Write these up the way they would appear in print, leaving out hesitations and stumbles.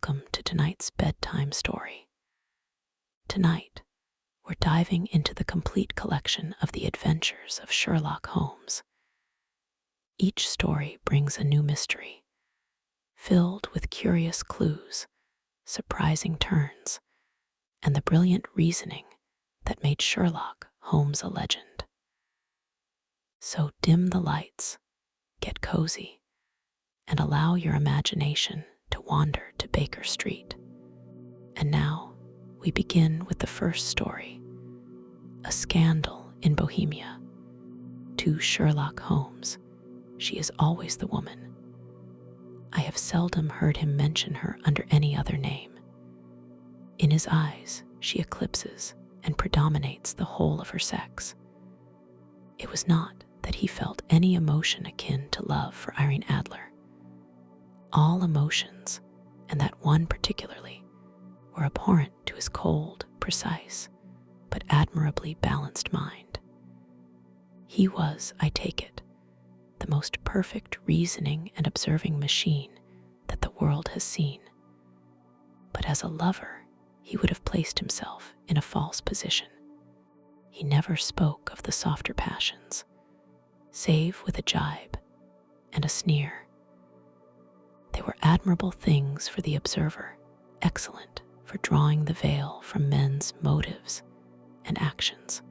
welcome to tonight's bedtime story. Tonight, we're diving into the complete collection of the Adventures of Sherlock Holmes. Each story brings a new mystery, filled with curious clues, surprising turns, and the brilliant reasoning that made Sherlock Holmes a legend. So dim the lights, get cozy, and allow your imagination to wander to Baker Street. And now, we begin with the first story, a scandal in Bohemia. To Sherlock Holmes, she is always the woman. I have seldom heard him mention her under any other name. In his eyes, she eclipses and predominates the whole of her sex. It was not that he felt any emotion akin to love for Irene Adler. All emotions, and that one particularly, were abhorrent to his cold, precise, but admirably balanced mind. He was, I take it, the most perfect reasoning and observing machine that the world has seen. But as a lover, he would have placed himself in a false position. He never spoke of the softer passions, save with a jibe and a sneer. They were admirable things for the observer, excellent for drawing the veil from men's motives and actions.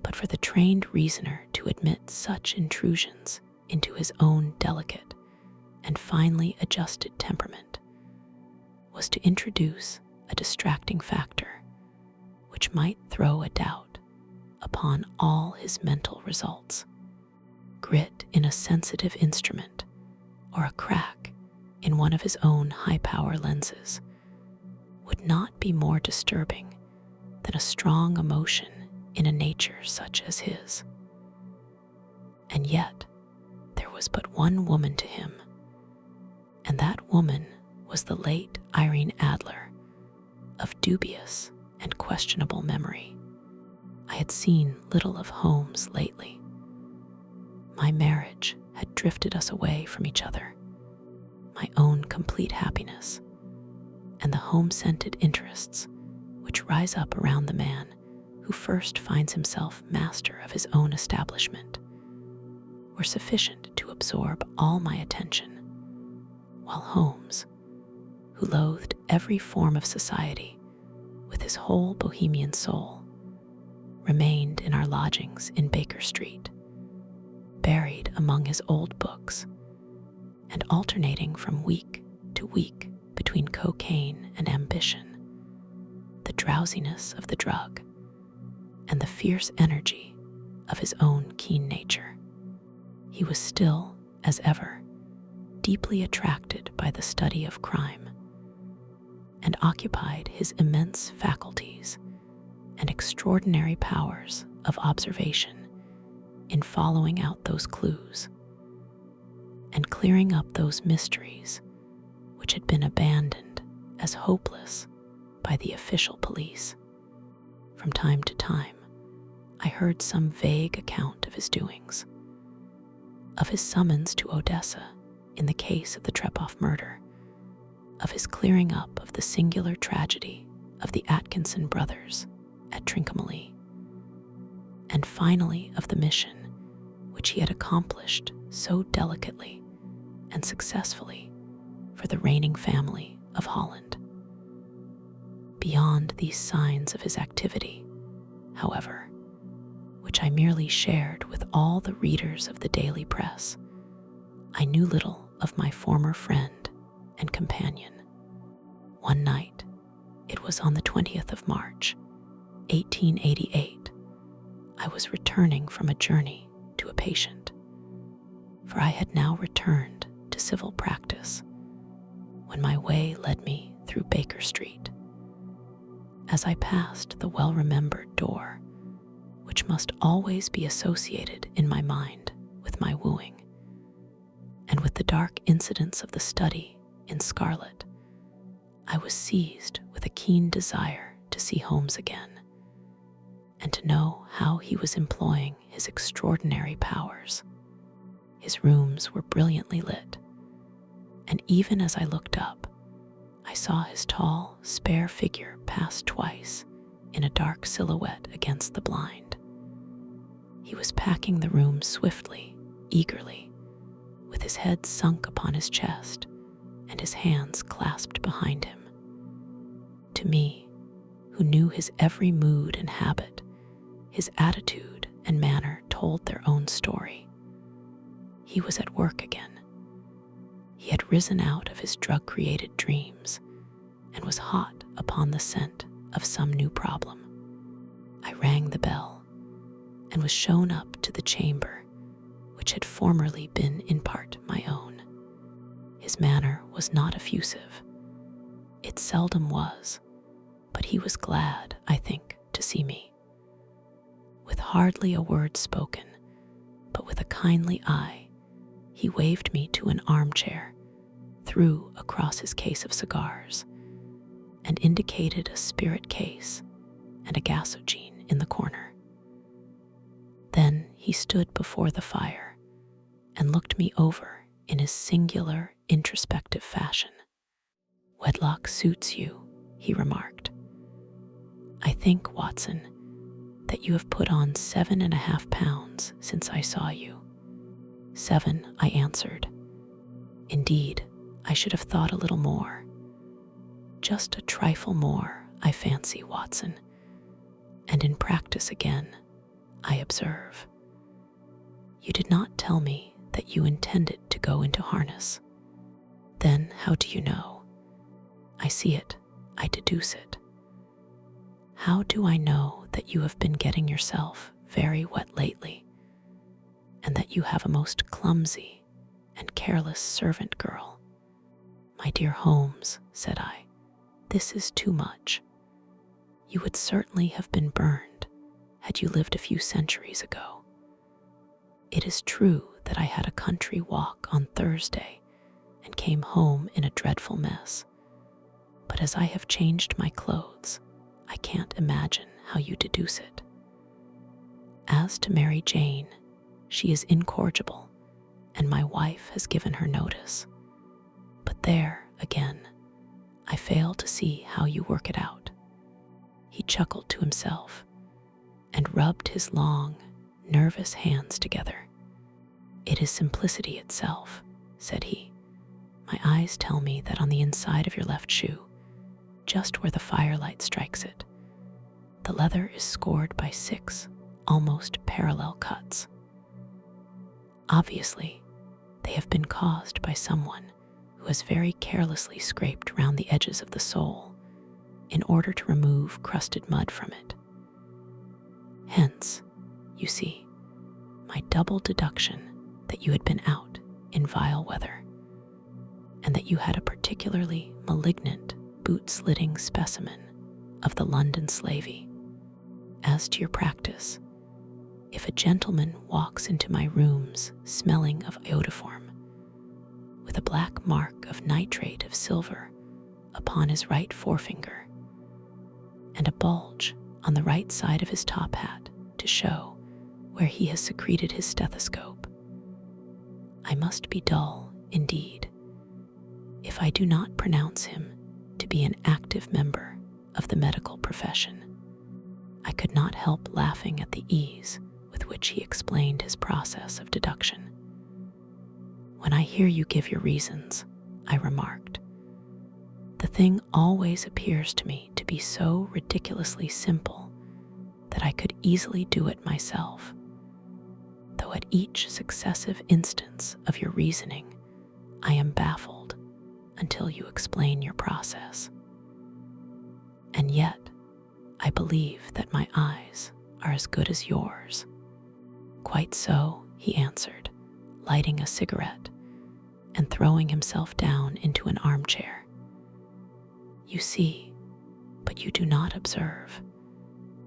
But for the trained reasoner to admit such intrusions into his own delicate and finely adjusted temperament was to introduce a distracting factor which might throw a doubt upon all his mental results. Grit in a sensitive instrument, or a crack in one of his own high-power lenses, would not be more disturbing than a strong emotion in a nature such as his. And yet, there was but one woman to him, and that woman was the late Irene Adler, of dubious and questionable memory. I had seen little of Holmes lately. My marriage had drifted us away from each other, my own complete happiness, and the home-scented interests which rise up around the man who first finds himself master of his own establishment were sufficient to absorb all my attention, while Holmes, who loathed every form of society with his whole Bohemian soul, remained in our lodgings in Baker Street, buried among his old books, and alternating from week to week between cocaine and ambition, the drowsiness of the drug, and the fierce energy of his own keen nature. He was still, as ever, deeply attracted by the study of crime, and occupied his immense faculties and extraordinary powers of observation in following out those clues and clearing up those mysteries which had been abandoned as hopeless by the official police. From time to time, I heard some vague account of his doings, of his summons to Odessa in the case of the Trepoff murder, of his clearing up of the singular tragedy of the Atkinson brothers at Trincomalee, and finally of the mission which he had accomplished so delicately and successfully for the reigning family of Holland. Beyond these signs of his activity, however, which I merely shared with all the readers of the daily press, I knew little of my former friend and companion. One night, it was on the 20th of March, 1888, I was returning from a journey to a patient, for I had now returned to civil practice, when my way led me through Baker Street. As I passed the well-remembered door, which must always be associated in my mind with my wooing, and with the dark incidents of the study in scarlet, I was seized with a keen desire to see Holmes again, and to know how he was employing his extraordinary powers. His rooms were brilliantly lit, and even as I looked up, I saw his tall, spare figure pass twice in a dark silhouette against the blind. He was packing the room swiftly, eagerly, with his head sunk upon his chest and his hands clasped behind him. To me, who knew his every mood and habit, his attitude and manner told their own story. He was at work again. He had risen out of his drug-created dreams and was hot upon the scent of some new problem. I rang the bell and was shown up to the chamber which had formerly been in part my own. His manner was not effusive. It seldom was, but he was glad, I think, to see me. With hardly a word spoken, but with a kindly eye, he waved me to an armchair, threw across his case of cigars, and indicated a spirit case and a gasogene in the corner. Then he stood before the fire and looked me over in his singular, introspective fashion. "Wedlock suits you," he remarked. "I think, Watson, that you have put on 7.5 pounds since I saw you." "7," I answered. "Indeed, I should have thought a little more." "Just a trifle more, I fancy, Watson. And in practice again, I observe. You did not tell me that you intended to go into harness. Then how do you know? I see it, I deduce it. How do I know that you have been getting yourself very wet lately, and that you have a most clumsy and careless servant girl?" "My dear Holmes," said I, "this is too much. You would certainly have been burned had you lived a few centuries ago. It is true that I had a country walk on Thursday and came home in a dreadful mess, but as I have changed my clothes, I can't imagine how you deduce it. As to Mary Jane, she is incorrigible, and my wife has given her notice. But there, again, I fail to see how you work it out." He chuckled to himself and rubbed his long, nervous hands together. "It is simplicity itself," said he. "My eyes tell me that on the inside of your left shoe, just where the firelight strikes it, the leather is scored by 6 almost parallel cuts. Obviously, they have been caused by someone who has very carelessly scraped round the edges of the sole in order to remove crusted mud from it. Hence, you see, my double deduction that you had been out in vile weather, and that you had a particularly malignant boot-slitting specimen of the London slavey. As to your practice, if a gentleman walks into my rooms smelling of iodoform, with a black mark of nitrate of silver upon his right forefinger, and a bulge on the right side of his top hat to show where he has secreted his stethoscope, I must be dull indeed if I do not pronounce him to be an active member of the medical profession." I could not help laughing at the ease with which he explained his process of deduction. "When I hear you give your reasons," I remarked, "the thing always appears to me to be so ridiculously simple that I could easily do it myself, though at each successive instance of your reasoning I am baffled until you explain your process. And yet, I believe that my eyes are as good as yours." "Quite so," he answered, lighting a cigarette and throwing himself down into an armchair. "You see, but you do not observe.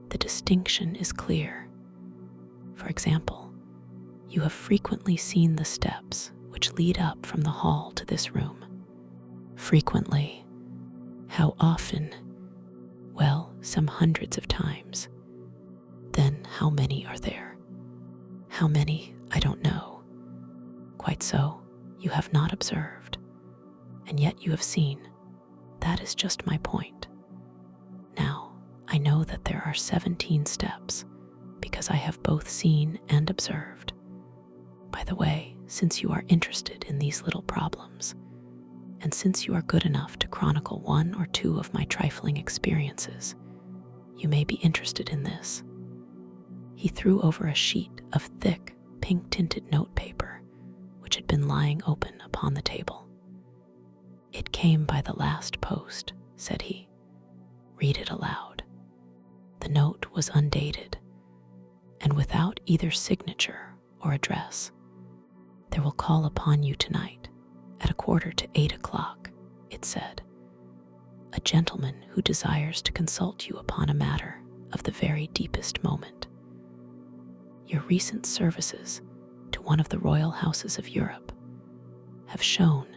The distinction is clear. For example, you have frequently seen the steps which lead up from the hall to this room." "Frequently. How often?" "Well, some hundreds of times." "Then how many are there?" "How many, I don't know." "Quite so, you have not observed, and yet you have seen. That is just my point. Now, I know that there are 17 steps because I have both seen and observed. By the way, since you are interested in these little problems, and since you are good enough to chronicle one or two of my trifling experiences, you may be interested in this. He threw over a sheet of thick, pink-tinted notepaper, which had been lying open upon the table. "It came by the last post," said he. "Read it aloud." The note was undated, and without either signature or address. "There will call upon you tonight at 7:45, it said. "A gentleman who desires to consult you upon a matter of the very deepest moment. Your recent services to one of the royal houses of Europe have shown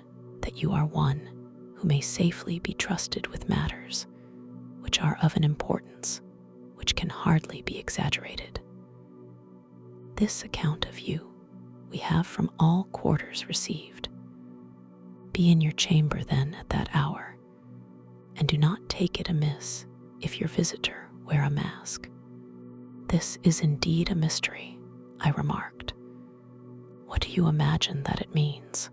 that you are one who may safely be trusted with matters which are of an importance which can hardly be exaggerated. This account of you we have from all quarters received. Be in your chamber then at that hour, and do not take it amiss if your visitor wear a mask." "This is indeed a mystery," I remarked. "What do you imagine that it means?"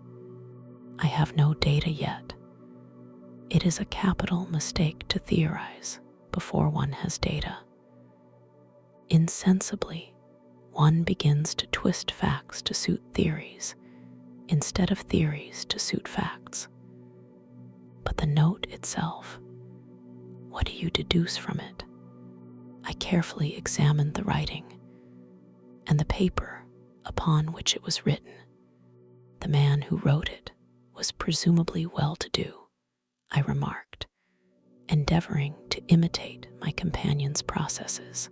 "I have no data yet. It is a capital mistake to theorize before one has data. Insensibly, one begins to twist facts to suit theories instead of theories to suit facts. But the note itself, what do you deduce from it?" I carefully examined the writing and the paper upon which it was written. The man who wrote it was presumably well-to-do, I remarked, endeavoring to imitate my companion's processes.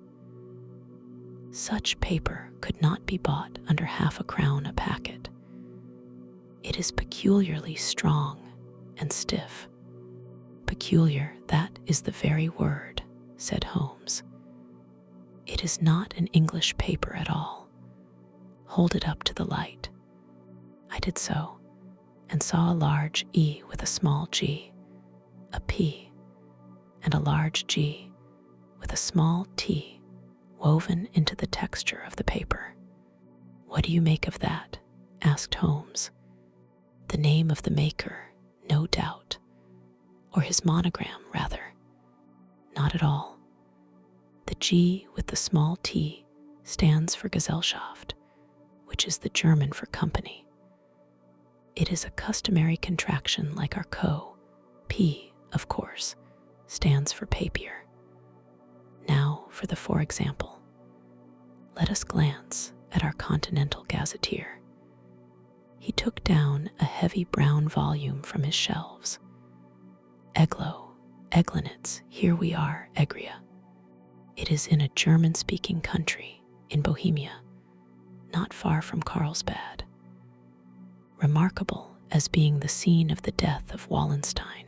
"Such paper could not be bought under 1/2 crown a packet. It is peculiarly strong and stiff." "Peculiar, that is the very word," said Holmes. "It is not an English paper at all. Hold it up to the light." I did so, and saw a large E with a small g, a P, and a large G with a small t woven into the texture of the paper. "What do you make of that?" asked Holmes. "The name of the maker, no doubt, or his monogram, rather." "Not at all. The G with the small t stands for Gesellschaft, which is the German for company. It is a customary contraction like our co. P, of course, stands for papier. Now for the for example. Let us glance at our Continental Gazetteer." He took down a heavy brown volume from his shelves. "Eglo, Eglinitz, here we are, Egria. It is in a German-speaking country in Bohemia, not far from Carlsbad. Remarkable as being the scene of the death of Wallenstein,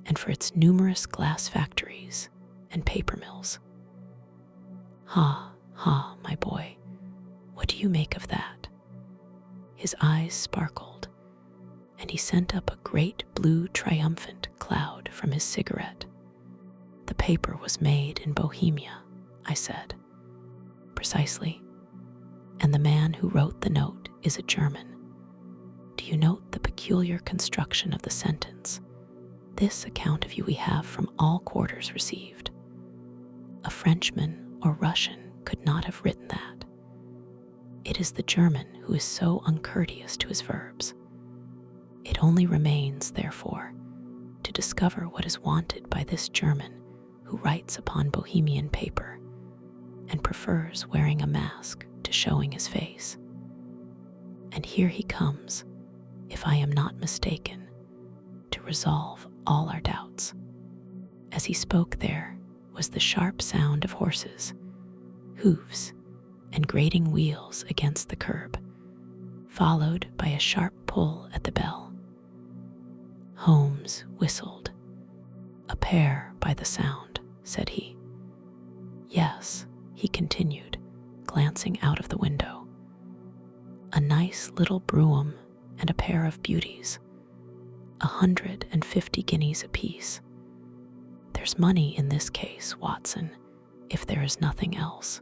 and for its numerous glass factories and paper mills." "Ha, ha, my boy, what do you make of that?" His eyes sparkled, and he sent up a great blue triumphant cloud from his cigarette. "The paper was made in Bohemia," I said. "Precisely. And the man who wrote the note is a German. Do you note the peculiar construction of the sentence? This account of you we have from all quarters received. A Frenchman or Russian could not have written that. It is the German who is so uncourteous to his verbs. It only remains, therefore, to discover what is wanted by this German who writes upon Bohemian paper and prefers wearing a mask to showing his face. And here he comes, if I am not mistaken, to resolve all our doubts." As he spoke, there was the sharp sound of horses, hoofs, and grating wheels against the curb, followed by a sharp pull at the bell. Holmes whistled. "A pair by the sound," said he. "Yes," he continued, glancing out of the window. "A nice little brougham and a pair of beauties. 150 guineas apiece. There's money in this case, Watson, if there is nothing else.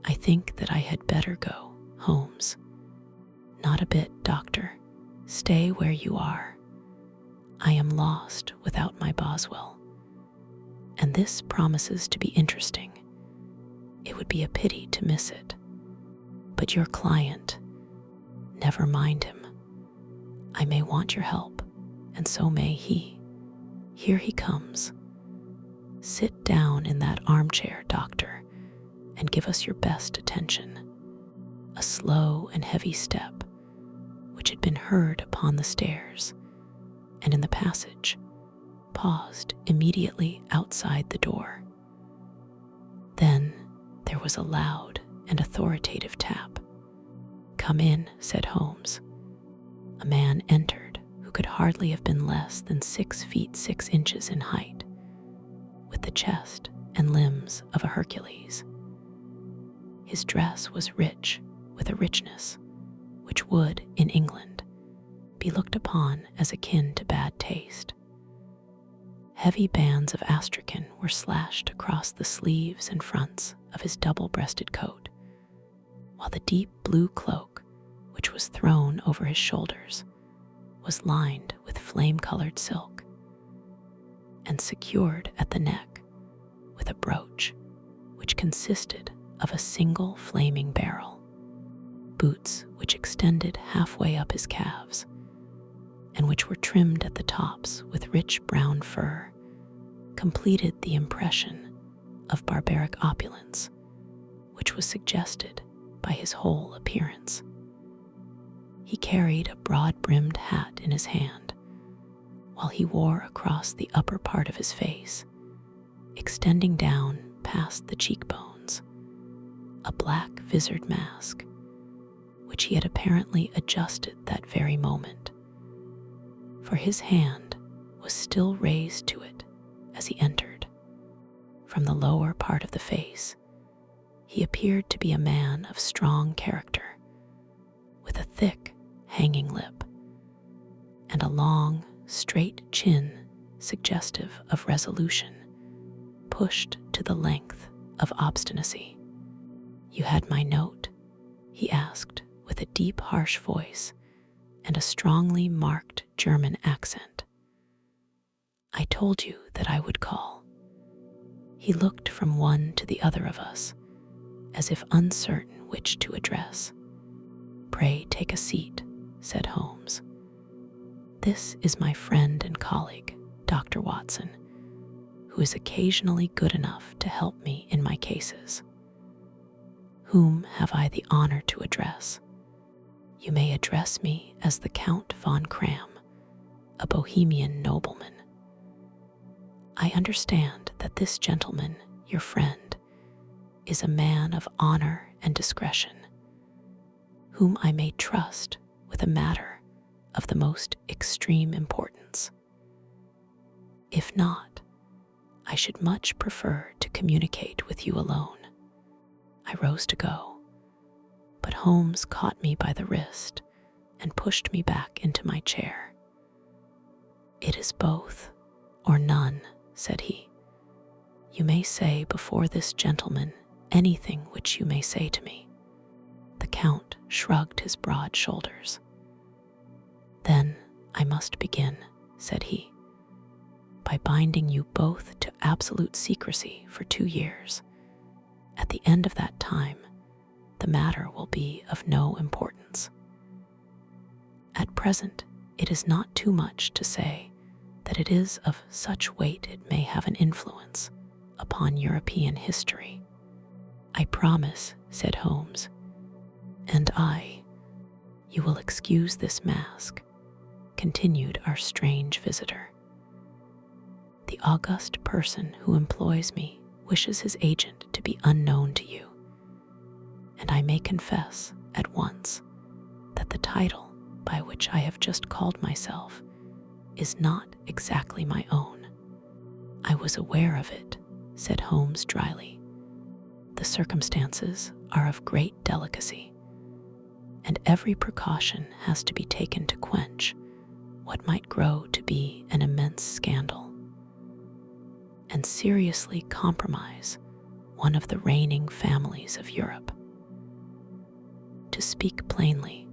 I think that I had better go, Holmes. Not a bit, Doctor. Stay where you are. I am lost without my Boswell. And this promises to be interesting. It would be a pity to miss it. But your client, never mind him. I may want your help, and so may he. Here he comes. Sit down in that armchair, Doctor, and give us your best attention. A slow and heavy step, which had been heard upon the stairs and in the passage, paused immediately outside the door. Then there was a loud and authoritative tap. "Come in," said Holmes. A man entered who could hardly have been less than 6 feet 6 inches in height, with the chest and limbs of a Hercules. His dress was rich, with a richness which would, in England, be looked upon as akin to bad taste. Heavy bands of astrakhan were slashed across the sleeves and fronts of his double-breasted coat, while the deep blue cloak, which was thrown over his shoulders, was lined with flame-colored silk and secured at the neck with a brooch which consisted of a single flaming barrel. Boots which extended halfway up his calves and which were trimmed at the tops with rich brown fur completed the impression of barbaric opulence which was suggested by his whole appearance. He carried a broad-brimmed hat in his hand, while he wore across the upper part of his face, extending down past the cheekbones, a black visored mask, which he had apparently adjusted that very moment, for his hand was still raised to it as he entered. From the lower part of the face, he appeared to be a man of strong character, with a thick, hanging lip, and a long, straight chin suggestive of resolution, pushed to the length of obstinacy. "You had my note?" he asked with a deep, harsh voice and a strongly marked German accent. "I told you that I would call." He looked from one to the other of us, as if uncertain which to address. "Pray take a seat," said Holmes. "This is my friend and colleague, Dr. Watson, who is occasionally good enough to help me in my cases. Whom have I the honor to address?" "You may address me as the Count von Cram, a Bohemian nobleman. I understand that this gentleman, your friend, is a man of honor and discretion, whom I may trust with a matter of the most extreme importance. If not, I should much prefer to communicate with you alone." I rose to go, but Holmes caught me by the wrist and pushed me back into my chair. "It is both or none," said he. "You may say before this gentleman anything which you may say to me." The Count shrugged his broad shoulders. "Then I must begin," said he, "by binding you both to absolute secrecy for 2 years. At the end of that time, the matter will be of no importance. At present, it is not too much to say that it is of such weight it may have an influence upon European history." "I promise," said Holmes. "And you will excuse this mask," continued our strange visitor. "The august person who employs me wishes his agent to be unknown to you, and I may confess at once that the title by which I have just called myself is not exactly my own." "I was aware of it," said Holmes dryly. "The circumstances are of great delicacy, and every precaution has to be taken to quench, what might grow to be an immense scandal and seriously compromise one of the reigning families of Europe. To speak plainly,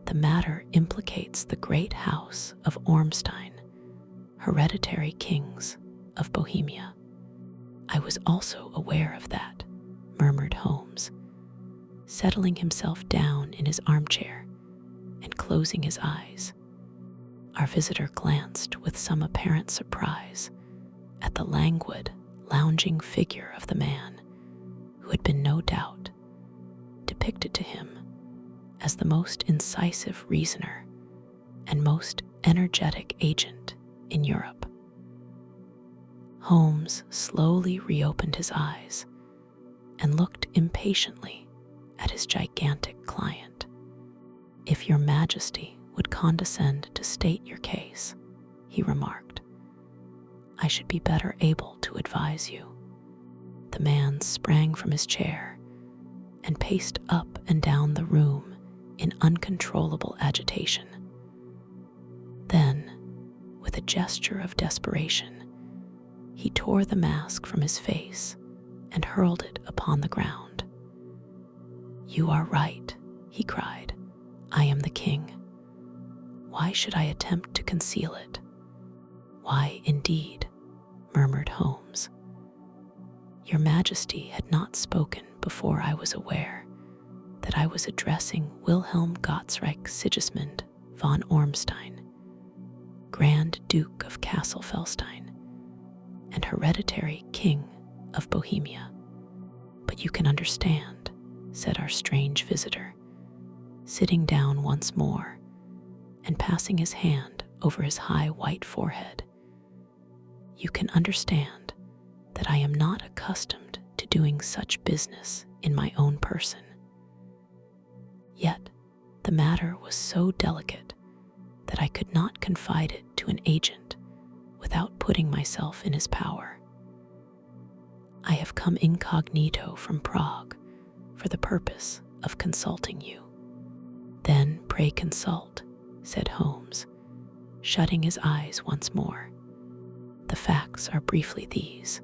the matter implicates the great house of Ormstein, hereditary kings of Bohemia. I was also aware of that, murmured Holmes, settling himself down in his armchair and closing his eyes. Our visitor glanced with some apparent surprise at the languid, lounging figure of the man who had been, no doubt, depicted to him as the most incisive reasoner and most energetic agent in Europe. Holmes slowly reopened his eyes and looked impatiently at his gigantic client. "If your Majesty would condescend to state your case," he remarked, "I should be better able to advise you." The man sprang from his chair and paced up and down the room in uncontrollable agitation. Then, with a gesture of desperation, he tore the mask from his face and hurled it upon the ground. "You are right," he cried. "I am the king. Why should I attempt to conceal it?" "Why, indeed," murmured Holmes. "Your Majesty had not spoken before I was aware that I was addressing Wilhelm Gottsreich Sigismund von Ormstein, Grand Duke of Kassel-Felstein and hereditary King of Bohemia. But you can understand," said our strange visitor, sitting down once more and passing his hand over his high white forehead. "You can understand that I am not accustomed to doing such business in my own person. Yet the matter was so delicate that I could not confide it to an agent without putting myself in his power. I have come incognito from Prague for the purpose of consulting you." "Then pray consult," said Holmes, shutting his eyes once more. "The facts are briefly these.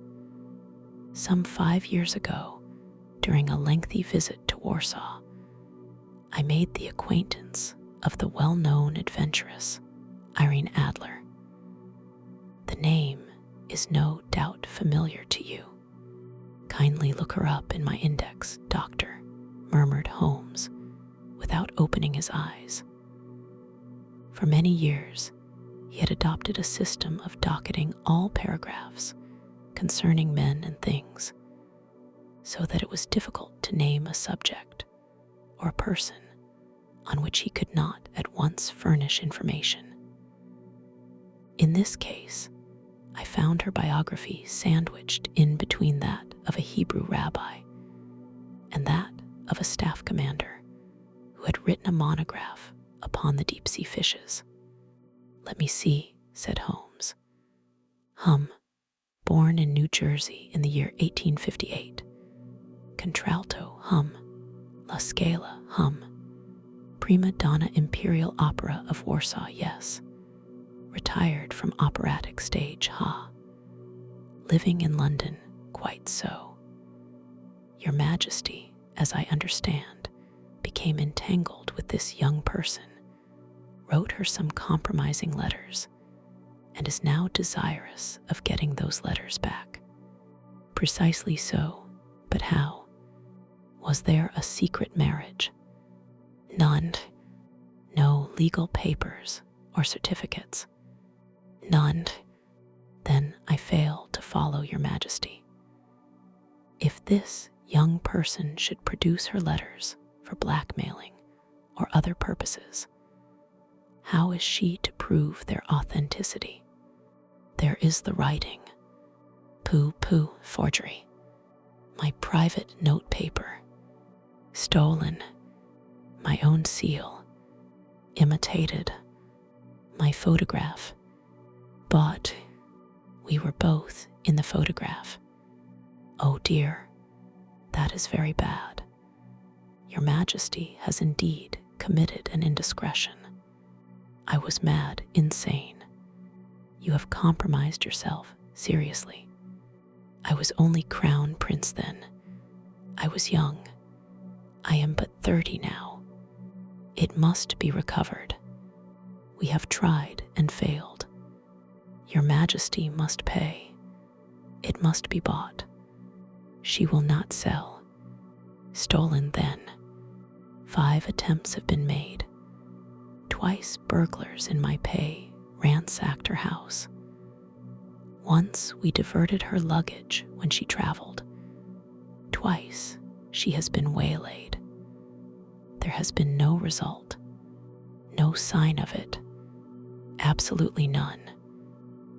Some 5 years ago, during a lengthy visit to Warsaw, I made the acquaintance of the well-known adventuress Irene Adler. The name is no doubt familiar to you. Kindly look her up in my index, Doctor," murmured Holmes, without opening his eyes. For many years, he had adopted a system of docketing all paragraphs concerning men and things, so that it was difficult to name a subject or a person on which he could not at once furnish information. In this case, I found her biography sandwiched in between that of a Hebrew rabbi and that of a staff commander who had written a monograph upon the deep-sea fishes. "Let me see," said Holmes. Born in New Jersey in the year 1858. Contralto, La Scala, Prima donna Imperial Opera of Warsaw, yes. Retired from operatic stage, Living in London, quite so. Your Majesty, as I understand, became entangled with this young person, wrote her some compromising letters, and is now desirous of getting those letters back." "Precisely so, but how? Was there a secret marriage?" "None. No legal papers or certificates." "None. Then I fail to follow your Majesty. If this young person should produce her letters for blackmailing or other purposes, how is she to prove their authenticity? There is the writing. Pooh, forgery. My private note paper. Stolen. My own seal. Imitated. My photograph. Bought. We were both in the photograph. Oh dear, that is very bad. Your Majesty has indeed committed an indiscretion. I was mad, insane. You have compromised yourself, seriously. I was only crown prince then. I was young. I am but 30 now. It must be recovered. We have tried and failed. Your Majesty must pay. It must be bought. She will not sell. Stolen then. 5 attempts have been made. Twice burglars in my pay ransacked her house. Once we diverted her luggage when she traveled. Twice she has been waylaid. There has been no result, no sign of it, absolutely none.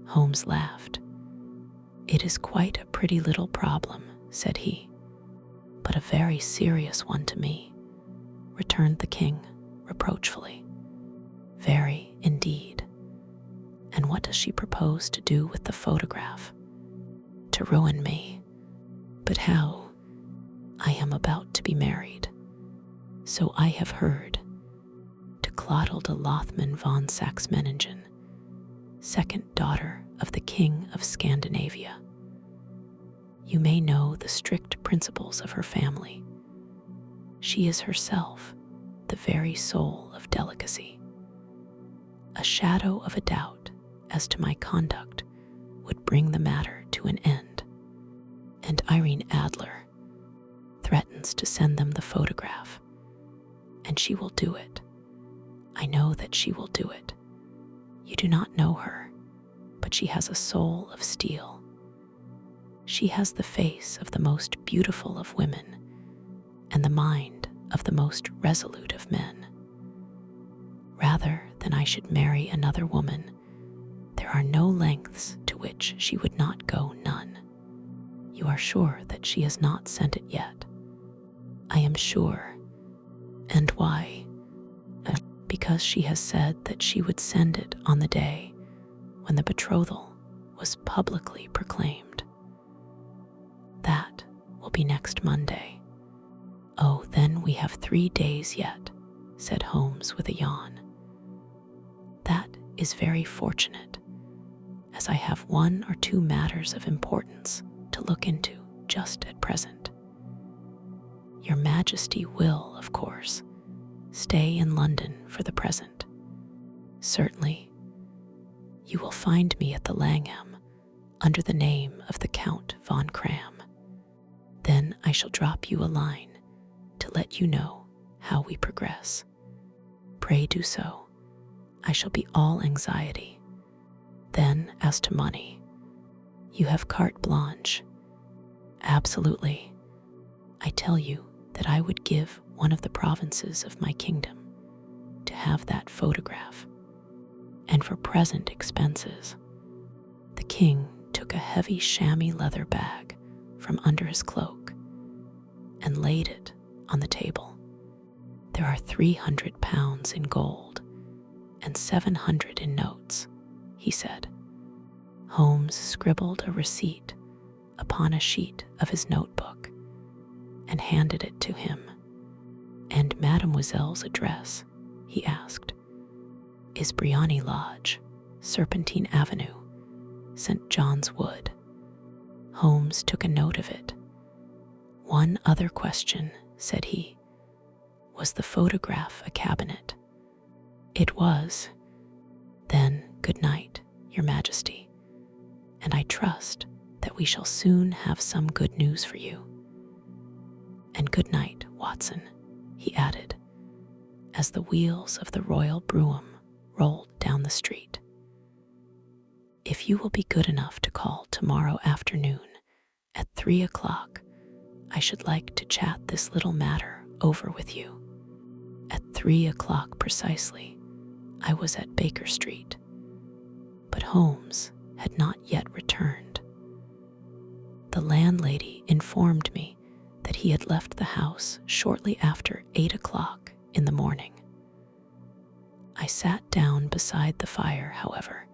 Holmes laughed. It is quite a pretty little problem, said he, but a very serious one to me, returned the king reproachfully. Very indeed. And what does she propose to do with the photograph? To ruin me. But how? I am about to be married. So I have heard. To Clotilde Lothman von Saxe-Meiningen, second daughter of the King of Scandinavia. You may know the strict principles of her family. She is herself the very soul of delicacy. A shadow of a doubt as to my conduct would bring the matter to an end. And Irene Adler threatens to send them the photograph, and she will do it. I know that she will do it. You do not know her, but she has a soul of steel. She has the face of the most beautiful of women and the mind of the most resolute of men. Rather than I should marry another woman, there are no lengths to which she would not go, none. You are sure that she has not sent it yet? I am sure. And why? Because she has said that she would send it on the day when the betrothal was publicly proclaimed. That will be next Monday. Oh, then we have 3 days yet, said Holmes with a yawn. That is very fortunate, as I have 1 or 2 matters of importance to look into just at present. Your Majesty will, of course, stay in London for the present. Certainly. You will find me at the Langham under the name of the Count von Cram. Then I shall drop you a line to let you know how we progress. Pray do so. I shall be all anxiety. Then, as to money, you have carte blanche. Absolutely. I tell you that I would give one of the provinces of my kingdom to have that photograph. And for present expenses, the king took a heavy chamois leather bag from under his cloak and laid it on the table. There are 300 pounds in gold and 700 in notes, he said. Holmes scribbled a receipt upon a sheet of his notebook and handed it to him. And Mademoiselle's address, he asked, is Briony Lodge, Serpentine Avenue, St. John's Wood. Holmes took a note of it. One other question, said he. Was the photograph a cabinet? It was. Then good night, Your Majesty, and I trust that we shall soon have some good news for you. And good night, Watson, he added, as the wheels of the royal brougham rolled down the street. If you will be good enough to call tomorrow afternoon at 3 o'clock, I should like to chat this little matter over with you. At 3 o'clock precisely, I was at Baker Street, but Holmes had not yet returned. The landlady informed me that he had left the house shortly after 8 o'clock in the morning. I sat down beside the fire, however,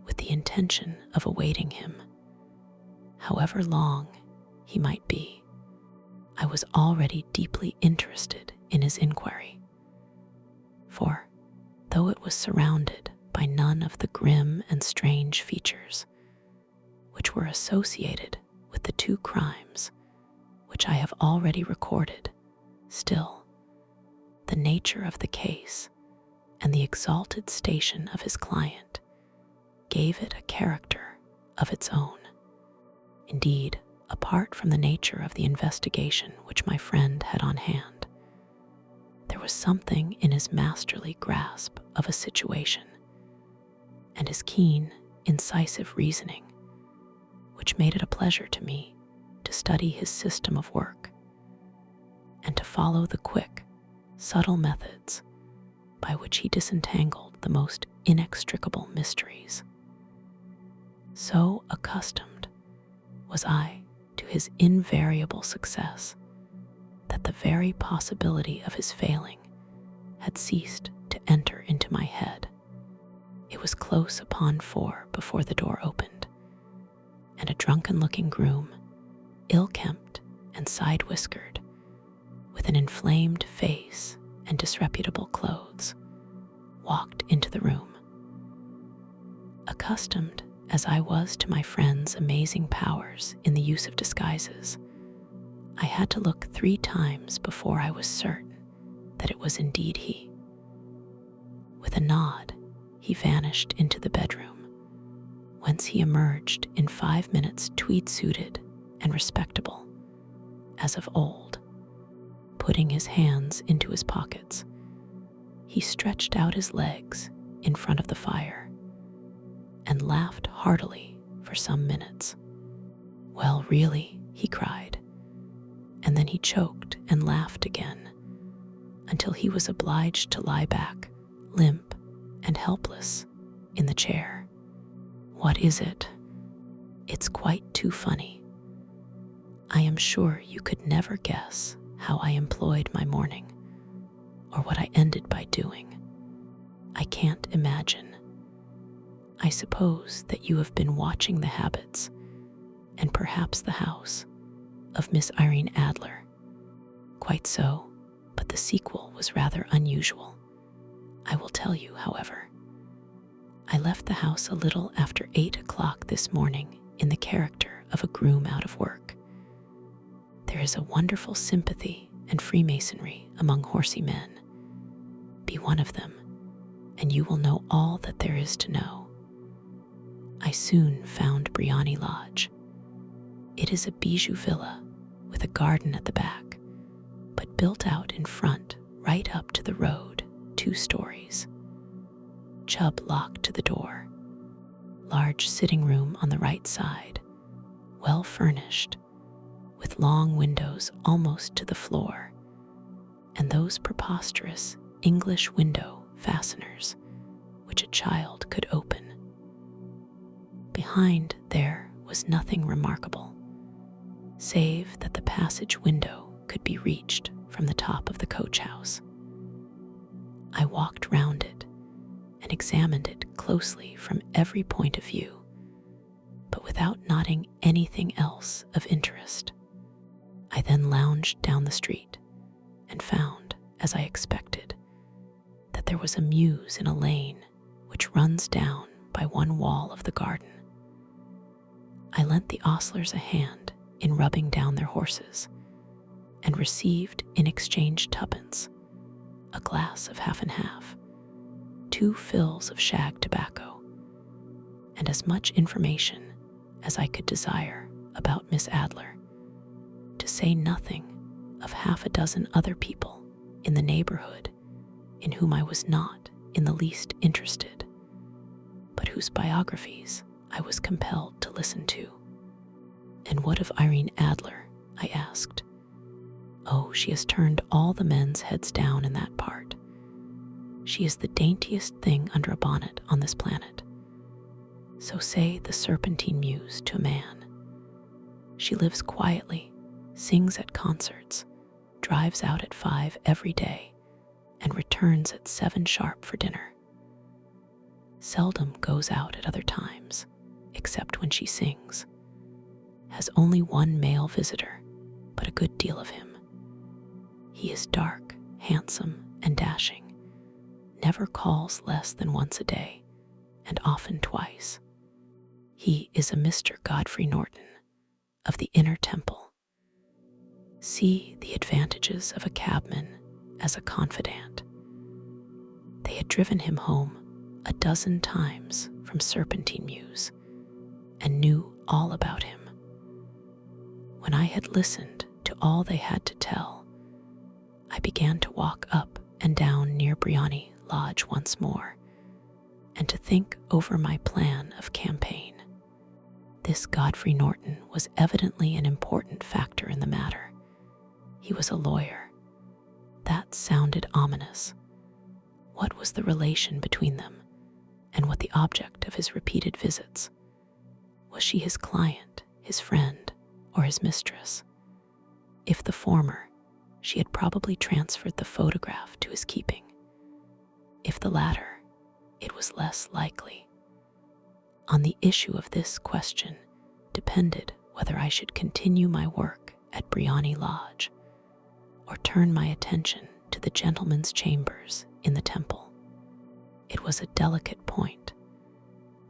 with the intention of awaiting him. However long he might be, I was already deeply interested in his inquiry. For though it was surrounded by none of the grim and strange features which were associated with the two crimes which I have already recorded, still, the nature of the case and the exalted station of his client gave it a character of its own. Indeed, apart from the nature of the investigation which my friend had on hand, there was something in his masterly grasp of a situation and his keen, incisive reasoning which made it a pleasure to me to study his system of work and to follow the quick, subtle methods by which he disentangled the most inextricable mysteries. So accustomed was I to his invariable success that the very possibility of his failing had ceased to enter into my head. It was close upon 4 before the door opened, and a drunken-looking groom, ill-kempt and side-whiskered, with an inflamed face and disreputable clothes, walked into the room. Accustomed as I was to my friend's amazing powers in the use of disguises, I had to look 3 times before I was certain that it was indeed he. With a nod, he vanished into the bedroom, whence he emerged in 5 minutes tweed-suited and respectable, as of old. Putting his hands into his pockets, he stretched out his legs in front of the fire and laughed heartily for some minutes. "Well, really," he cried, and then he choked and laughed again until he was obliged to lie back, limp and helpless, in the chair. "What is it? It's quite too funny. I am sure you could never guess how I employed my morning, or what I ended by doing. I can't imagine. I suppose that you have been watching the habits, and perhaps the house, of Miss Irene Adler. Quite so, but the sequel was rather unusual. I will tell you, however. I left the house a little after 8 o'clock this morning in the character of a groom out of work. There is a wonderful sympathy and freemasonry among horsey men. Be one of them, and you will know all that there is to know. I soon found Briony Lodge. It is a bijou villa with a garden at the back, but built out in front right up to the road, 2 stories. Chubb locked to the door. Large sitting room on the right side, well furnished, with long windows almost to the floor, and those preposterous English window fasteners which a child could open. Behind there was nothing remarkable, save that the passage window could be reached from the top of the coach house. I walked round it and examined it closely from every point of view, but without noting anything else of interest. I then lounged down the street and found, as I expected, that there was a mews in a lane which runs down by one wall of the garden. I lent the ostlers a hand in rubbing down their horses, and received in exchange 2pence, a glass of half and half, 2 fills of shag tobacco, and as much information as I could desire about Miss Adler, to say nothing of half a dozen other people in the neighborhood in whom I was not in the least interested, but whose biographies I was compelled to listen to. "And what of Irene Adler?" I asked. "Oh, she has turned all the men's heads down in that part. She is the daintiest thing under a bonnet on this planet. So say the Serpentine Muse to a man. She lives quietly, sings at concerts, drives out at 5 every day, and returns at 7 sharp for dinner. Seldom goes out at other times, except when she sings. Has only 1 male visitor, but a good deal of him. He is dark, handsome, and dashing, never calls less than once a day, and often twice. He is a Mr. Godfrey Norton of the Inner Temple. See the advantages of a cabman as a confidant. They had driven him home a dozen times from Serpentine Mews and knew all about him. When I had listened to all they had to tell, I began to walk up and down near Briony Lodge once more, and to think over my plan of campaign. This Godfrey Norton was evidently an important factor in the matter. He was a lawyer. That sounded ominous. What was the relation between them, and what the object of his repeated visits? Was she his client, his friend, or his mistress? If the former, she had probably transferred the photograph to his keeping. If the latter, it was less likely. On the issue of this question depended whether I should continue my work at Briony Lodge or turn my attention to the gentlemen's chambers in the temple. It was a delicate point,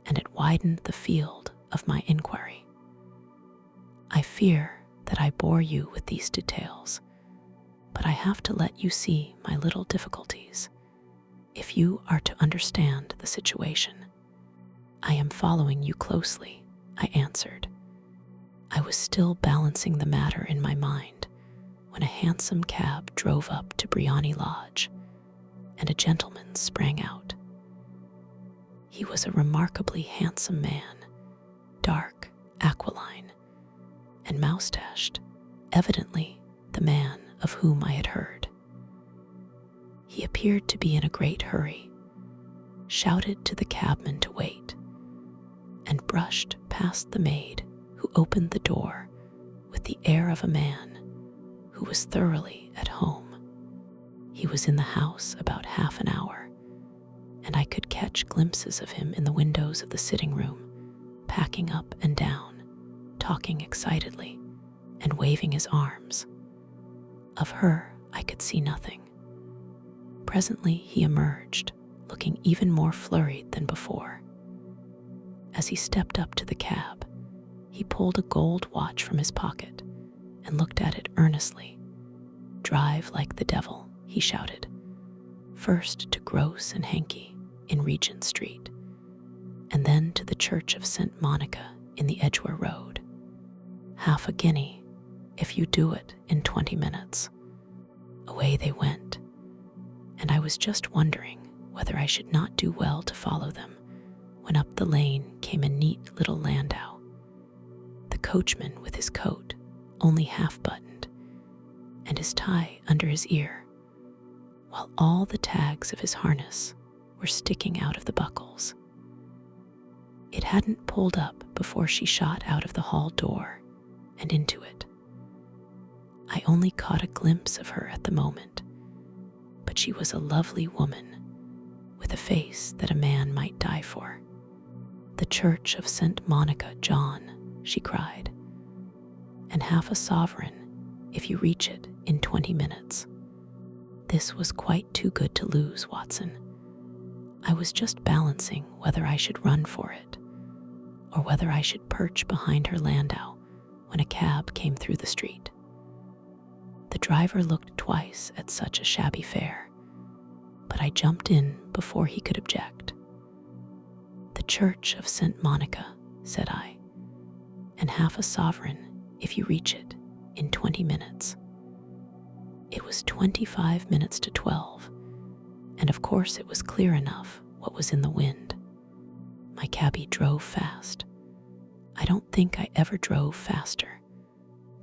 and it widened the field of my inquiry. I fear that I bore you with these details, but I have to let you see my little difficulties if you are to understand the situation. I am following you closely, I answered. I was still balancing the matter in my mind when a hansom cab drove up to Briony Lodge, and a gentleman sprang out. He was a remarkably handsome man, dark, aquiline, and moustached, evidently the man of whom I had heard. He appeared to be in a great hurry, shouted to the cabman to wait, and brushed past the maid who opened the door with the air of a man who was thoroughly at home. He was in the house about half an hour, and I could catch glimpses of him in the windows of the sitting room, packing up and down, talking excitedly, and waving his arms. Of her, I could see nothing. Presently he emerged, looking even more flurried than before. As he stepped up to the cab, he pulled a gold watch from his pocket and looked at it earnestly. "Drive like the devil," he shouted. "First to Gross and Hankey in Regent Street, and then to the Church of St. Monica in the Edgware Road. Half a guinea if you do it in 20 minutes. Away they went, and I was just wondering whether I should not do well to follow them when up the lane came a neat little landau. The coachman with his coat only half buttoned, and his tie under his ear, while all the tags of his harness were sticking out of the buckles. It hadn't pulled up before she shot out of the hall door and into it. I only caught a glimpse of her at the moment, but she was a lovely woman with a face that a man might die for. "The Church of St. Monica, John," she cried, "and half a sovereign if you reach it in 20 minutes. This was quite too good to lose, Watson. I was just balancing whether I should run for it, or whether I should perch behind her landau when a cab came through the street. The driver looked twice at such a shabby fare, but I jumped in before he could object. "The Church of St. Monica," said I, "and half a sovereign if you reach it in 20 minutes. It was 25 minutes to 12, and of course it was clear enough what was in the wind. My cabby drove fast. I don't think I ever drove faster,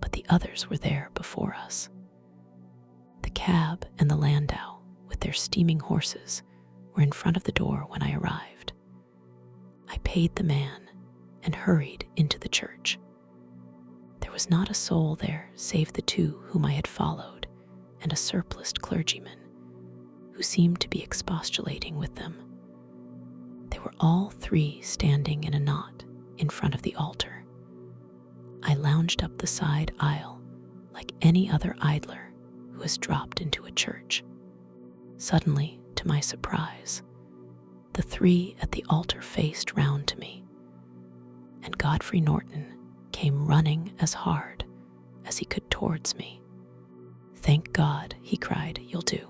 but the others were there before us. The cab and the landau, with their steaming horses, were in front of the door when I arrived. I paid the man and hurried into the church. There was not a soul there save the two whom I had followed and a surpliced clergyman who seemed to be expostulating with them. They were all three standing in a knot in front of the altar. I lounged up the side aisle like any other idler who has dropped into a church. Suddenly, to my surprise, the three at the altar faced round to me, and Godfrey Norton came running as hard as he could towards me. "Thank God," he cried, "you'll do.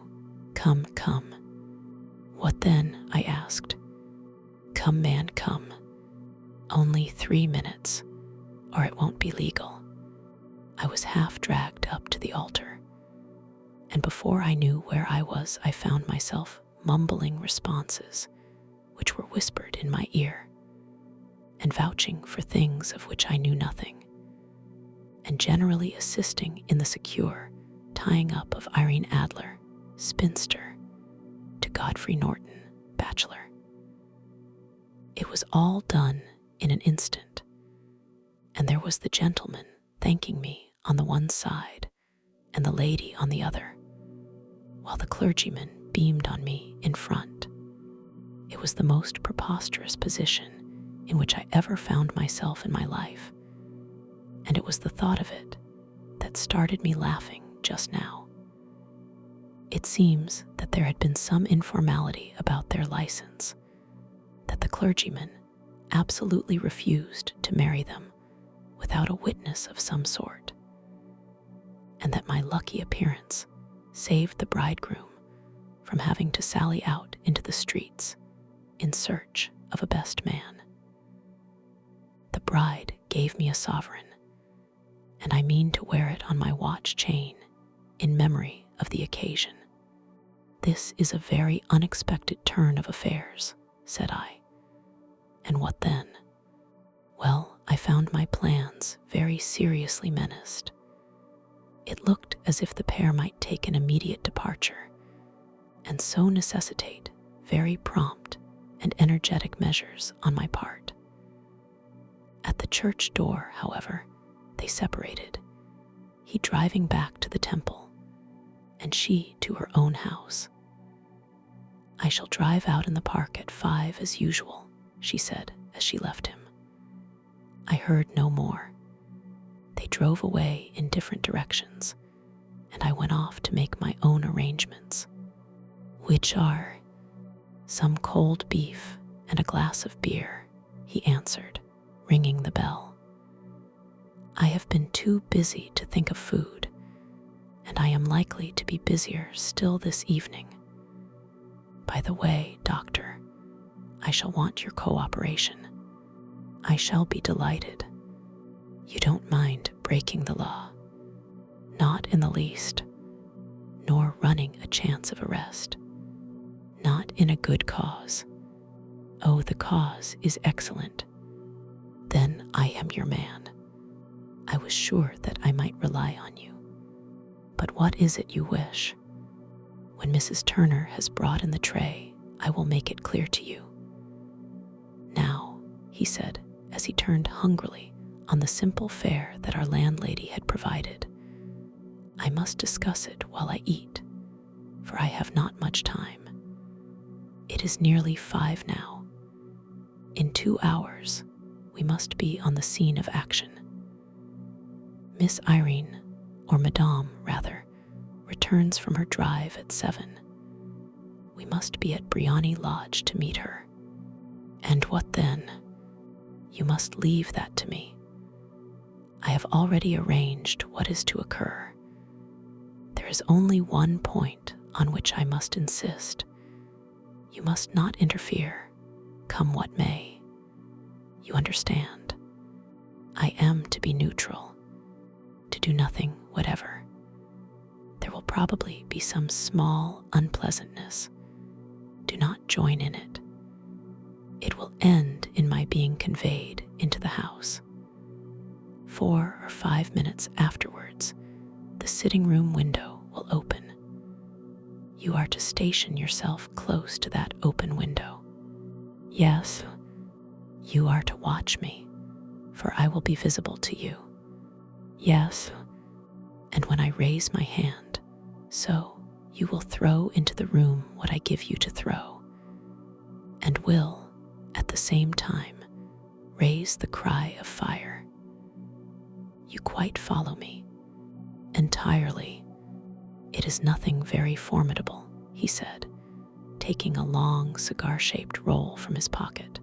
Come, come." "What then?" I asked. "Come, man, come. Only 3 minutes, or it won't be legal." I was half dragged up to the altar, and before I knew where I was, I found myself mumbling responses which were whispered in my ear, and vouching for things of which I knew nothing, and generally assisting in the secure tying up of Irene Adler, spinster, to Godfrey Norton, bachelor. It was all done in an instant, and there was the gentleman thanking me on the one side and the lady on the other, while the clergyman beamed on me in front. It was the most preposterous position in which I ever found myself in my life, and it was the thought of it that started me laughing just now. It seems that there had been some informality about their license, that the clergyman absolutely refused to marry them without a witness of some sort, and that my lucky appearance saved the bridegroom from having to sally out into the streets in search of a best man. The bride gave me a sovereign, and I mean to wear it on my watch chain in memory of the occasion. "This is a very unexpected turn of affairs," said I. "And what then?" "Well, I found my plans very seriously menaced. It looked as if the pair might take an immediate departure, and so necessitate very prompt and energetic measures on my part. At the church door, however, they separated, he driving back to the temple, and she to her own house. "I shall drive out in the park at 5 as usual," she said as she left him. I heard no more. They drove away in different directions, and I went off to make my own arrangements, which are some cold beef and a glass of beer, he answered, ringing the bell. "I have been too busy to think of food, and I am likely to be busier still this evening. By the way, Doctor, I shall want your cooperation." "I shall be delighted. You don't mind breaking the law?" "Not in the least, nor running a chance of arrest. Not in a good cause." "Oh, the cause is excellent. Then I am your man. I was sure that I might rely on you. But what is it you wish? When Mrs. Turner has brought in the tray, I will make it clear to you." "Now," he said, as he turned hungrily on the simple fare that our landlady had provided, "I must discuss it while I eat, for I have not much time. It is nearly 5 now. In 2 hours, we must be on the scene of action. Miss Irene, or Madame, rather, returns from her drive at 7. We must be at Briony Lodge to meet her. And what then? You must leave that to me. I have already arranged what is to occur. There is only one point on which I must insist. You must not interfere, come what may. You understand? I am to be neutral, to do nothing whatever. There will probably be some small unpleasantness. Do not join in it. It will end in my being conveyed into the house. 4 or 5 minutes afterwards, the sitting room window will open. You are to station yourself close to that open window. Yes, you are to watch me, for I will be visible to you. Yes, and when I raise my hand, so you will throw into the room what I give you to throw, and will, at the same time, raise the cry of fire. You quite follow me? Entirely. It is nothing very formidable, he said, taking a long cigar-shaped roll from his pocket.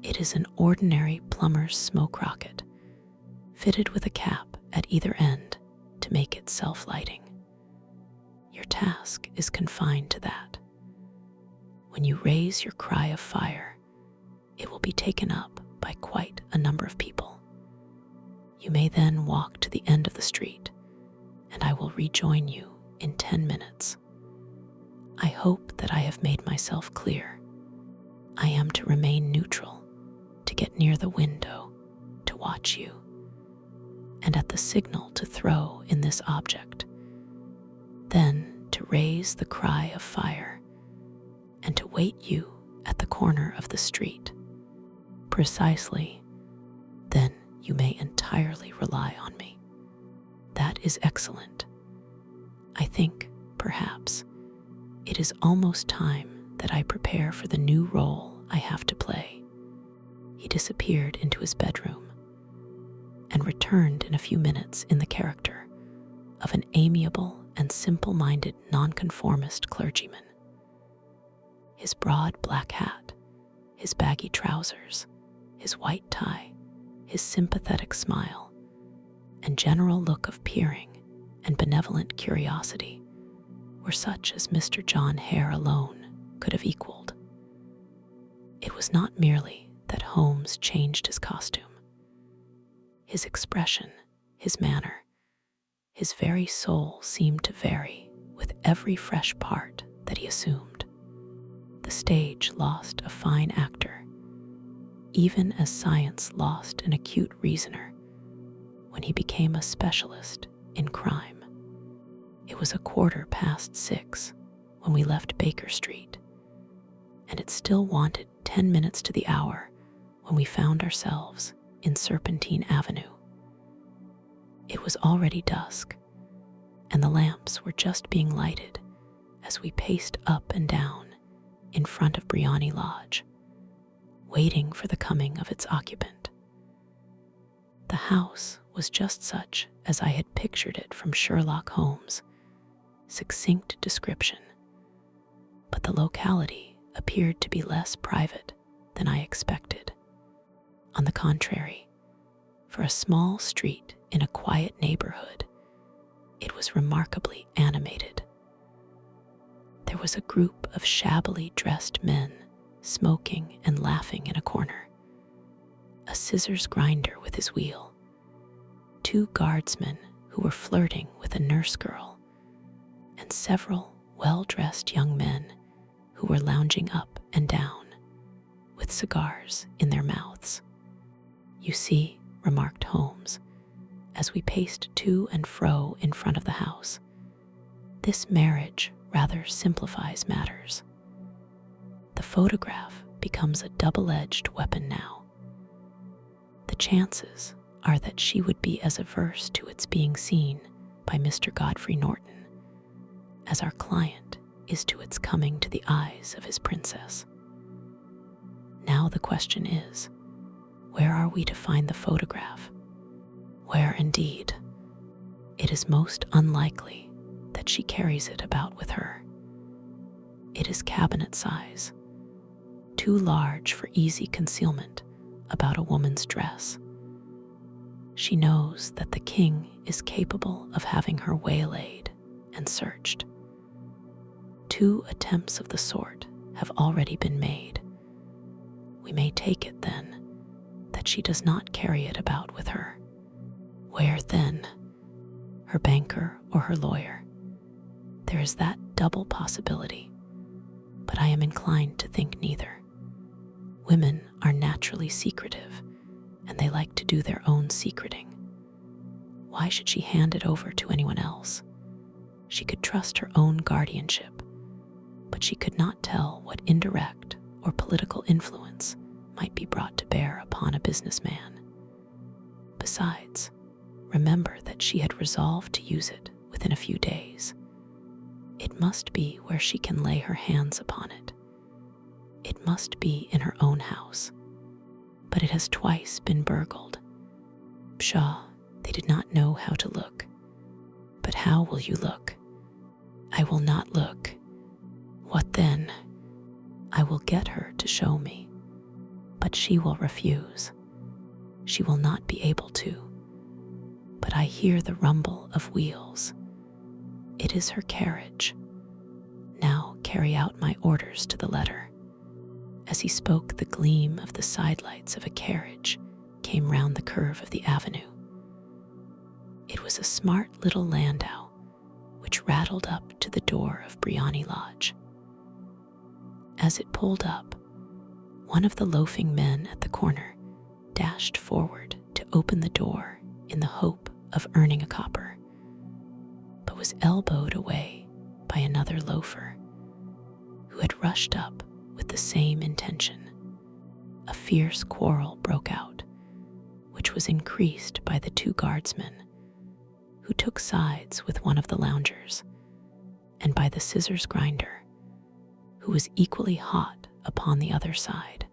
It is an ordinary plumber's smoke rocket, fitted with a cap at either end to make it self-lighting. Your task is confined to that. When you raise your cry of fire, it will be taken up by quite a number of people. You may then walk to the end of the street, and I will rejoin you in 10 minutes. I hope that I have made myself clear. I am to remain neutral, to get near the window, to watch you, and at the signal to throw in this object, then to raise the cry of fire, and to wait you at the corner of the street. Precisely, then you may entirely rely on me. That is excellent. I think, perhaps, it is almost time that I prepare for the new role I have to play. He disappeared into his bedroom and returned in a few minutes in the character of an amiable and simple-minded nonconformist clergyman. His broad black hat, his baggy trousers, his white tie, his sympathetic smile, and general look of peering and benevolent curiosity were such as Mr. John Hare alone could have equaled. It was not merely that Holmes changed his costume. His expression, his manner, his very soul seemed to vary with every fresh part that he assumed. The stage lost a fine actor, even as science lost an acute reasoner when he became a specialist in crime. It was 6:15 when we left Baker Street, and it still wanted 10 minutes to the hour when we found ourselves in Serpentine Avenue. It was already dusk, and the lamps were just being lighted as we paced up and down in front of Briony Lodge, waiting for the coming of its occupant. The house was just such as I had pictured it from Sherlock Holmes' succinct description, but the locality appeared to be less private than I expected. On the contrary, for a small street in a quiet neighborhood, it was remarkably animated. There was a group of shabbily dressed men smoking and laughing in a corner, a scissors grinder with his wheel, 2 guardsmen who were flirting with a nurse girl, and several well-dressed young men who were lounging up and down with cigars in their mouths. "You see," remarked Holmes, as we paced to and fro in front of the house, "this marriage rather simplifies matters. The photograph becomes a double-edged weapon now. The chances are that she would be as averse to its being seen by Mr. Godfrey Norton as our client is to its coming to the eyes of his princess. Now the question is, where are we to find the photograph? Where indeed? It is most unlikely that she carries it about with her. It is cabinet size, too large for easy concealment about a woman's dress. She knows that the king is capable of having her waylaid and searched. 2 attempts of the sort have already been made. We may take it, then, that she does not carry it about with her. Where, then? Her banker or her lawyer? There is that double possibility, but I am inclined to think neither. Women are naturally secretive, and they like to do their own secreting. Why should she hand it over to anyone else? She could trust her own guardianship, but she could not tell what indirect or political influence might be brought to bear upon a businessman. Besides, remember that she had resolved to use it within a few days. It must be where she can lay her hands upon it. It must be in her own house. But it has twice been burgled. Pshaw, they did not know how to look. But how will you look? I will not look. What then? I will get her to show me, but she will refuse. She will not be able to. But I hear the rumble of wheels. It is her carriage. Now carry out my orders to the letter." As he spoke, the gleam of the sidelights of a carriage came round the curve of the avenue. It was a smart little landau which rattled up to the door of Briony Lodge. As it pulled up, one of the loafing men at the corner dashed forward to open the door in the hope of earning a copper, but was elbowed away by another loafer who had rushed up with the same intention. A fierce quarrel broke out, which was increased by the two guardsmen who took sides with one of the loungers, and by the scissors grinder, who was equally hot upon the other side.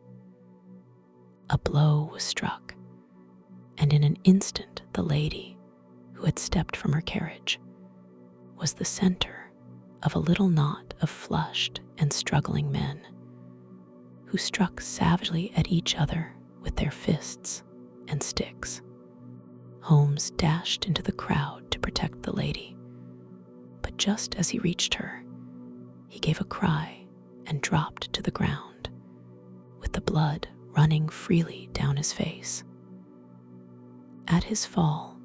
A blow was struck, and in an instant the lady, who had stepped from her carriage, was the center of a little knot of flushed and struggling men, who struck savagely at each other with their fists and sticks. Holmes dashed into the crowd to protect the lady, but just as he reached her, he gave a cry and dropped to the ground, with the blood running freely down his face. At his fall,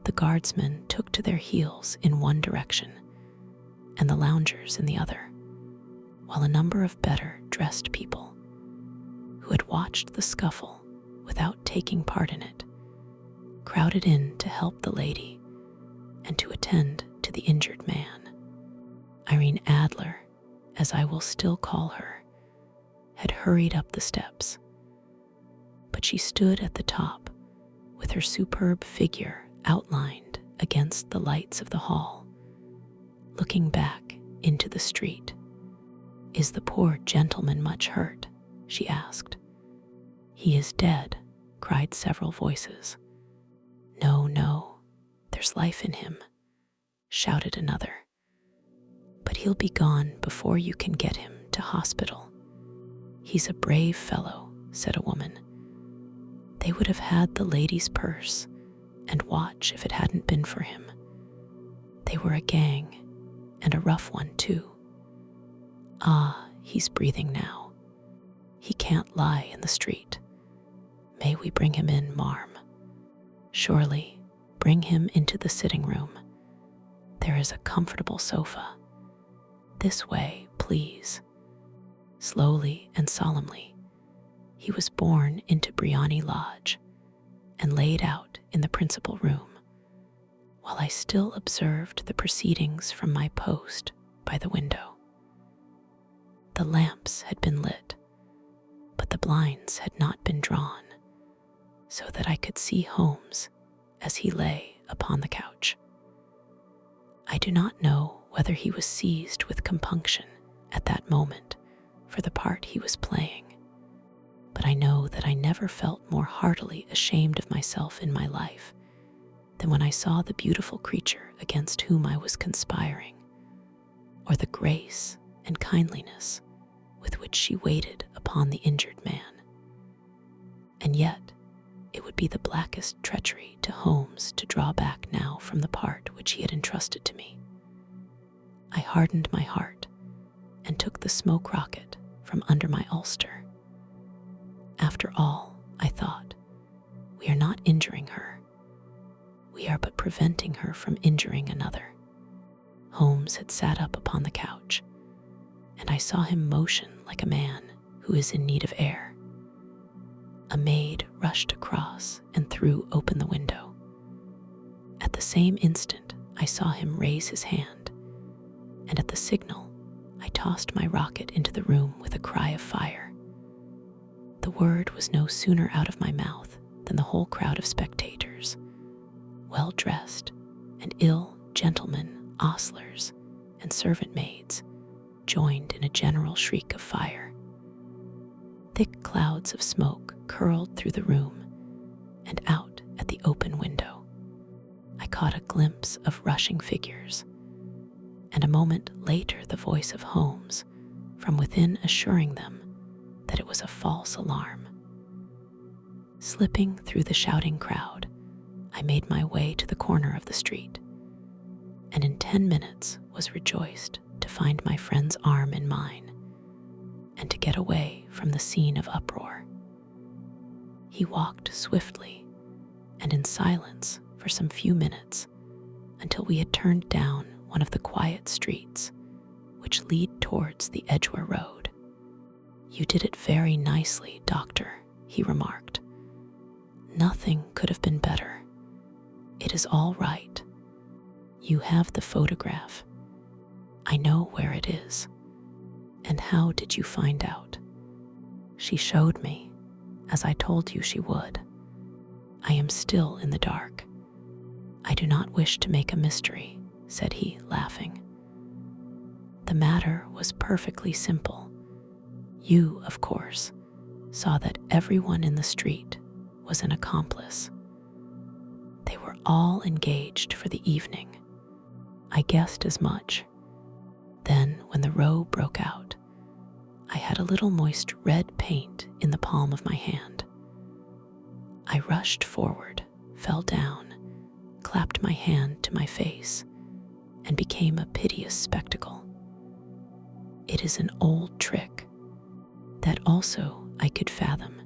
the guardsmen took to their heels in one direction and the loungers in the other, while a number of better dressed people, who had watched the scuffle without taking part in it, crowded in to help the lady and to attend to the injured man. Irene Adler, as I will still call her, had hurried up the steps, but she stood at the top with her superb figure outlined against the lights of the hall, looking back into the street. "Is the poor gentleman much hurt?" she asked. "He is dead," cried several voices. "No, no, there's life in him," shouted another. "But he'll be gone before you can get him to hospital." "He's a brave fellow," said a woman. "They would have had the lady's purse and watch if it hadn't been for him. They were a gang, and a rough one too. Ah, he's breathing now. He can't lie in the street. May we bring him in, marm? Surely, bring him into the sitting room. There is a comfortable sofa. This way, please." Slowly and solemnly, he was borne into Briony Lodge and laid out in the principal room, while I still observed the proceedings from my post by the window. The lamps had been lit, but the blinds had not been drawn, so that I could see Holmes as he lay upon the couch. I do not know whether he was seized with compunction at that moment for the part he was playing, but I know that I never felt more heartily ashamed of myself in my life than when I saw the beautiful creature against whom I was conspiring, or the grace and kindliness with which she waited upon the injured man. And yet, it would be the blackest treachery to Holmes to draw back now from the part which he had entrusted to me. I hardened my heart and took the smoke rocket from under my ulster. After all, I thought, we are not injuring her. We are but preventing her from injuring another. Holmes had sat up upon the couch, and I saw him motion like a man who is in need of air. A maid rushed across and threw open the window. At the same instant, I saw him raise his hand, and at the signal, I tossed my rocket into the room with a cry of fire. The word was no sooner out of my mouth than the whole crowd of spectators, well-dressed and ill gentlemen, ostlers, and servant maids, joined in a general shriek of fire. Thick clouds of smoke curled through the room and out at the open window. I caught a glimpse of rushing figures, and a moment later the voice of Holmes from within assuring them that it was a false alarm. Slipping through the shouting crowd, I made my way to the corner of the street, and in 10 minutes was rejoiced to find my friend's arm in mine and to get away from the scene of uproar. He walked swiftly and in silence for some few minutes until we had turned down one of the quiet streets which lead towards the Edgware Road. "You did it very nicely, Doctor," he remarked. "Nothing could have been better. It is all right. You have the photograph. I know where it is. And how did you find out?" "She showed me, as I told you she would. I am still in the dark. I do not wish to make a mystery," said he, laughing. "The matter was perfectly simple. You, of course, saw that everyone in the street was an accomplice. They were all engaged for the evening. I guessed as much. Then, when the row broke out, I had a little moist red paint in the palm of my hand. I rushed forward, fell down, clapped my hand to my face, and became a piteous spectacle. It is an old trick. That also I could fathom.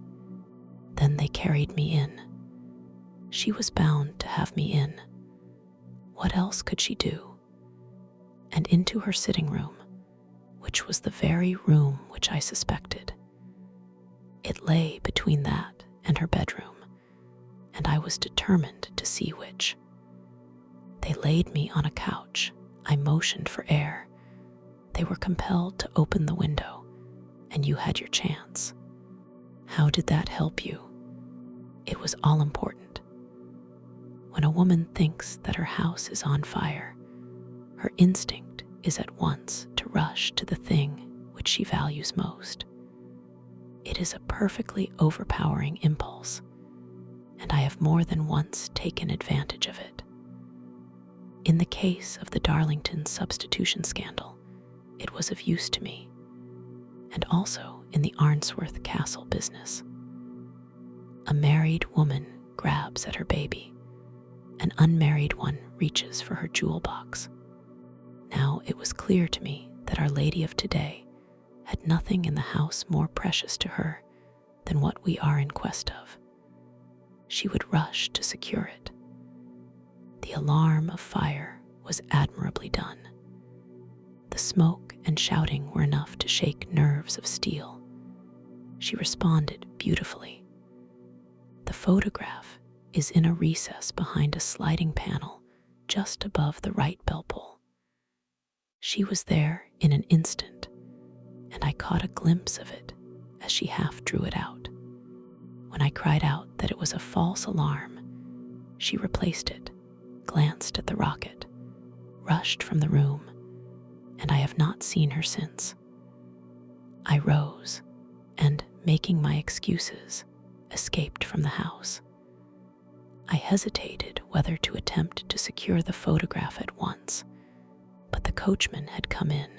Then they carried me in. She was bound to have me in. What else could she do? And into her sitting room, which was the very room which I suspected. It lay between that and her bedroom, and I was determined to see which. They laid me on a couch. I motioned for air. They were compelled to open the window, and you had your chance. How did that help you? It was all important. When a woman thinks that her house is on fire, her instinct is at once to rush to the thing which she values most. It is a perfectly overpowering impulse, and I have more than once taken advantage of it. In the case of the Darlington substitution scandal, it was of use to me, and also in the Arnsworth Castle business. A married woman grabs at her baby. An unmarried one reaches for her jewel box. Now it was clear to me that Our Lady of today had nothing in the house more precious to her than what we are in quest of. She would rush to secure it. The alarm of fire was admirably done. The smoke and shouting were enough to shake nerves of steel. She responded beautifully. The photograph is in a recess behind a sliding panel just above the right bell pull. She was there in an instant, and I caught a glimpse of it as she half drew it out. When I cried out that it was a false alarm, she replaced it, glanced at the rocket, rushed from the room, and I have not seen her since. I rose and, making my excuses, escaped from the house. I hesitated whether to attempt to secure the photograph at once, but the coachman had come in,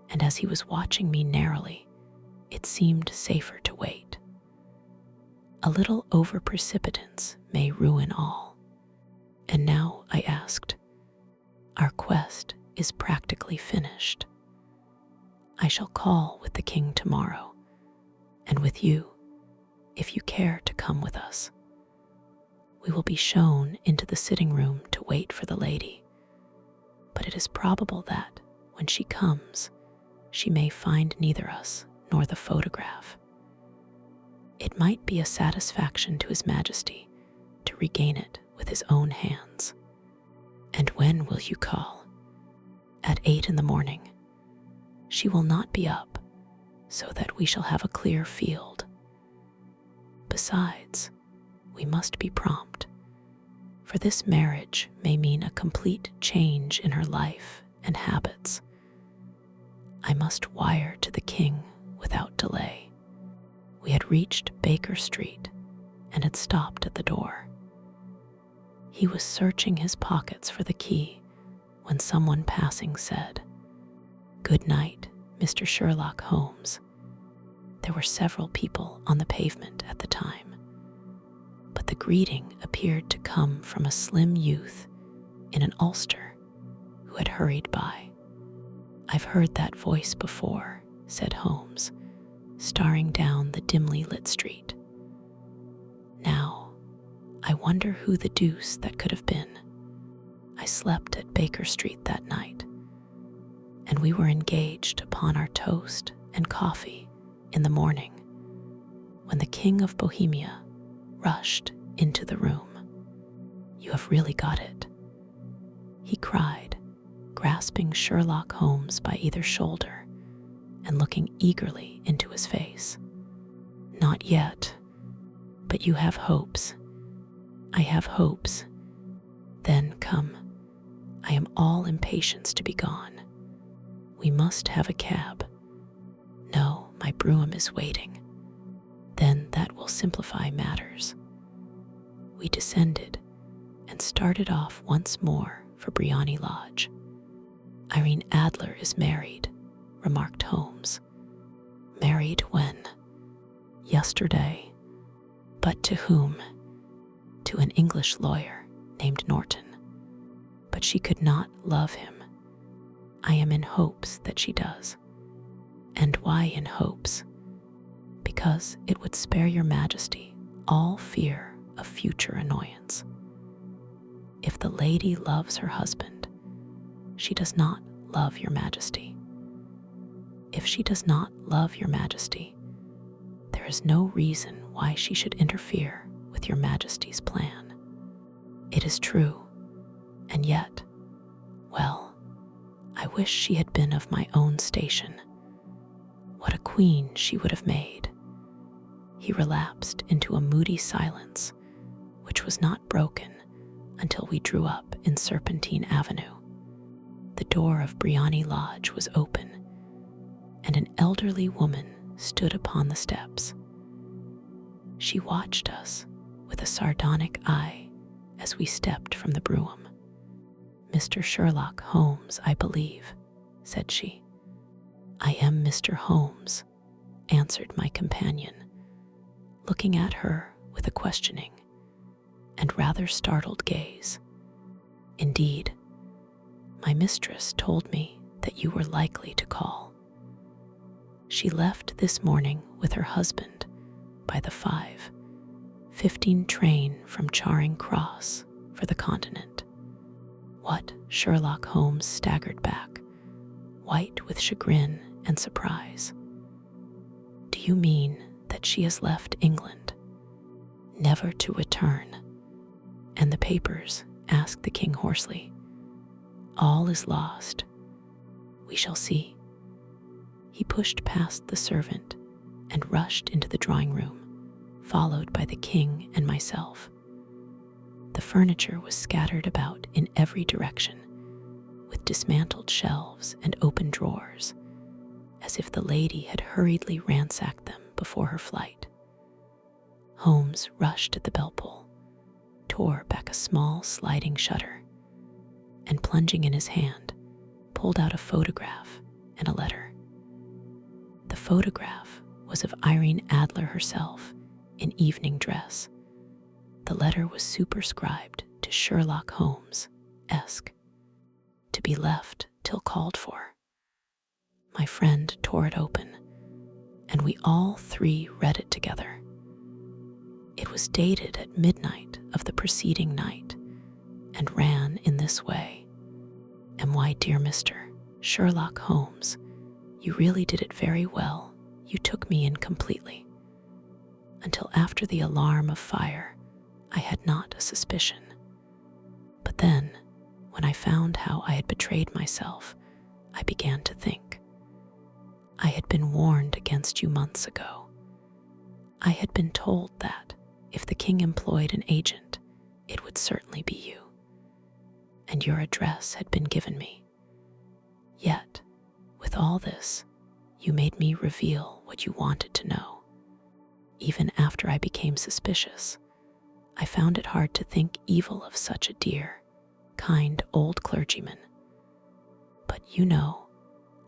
and as he was watching me narrowly, it seemed safer to wait. A little over-precipitance may ruin all. And now, I asked, our quest is practically finished. I shall call with the king tomorrow, and with you, if you care to come with us. We will be shown into the sitting room to wait for the lady, but it is probable that, when she comes, she may find neither us nor the photograph. It might be a satisfaction to His Majesty to regain it with his own hands. And when will you call? At 8 in the morning. She will not be up, so that we shall have a clear field. Besides, we must be prompt, for this marriage may mean a complete change in her life and habits. I must wire to the king without delay. We had reached Baker Street and had stopped at the door. He was searching his pockets for the key when someone passing said, "Good night, Mr. Sherlock Holmes. There were several people on the pavement at the time, but the greeting appeared to come from a slim youth in an ulster who had hurried by. "I've heard that voice before," said Holmes, staring down the dimly lit street. "Now, I wonder who the deuce that could have been. I slept at Baker Street that night, and we were engaged upon our toast and coffee in the morning when the King of Bohemia rushed into the room. You have really got it," he cried, grasping Sherlock Holmes by either shoulder and looking eagerly into his face. "Not yet, but you have hopes." "I have hopes." "Then come. I am all impatience to be gone. We must have a cab." "No, my brougham is waiting." "Then that will simplify matters." We descended and started off once more for Briony Lodge. "Irene Adler is married," remarked Holmes. "Married when?" "Yesterday." "But to whom?" "To an English lawyer named Norton. But she could not love him. I am in hopes that she does." "And why in hopes?" "Because it would spare your Majesty all fear of future annoyance. If the lady loves her husband, she does not love your Majesty. If she does not love your Majesty, there is no reason why she should interfere with your Majesty's plan." "It is true, and yet, well, I wish she had been of my own station. What a queen she would have made." He relapsed into a moody silence, which was not broken until we drew up in Serpentine Avenue. The door of Briony Lodge was open, and an elderly woman stood upon the steps. She watched us with a sardonic eye as we stepped from the brougham. "Mr. Sherlock Holmes, I believe," said she. "I am Mr. Holmes," answered my companion, looking at her with a questioning and rather startled gaze. "Indeed, my mistress told me that you were likely to call. She left this morning with her husband by the 5:15 train from Charing Cross for the Continent." "What?" Sherlock Holmes staggered back, white with chagrin and surprise. "Do you mean that she has left England, never to return?" "And the papers?" asked the king hoarsely. "All is lost. We shall see." He pushed past the servant and rushed into the drawing room, followed by the king and myself. The furniture was scattered about in every direction, with dismantled shelves and open drawers, as if the lady had hurriedly ransacked them before her flight. Holmes rushed at the bell-pull, tore back a small sliding shutter, and plunging in his hand, pulled out a photograph and a letter. The photograph was of Irene Adler herself in evening dress. The letter was superscribed to Sherlock Holmes, Esq., to be left till called for. My friend tore it open, and we all three read it together. It was dated at midnight of the preceding night, and ran in this way: "My dear Mr. Sherlock Holmes, you really did it very well. You took me in completely. Until after the alarm of fire, I had not a suspicion. But then, when I found how I had betrayed myself, I began to think. I had been warned against you months ago. I had been told that, if the king employed an agent, it would certainly be you. And your address had been given me. Yet, with all this, you made me reveal what you wanted to know. Even after I became suspicious, I found it hard to think evil of such a dear, kind old clergyman. But you know,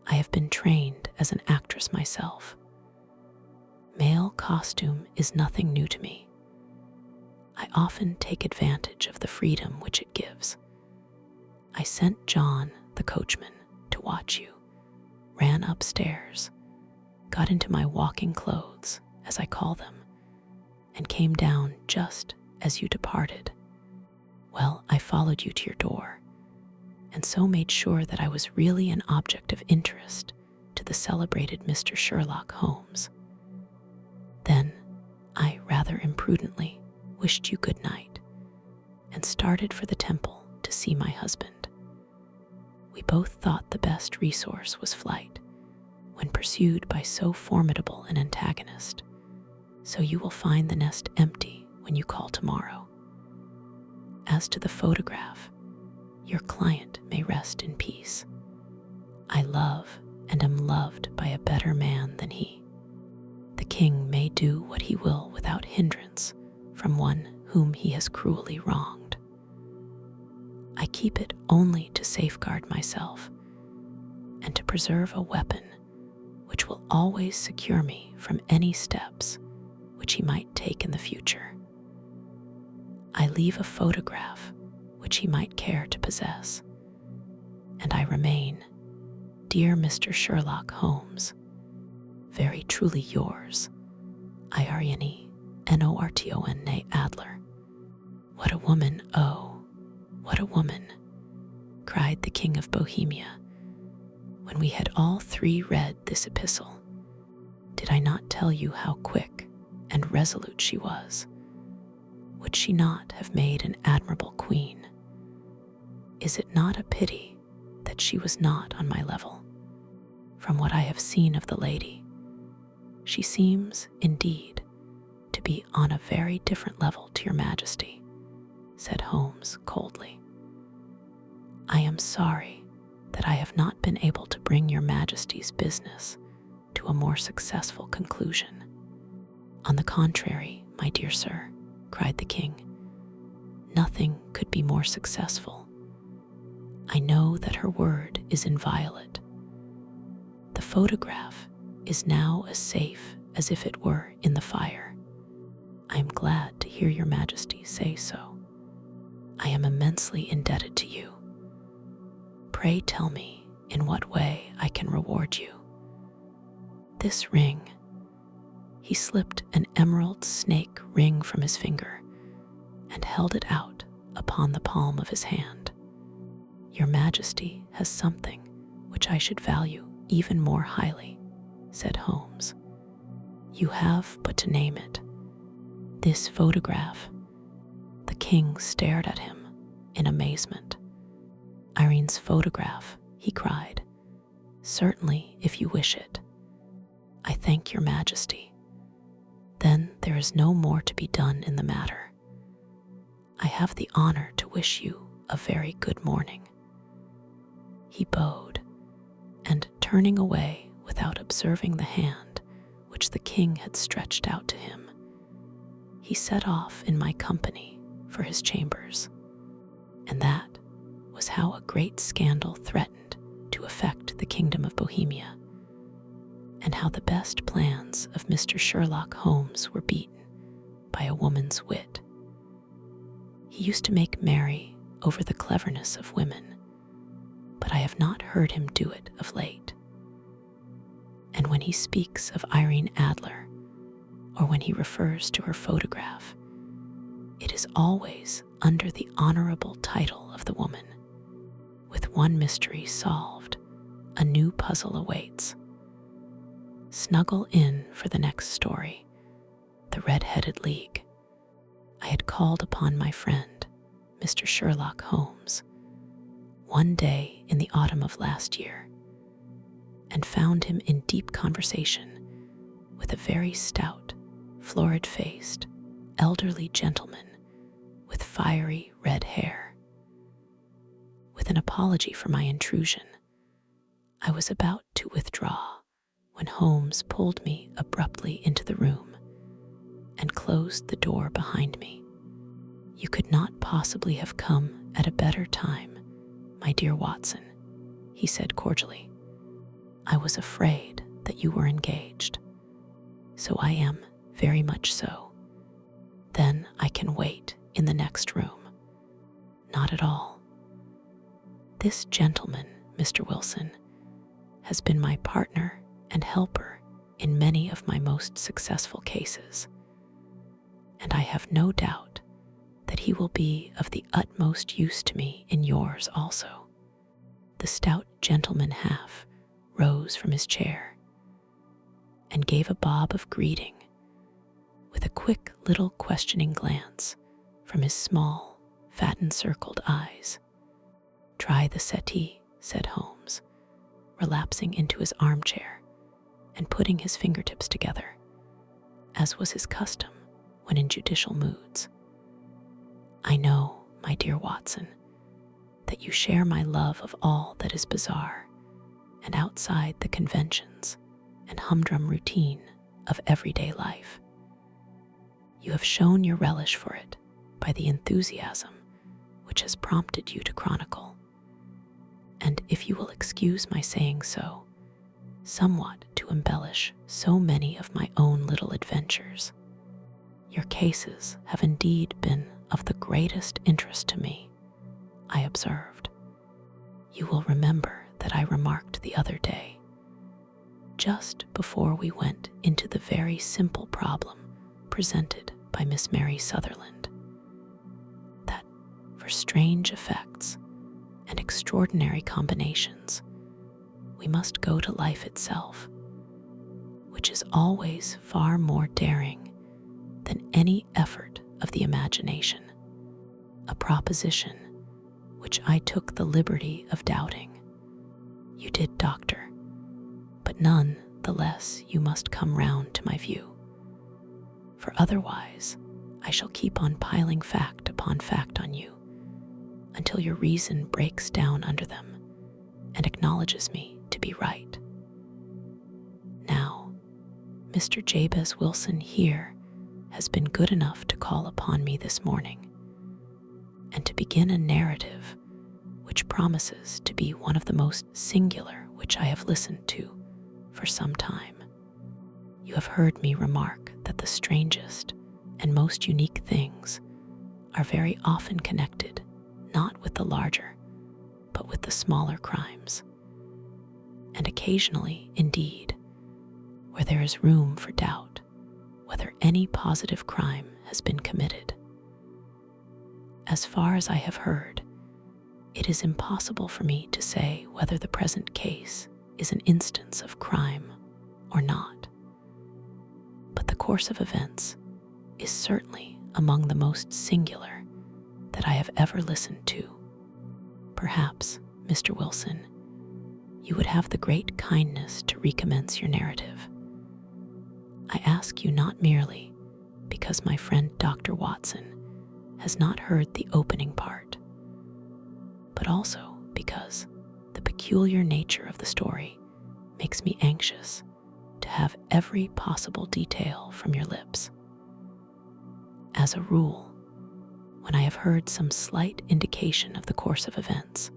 I have been trained as an actress myself. Male costume is nothing new to me. I often take advantage of the freedom which it gives. I sent John, the coachman, to watch you, ran upstairs, got into my walking clothes, as I call them, and came down just as you departed. Well, I followed you to your door, and so made sure that I was really an object of interest to the celebrated Mr. Sherlock Holmes. Then I, rather imprudently, wished you good night, and started for the temple to see my husband. We both thought the best resource was flight, when pursued by so formidable an antagonist, so you will find the nest empty when you call tomorrow. As to the photograph, your client may rest in peace. I love and am loved by a better man than he. The king may do what he will without hindrance from one whom he has cruelly wronged. I keep it only to safeguard myself and to preserve a weapon which will always secure me from any steps which he might take in the future. I leave a photograph which he might care to possess, and I remain, dear Mr. Sherlock Holmes, very truly yours, Irene Norton Adler. What a woman, oh, what a woman, cried the King of Bohemia, when we had all three read this epistle. Did I not tell you how quick and resolute she was? Would she not have made an admirable queen? Is it not a pity that she was not on my level? From what I have seen of the lady, she seems, indeed, to be on a very different level to your Majesty, said Holmes coldly. I am sorry that I have not been able to bring your Majesty's business to a more successful conclusion. On the contrary, my dear sir, cried the king, nothing could be more successful. I know that her word is inviolate. The photograph is now as safe as if it were in the fire. I am glad to hear your Majesty say so. I am immensely indebted to you. Pray tell me in what way I can reward you. This ring. He slipped an emerald snake ring from his finger and held it out upon the palm of his hand. Your Majesty has something which I should value even more highly, said Holmes. You have but to name it. This photograph. The king stared at him in amazement. Irene's photograph, he cried. Certainly, if you wish it. I thank your Majesty. Then there is no more to be done in the matter. I have the honor to wish you a very good morning. He bowed, and turning away without observing the hand which the king had stretched out to him, he set off in my company for his chambers. And that was how a great scandal threatened to affect the kingdom of Bohemia, and how the best plans of Mr. Sherlock Holmes were beaten by a woman's wit. He used to make merry over the cleverness of women, but I have not heard him do it of late. And when he speaks of Irene Adler, or when he refers to her photograph, it is always under the honorable title of the woman. With one mystery solved, a new puzzle awaits. Snuggle in for the next story, The Red-Headed League. I had called upon my friend, Mr. Sherlock Holmes, one day in the autumn of last year, and found him in deep conversation with a very stout, florid-faced, elderly gentleman with fiery red hair. With an apology for my intrusion, I was about to withdraw when Holmes pulled me abruptly into the room and closed the door behind me. You could not possibly have come at a better time, my dear Watson, he said cordially. I was afraid that you were engaged. So I am, very much so. Then I can wait in the next room. Not at all. This gentleman, Mr. Wilson, has been my partner and helper in many of my most successful cases, and I have no doubt that he will be of the utmost use to me in yours also. The stout gentleman half rose from his chair and gave a bob of greeting, with a quick little questioning glance from his small, fat-encircled eyes. "Try the settee," said Holmes, relapsing into his armchair and putting his fingertips together, as was his custom when in judicial moods. "I know, my dear Watson, that you share my love of all that is bizarre and outside the conventions and humdrum routine of everyday life. You have shown your relish for it by the enthusiasm which has prompted you to chronicle, and if you will excuse my saying so, somewhat to embellish so many of my own little adventures. Your cases have indeed been of the greatest interest to me," I observed. "You will remember that I remarked the other day, just before we went into the very simple problem presented by Miss Mary Sutherland, that for strange effects and extraordinary combinations, we must go to life itself, which is always far more daring than any effort of the imagination, a proposition which I took the liberty of doubting. You did, Doctor, but none the less you must come round to my view, for otherwise I shall keep on piling fact upon fact on you until your reason breaks down under them and acknowledges me to be right. Now, Mr. Jabez Wilson here has been good enough to call upon me this morning and to begin a narrative which promises to be one of the most singular which I have listened to for some time. You have heard me remark that the strangest and most unique things are very often connected not with the larger, but with the smaller crimes, and occasionally, indeed, where there is room for doubt whether any positive crime has been committed. As far as I have heard, it is impossible for me to say whether the present case is an instance of crime or not, but the course of events is certainly among the most singular that I have ever listened to. Perhaps, Mr. Wilson, you would have the great kindness to recommence your narrative. I ask you not merely because my friend Dr. Watson has not heard the opening part, but also because the peculiar nature of the story makes me anxious to have every possible detail from your lips. As a rule, when I have heard some slight indication of the course of events,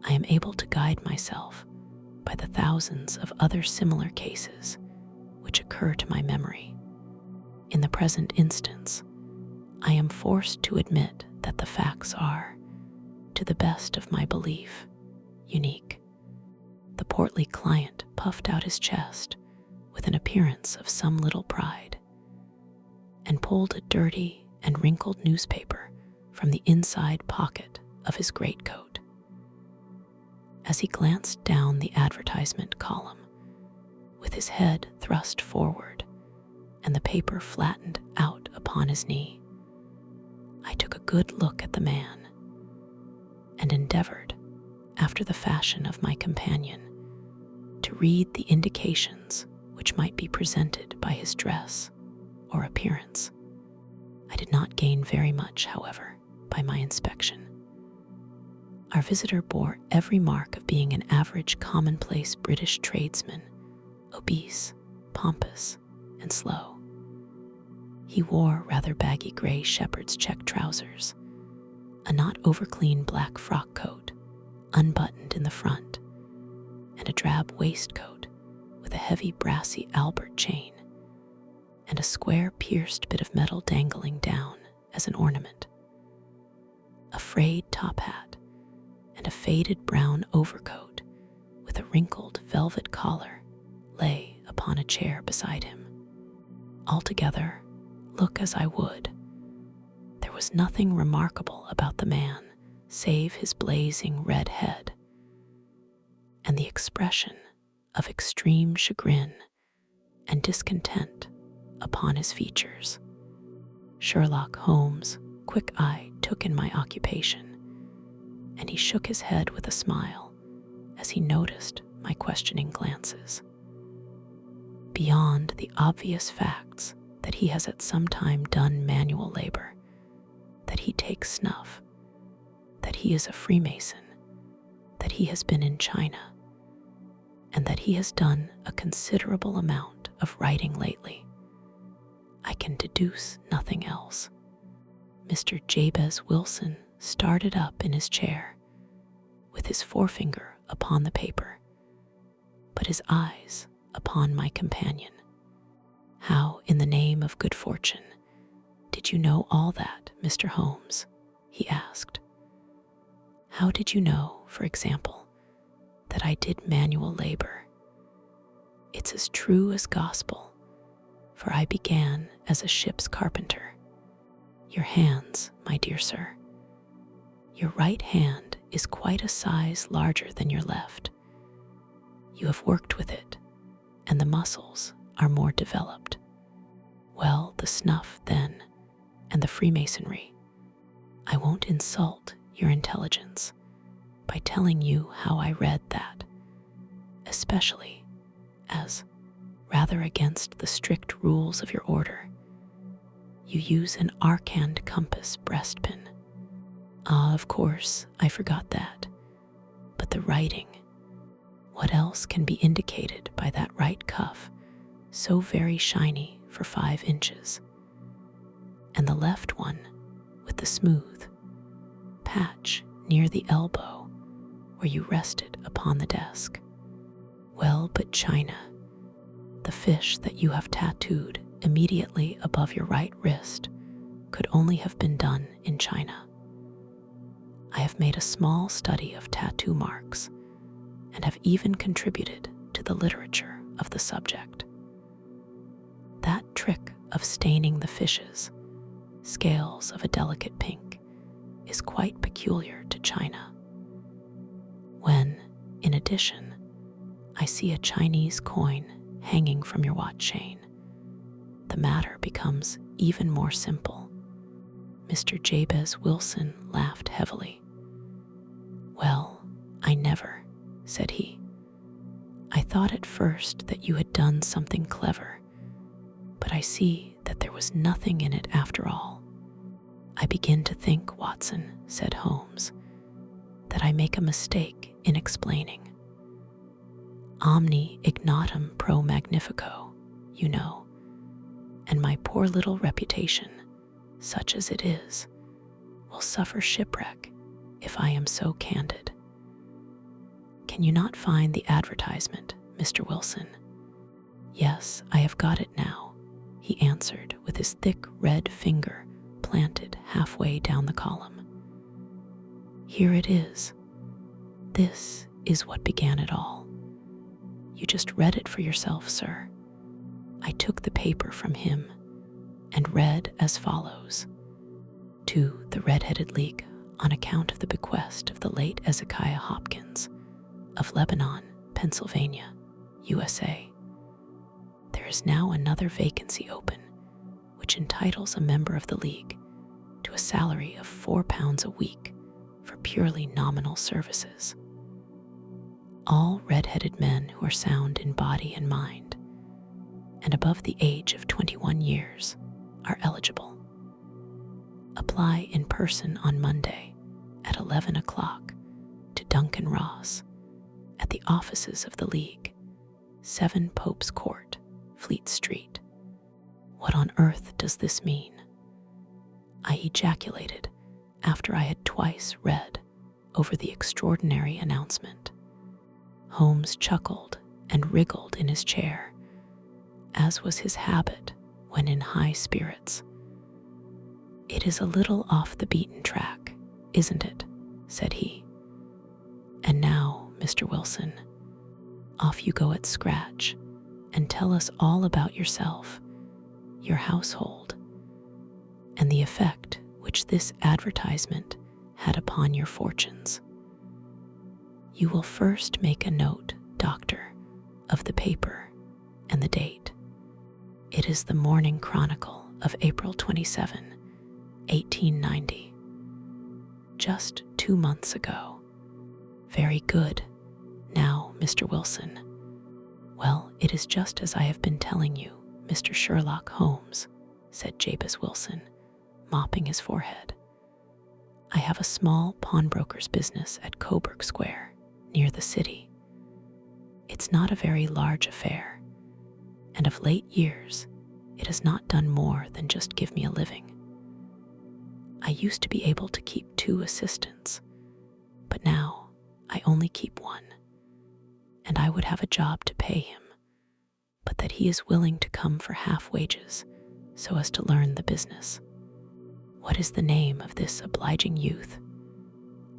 I am able to guide myself by the thousands of other similar cases which occur to my memory. In the present instance, I am forced to admit that the facts are, to the best of my belief, unique. The portly client puffed out his chest with an appearance of some little pride, and pulled a dirty and wrinkled newspaper from the inside pocket of his greatcoat. As he glanced down the advertisement column, with his head thrust forward and the paper flattened out upon his knee, I took a good look at the man and endeavored, after the fashion of my companion, to read the indications which might be presented by his dress or appearance. I did not gain very much, however, by my inspection. Our visitor bore every mark of being an average commonplace British tradesman, obese, pompous, and slow. He wore rather baggy gray shepherd's check trousers, a not over-clean black frock coat, unbuttoned in the front, and and a drab waistcoat with a heavy brassy Albert chain, and a square pierced bit of metal dangling down as an ornament. A frayed top hat and a faded brown overcoat with a wrinkled velvet collar lay upon a chair beside him. Altogether, look as I would, there was nothing remarkable about the man save his blazing red head and the expression of extreme chagrin and discontent upon his features. Sherlock Holmes' quick eye took in my occupation, and he shook his head with a smile as he noticed my questioning glances. Beyond the obvious facts that he has at some time done manual labor, that he takes snuff, that he is a Freemason, that he has been in China, and that he has done a considerable amount of writing lately, I can deduce nothing else. Mr. Jabez Wilson started up in his chair, with his forefinger upon the paper, but his eyes upon my companion. "How, in the name of good fortune, did you know all that, Mr. Holmes?" he asked. "How did you know, for example, that I did manual labor? It's as true as gospel, for I began as a ship's carpenter. Your hands, my dear sir. Your right hand is quite a size larger than your left. You have worked with it, and the muscles are more developed. Well, the snuff, then, and the Freemasonry. I won't insult your intelligence by telling you how I read that, especially as, rather against the strict rules of your order, you use an arcand compass breastpin. Ah, of course, I forgot that. But the writing, what else can be indicated by that right cuff, so very shiny for 5 inches, and the left one with the smooth patch near the elbow where you rested upon the desk? Well, but China, the fish that you have tattooed immediately above your right wrist, could only have been done in China. I have made a small study of tattoo marks and have even contributed to the literature of the subject. That trick of staining the fishes, scales of a delicate pink, is quite peculiar to China. When, in addition, I see a Chinese coin hanging from your watch chain, the matter becomes even more simple. Mr. Jabez Wilson laughed heavily. Well, I never, said he. I thought at first that you had done something clever, but I see that there was nothing in it after all. I begin to think, Watson, said Holmes, that I make a mistake in explaining. Omni ignotum pro magnifico, you know, and my poor little reputation, such as it is, will suffer shipwreck if I am so candid. Can you not find the advertisement, Mr. Wilson? Yes, I have got it now, he answered with his thick red finger planted halfway down the column. Here it is. This is what began it all. You just read it for yourself, sir. I took the paper from him and read as follows. To the Red-Headed League, on account of the bequest of the late Ezekiah Hopkins of Lebanon, Pennsylvania, USA. There is now another vacancy open, which entitles a member of the League to a salary of £4 a week for purely nominal services. All red-headed men who are sound in body and mind, and above the age of 21 years, are eligible. Apply in person on Monday at 11 o'clock to Duncan Ross at the offices of the League, 7 Pope's Court, Fleet Street. What on earth does this mean? I ejaculated after I had twice read over the extraordinary announcement. Holmes chuckled and wriggled in his chair, as was his habit when in high spirits. "It is a little off the beaten track, isn't it?" said he. "And now, Mr. Wilson, off you go at scratch and tell us all about yourself, your household, and the effect which this advertisement had upon your fortunes. You will first make a note, Doctor, of the paper and the date. It is the Morning Chronicle of April 27, 1890. Just 2 months ago. Very good. Now, Mr. Wilson. Well, it is just as I have been telling you, Mr. Sherlock Holmes," said Jabez Wilson, mopping his forehead. "I have a small pawnbroker's business at Coburg Square, near the city. It's not a very large affair, and of late years it has not done more than just give me a living. I used to be able to keep 2 assistants, but now I only keep 1, and I would have a job to pay him, but that he is willing to come for half wages so as to learn the business." "What is the name of this obliging youth?"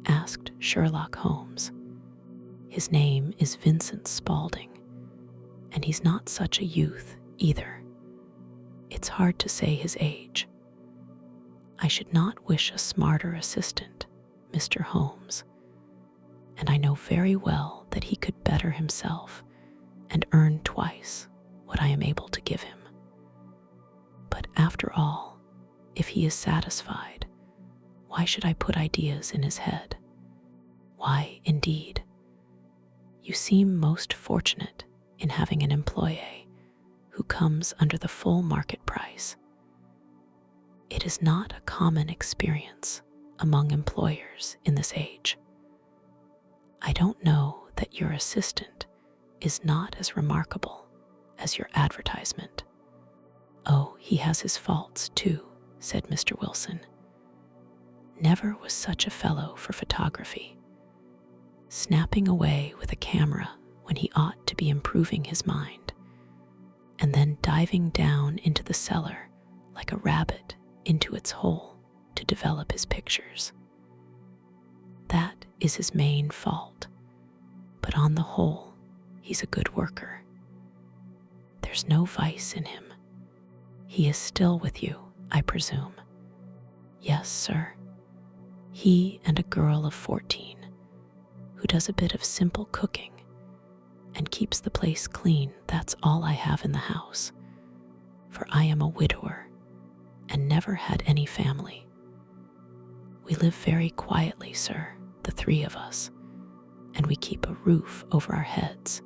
asked Sherlock Holmes. "His name is Vincent Spaulding, and he's not such a youth either. It's hard to say his age. I should not wish a smarter assistant, Mr. Holmes, and I know very well that he could better himself and earn twice what I am able to give him. But after all, if he is satisfied, why should I put ideas in his head? Why, indeed, you seem most fortunate in having an employé who comes under the full market price. It is not a common experience among employers in this age. I don't know that your assistant is not as remarkable as your advertisement." "Oh, he has his faults too," said Mr. Wilson. "Never was such a fellow for photography. Snapping away with a camera when he ought to be improving his mind, and then diving down into the cellar like a rabbit into its hole to develop his pictures. That is his main fault, but on the whole, he's a good worker. There's no vice in him. He is still with you, I presume." "Yes, sir. He and a girl of 14, who does a bit of simple cooking and keeps the place clean. That's all I have in the house, for I am a widower and never had any family. We live very quietly, sir, the 3 of us, and we keep a roof over our heads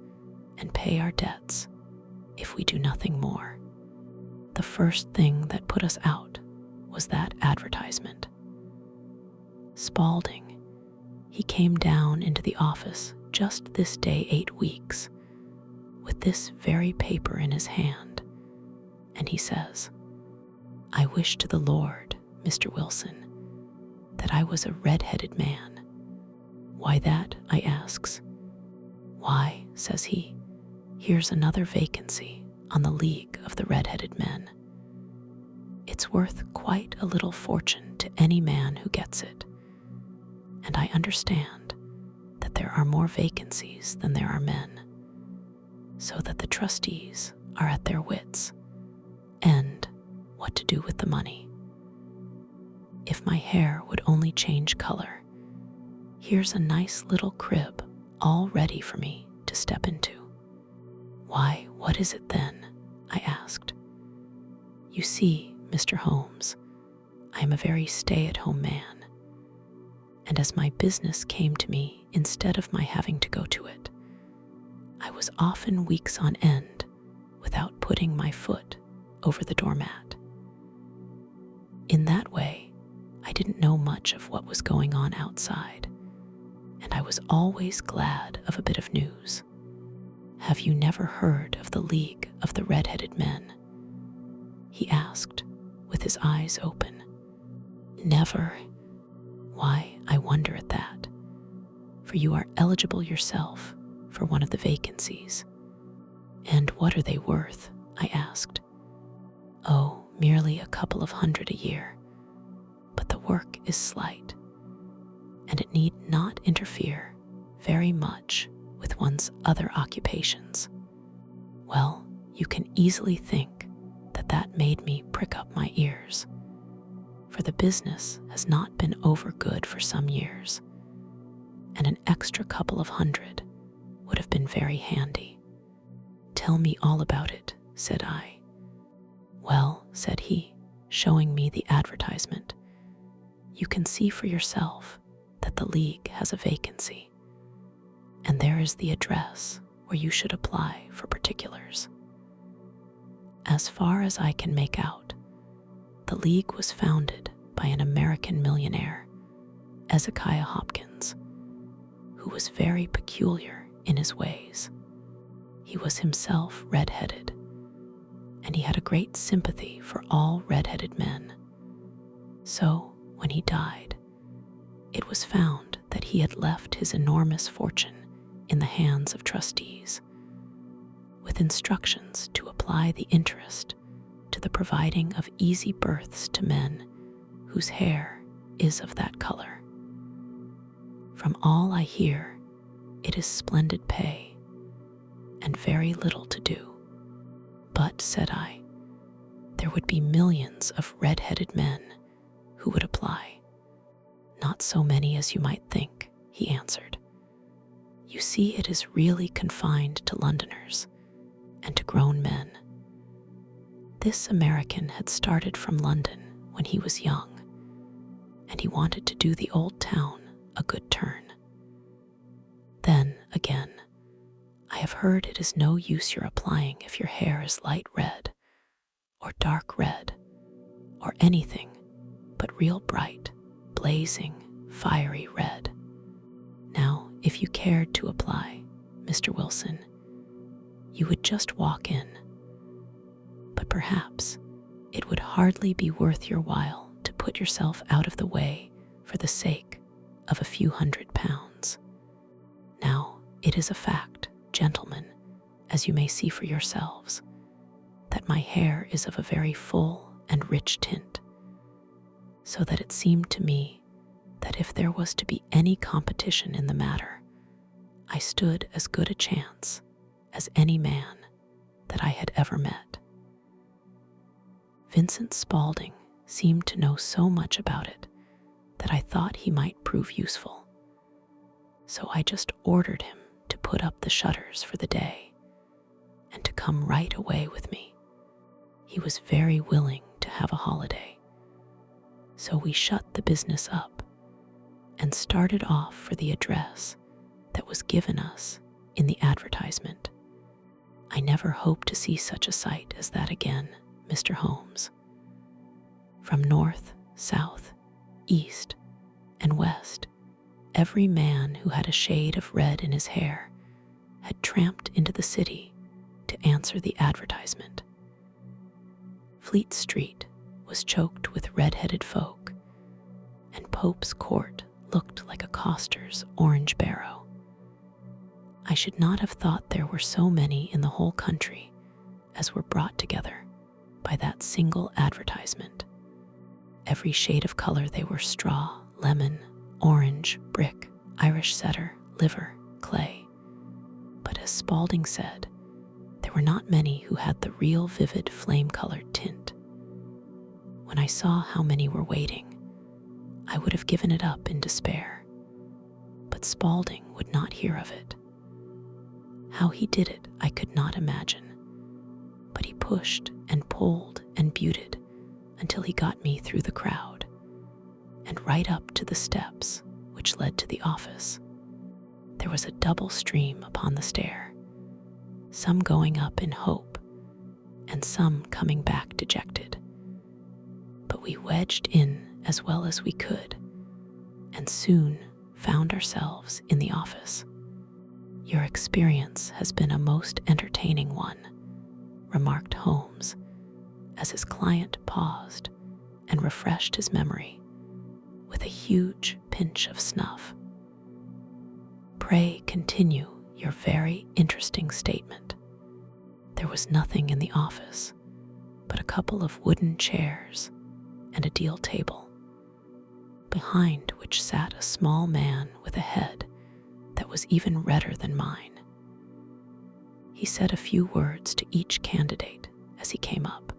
and pay our debts, if we do nothing more. The first thing that put us out was that advertisement. Spaulding, he came down into the office just this day 8 weeks, with this very paper in his hand, and he says, 'I wish to the Lord, Mr. Wilson, that I was a red-headed man.' 'Why that?' I asks. 'Why,' says he, 'here's another vacancy on the League of the Red-Headed Men. It's worth quite a little fortune to any man who gets it, and I understand that there are more vacancies than there are men, so that the trustees are at their wits' end what to do with the money. If my hair would only change color, here's a nice little crib all ready for me to step into.' 'Why, what is it then?' I asked. 'You see, Mr. Holmes, I am a very stay-at-home man, and as my business came to me instead of my having to go to it, I was often weeks on end without putting my foot over the doormat. In that way, I didn't know much of what was going on outside, and I was always glad of a bit of news. Have you never heard of the League of the Red-Headed Men?' he asked, with his eyes open. 'Never. Why, I wonder at that, for you are eligible yourself for one of the vacancies. "And what are they worth?" I asked. "Oh, merely a couple of hundred a year. But the work is slight, and it need not interfere very much with one's other occupations." Well, you can easily think that that made me prick up my ears, for the business has not been over good for some years, and an extra couple of hundred would have been very handy. "Tell me all about it," said I. "Well," said he, showing me the advertisement, "you can see for yourself that the League has a vacancy, and there is the address where you should apply for particulars. As far as I can make out, the League was founded by an American millionaire, Ezekiah Hopkins, who was very peculiar in his ways. He was himself red-headed, and he had a great sympathy for all red-headed men. So, when he died, it was found that he had left his enormous fortune in the hands of trustees, with instructions to apply the interest to the providing of easy berths to men whose hair is of that color. From all I hear, it is splendid pay and very little to do. But," said I, "there would be millions of red-headed men who would apply." "Not so many as you might think," he answered. "You see, it is really confined to Londoners and to grown men." This American had started from London when he was young, and he wanted to do the old town a good turn. Then, again, I have heard it is no use your applying if your hair is light red, or dark red, or anything but real bright, blazing, fiery red. Now, if you cared to apply, Mr. Wilson, you would just walk in. But perhaps it would hardly be worth your while to put yourself out of the way for the sake of a few £100. Now, it is a fact, gentlemen, as you may see for yourselves, that my hair is of a very full and rich tint, so that it seemed to me that if there was to be any competition in the matter, I stood as good a chance as any man that I had ever met. Vincent Spaulding seemed to know so much about it that I thought he might prove useful, so I just ordered him to put up the shutters for the day and to come right away with me. He was very willing to have a holiday, so we shut the business up and started off for the address that was given us in the advertisement. I never hope to see such a sight as that again, Mr. Holmes. From north, south, east, and west, every man who had a shade of red in his hair had tramped into the city to answer the advertisement. Fleet Street was choked with red-headed folk, and Pope's Court looked like a coster's orange barrow. I should not have thought there were so many in the whole country as were brought together by that single advertisement. Every shade of color they were: straw, lemon, orange, brick, Irish setter, liver, clay. But as Spaulding said, there were not many who had the real vivid flame-colored tint. When I saw how many were waiting, I would have given it up in despair, but Spaulding would not hear of it. How he did it I could not imagine, but he pushed and pulled and buted until he got me through the crowd and right up to the steps which led to the office. There was a double stream upon the stair, some going up in hope and some coming back dejected. But we wedged in as well as we could and soon found ourselves in the office. "Your experience has been a most entertaining one," remarked Holmes, as his client paused and refreshed his memory with a huge pinch of snuff. "Pray continue your very interesting statement. There was nothing in the office but a couple of wooden chairs and a deal table, behind which sat a small man with a head that was even redder than mine. He said a few words to each candidate as he came up,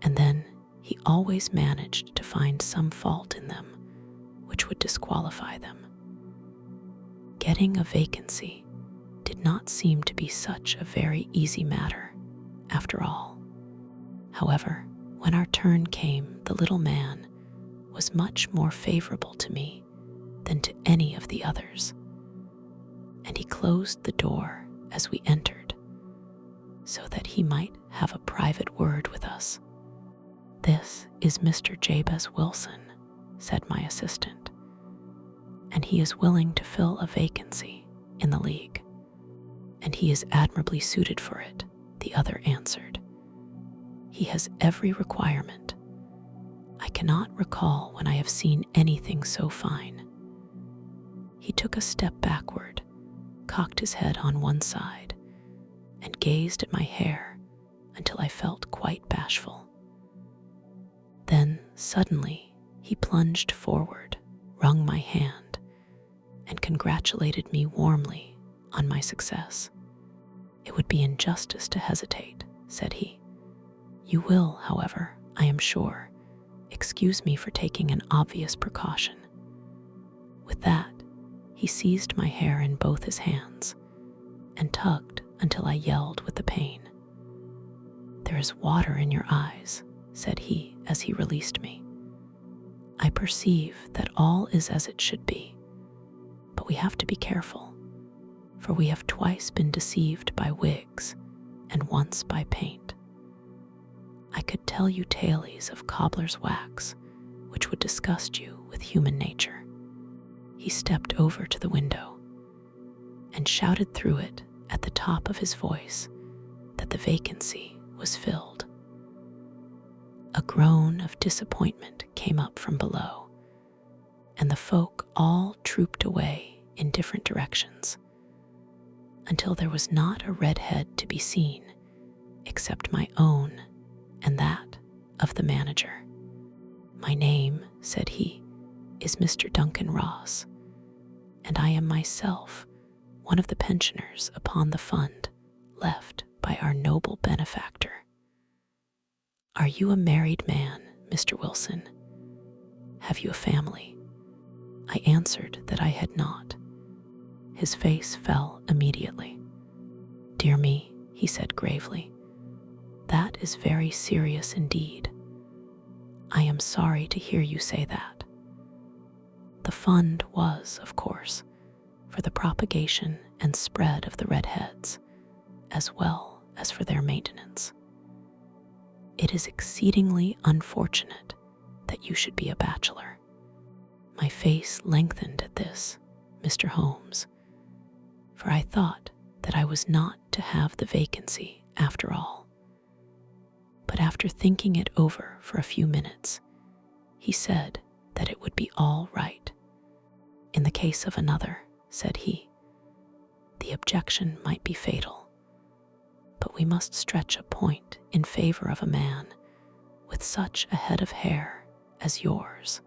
and then he always managed to find some fault in them which would disqualify them. Getting a vacancy did not seem to be such a very easy matter, after all. However, when our turn came, the little man was much more favorable to me than to any of the others, and he closed the door as we entered, so that he might have a private word with us. "This is Mr. Jabez Wilson," said my assistant, "and he is willing to fill a vacancy in the league." "And he is admirably suited for it," the other answered. "He has every requirement. I cannot recall when I have seen anything so fine." He took a step backward, cocked his head on one side, and gazed at my hair until I felt quite bashful. Then, suddenly, he plunged forward, wrung my hand, and congratulated me warmly on my success. "It would be injustice to hesitate," said he. "You will, however, I am sure, excuse me for taking an obvious precaution." With that, he seized my hair in both his hands and tugged until I yelled with the pain. "There is water in your eyes," said he as he released me. "I perceive that all is as it should be, but we have to be careful, for we have twice been deceived by wigs and once by paint. I could tell you tales of cobbler's wax which would disgust you with human nature." He stepped over to the window and shouted through it at the top of his voice that the vacancy was filled. A groan of disappointment came up from below, and the folk all trooped away in different directions, until there was not a red head to be seen except my own and that of the manager. "My name," said he, "is Mr. Duncan Ross, and I am myself one of the pensioners upon the fund left by our noble benefactor." "Are you a married man, Mr. Wilson? Have you a family?" I answered that I had not. His face fell immediately. "Dear me," he said gravely, "that is very serious indeed. I am sorry to hear you say that." The fund was, of course, for the propagation and spread of the redheads, as well as for their maintenance. "It is exceedingly unfortunate that you should be a bachelor." My face lengthened at this, Mr. Holmes, for I thought that I was not to have the vacancy after all. But after thinking it over for a few minutes, he said that it would be all right. "In the case of another," said he, "the objection might be fatal, but we must stretch a point in favor of a man with such a head of hair as yours.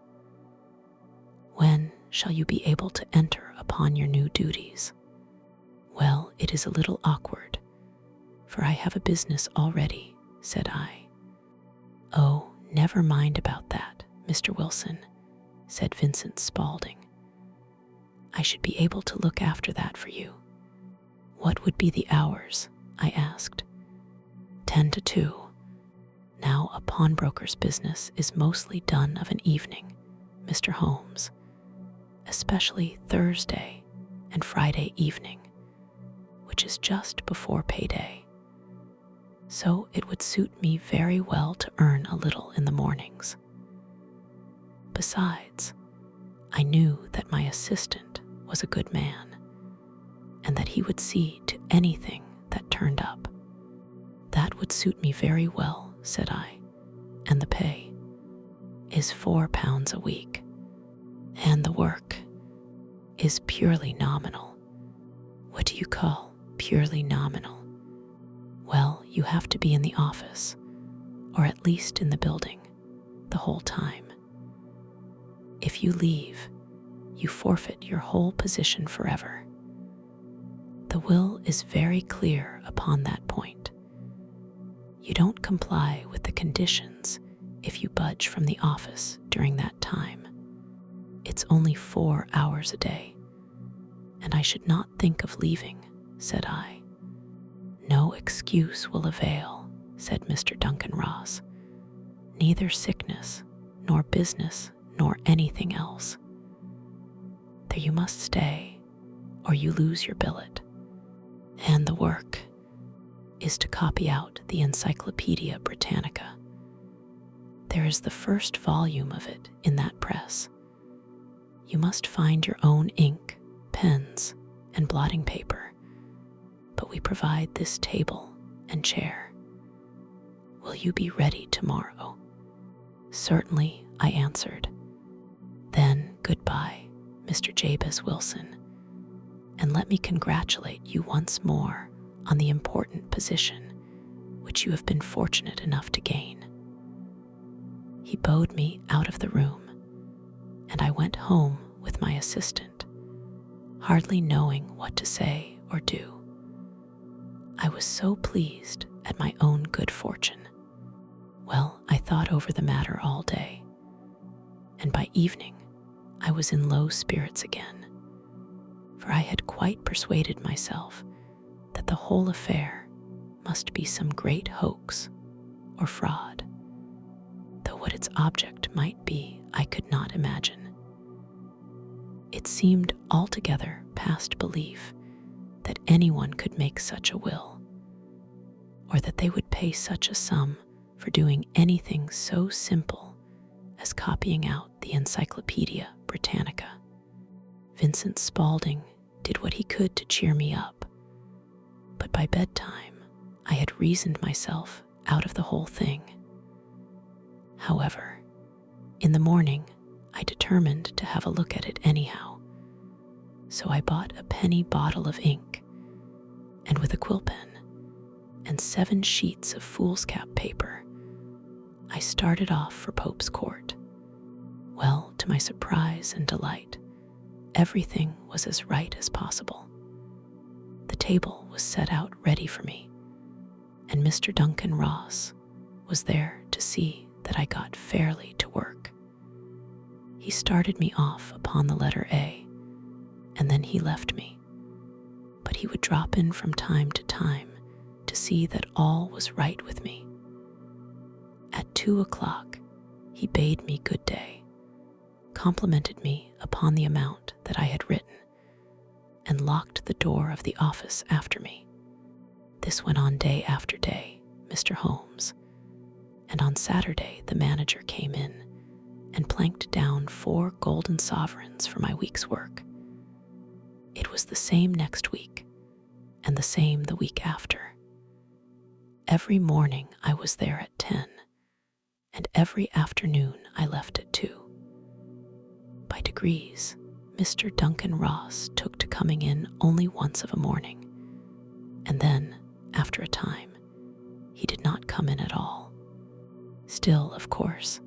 When shall you be able to enter upon your new duties?" "Well, it is a little awkward, for I have a business already," said I. "Oh, never mind about that, Mr. Wilson," said Vincent Spaulding. "I should be able to look after that for you." "What would be the hours?" I asked. 10 to 2. Now, a pawnbroker's business is mostly done of an evening, Mr. Holmes, especially Thursday and Friday evening, which is just before payday. So it would suit me very well to earn a little in the mornings. Besides, I knew that my assistant was a good man, and that he would see to anything that turned up. "That would suit me very well," said I, "and the pay is £4 a week, and the work is purely nominal, What do you call purely nominal? Well, you have to be in the office, or at least in the building, the whole time. If you leave, you forfeit your whole position forever. The will is very clear upon that point. You don't comply with the conditions if you budge from the office during that time. It's only 4 hours a day, and I should not think of leaving, said I. No excuse will avail, said Mr. Duncan Ross. Neither sickness, nor business, nor anything else. There you must stay, or you lose your billet. And the work is to copy out the Encyclopedia Britannica. There is the first volume of it in that press. You must find your own ink, pens, and blotting paper, but we provide this table and chair. Will you be ready tomorrow? Certainly, I answered. Then goodbye, Mr. Jabez Wilson, and let me congratulate you once more on the important position which you have been fortunate enough to gain. He bowed me out of the room, and I went home with my assistant, hardly knowing what to say or do. I was so pleased at my own good fortune. Well, I thought over the matter all day, and by evening I was in low spirits again, for I had quite persuaded myself that the whole affair must be some great hoax or fraud, though what its object might be I could not imagine. It seemed altogether past belief that anyone could make such a will, or that they would pay such a sum for doing anything so simple as copying out the Encyclopedia Britannica. Vincent Spaulding did what he could to cheer me up, but by bedtime I had reasoned myself out of the whole thing. However, in the morning I determined to have a look at it anyhow, so I bought a penny bottle of ink, and with a quill pen and 7 sheets of foolscap paper, I started off for Pope's Court. Well, to my surprise and delight, everything was as right as possible. The table was set out ready for me, and Mr. Duncan Ross was there to see that I got fairly to work. He started me off upon the letter A, and then he left me, but he would drop in from time to time to see that all was right with me. At 2 o'clock, he bade me good day, complimented me upon the amount that I had written, and locked the door of the office after me. This went on day after day, Mr. Holmes, and on Saturday the manager came in and planked down 4 golden sovereigns for my week's work. It was the same next week, and the same the week after. Every morning I was there at 10, and every afternoon I left at 2. By degrees, Mr. Duncan Ross took to coming in only once of a morning, and then, after a time, he did not come in at all. Still, of course,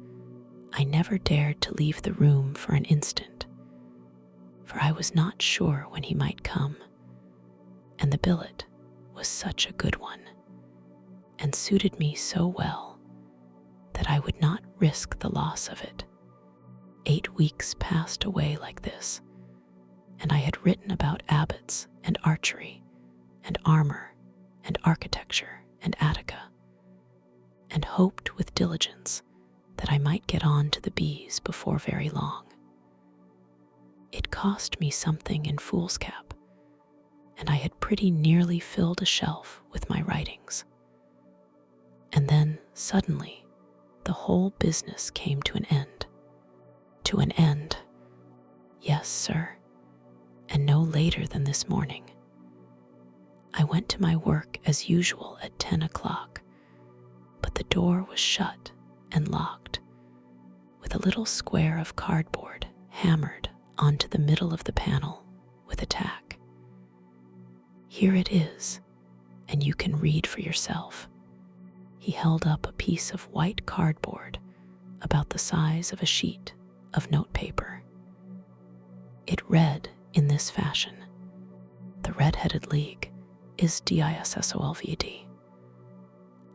I never dared to leave the room for an instant, for I was not sure when he might come, and the billet was such a good one, and suited me so well that I would not risk the loss of it. 8 weeks passed away like this, and I had written about abbots and archery and armor and architecture and Attica, and hoped with diligence that I might get on to the bees before very long. It cost me something in foolscap, and I had pretty nearly filled a shelf with my writings. And then, suddenly, the whole business came to an end. To an end. Yes, sir, and no later than this morning. I went to my work as usual at 10 o'clock, but the door was shut and locked, with a little square of cardboard hammered onto the middle of the panel with a tack. Here it is, and you can read for yourself." He held up a piece of white cardboard about the size of a sheet of notepaper. It read in this fashion: "The Red-Headed League is dissolved.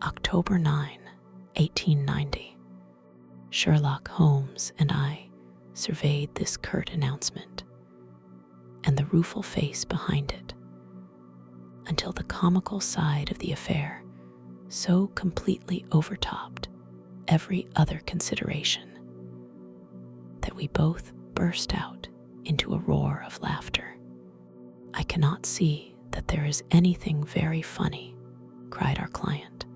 October 9, 1890. Sherlock Holmes and I surveyed this curt announcement and the rueful face behind it until the comical side of the affair so completely overtopped every other consideration that we both burst out into a roar of laughter. "I cannot see that there is anything very funny," cried our client,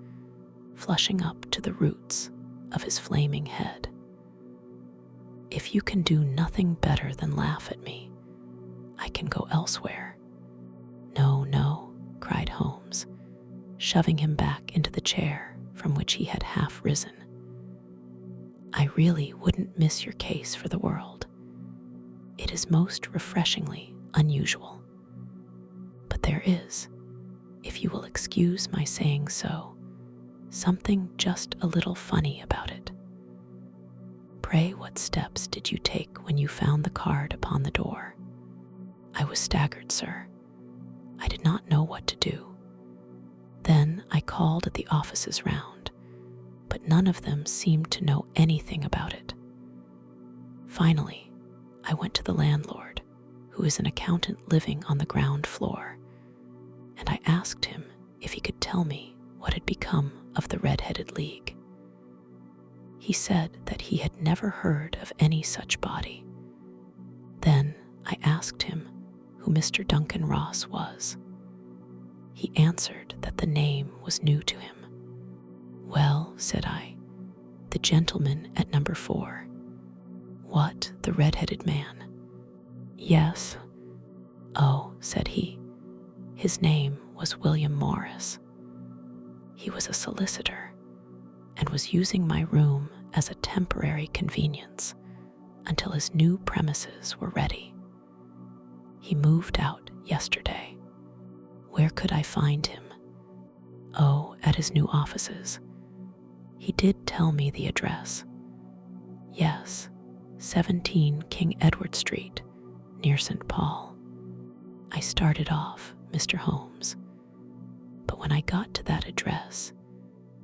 flushing up to the roots of his flaming head. "If you can do nothing better than laugh at me, I can go elsewhere." "No, no," cried Holmes, shoving him back into the chair from which he had half risen. "I really wouldn't miss your case for the world. It is most refreshingly unusual. But there is, if you will excuse my saying so, something just a little funny about it. Pray, what steps did you take when you found the card upon the door?" "I was staggered, sir. I did not know what to do. Then I called at the offices round, but none of them seemed to know anything about it. Finally, I went to the landlord, who is an accountant living on the ground floor, and I asked him if he could tell me what had become of the Red-Headed League. He said that he had never heard of any such body. Then I asked him who Mr. Duncan Ross was. He answered that the name was new to him. "Well," said I, "the gentleman at number 4. "What, the red-headed man?" "Yes." "Oh," said he, "his name was William Morris. He was a solicitor and was using my room as a temporary convenience until his new premises were ready. He moved out yesterday. Where could I find him? Oh, at his new offices. He did tell me the address. Yes, 17 King Edward Street, near St. Paul. I started off, Mr. Holmes, but when I got to that address,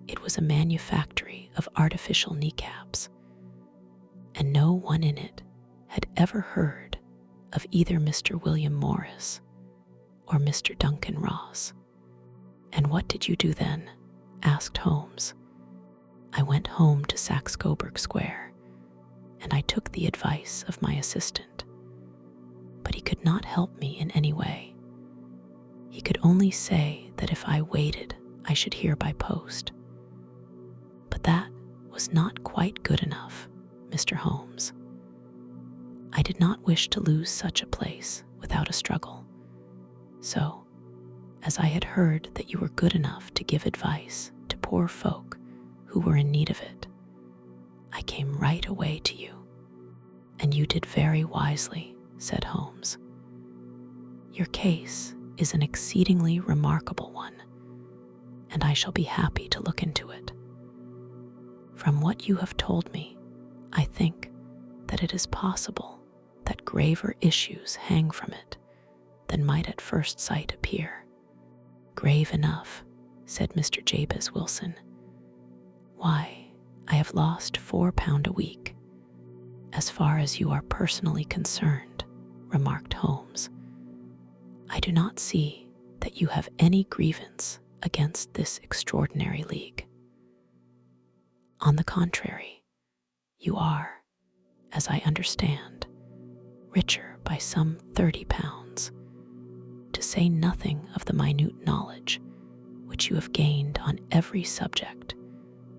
it was a manufactory of artificial kneecaps, and no one in it had ever heard of either Mr. William Morris or Mr. Duncan Ross." "And what did you do then?" asked Holmes. "I went home to Saxe-Coburg Square, and I took the advice of my assistant. But he could not help me in any way. He could only say that if I waited, I should hear by post. But that was not quite good enough, Mr. Holmes. I did not wish to lose such a place without a struggle. So, as I had heard that you were good enough to give advice to poor folk who were in need of it, I came right away to you. And you did very wisely," said Holmes. "Your case is an exceedingly remarkable one, and I shall be happy to look into it. From what you have told me, I think that it is possible that graver issues hang from it than might at first sight appear." "Grave enough," said Mr. Jabez Wilson. "Why, I have lost £4 a week, as far as you are personally concerned," remarked Holmes. "I do not see that you have any grievance against this extraordinary league. On the contrary, you are, as I understand, richer by some £30, to say nothing of the minute knowledge which you have gained on every subject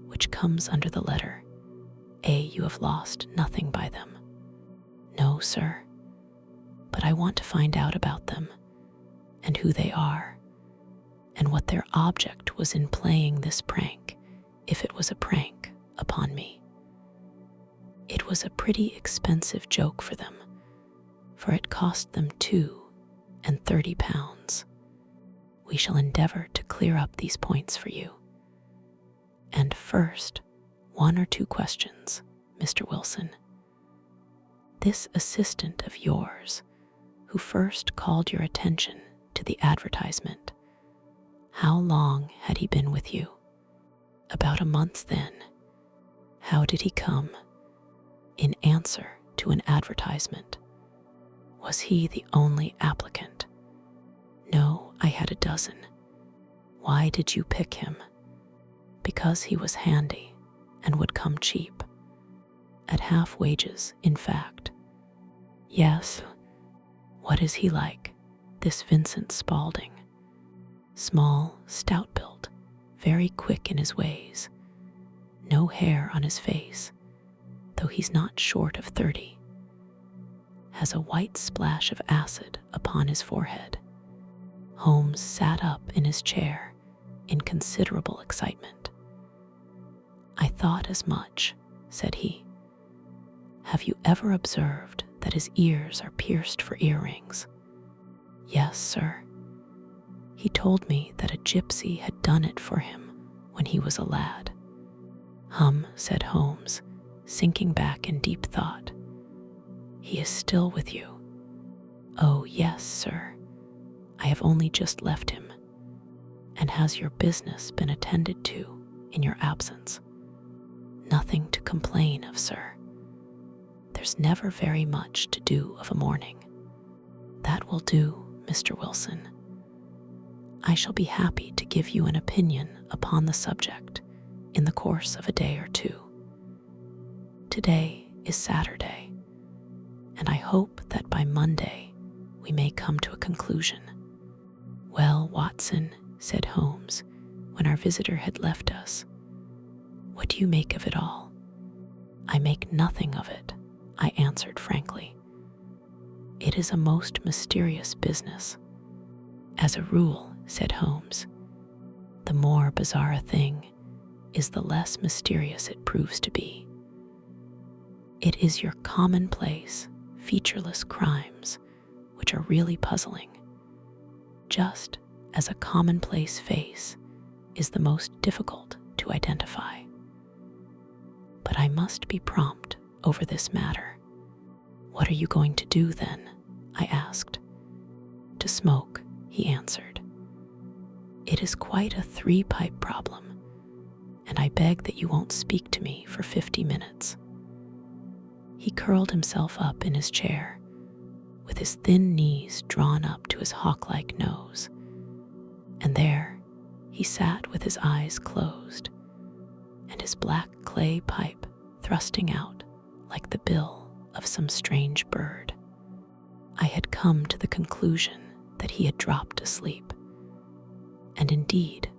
which comes under the letter A. You have lost nothing by them." "No, sir, but I want to find out about them, and who they are, and what their object was in playing this prank, if it was a prank, upon me. It was a pretty expensive joke for them, for it cost them £32. We shall endeavor to clear up these points for you. And first, 1 or 2 questions, Mr. Wilson. This assistant of yours, who first called your attention to the advertisement, how long had he been with you? About a month then. How did he come? In answer to an advertisement. Was he the only applicant? No, I had a dozen. Why did you pick him? Because he was handy and would come cheap. At half wages, in fact. Yes. What is he like, this Vincent Spaulding? Small, stout-built, very quick in his ways. No hair on his face, though he's not short of 30. Has a white splash of acid upon his forehead. Holmes sat up in his chair in considerable excitement. I thought as much, said he. Have you ever observed that his ears are pierced for earrings? Yes, sir. He told me that a gypsy had done it for him when he was a lad. Said Holmes, sinking back in deep thought. He is still with you? Oh, yes, sir. I have only just left him. And has your business been attended to in your absence? Nothing to complain of, sir. There's never very much to do of a morning. That will do, Mr. Wilson. I shall be happy to give you an opinion upon the subject in the course of a day or 2. Today is Saturday, and I hope that by Monday we may come to a conclusion. Well, Watson, said Holmes, when our visitor had left us, what do you make of it all? I make nothing of it, I answered frankly. It is a most mysterious business. As a rule, said Holmes, the more bizarre a thing is the less mysterious it proves to be. It is your commonplace, featureless crimes which are really puzzling, just as a commonplace face is the most difficult to identify. But I must be prompt over this matter. What are you going to do then? I asked. To smoke, he answered. It is quite a 3-pipe problem, and I beg that you won't speak to me for 50 minutes. He curled himself up in his chair, with his thin knees drawn up to his hawk-like nose, and there he sat with his eyes closed, and his black clay pipe thrusting out like the bill of some strange bird. I had come to the conclusion that he had dropped asleep, and indeed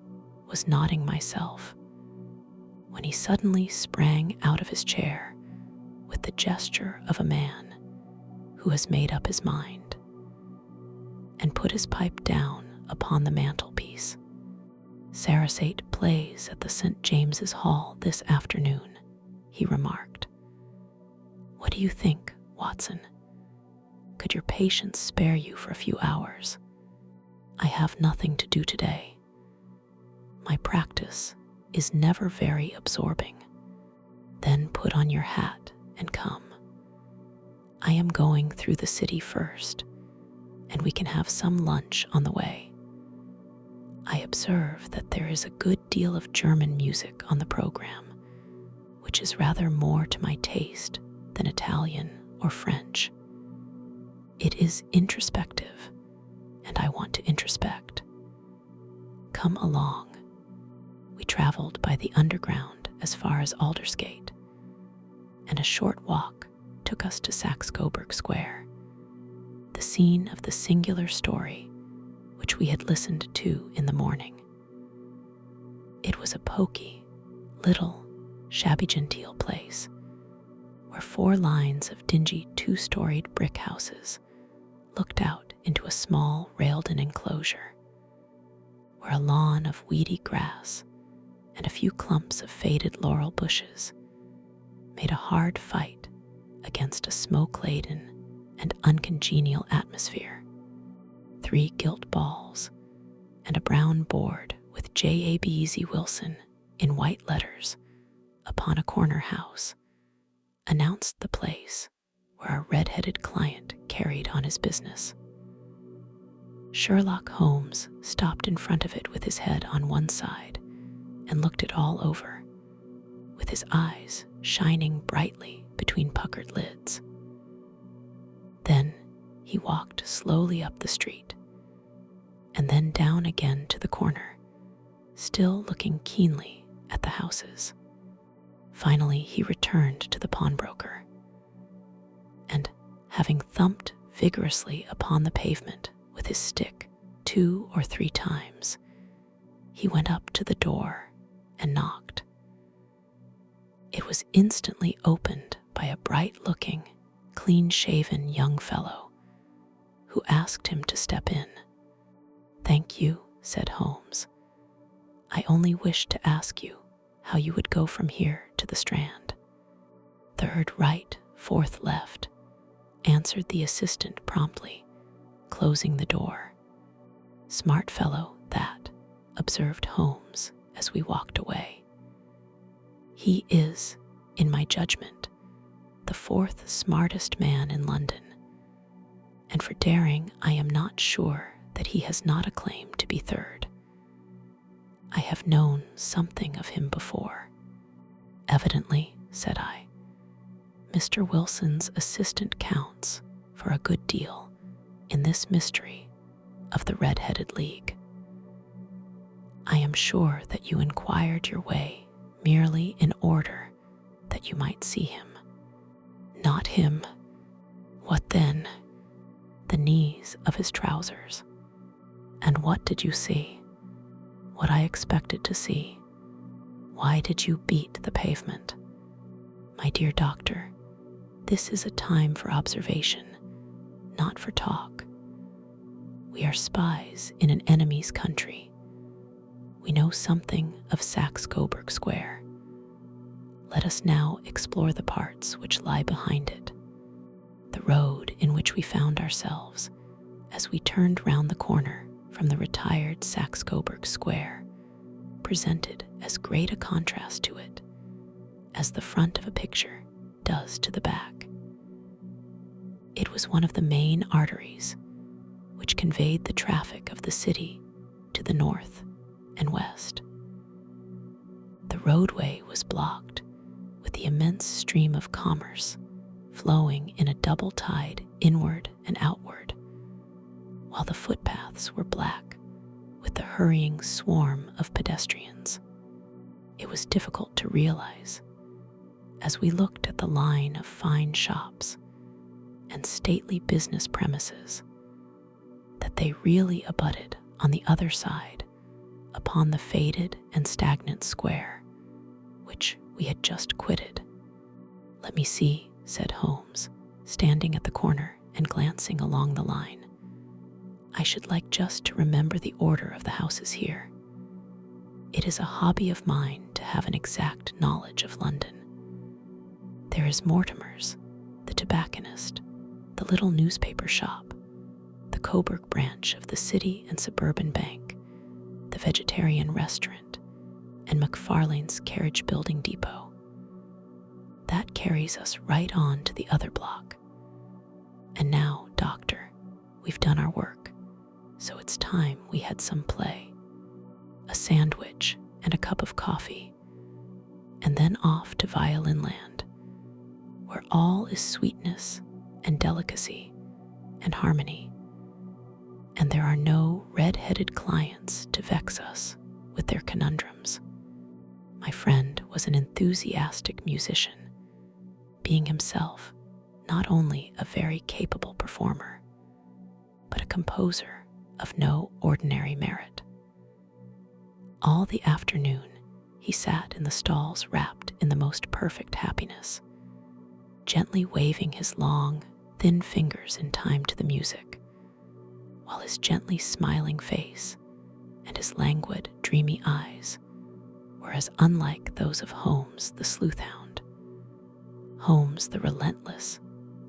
was nodding myself, when he suddenly sprang out of his chair with the gesture of a man who has made up his mind, and put his pipe down upon the mantelpiece. Sarasate plays at the St. James's Hall this afternoon, he remarked. What do you think, Watson? Could your patience spare you for a few hours? I have nothing to do today. My practice is never very absorbing. Then put on your hat and come. I am going through the city first, and we can have some lunch on the way. I observe that there is a good deal of German music on the program, which is rather more to my taste than Italian or French. It is introspective, and I want to introspect. Come along. We traveled by the underground as far as Aldersgate, and a short walk took us to Saxe-Coburg Square, the scene of the singular story which we had listened to in the morning. It was a poky, little, shabby-genteel place, where 4 lines of dingy 2-storied brick houses looked out into a small railed-in enclosure, where a lawn of weedy grass and a few clumps of faded laurel bushes made a hard fight against a smoke-laden and uncongenial atmosphere. 3 gilt balls and a brown board with J.A.B.Z. Wilson in white letters upon a corner house announced the place where our red-headed client carried on his business. Sherlock Holmes stopped in front of it with his head on one side and looked it all over, with his eyes shining brightly between puckered lids. Then he walked slowly up the street, and then down again to the corner, still looking keenly at the houses. Finally, he returned to the pawnbroker, and, having thumped vigorously upon the pavement with his stick 2 or 3 times, he went up to the door and knocked. It was instantly opened by a bright-looking, clean-shaven young fellow who asked him to step in. "Thank you," said Holmes. "I only wished to ask you how you would go from here to the Strand." "Third right, fourth left," answered the assistant promptly, closing the door. "Smart fellow, that," observed Holmes as we walked away. "He is, in my judgment, the 4th smartest man in London, and for daring I am not sure that he has not a claim to be 3rd. I have known something of him before." "Evidently," said I, "Mr. Wilson's assistant counts for a good deal in this mystery of the Red-Headed League." "I am sure that you inquired your way merely in order that you might see him." "Not him." "What then?" "The knees of his trousers." "And what did you see?" "What I expected to see." "Why did you beat the pavement?" "My dear doctor, this is a time for observation, not for talk. We are spies in an enemy's country. We know something of Saxe-Coburg Square. Let us now explore the parts which lie behind it. The road in which we found ourselves as we turned round the corner from the retired Saxe-Coburg Square presented as great a contrast to it as the front of a picture does to the back. It was one of the main arteries which conveyed the traffic of the city to the north and west. The roadway was blocked with the immense stream of commerce flowing in a double tide inward and outward, while the footpaths were black with the hurrying swarm of pedestrians. It was difficult to realize, as we looked at the line of fine shops and stately business premises, that they really abutted on the other side upon the faded and stagnant square, which we had just quitted. "Let me see," said Holmes, standing at the corner and glancing along the line. "I should like just to remember the order of the houses here. It is a hobby of mine to have an exact knowledge of London. There is Mortimer's, the tobacconist, the little newspaper shop, the Coburg branch of the City and Suburban Bank, the vegetarian restaurant, and McFarlane's carriage building depot. That carries us right on to the other block. And now, doctor, we've done our work, so it's time we had some play. A sandwich and a cup of coffee, and then off to Violin Land, where all is sweetness and delicacy and harmony, and there are no red-headed clients to vex us with their conundrums." My friend was an enthusiastic musician, being himself not only a very capable performer, but a composer of no ordinary merit. All the afternoon he sat in the stalls wrapped in the most perfect happiness, gently waving his long, thin fingers in time to the music, while his gently smiling face and his languid, dreamy eyes were as unlike those of Holmes the sleuth-hound. Holmes the relentless,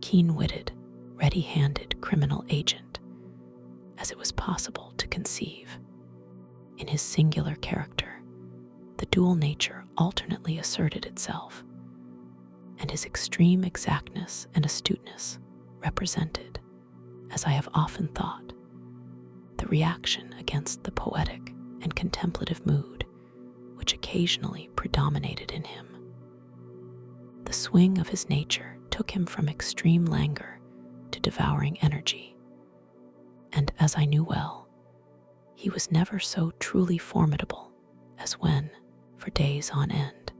keen-witted, ready-handed criminal agent, as it was possible to conceive. In his singular character, the dual nature alternately asserted itself, and his extreme exactness and astuteness represented, as I have often thought, the reaction against the poetic and contemplative mood which occasionally predominated in him. The swing of his nature took him from extreme languor to devouring energy, and as I knew well, he was never so truly formidable as when, for days on end,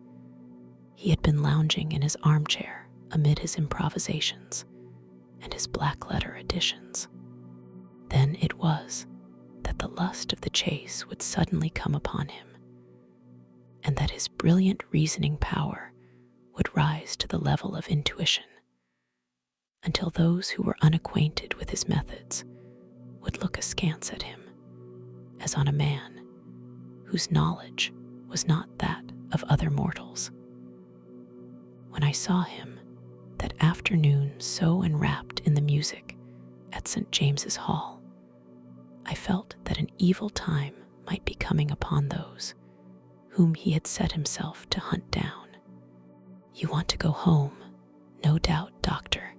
he had been lounging in his armchair amid his improvisations and his black-letter additions. Then it was that the lust of the chase would suddenly come upon him, and that his brilliant reasoning power would rise to the level of intuition, until those who were unacquainted with his methods would look askance at him, as on a man whose knowledge was not that of other mortals. When I saw him that afternoon so enwrapped in the music at St. James's Hall, I felt that an evil time might be coming upon those whom he had set himself to hunt down. "You want to go home, no doubt, Doctor,"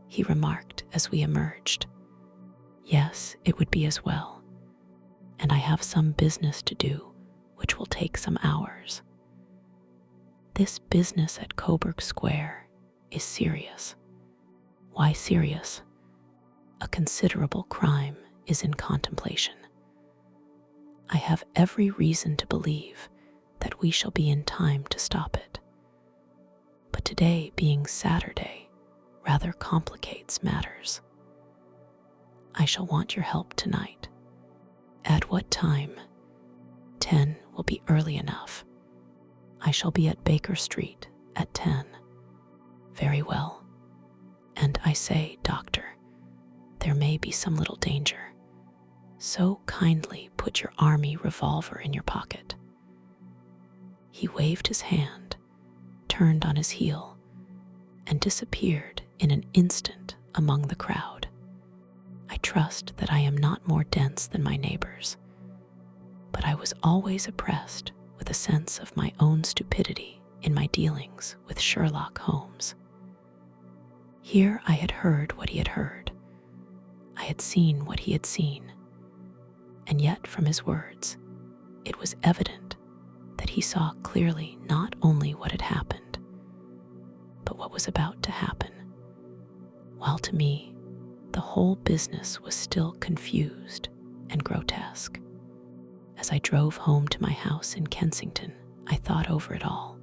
he remarked as we emerged. "Yes, it would be as well, and I have some business to do which will take some hours. This business at Coburg Square is serious." "Why serious?" "A considerable crime is in contemplation. I have every reason to believe that we shall be in time to stop it. But today being Saturday rather complicates matters. I shall want your help tonight." "At what time?" 10 will be early enough. I shall be at Baker Street at 10. "Very well. And I say, Doctor, there may be some little danger, so kindly put your army revolver in your pocket." He waved his hand, turned on his heel, and disappeared in an instant among the crowd. I trust that I am not more dense than my neighbors, but I was always oppressed with a sense of my own stupidity in my dealings with Sherlock Holmes. Here I had heard what he had heard. I had seen what he had seen, and yet from his words, it was evident that he saw clearly not only what had happened, but what was about to happen, while to me, the whole business was still confused and grotesque. As I drove home to my house in Kensington, I thought over it all,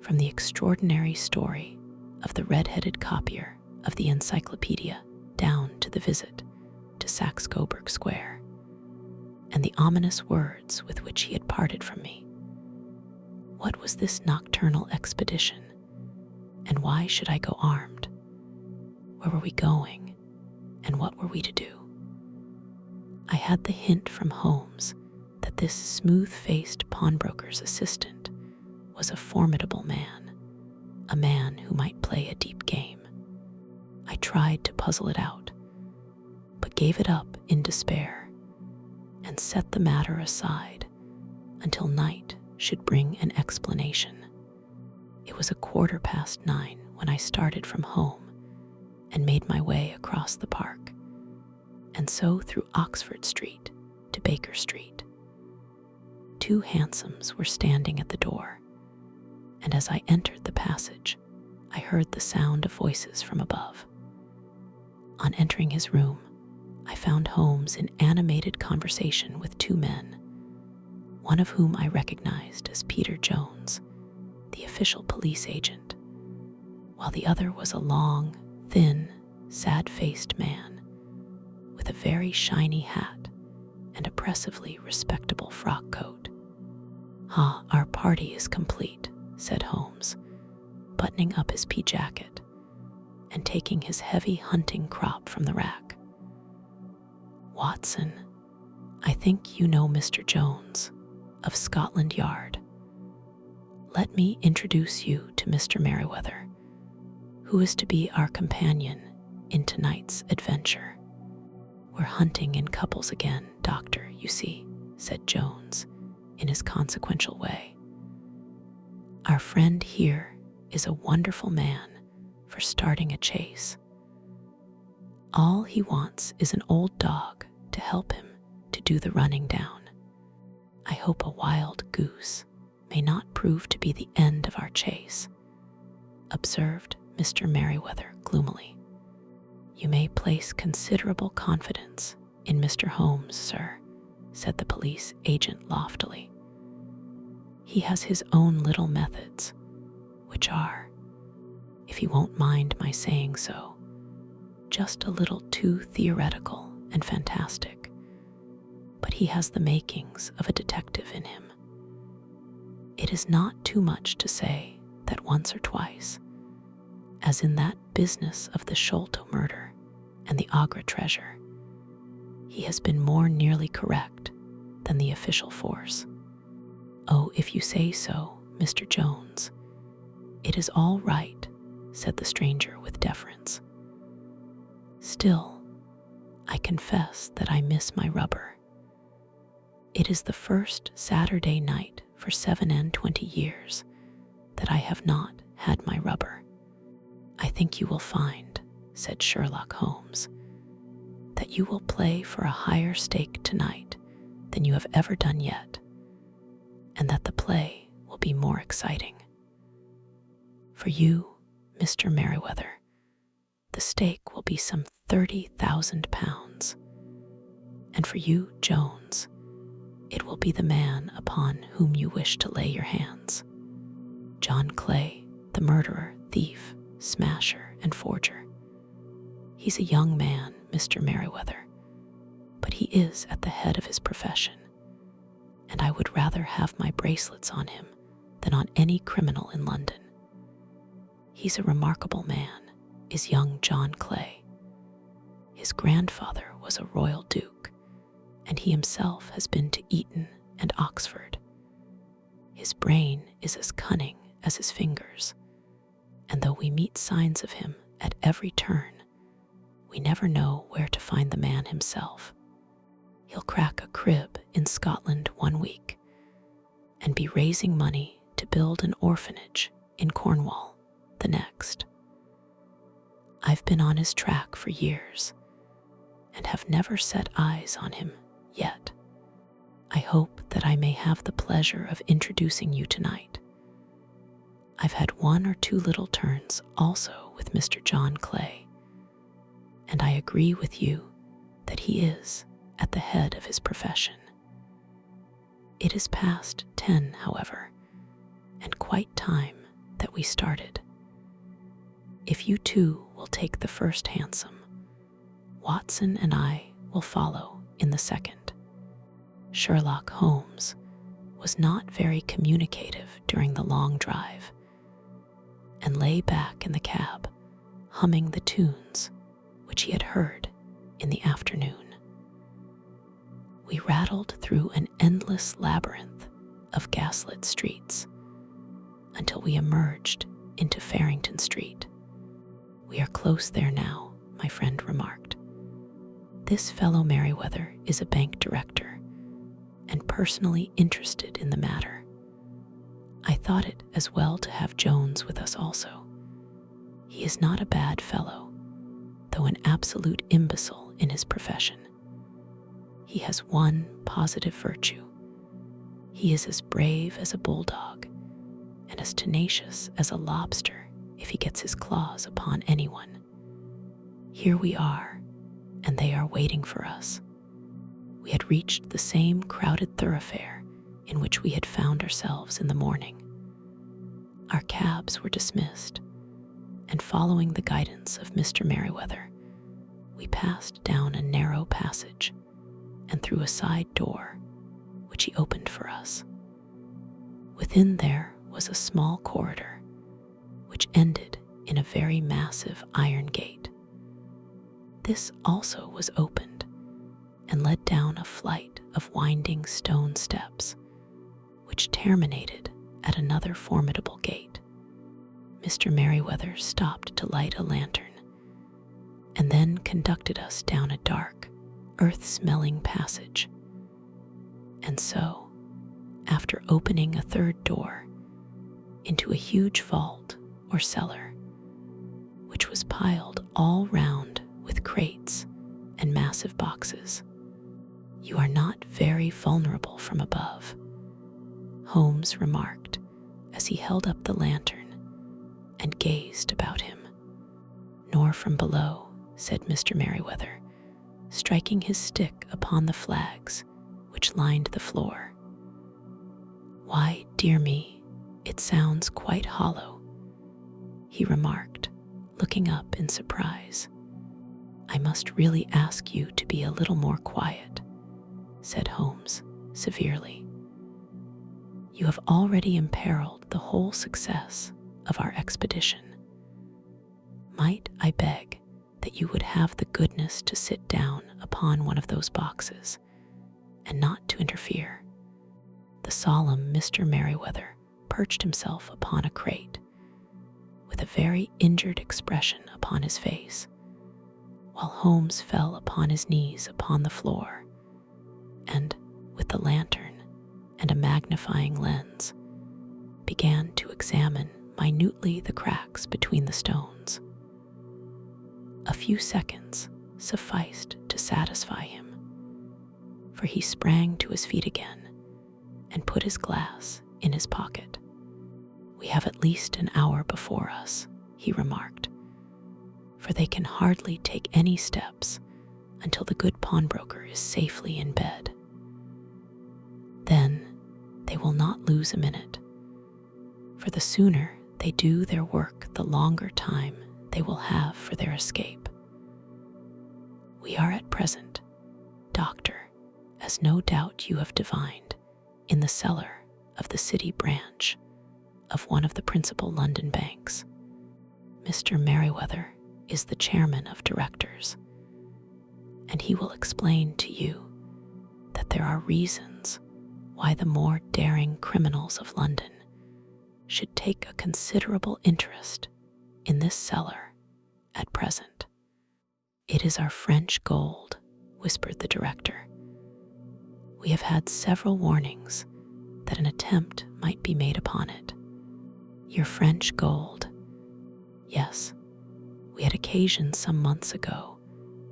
from the extraordinary story of the red-headed copier of the encyclopedia down to the visit to Saxe-Coburg Square, and the ominous words with which he had parted from me. What was this nocturnal expedition, and why should I go armed? Where were we going, and what were we to do? I had the hint from Holmes that this smooth-faced pawnbroker's assistant was a formidable man, a man who might play a deep game. I tried to puzzle it out, but gave it up in despair, and set the matter aside until night should bring an explanation. It was 9:15 when I started from home and made my way across the park, and so through Oxford Street to Baker Street. 2 hansoms were standing at the door, and as I entered the passage, I heard the sound of voices from above. On entering his room, I found Holmes in animated conversation with 2 men, one of whom I recognized as Peter Jones, the official police agent, while the other was a long, thin, sad-faced man with a very shiny hat and oppressively respectable frock coat. "Ah, our party is complete," said Holmes, buttoning up his pea jacket and taking his heavy hunting crop from the rack. "Watson, I think you know Mr. Jones of Scotland Yard. Let me introduce you to Mr. Merriweather, who is to be our companion in tonight's adventure. We're hunting in couples again, Doctor, you see," said Jones in his consequential way. "Our friend here is a wonderful man for starting a chase. All he wants is an old dog to help him to do the running down. I hope a wild goose may not prove to be the end of our chase," observed Mr. Merriweather gloomily. "You may place considerable confidence in Mr. Holmes, sir," said the police agent loftily. "He has his own little methods, which are, if you won't mind my saying so, just a little too theoretical and fantastic, but he has the makings of a detective in him. It is not too much to say that once or twice, as in that business of the Sholto murder and the Agra treasure, he has been more nearly correct than the official force." "Oh, if you say so, Mr. Jones, it is all right," said the stranger with deference. "Still, I confess that I miss my rubber. It is the first Saturday night for 27 years that I have not had my rubber. I think you will find," said Sherlock Holmes, "that you will play for a higher stake tonight than you have ever done yet, and that the play will be more exciting. For you, Mr. Merriweather, the stake will be some £30,000, and for you, Jones, it will be the man upon whom you wish to lay your hands. John Clay, the murderer, thief, smasher, and forger. He's a young man, Mr. Merriweather, but he is at the head of his profession, and I would rather have my bracelets on him than on any criminal in London. He's a remarkable man, is young John Clay. His grandfather was a royal duke, and he himself has been to Eton and Oxford. His brain is as cunning as his fingers, and though we meet signs of him at every turn, we never know where to find the man himself. He'll crack a crib in Scotland one week and be raising money to build an orphanage in Cornwall the next. I've been on his track for years and have never set eyes on him yet. I hope that I may have the pleasure of introducing you tonight. I've had one or two little turns also with Mr. John Clay, and I agree with you that he is at the head of his profession. It is past 10, however, and quite time that we started. If you two will take the first hansom, Watson and I will follow in the second. Sherlock Holmes was not very communicative during the long drive, and lay back in the cab, humming the tunes which he had heard in the afternoon. We rattled through an endless labyrinth of gaslit streets until we emerged into Farrington Street. "We are close there now," my friend remarked. "This fellow Merriweather is a bank director and personally interested in the matter. I thought it as well to have Jones with us also. He is not a bad fellow, though an absolute imbecile in his profession. He has one positive virtue. He is as brave as a bulldog and as tenacious as a lobster if he gets his claws upon anyone. Here we are, and they are waiting for us." We had reached the same crowded thoroughfare in which we had found ourselves in the morning. Our cabs were dismissed, and following the guidance of Mr. Merriweather, we passed down a narrow passage and through a side door, which he opened for us. Within there was a small corridor, which ended in a very massive iron gate. This also was opened and led down a flight of winding stone steps, which terminated at another formidable gate. Mr. Merriweather stopped to light a lantern, and then conducted us down a dark, earth-smelling passage. And so, after opening a third door into a huge vault or cellar, which was piled all round with crates and massive boxes, you are not very vulnerable from above, Holmes remarked as he held up the lantern and gazed about him. Nor from below, said Mr. Merriweather, striking his stick upon the flags which lined the floor. Why, dear me, it sounds quite hollow, he remarked, looking up in surprise. I must really ask you to be a little more quiet, said Holmes severely. You have already imperiled the whole success of our expedition. Might I beg that you would have the goodness to sit down upon one of those boxes and not to interfere? The solemn Mr. Merriweather perched himself upon a crate with a very injured expression upon his face, while Holmes fell upon his knees upon the floor and, with the lantern and a magnifying lens, began to examine minutely the cracks between the stones. A few seconds sufficed to satisfy him, for he sprang to his feet again and put his glass in his pocket. We have at least an hour before us, he remarked, for they can hardly take any steps until the good pawnbroker is safely in bed. Then they will not lose a minute, for the sooner they do their work, the longer time they will have for their escape. We are at present, Doctor, as no doubt you have divined, in the cellar of the city branch of one of the principal London banks. Mr. Merriweather is the chairman of directors, and he will explain to you that there are reasons why the more daring criminals of London should take a considerable interest in this cellar at present. It is our French gold, whispered the director. We have had several warnings that an attempt might be made upon it. Your French gold. Yes, we had occasion some months ago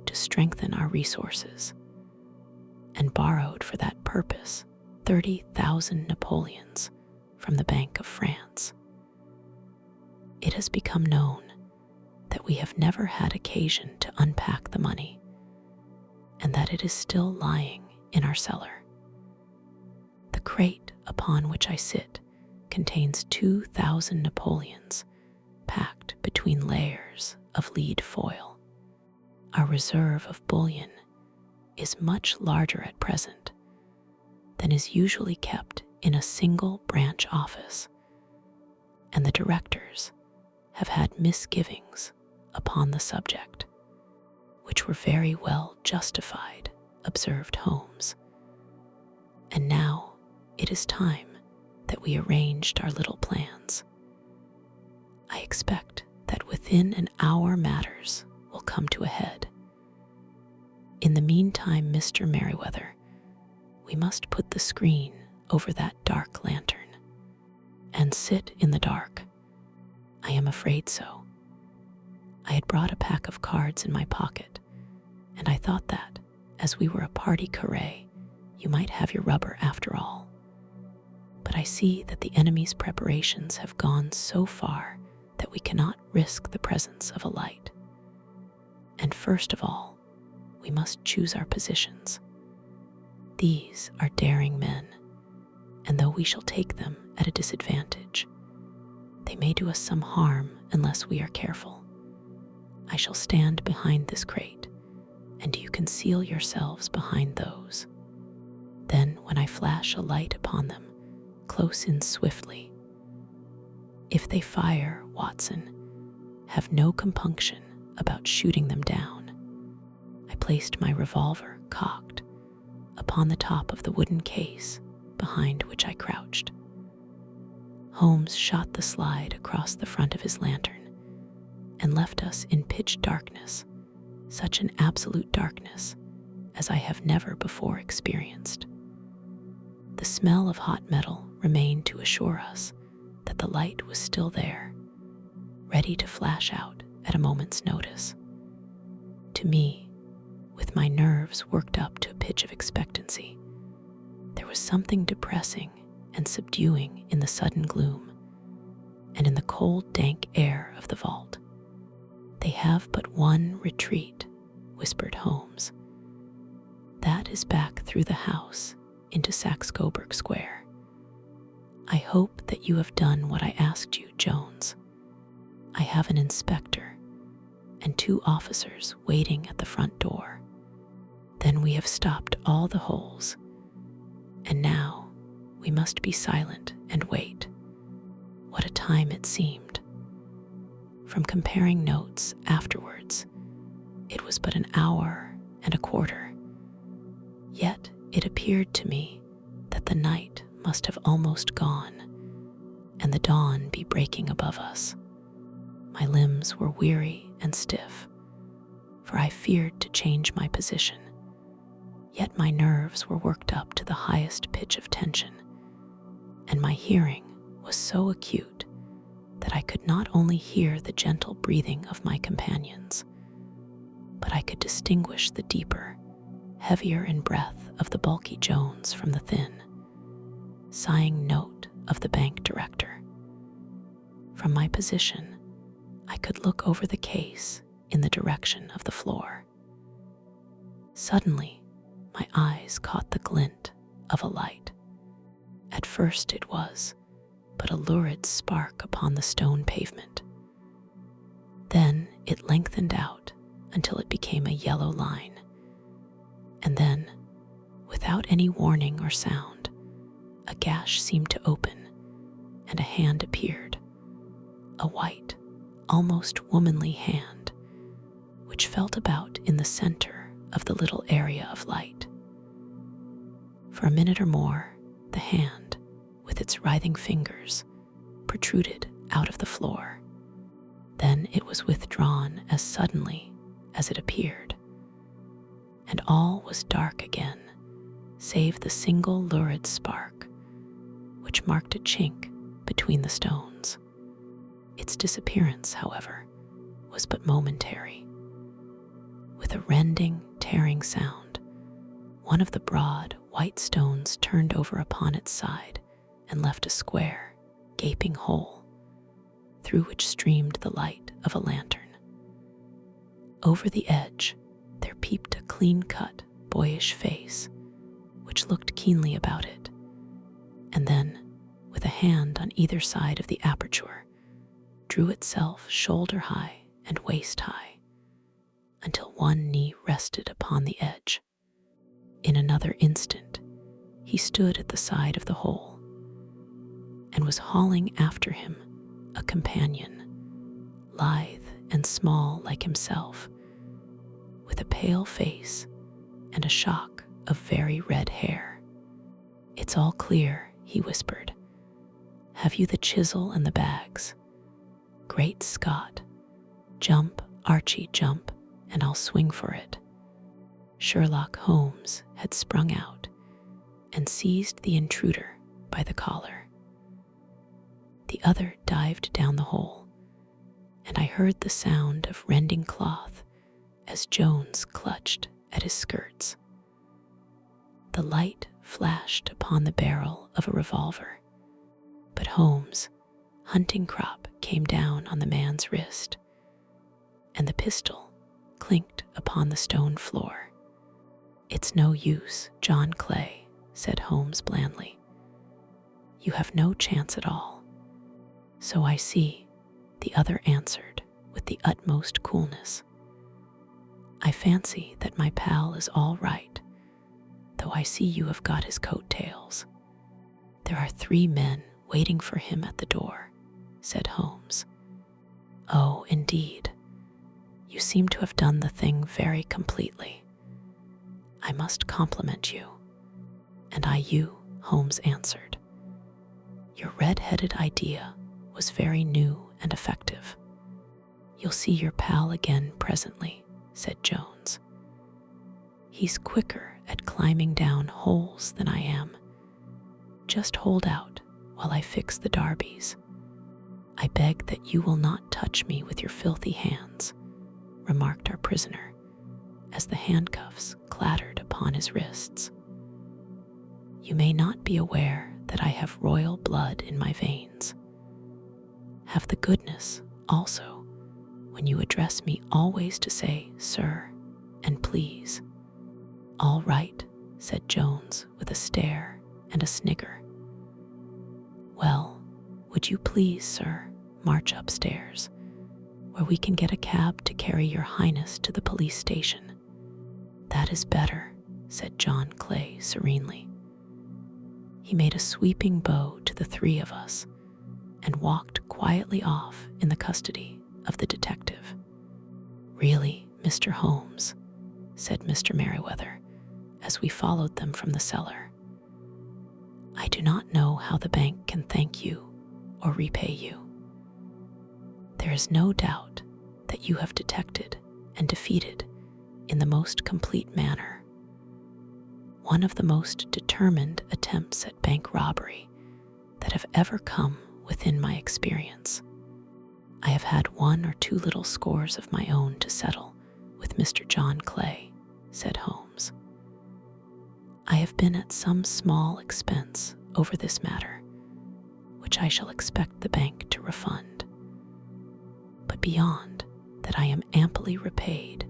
to strengthen our resources and borrowed for that purpose 30,000 Napoleons from the Bank of France. It has become known that we have never had occasion to unpack the money and that it is still lying in our cellar. The crate upon which I sit contains 2,000 Napoleons packed between layers of lead foil. Our reserve of bullion is much larger at present than is usually kept in a single branch office, and the directors have had misgivings upon the subject, which were very well justified, observed Holmes. And now it is time that we arranged our little plans. I expect that within an hour matters will come to a head. In the meantime, Mr. Merriweather, we must put the screen over that dark lantern and sit in the dark. I am afraid so. I had brought a pack of cards in my pocket, and I thought that, as we were a party carré, you might have your rubber after all. But I see that the enemy's preparations have gone so far that we cannot risk the presence of a light. And first of all, we must choose our positions. These are daring men, and though we shall take them at a disadvantage, they may do us some harm unless we are careful. I shall stand behind this crate, and you conceal yourselves behind those. Then, when I flash a light upon them, close in swiftly. If they fire, Watson, have no compunction about shooting them down. I placed my revolver, cocked, upon the top of the wooden case behind which I crouched. Holmes shot the slide across the front of his lantern and left us in pitch darkness, such an absolute darkness as I have never before experienced. The smell of hot metal remained to assure us that the light was still there, ready to flash out at a moment's notice. To me, with my nerves worked up to a pitch of expectancy, there was something depressing and subduing in the sudden gloom and in the cold, dank air of the vault. "They have but one retreat," whispered Holmes. "That is back through the house into Saxe-Coburg Square. I hope that you have done what I asked you, Jones. I have an inspector and 2 officers waiting at the front door. Then we have stopped all the holes, and now we must be silent and wait." What a time it seemed. From comparing notes afterwards, it was but an hour and a quarter. Yet it appeared to me that the night must have almost gone, and the dawn be breaking above us. My limbs were weary and stiff, for I feared to change my position. Yet my nerves were worked up to the highest pitch of tension, and my hearing was so acute that I could not only hear the gentle breathing of my companions, but I could distinguish the deeper, heavier in breath of the bulky Jones from the thin, sighing note of the bank director. From my position, I could look over the case in the direction of the floor. Suddenly, my eyes caught the glint of a light. At first it was but a lurid spark upon the stone pavement. Then it lengthened out until it became a yellow line. And then, without any warning or sound, a gash seemed to open, and a hand appeared, a white, almost womanly hand, which felt about in the center of the little area of light. For a minute or more, the hand, with its writhing fingers, protruded out of the floor. Then it was withdrawn as suddenly as it appeared, and all was dark again, save the single lurid spark, which marked a chink between the stones. Its disappearance, however, was but momentary. With a rending, tearing sound, one of the broad, white stones turned over upon its side and left a square, gaping hole, through which streamed the light of a lantern. Over the edge, there peeped a clean-cut, boyish face, which looked keenly about it, and then, with a hand on either side of the aperture, drew itself shoulder-high and waist-high, until one knee rested upon the edge. In another instant, he stood at the side of the hole, and was hauling after him a companion, lithe and small like himself, with a pale face and a shock of very red hair. "It's all clear," he whispered. "Have you the chisel and the bags? Great Scott! Jump, Archie, jump, and I'll swing for it." Sherlock Holmes had sprung out and seized the intruder by the collar. The other dived down the hole, and I heard the sound of rending cloth as Jones clutched at his skirts. The light flashed upon the barrel of a revolver, but Holmes' hunting crop came down on the man's wrist, and the pistol clinked upon the stone floor. "It's no use, John Clay," said Holmes blandly. "You have no chance at all." "So I see," the other answered with the utmost coolness. "I fancy that my pal is all right, though I see you have got his coat-tails. There are 3 men waiting for him at the door," said Holmes. "Oh, indeed. You seem to have done the thing very completely. I must compliment you." "And I you," Holmes answered. "Your red-headed idea was very new and effective." "You'll see your pal again presently," said Jones. "He's quicker at climbing down holes than I am, Just hold out while I fix the darbies. I beg that you will not touch me with your filthy hands, remarked our prisoner, as the handcuffs clattered upon his wrists. You may not be aware that I have royal blood in my veins. Have the goodness, also, when you address me, always to say, sir, and please. All right, said Jones with a stare and a snigger. Well, would you please, sir, march upstairs, where we can get a cab to carry your highness to the police station? That is better, said John Clay serenely. He made a sweeping bow to the three of us and walked quietly off in the custody of the detective. Really, Mr. Holmes, said Mr. Merriweather, as we followed them from the cellar, I do not know how the bank can thank you or repay you. There is no doubt that you have detected and defeated in the most complete manner one of the most determined attempts at bank robbery that have ever come within my experience. I have had 1 or 2 little scores of my own to settle with Mr. John Clay, said Holmes. I have been at some small expense over this matter, which I shall expect the bank to refund. But beyond that, I am amply repaid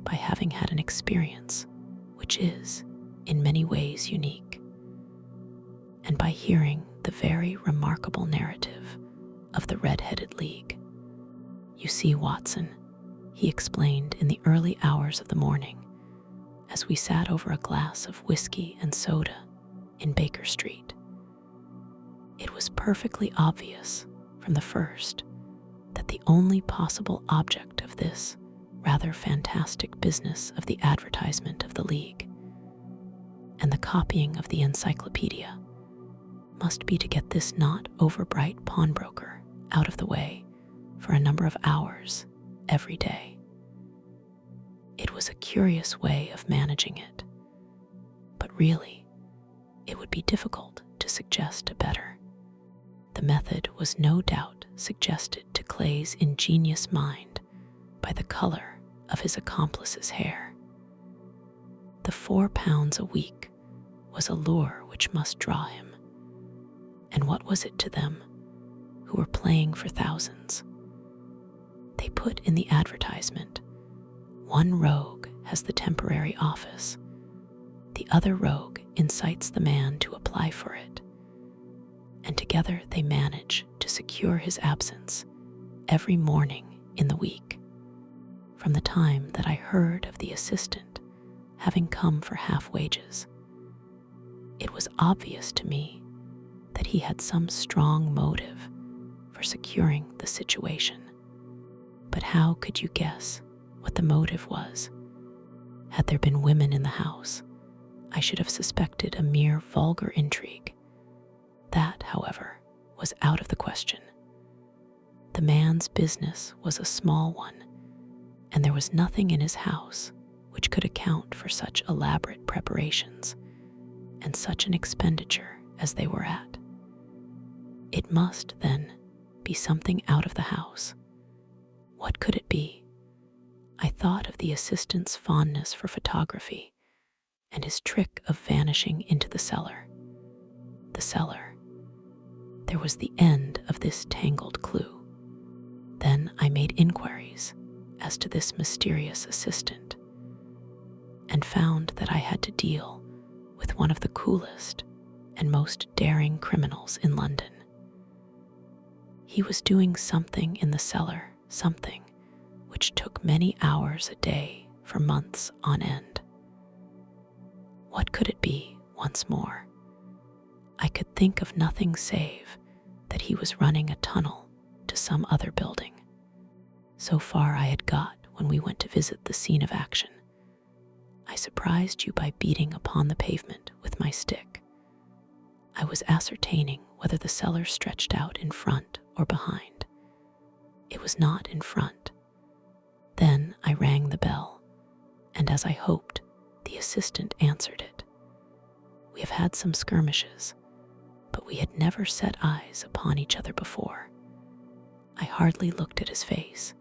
by having had an experience which is, in many ways, unique, and by hearing the very remarkable narrative of the Red-Headed League. You see, Watson, he explained in the early hours of the morning, as we sat over a glass of whiskey and soda in Baker Street, it was perfectly obvious from the first that the only possible object of this rather fantastic business of the advertisement of the League and the copying of the encyclopedia must be to get this not overbright pawnbroker out of the way for a number of hours every day. It was a curious way of managing it, but really, it would be difficult to suggest a better. The method was no doubt suggested to Clay's ingenious mind by the color of his accomplice's hair. The £4 a week was a lure which must draw him. And what was it to them, who were playing for thousands? They put in the advertisement, one rogue has the temporary office, the other rogue incites the man to apply for it, and together they manage to secure his absence every morning in the week, from the time that I heard of the assistant having come for half wages. It was obvious to me that he had some strong motive for securing the situation. But how could you guess what the motive was? Had there been women in the house, I should have suspected a mere vulgar intrigue. That, however, was out of the question. The man's business was a small one, and there was nothing in his house which could account for such elaborate preparations and such an expenditure as they were at. It must, then, be something out of the house. What could it be? I thought of the assistant's fondness for photography and his trick of vanishing into the cellar. The cellar. There was the end of this tangled clue. Then I made inquiries as to this mysterious assistant and found that I had to deal with one of the coolest and most daring criminals in London. He was doing something in the cellar, something which took many hours a day for months on end. What could it be once more? I could think of nothing save that he was running a tunnel to some other building. So far I had got when we went to visit the scene of action. I surprised you by beating upon the pavement with my stick. I was ascertaining whether the cellar stretched out in front or behind. It was not in front. Then I rang the bell, and as I hoped, the assistant answered it. We have had some skirmishes, but we had never set eyes upon each other before. I hardly looked at his face.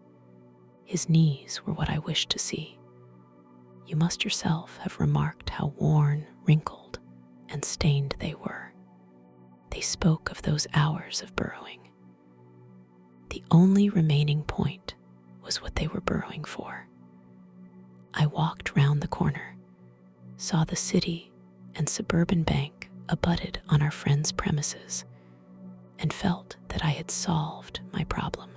His knees were what I wished to see. You must yourself have remarked how worn, wrinkled, and stained they were. They spoke of those hours of burrowing. The only remaining point was what they were burrowing for. I walked round the corner, saw the city and suburban bank abutted on our friend's premises, and felt that I had solved my problem.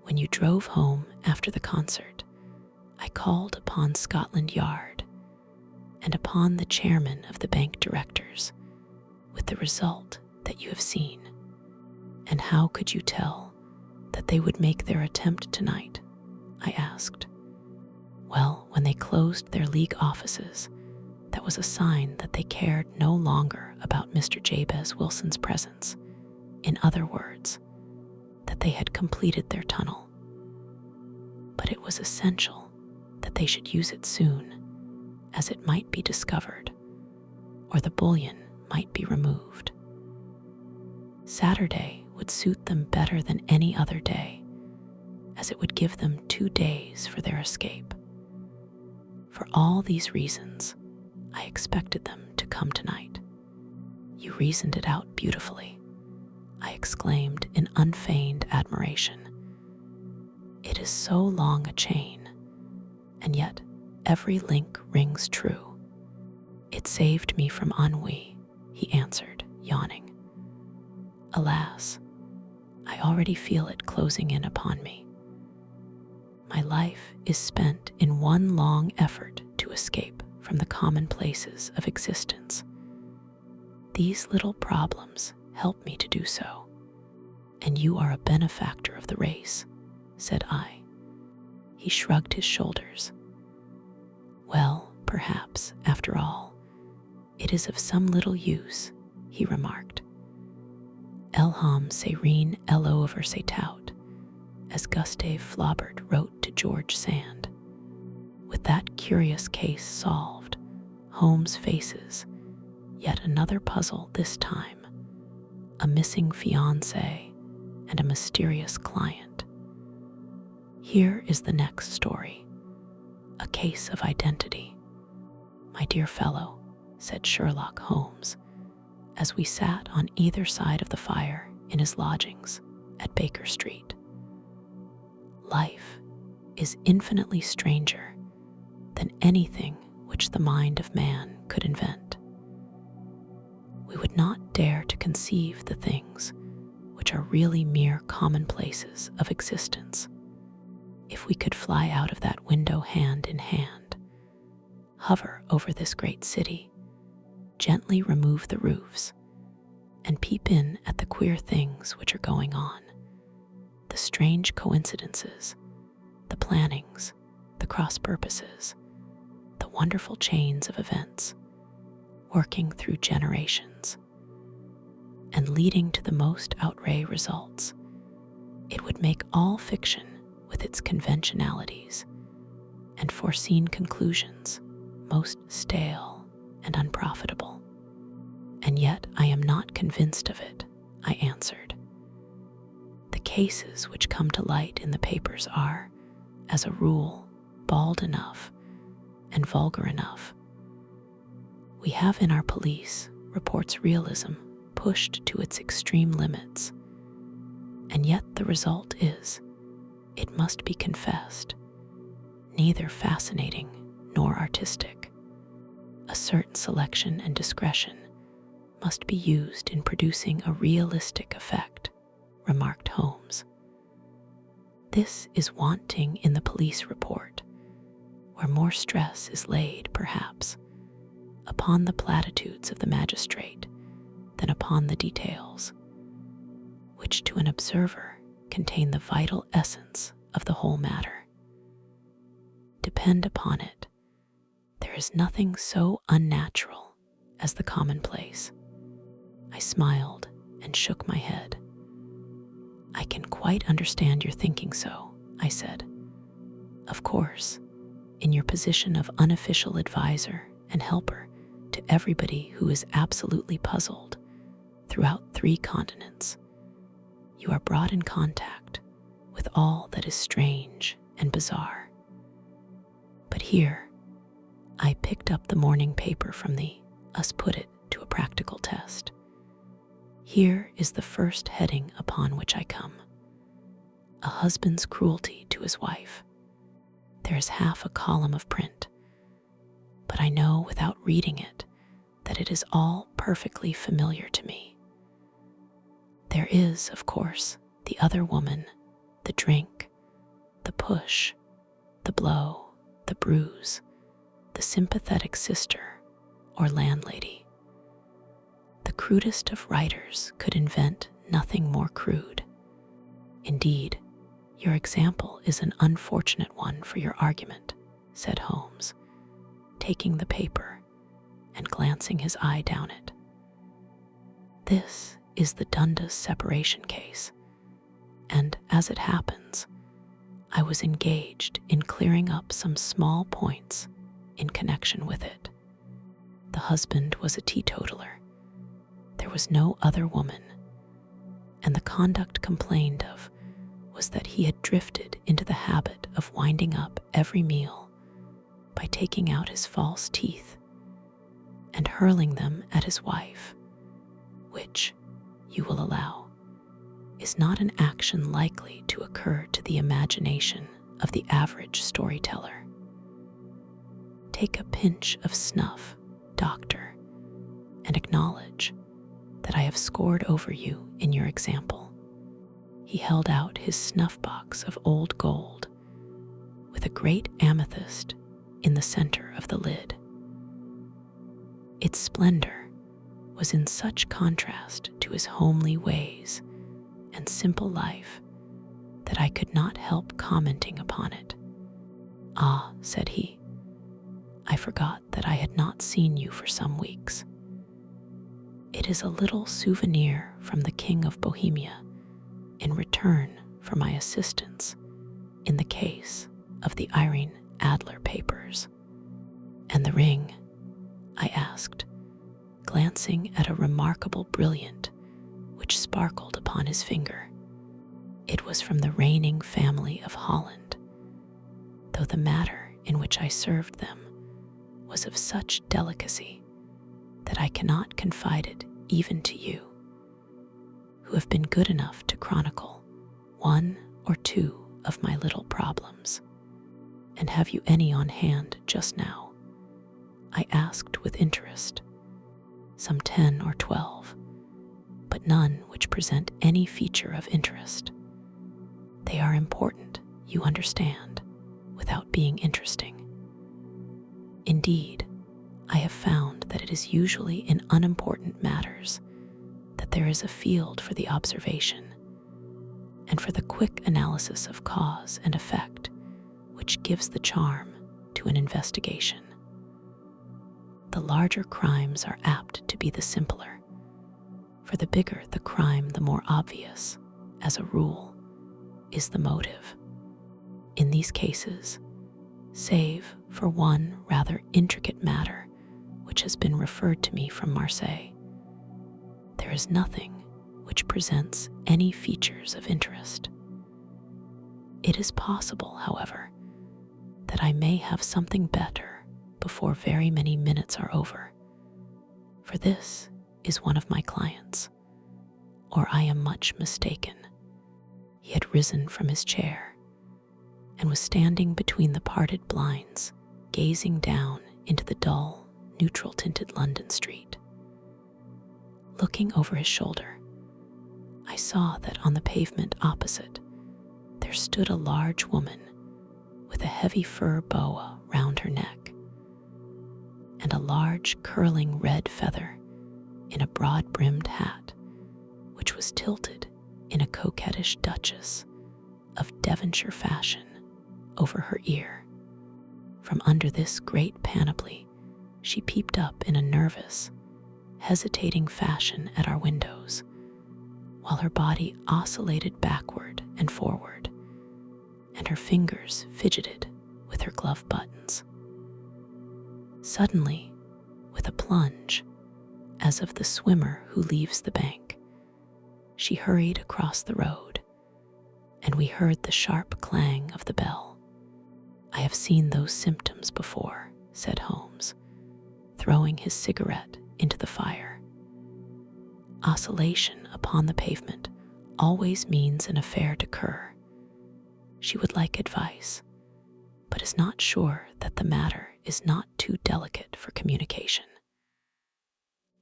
When you drove home after the concert, I called upon Scotland Yard and upon the chairman of the bank directors, with the result that you have seen. And how could you tell that they would make their attempt tonight? I asked. Well, when they closed their league offices, that was a sign that they cared no longer about Mr. Jabez Wilson's presence. In other words, that they had completed their tunnel. But it was essential that they should use it soon, as it might be discovered, or the bullion might be removed. Saturday would suit them better than any other day, as it would give them 2 days for their escape. For all these reasons, I expected them to come tonight. You reasoned it out beautifully, I exclaimed in unfeigned admiration. It is so long a chain, and yet every link rings true. It saved me from ennui, he answered, yawning. Alas, I already feel it closing in upon me. My life is spent in one long effort to escape from the commonplaces of existence. These little problems help me to do so, and you are a benefactor of the race, said I. He shrugged his shoulders. Well, perhaps, after all, it is of some little use, he remarked. Elham serene elo over se tout, as Gustave Flaubert wrote to George Sand. With that curious case solved, Holmes faces yet another puzzle this time, a missing fiancé and a mysterious client. Here is the next story, a case of identity. My dear fellow, said Sherlock Holmes, as we sat on either side of the fire in his lodgings at Baker Street. Life is infinitely stranger than anything which the mind of man could invent. We would not dare to conceive the things which are really mere commonplaces of existence if we could fly out of that window hand in hand, hover over this great city, gently remove the roofs, and peep in at the queer things which are going on, the strange coincidences, the plannings, the cross purposes, the wonderful chains of events, working through generations, and leading to the most outré results. It would make all fiction with its conventionalities and foreseen conclusions most stale and unprofitable. And yet I am not convinced of it, I answered. The cases which come to light in the papers are, as a rule, bald enough and vulgar enough. We have in our police reports realism pushed to its extreme limits, and yet the result is, it must be confessed, neither fascinating nor artistic. A certain selection and discretion must be used in producing a realistic effect, remarked Holmes. This is wanting in the police report, where more stress is laid, perhaps, upon the platitudes of the magistrate than upon the details, which to an observer contain the vital essence of the whole matter. Depend upon it, there is nothing so unnatural as the commonplace. I smiled and shook my head. I can quite understand your thinking so, I said. Of course, in your position of unofficial advisor and helper to everybody who is absolutely puzzled, throughout 3 continents, you are brought in contact with all that is strange and bizarre. But here, I picked up the morning paper from the Us Put It to a Practical Test. Here is the first heading upon which I come: a husband's cruelty to his wife. There is half a column of print, but I know without reading it that it is all perfectly familiar to me. There is, of course, the other woman, the drink, the push, the blow, the bruise, the sympathetic sister or landlady. The crudest of writers could invent nothing more crude. Indeed, your example is an unfortunate one for your argument, said Holmes, taking the paper and glancing his eye down it. This is the Dundas separation case, and as it happens, I was engaged in clearing up some small points in connection with it. The husband was a teetotaler. There was no other woman, and the conduct complained of was that he had drifted into the habit of winding up every meal by taking out his false teeth and hurling them at his wife, which, you will allow, is not an action likely to occur to the imagination of the average storyteller. Take a pinch of snuff, doctor, and acknowledge that I have scored over you in your example. He held out his snuff box of old gold with a great amethyst in the center of the lid. Its splendor was in such contrast to his homely ways and simple life that I could not help commenting upon it. "Ah," said he, "I forgot that I had not seen you for some weeks. It is a little souvenir from the King of Bohemia in return for my assistance in the case of the Irene Adler papers." "And the ring?" I asked, glancing at a remarkable brilliant which sparkled upon his finger. It was from the reigning family of Holland, though the matter in which I served them was of such delicacy that I cannot confide it even to you, who have been good enough to chronicle 1 or 2 of my little problems. "And have you any on hand just now?" I asked with interest. "Some 10 or 12, but none which present any feature of interest. They are important, you understand, without being interesting. Indeed, I have found that it is usually in unimportant matters that there is a field for the observation and for the quick analysis of cause and effect which gives the charm to an investigation. The larger crimes are apt to be the simpler, for the bigger the crime, the more obvious, as a rule, is the motive. In these cases, save for one rather intricate matter which has been referred to me from Marseille, there is nothing which presents any features of interest. It is possible, however, that I may have something better before very many minutes are over, for this is one of my clients, or I am much mistaken." He had risen from his chair and was standing between the parted blinds, gazing down into the dull, neutral-tinted London street. Looking over his shoulder, I saw that on the pavement opposite there stood a large woman with a heavy fur boa round her neck and a large curling red feather in a broad-brimmed hat which was tilted in a coquettish duchess of Devonshire fashion over her ear. From under this great panoply she peeped up in a nervous, hesitating fashion at our windows, while her body oscillated backward and forward, and her fingers fidgeted with her glove buttons. Suddenly, with a plunge, as of the swimmer who leaves the bank, she hurried across the road, and we heard the sharp clang of the bell. "I have seen those symptoms before," said Holmes, throwing his cigarette into the fire. Oscillation upon the pavement always means an affair to cur. She would like advice, but is not sure that the matter is not too delicate for communication.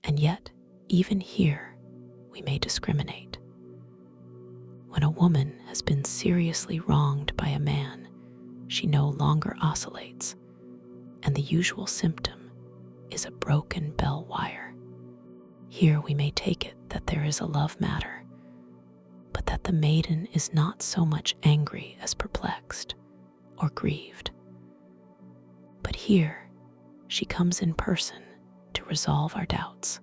And yet, even here, we may discriminate. When a woman has been seriously wronged by a man, she no longer oscillates, and the usual symptom is a broken bell wire. Here we may take it that there is a love matter, but that the maiden is not so much angry as perplexed or grieved. But here she comes in person to resolve our doubts.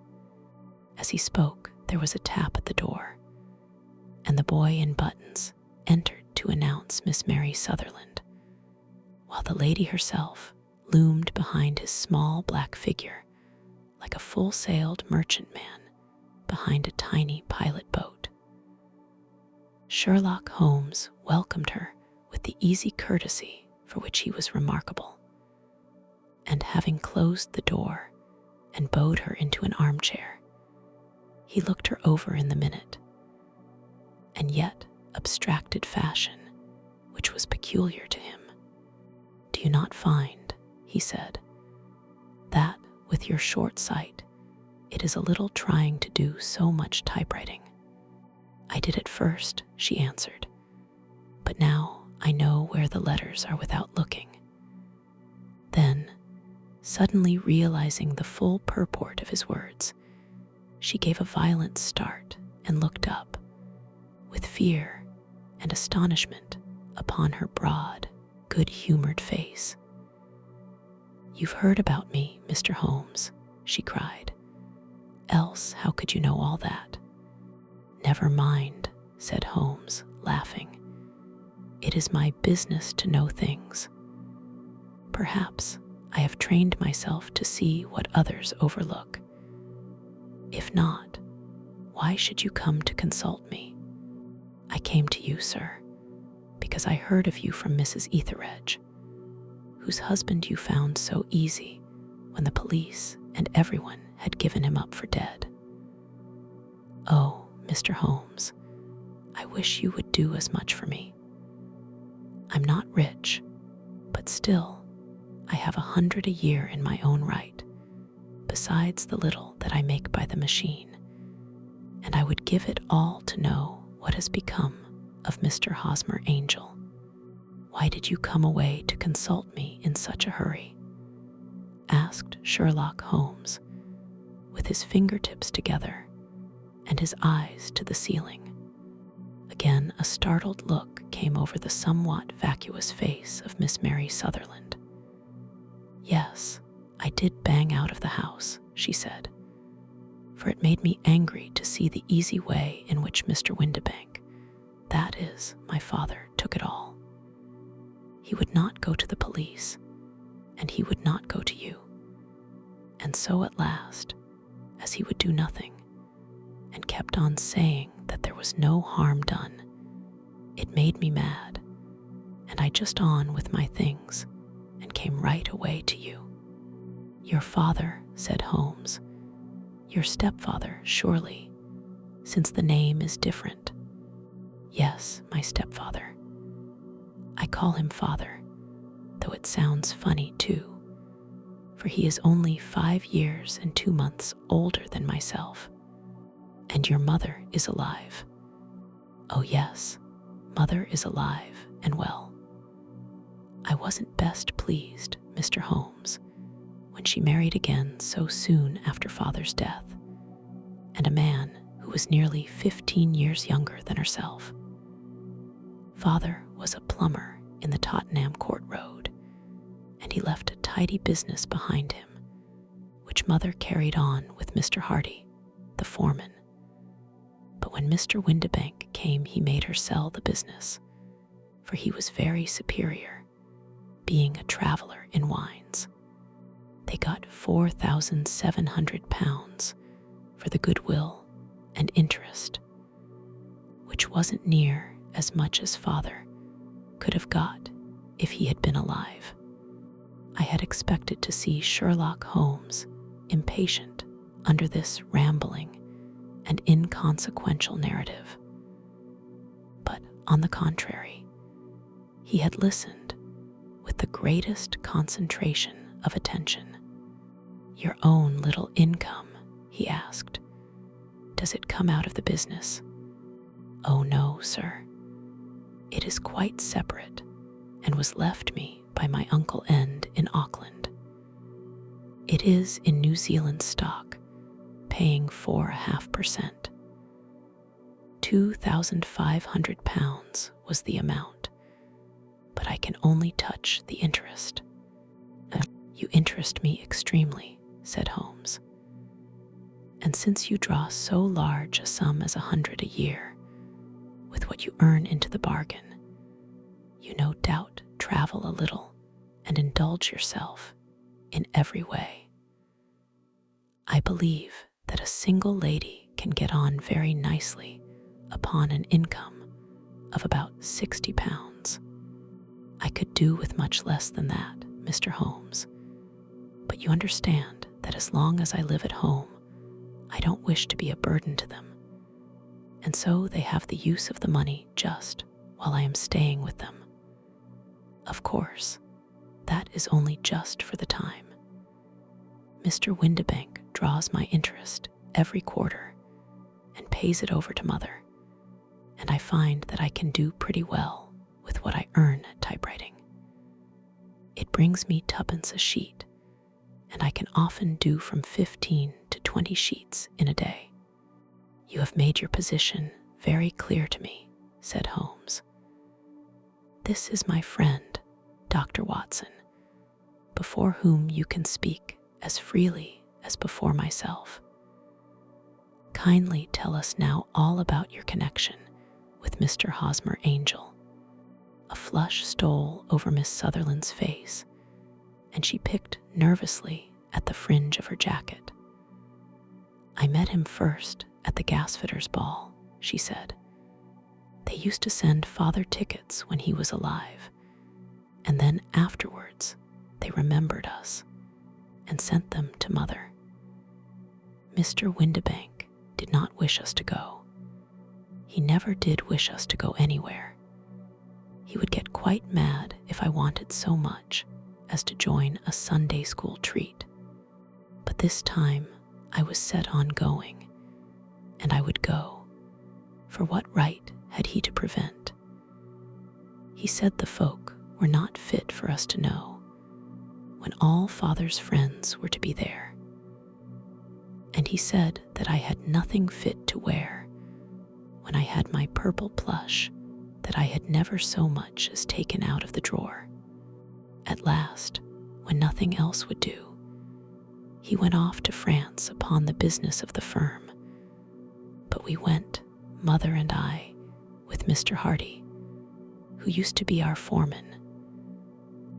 As he spoke, there was a tap at the door, and the boy in buttons entered to announce Miss Mary Sutherland, while the lady herself loomed behind his small black figure like a full-sailed merchantman behind a tiny pilot boat. Sherlock Holmes welcomed her with the easy courtesy for which he was remarkable, and having closed the door and bowed her into an armchair, he looked her over in the minute and yet abstracted fashion which was peculiar to him. "Do you not find," he said, "that with your short sight it is a little trying to do so much typewriting?" "I did at first," she answered, "but now I know where the letters are without looking." Then, suddenly realizing the full purport of his words, she gave a violent start and looked up, with fear and astonishment upon her broad, good-humored face. "You've heard about me, Mr. Holmes," she cried. "Else how could you know all that?" "Never mind," said Holmes, laughing. "It is my business to know things. Perhaps I have trained myself to see what others overlook. If not, why should you come to consult me? I came to you, sir, because I heard of you from Mrs. Etheredge, whose husband you found so easy when the police and everyone had given him up for dead. Oh, Mr. Holmes, I wish you would do as much for me. I'm not rich, but still, I have 100 a year in my own right, besides the little that I make by the machine, and I would give it all to know what has become of Mr. Hosmer Angel. Why did you come away to consult me in such a hurry?" asked Sherlock Holmes, with his fingertips together and his eyes to the ceiling. Again, a startled look came over the somewhat vacuous face of Miss Mary Sutherland. "Yes, I did bang out of the house," she said, "for it made me angry to see the easy way in which Mr. Windibank, that is, my father, took it all. He would not go to the police, and he would not go to you. And so at last, as he would do nothing, and kept on saying that there was no harm done, it made me mad, and I just on with my things and came right away to you." "Your father," said Holmes. "Your stepfather, surely, since the name is different." "Yes, my stepfather. I call him father, though it sounds funny too, for he is only 5 years and 2 months older than myself. And your mother is alive." "Oh yes, mother is alive and well. I wasn't best pleased, Mr. Holmes, when she married again so soon after father's death, and a man who was nearly 15 years younger than herself. Father was a plumber in the Tottenham Court Road, and he left a tidy business behind him, which mother carried on with Mr. Hardy, the foreman. But when Mr. Windibank came, he made her sell the business, for he was very superior, being a traveller in wines. They got £4,700 for the goodwill and interest, which wasn't near as much as Father could have got if he had been alive. I had expected to see Sherlock Holmes impatient under this rambling and inconsequential narrative. But on the contrary, he had listened with the greatest concentration of attention. "Your own little income?" he asked. "Does it come out of the business?" "Oh no, sir. It is quite separate and was left me by my Uncle End in Auckland. It is in New Zealand stock, paying 4.5%. £2,500 was the amount, but I can only touch the interest." "You interest me extremely," said Holmes. "And since you draw so large a sum as 100 a year, with what you earn into the bargain, you no doubt travel a little and indulge yourself in every way. I believe that a single lady can get on very nicely upon an income of about £60. I could do with much less than that, Mr. Holmes, but you understand that as long as I live at home, I don't wish to be a burden to them, and so they have the use of the money just while I am staying with them. Of course, that is only just for the time. Mr. Windibank draws my interest every quarter and pays it over to Mother, and I find that I can do pretty well with what I earn at typewriting. It brings me twopence a sheet, and I can often do from 15 to 20 sheets in a day." "You have made your position very clear to me," said Holmes. "This is my friend, Dr. Watson, before whom you can speak as freely as before myself. Kindly tell us now all about your connection with Mr. Hosmer Angel." A flush stole over Miss Sutherland's face, and she picked nervously at the fringe of her jacket. "I met him first at the gasfitters' ball," she said. "They used to send Father tickets when he was alive, and then afterwards they remembered us and sent them to Mother. Mr. Windibank did not wish us to go. He never did wish us to go anywhere. He would get quite mad if I wanted so much as to join a Sunday school treat. But this time I was set on going, and I would go, for what right had he to prevent? He said the folk were not fit for us to know, when all Father's friends were to be there. And he said that I had nothing fit to wear, when I had my purple plush that I had never so much as taken out of the drawer. At last, when nothing else would do, he went off to France upon the business of the firm. But we went, Mother and I, with Mr. Hardy, who used to be our foreman,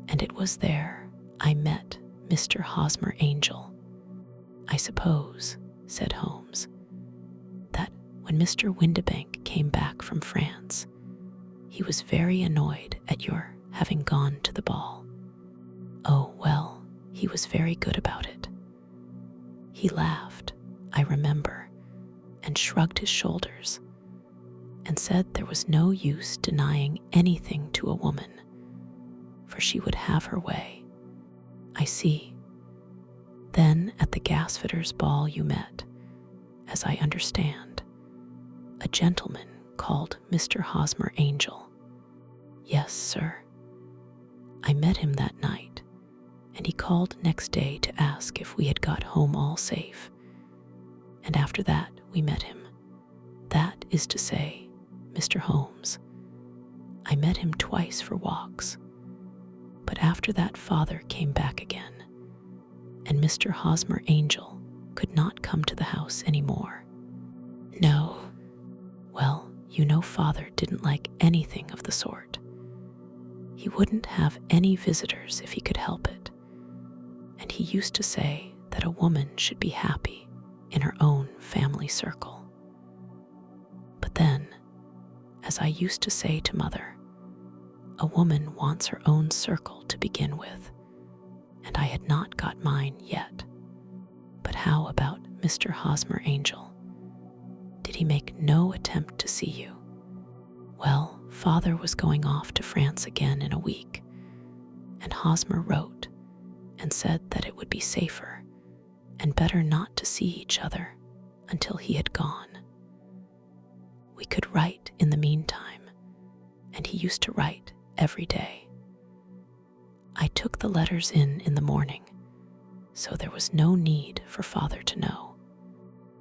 and it was there I met Mr. Hosmer Angel. I suppose, said Holmes, that when Mr. Windibank came back from France, he was very annoyed at your having gone to the ball. Oh, well, he was very good about it. He laughed, I remember, and shrugged his shoulders, and said there was no use denying anything to a woman, for she would have her way. I see. Then at the gasfitters' ball you met, as I understand, a gentleman called Mr. Hosmer Angel. Yes, sir. I met him that night, and he called next day to ask if we had got home all safe, and after that we met him. That is to say, Mr. Holmes, I met him twice for walks, but after that Father came back again, and Mr. Hosmer Angel could not come to the house any more. No. Well, you know Father didn't like anything of the sort. He wouldn't have any visitors if he could help it, and he used to say that a woman should be happy in her own family circle. But then, as I used to say to Mother, a woman wants her own circle to begin with, and I had not got mine yet. But how about Mr. Hosmer Angel? Did he make no attempt to see you? Well, Father was going off to France again in a week, and Hosmer wrote and said that it would be safer and better not to see each other until he had gone. We could write in the meantime, and he used to write every day. I took the letters in the morning, so there was no need for Father to know.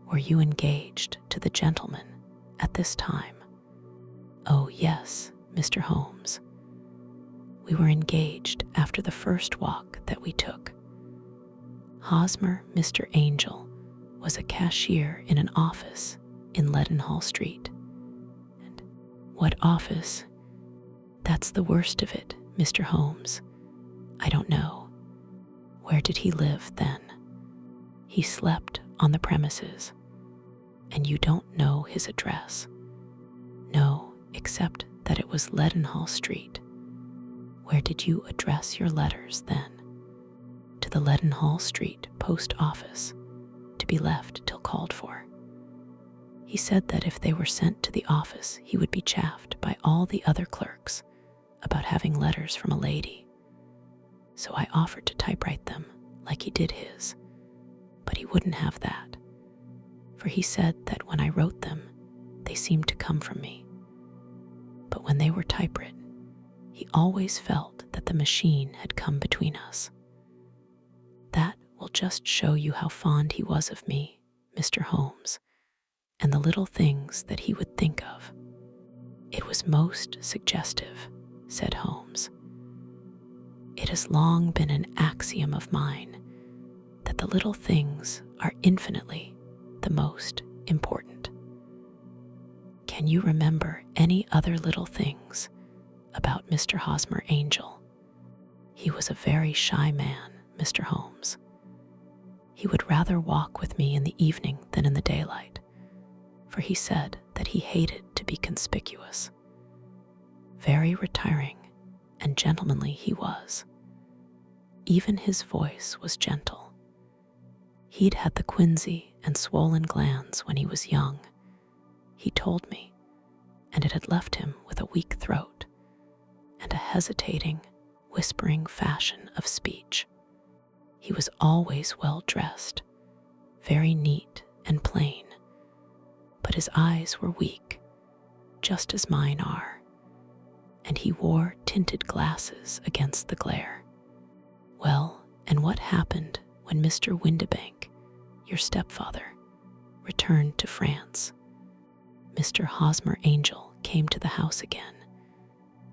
Were you engaged to the gentleman at this time? Oh yes, Mr. Holmes. We were engaged after the first walk that we took. Hosmer Mr. Angel was a cashier in an office in Leadenhall Street. And what office? That's the worst of it, Mr. Holmes. I don't know. Where did he live then? He slept on the premises. And you don't know his address? No, except that it was Leadenhall Street. Where did you address your letters then? To the Leadenhall Street post office, to be left till called for. He said that if they were sent to the office, he would be chaffed by all the other clerks about having letters from a lady. So I offered to typewrite them like he did his, but he wouldn't have that, for he said that when I wrote them, they seemed to come from me. But when they were typewritten, he always felt that the machine had come between us. That will just show you how fond he was of me, Mr. Holmes, and the little things that he would think of. It was most suggestive, said Holmes. It has long been an axiom of mine that the little things are infinitely the most important. Can you remember any other little things about Mr. Hosmer Angel? He was a very shy man, Mr. Holmes. He would rather walk with me in the evening than in the daylight, for he said that he hated to be conspicuous. Very retiring and gentlemanly he was. Even his voice was gentle. He'd had the quinsy and swollen glands when he was young, he told me, and it had left him with a weak throat and a hesitating, whispering fashion of speech. He was always well dressed, very neat and plain, but his eyes were weak, just as mine are, and he wore tinted glasses against the glare. Well, and what happened when Mr. Windibank, your stepfather, returned to France? Mr. Hosmer Angel came to the house again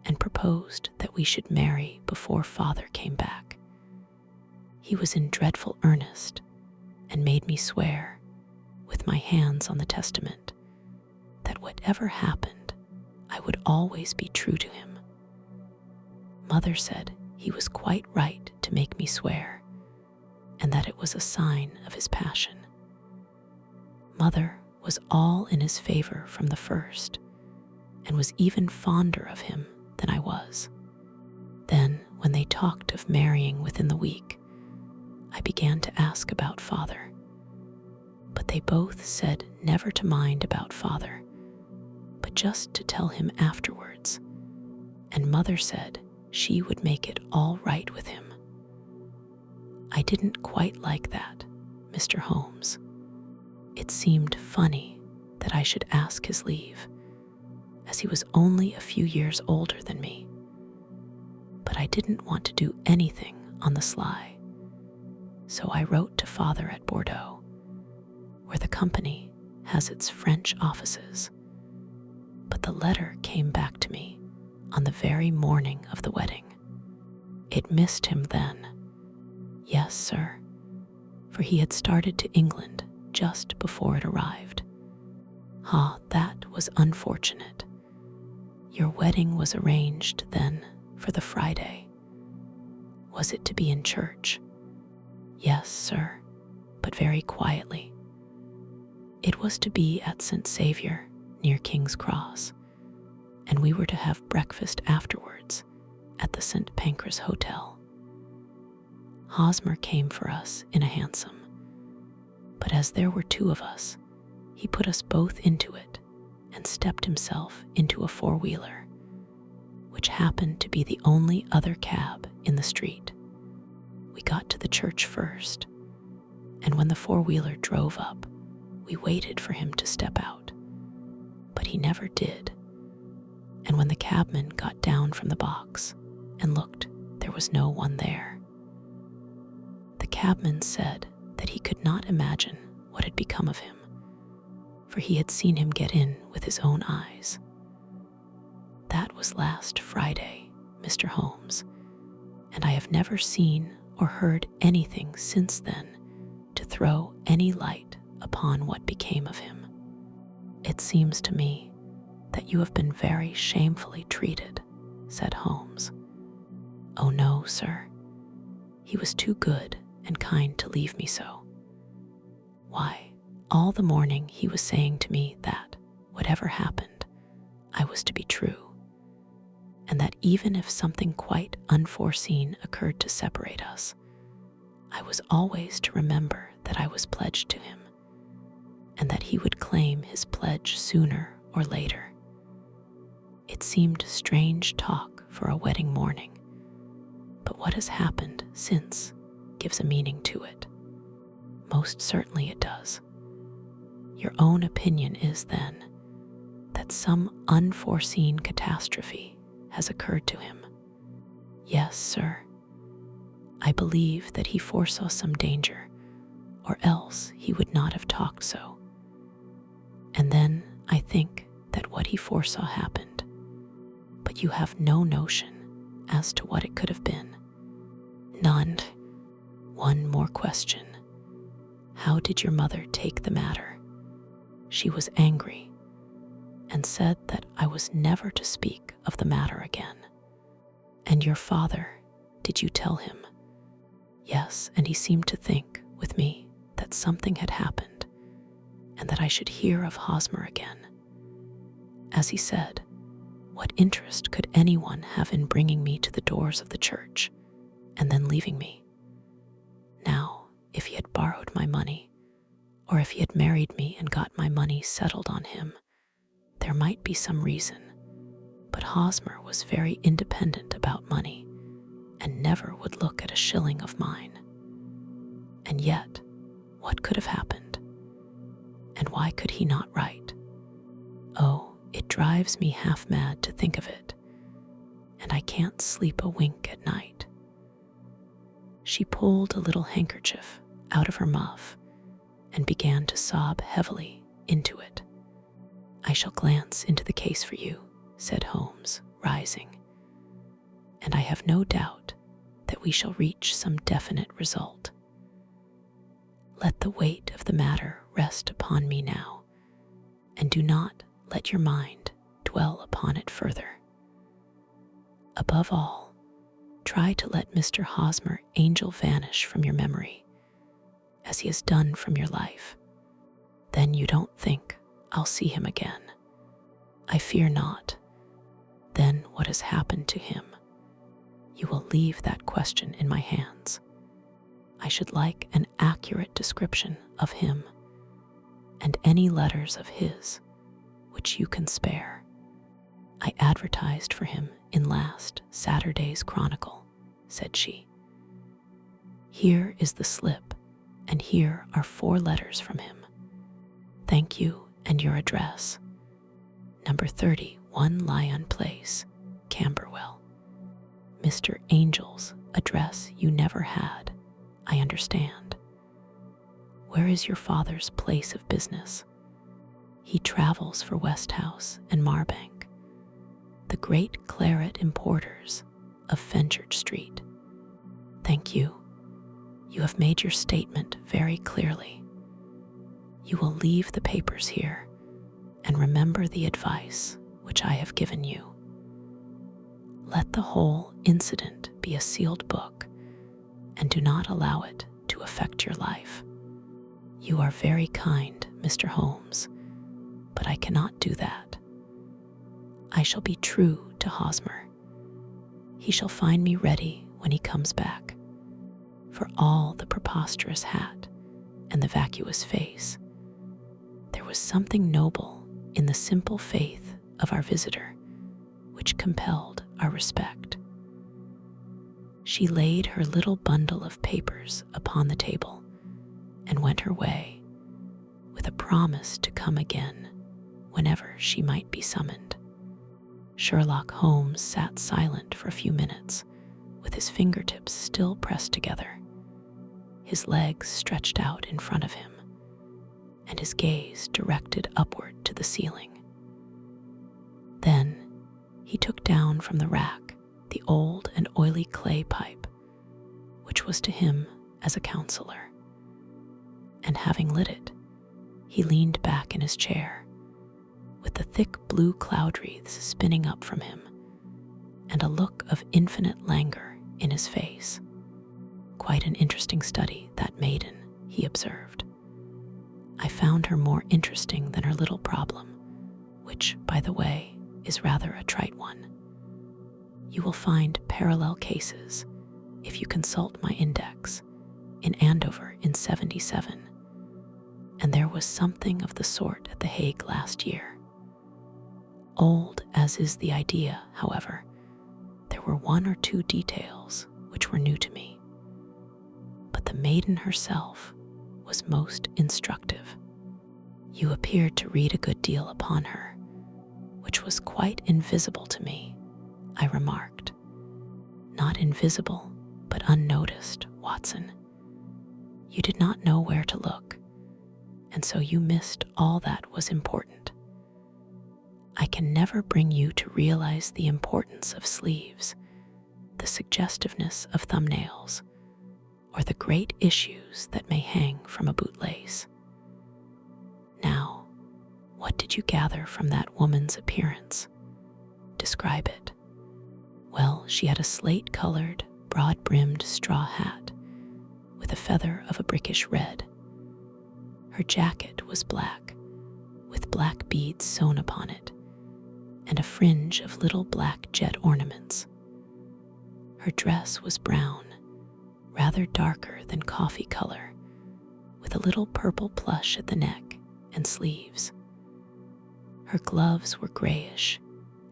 and proposed that we should marry before Father came back. He was in dreadful earnest and made me swear, with my hands on the testament, that whatever happened, I would always be true to him. Mother said he was quite right to make me swear, and that it was a sign of his passion. Mother was all in his favor from the first, and was even fonder of him than I was. Then, when they talked of marrying within the week, I began to ask about Father, but they both said never to mind about Father, but just to tell him afterwards, and Mother said she would make it all right with him. I didn't quite like that, Mr. Holmes. It seemed funny that I should ask his leave, as he was only a few years older than me. But I didn't want to do anything on the sly, so I wrote to Father at Bordeaux, where the company has its French offices. But the letter came back to me on the very morning of the wedding. It missed him then. Yes, sir, for he had started to England just before it arrived. Ah, that was unfortunate. Your wedding was arranged then for the Friday. Was it to be in church? Yes, sir, but very quietly. It was to be at St. Saviour, near King's Cross, and we were to have breakfast afterwards at the St. Pancras Hotel. Hosmer came for us in a hansom, but as there were two of us, he put us both into it and stepped himself into a four-wheeler, which happened to be the only other cab in the street. We got to the church first, and when the four-wheeler drove up, we waited for him to step out, but he never did. And when the cabman got down from the box and looked, there was no one there. The cabman said that he could not imagine what had become of him, for he had seen him get in with his own eyes. That was last Friday, Mr. Holmes, and I have never seen or heard anything since then to throw any light upon what became of him. It seems to me that you have been very shamefully treated, said Holmes. Oh no, sir. He was too good and kind to leave me so. Why, all the morning he was saying to me that, whatever happened, I was to be true, and that even if something quite unforeseen occurred to separate us, I was always to remember that I was pledged to him, and that he would claim his pledge sooner or later. It seemed strange talk for a wedding morning, but what has happened since gives a meaning to it. Most certainly it does. Your own opinion is, then, that some unforeseen catastrophe has occurred to him. Yes, sir. I believe that he foresaw some danger, or else he would not have talked so. And then I think that what he foresaw happened, but you have no notion as to what it could have been. None. One more question. How did your mother take the matter? She was angry and said that I was never to speak of the matter again. And your father, did you tell him? Yes, and he seemed to think, with me, that something had happened, and that I should hear of Hosmer again. As he said, what interest could anyone have in bringing me to the doors of the church, and then leaving me? Now, if he had borrowed my money, or if he had married me and got my money settled on him, there might be some reason, but Hosmer was very independent about money, and never would look at a shilling of mine. And yet, what could have happened? And why could he not write? Oh, it drives me half mad to think of it, and I can't sleep a wink at night. She pulled a little handkerchief out of her muff and began to sob heavily into it. I shall glance into the case for you, said Holmes, rising, and I have no doubt that we shall reach some definite result. Let the weight of the matter rest upon me now, and do not let your mind dwell upon it further. Above all, try to let Mr. Hosmer Angel vanish from your memory, as he has done from your life. Then you don't think I'll see him again. I fear not. Then what has happened to him? You will leave that question in my hands. I should like an accurate description of him, and any letters of his which you can spare. I advertised for him in last Saturday's Chronicle, said she. Here is the slip, and here are 4 letters from him. Thank you, and your address. Number 31 Lyon Place, Camberwell. Mr. Angel's address you never had, I understand. Where is your father's place of business? He travels for Westhouse and Marbank, the great claret importers of Fenchurch Street. Thank you. You have made your statement very clearly. You will leave the papers here and remember the advice which I have given you. Let the whole incident be a sealed book, and do not allow it to affect your life. You are very kind, Mr. Holmes, but I cannot do that. I shall be true to Hosmer. He shall find me ready when he comes back. For all the preposterous hat and the vacuous face, there was something noble in the simple faith of our visitor, which compelled our respect. She laid her little bundle of papers upon the table and went her way, with a promise to come again whenever she might be summoned. Sherlock Holmes sat silent for a few minutes, with his fingertips still pressed together, his legs stretched out in front of him, and his gaze directed upward to the ceiling. Then he took down from the rack the old and oily clay pipe, which was to him as a counselor, and having lit it, he leaned back in his chair, with the thick blue cloud wreaths spinning up from him, and a look of infinite languor in his face. Quite an interesting study, that maiden, he observed. I found her more interesting than her little problem, which, by the way, is rather a trite one. You will find parallel cases, if you consult my index, in Andover in '77, and there was something of the sort at The Hague last year. Old as is the idea, however, there were one or two details which were new to me. But the maiden herself was most instructive. You appeared to read a good deal upon her, which was quite invisible to me, I remarked. Not invisible, but unnoticed, Watson. You did not know where to look, and so you missed all that was important. I can never bring you to realize the importance of sleeves, the suggestiveness of thumbnails, or the great issues that may hang from a bootlace. Now, what did you gather from that woman's appearance? Describe it. Well, she had a slate-colored, broad-brimmed straw hat with a feather of a brickish red. Her jacket was black, with black beads sewn upon it, and a fringe of little black jet ornaments. Her dress was brown, rather darker than coffee color, with a little purple plush at the neck and sleeves. Her gloves were grayish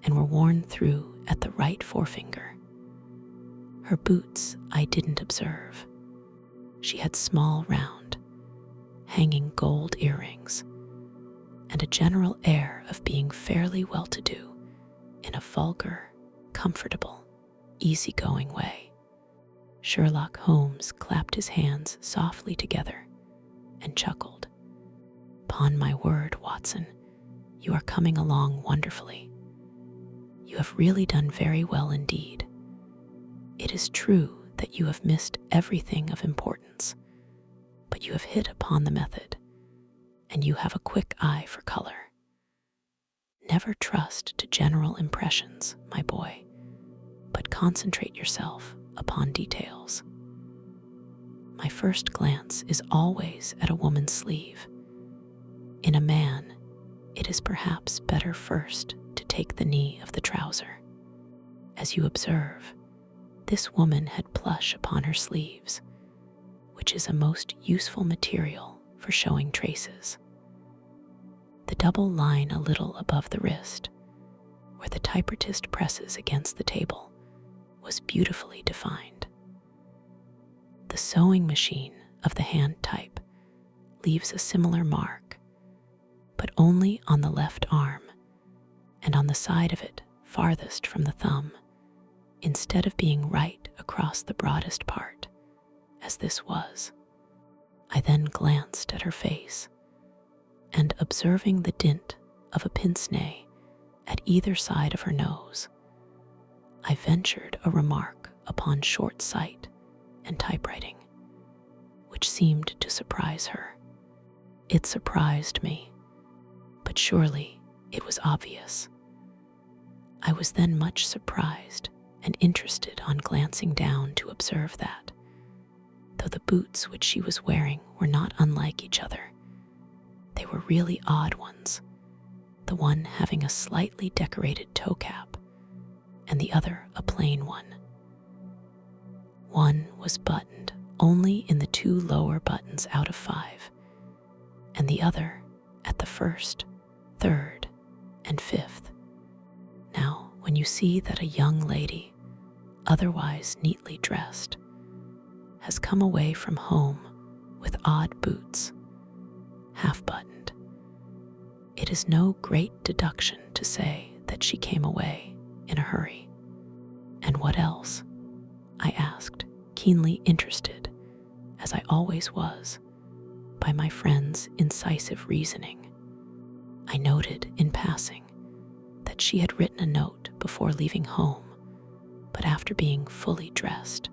and were worn through at the right forefinger. Her boots I didn't observe. She had small, round, hanging gold earrings, and a general air of being fairly well-to-do in a vulgar, comfortable, easy-going way. Sherlock Holmes clapped his hands softly together and chuckled. "'Pon my word, Watson, you are coming along wonderfully. You have really done very well indeed. It is true that you have missed everything of importance, but you have hit upon the method, and you have a quick eye for color. Never trust to general impressions, my boy, but concentrate yourself upon details. My first glance is always at a woman's sleeve. In a man, it is perhaps better first to take the knee of the trouser. As you observe, this woman had plush upon her sleeves, which is a most useful material for showing traces. The double line a little above the wrist, where the typewrist presses against the table, was beautifully defined. The sewing machine of the hand type leaves a similar mark, but only on the left arm and on the side of it farthest from the thumb, instead of being right across the broadest part, as this was. I then glanced at her face, and observing the dint of a pince-nez at either side of her nose, I ventured a remark upon short sight and typewriting, which seemed to surprise her. It surprised me, but surely it was obvious. I was then much surprised and interested on glancing down to observe that, though the boots which she was wearing were not unlike each other, they were really odd ones, the one having a slightly decorated toe cap and the other a plain one. One was buttoned only in the 2 lower buttons out of 5, and the other at the 1st, 3rd, and 5th. Now, when you see that a young lady, otherwise neatly dressed, has come away from home with odd boots, half-buttoned, it is no great deduction to say that she came away in a hurry. And what else? I asked, keenly interested, as I always was, by my friend's incisive reasoning. I noted in passing that she had written a note before leaving home, but after being fully dressed.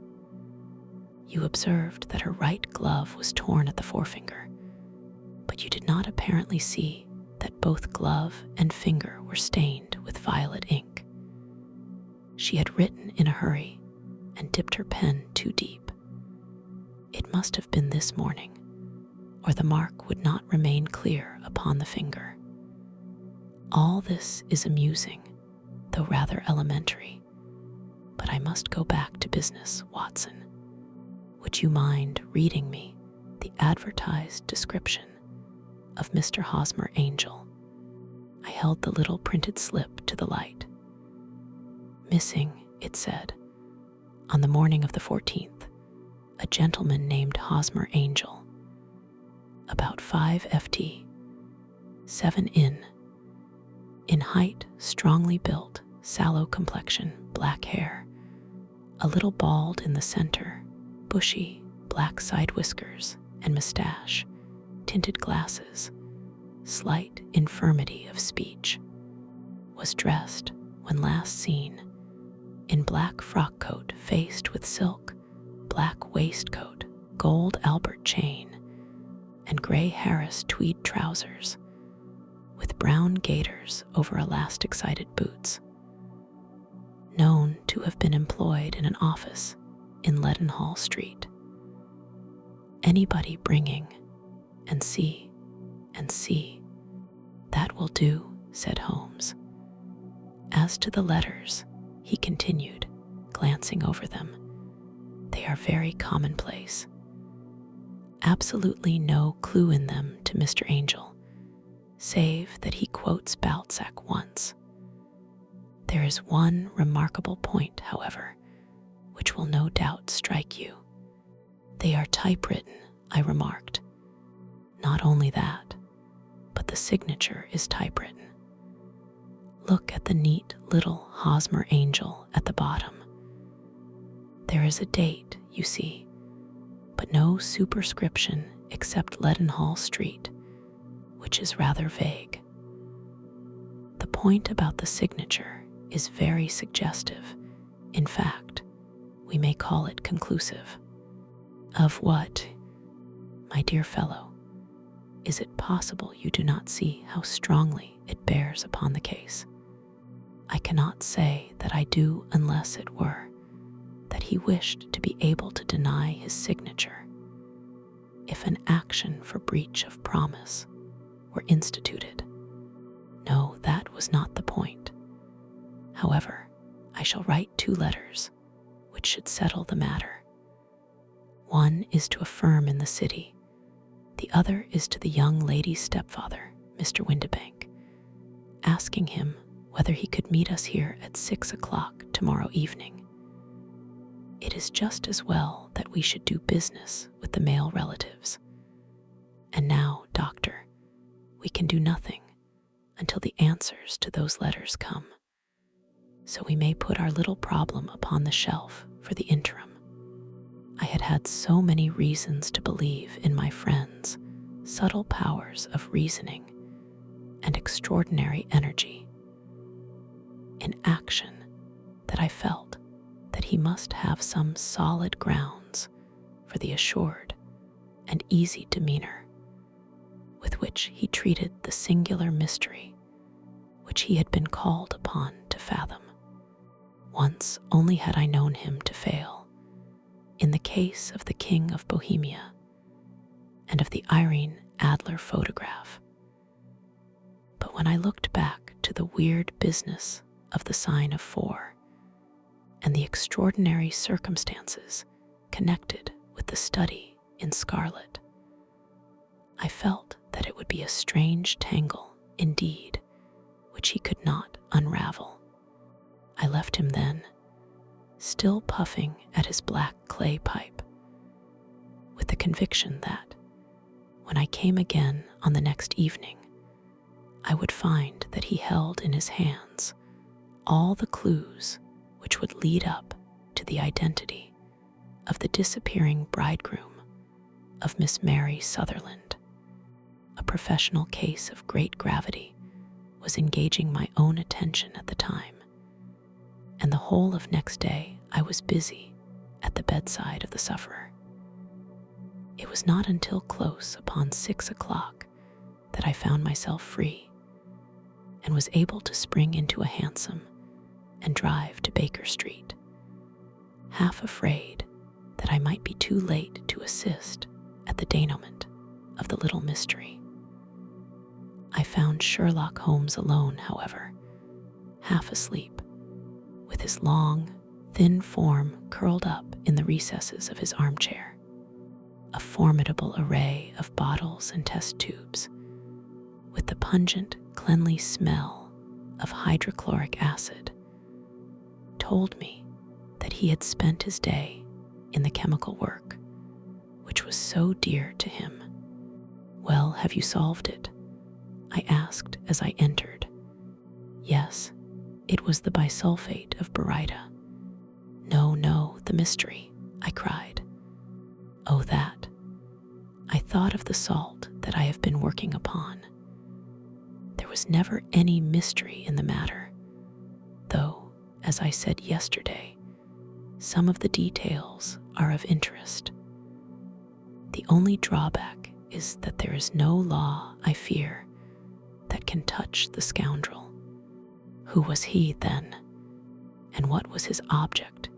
You observed that her right glove was torn at the forefinger, but you did not apparently see that both glove and finger were stained with violet ink. She had written in a hurry and dipped her pen too deep. It must have been this morning, or the mark would not remain clear upon the finger. All this is amusing, though rather elementary, but I must go back to business, Watson. Would you mind reading me the advertised description of Mr. Hosmer Angel? I held the little printed slip to the light. Missing, it said, on the morning of the 14th, a gentleman named Hosmer Angel, about 5 ft, 7 in height, strongly built, sallow complexion, black hair, a little bald in the center, bushy, black side whiskers and mustache, tinted glasses, slight infirmity of speech, was dressed, when last seen, in black frock coat faced with silk, black waistcoat, gold Albert chain, and gray Harris tweed trousers, with brown gaiters over elastic-sided boots. Known to have been employed in an office in Leadenhall Street. Anybody bringing, and see, that will do, said Holmes. As to the letters, he continued, glancing over them, they are very commonplace. Absolutely no clue in them to Mr. Angel, save that he quotes Balzac once. There is one remarkable point, however, which will no doubt strike you. They are typewritten, I remarked. Not only that, but the signature is typewritten. Look at the neat little Hosmer Angel at the bottom. There is a date, you see, but no superscription except Leadenhall Street, which is rather vague. The point about the signature is very suggestive. In fact, we may call it conclusive. Of what? My dear fellow, is it possible you do not see how strongly it bears upon the case? I cannot say that I do unless it were that he wished to be able to deny his signature if an action for breach of promise were instituted. No, that was not the point. However, I shall write 2 letters which should settle the matter. One is to a firm in the city. The other is to the young lady's stepfather, Mr. Windibank, asking him whether he could meet us here at 6 o'clock tomorrow evening. It is just as well that we should do business with the male relatives. And now, Doctor, we can do nothing until the answers to those letters come. So we may put our little problem upon the shelf for the interim. I had had so many reasons to believe in my friend's subtle powers of reasoning and extraordinary energy in action that I felt that he must have some solid grounds for the assured and easy demeanor with which he treated the singular mystery which he had been called upon to fathom. Once only had I known him to fail, in the case of the King of Bohemia and of the Irene Adler photograph. But when I looked back to the weird business of the sign of 4 and the extraordinary circumstances connected with the study in scarlet, I felt that it would be a strange tangle indeed, which he could not unravel. I left him then, still puffing at his black clay pipe, with the conviction that, when I came again on the next evening, I would find that he held in his hands all the clues which would lead up to the identity of the disappearing bridegroom of Miss Mary Sutherland. A professional case of great gravity was engaging my own attention at the time, and the whole of next day I was busy at the bedside of the sufferer. It was not until close upon 6 o'clock that I found myself free and was able to spring into a hansom and drive to Baker Street, half afraid that I might be too late to assist at the denouement of the little mystery. I found Sherlock Holmes alone, however, half asleep, with his long, thin form curled up in the recesses of his armchair. A formidable array of bottles and test tubes, with the pungent, cleanly smell of hydrochloric acid, told me that he had spent his day in the chemical work, which was so dear to him. "Well, have you solved it?" I asked as I entered. Yes, it was the bisulfate of baryta. No, no, the mystery, I cried. Oh, that. I thought of the salt that I have been working upon. There was never any mystery in the matter, though, as I said yesterday, some of the details are of interest. The only drawback is that there is no law, I fear, that can touch the scoundrel. Who was he, then? And what was his object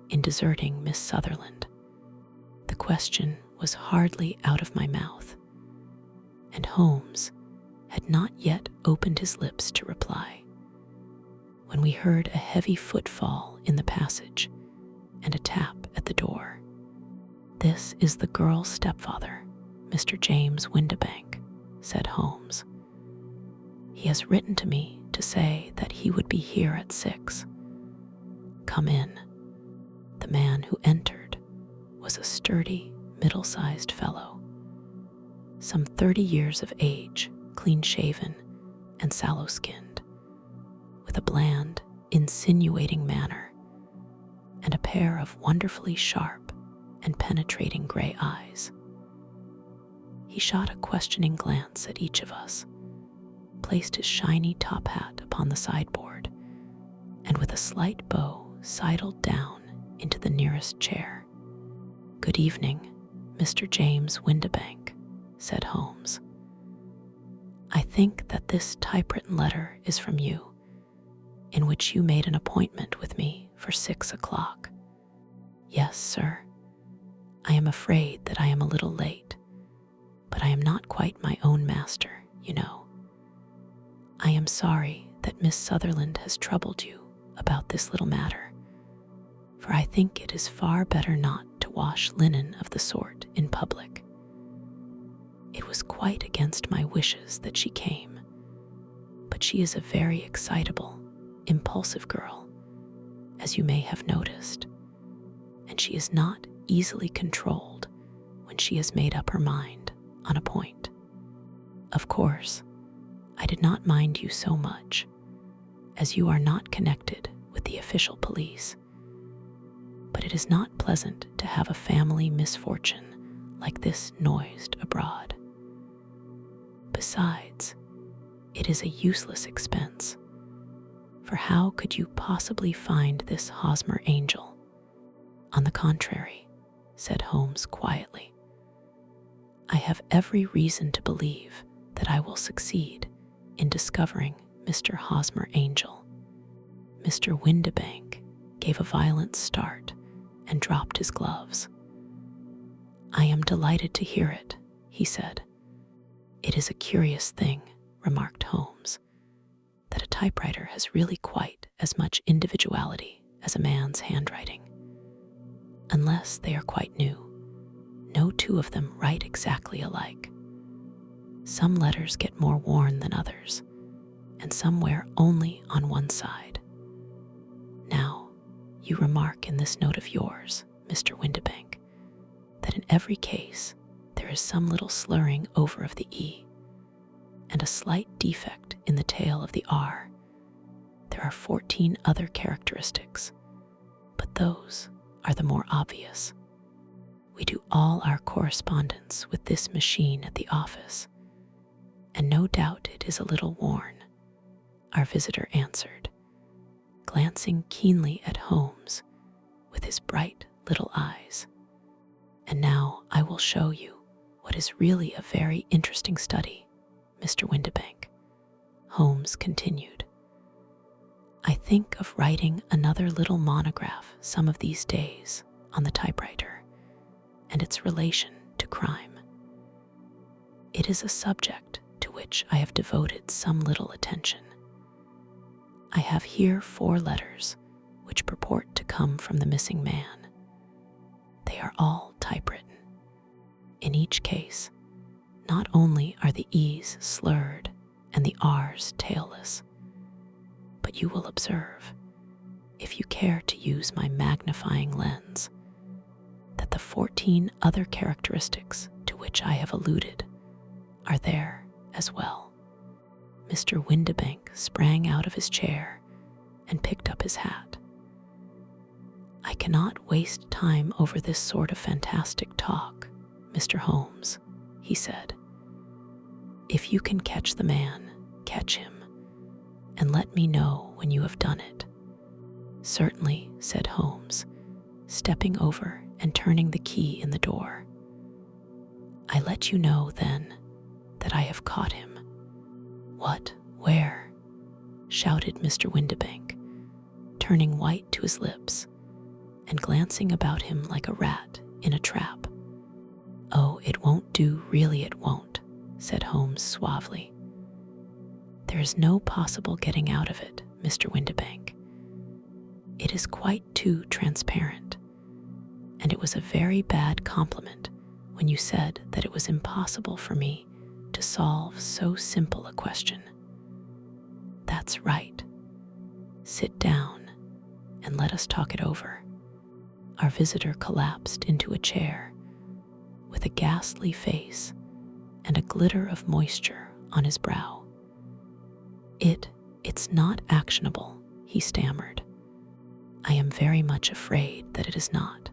in deserting Miss Sutherland? The question was hardly out of my mouth, and Holmes had not yet opened his lips to reply, when we heard a heavy footfall in the passage and a tap at the door. "This is the girl's stepfather, Mr. James Windibank," said Holmes. "He has written to me to say that he would be here at 6. Come in." The man who entered was a sturdy, middle-sized fellow, some 30 years of age, clean-shaven and sallow-skinned, with a bland, insinuating manner and a pair of wonderfully sharp and penetrating gray eyes. He shot a questioning glance at each of us, placed his shiny top hat upon the sideboard, and with a slight bow sidled down into the nearest chair. "Good evening, Mr. James Windibank," said Holmes. "I think that this typewritten letter is from you, in which you made an appointment with me for 6 o'clock. Yes, sir. I am afraid that I am a little late, but I am not quite my own master, you know. I am sorry that Miss Sutherland has troubled you about this little matter, for I think it is far better not to wash linen of the sort in public. It was quite against my wishes that she came, but she is a very excitable, impulsive girl, as you may have noticed, and she is not easily controlled when she has made up her mind on a point. Of course, I did not mind you so much, as you are not connected with the official police, but it is not pleasant to have a family misfortune like this noised abroad. Besides, it is a useless expense, for how could you possibly find this Hosmer angel? On the contrary, said Holmes quietly, I have every reason to believe that I will succeed in discovering Mr. Hosmer Angel. Mr. Windibank gave a violent start and dropped his gloves. I am delighted to hear it, he said. It is a curious thing, remarked Holmes, that a typewriter has really quite as much individuality as a man's handwriting. Unless they are quite new, no two of them write exactly alike. Some letters get more worn than others, and some wear only on one side. Now, you remark in this note of yours, Mr. Windibank, that in every case there is some little slurring over of the E and a slight defect in the tail of the R. There are 14 other characteristics, but those are the more obvious. We do all our correspondence with this machine at the office, and no doubt it is a little worn, our visitor answered, glancing keenly at Holmes with his bright little eyes. And now I will show you what is really a very interesting study, Mr. Windibank, Holmes continued. I think of writing another little monograph some of these days on the typewriter and its relation to crime. It is a subject to which I have devoted some little attention. I have here 4 letters which purport to come from the missing man. They are all typewritten. In each case, not only are the E's slurred and the R's tailless, but you will observe, if you care to use my magnifying lens, that the 14 other characteristics to which I have alluded are there as well. Mr. Windibank sprang out of his chair and picked up his hat. I cannot waste time over this sort of fantastic talk, Mr. Holmes, he said. If you can catch the man, catch him, and let me know when you have done it. Certainly, said Holmes, stepping over and turning the key in the door. I let you know, then, that I have caught him. What? Where? Shouted Mr. Windibank, turning white to his lips and glancing about him like a rat in a trap. Oh, it won't do, really it won't, said Holmes suavely. There is no possible getting out of it, Mr. Windibank. It is quite too transparent, and it was a very bad compliment when you said that it was impossible for me to solve so simple a question. That's right. Sit down and let us talk it over. Our visitor collapsed into a chair with a ghastly face and a glitter of moisture on his brow. It's not actionable, he stammered. I am very much afraid that it is not.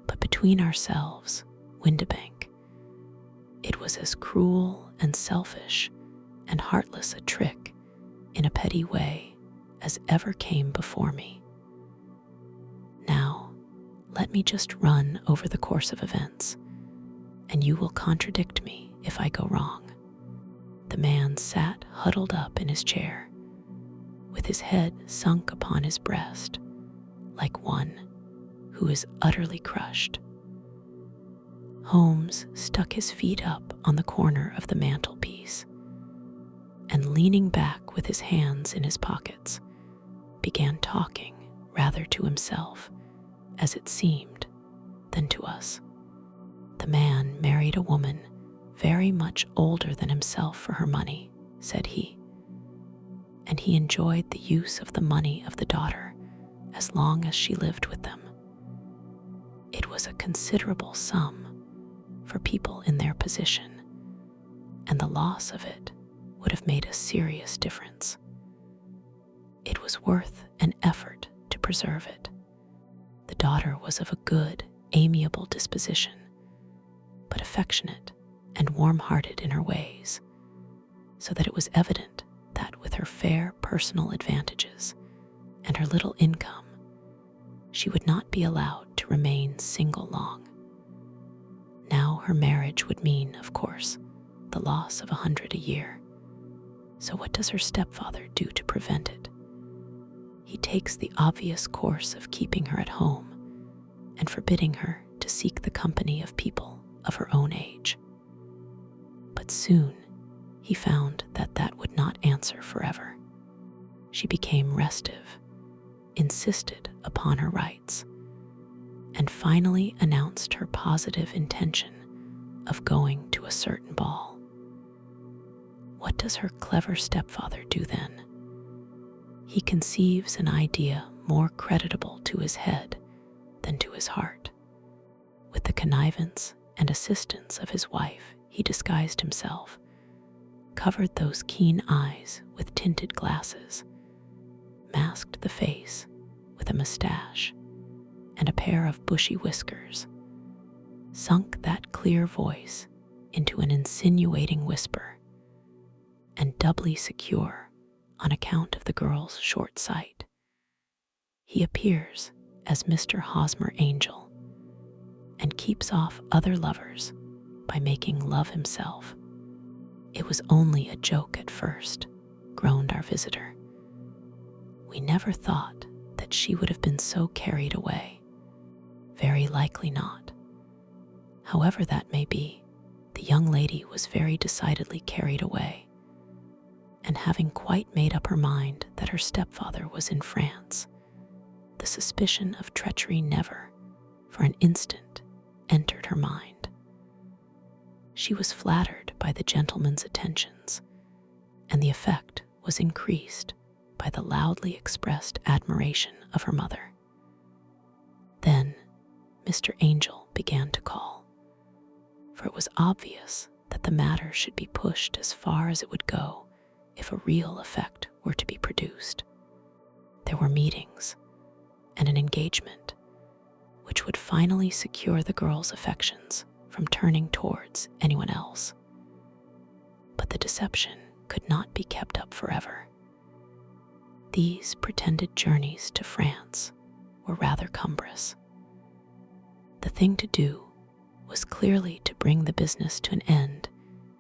But between ourselves, Windibank, it was as cruel and selfish and heartless a trick in a petty way as ever came before me. Now, let me just run over the course of events, and you will contradict me if I go wrong. The man sat huddled up in his chair, with his head sunk upon his breast, like one who is utterly crushed. Holmes stuck his feet up on the corner of the mantelpiece, and leaning back with his hands in his pockets, began talking rather to himself, as it seemed, than to us. The man married a woman very much older than himself for her money, said he, and he enjoyed the use of the money of the daughter as long as she lived with them. It was a considerable sum for people in their position, and the loss of it would have made a serious difference. It was worth an effort to preserve it. The daughter was of a good, amiable disposition, but affectionate and warm-hearted in her ways, so that it was evident that with her fair personal advantages and her little income, she would not be allowed to remain single long. Now her marriage would mean, of course, the loss of 100 a year. So what does her stepfather do to prevent it? He takes the obvious course of keeping her at home and forbidding her to seek the company of people of her own age. But soon he found that that would not answer forever. She became restive, insisted upon her rights, and finally announced her positive intention of going to a certain ball. What does her clever stepfather do then? He conceives an idea more creditable to his head than to his heart. With the connivance and assistance of his wife, he disguised himself, covered those keen eyes with tinted glasses, masked the face with a mustache and a pair of bushy whiskers, sunk that clear voice into an insinuating whisper, and doubly secure on account of the girl's short sight, he appears as Mr. Hosmer Angel and keeps off other lovers by making love himself. It was only a joke at first, groaned our visitor. We never thought that she would have been so carried away. Very likely not. However that may be, the young lady was very decidedly carried away, and having quite made up her mind that her stepfather was in France, the suspicion of treachery never, for an instant, entered her mind. She was flattered by the gentleman's attentions, and the effect was increased by the loudly expressed admiration of her mother. Then Mr. Angel began to call, for it was obvious that the matter should be pushed as far as it would go if a real effect were to be produced. There were meetings and an engagement which would finally secure the girl's affections from turning towards anyone else. But the deception could not be kept up forever. These pretended journeys to France were rather cumbrous. The thing to do was clearly to bring the business to an end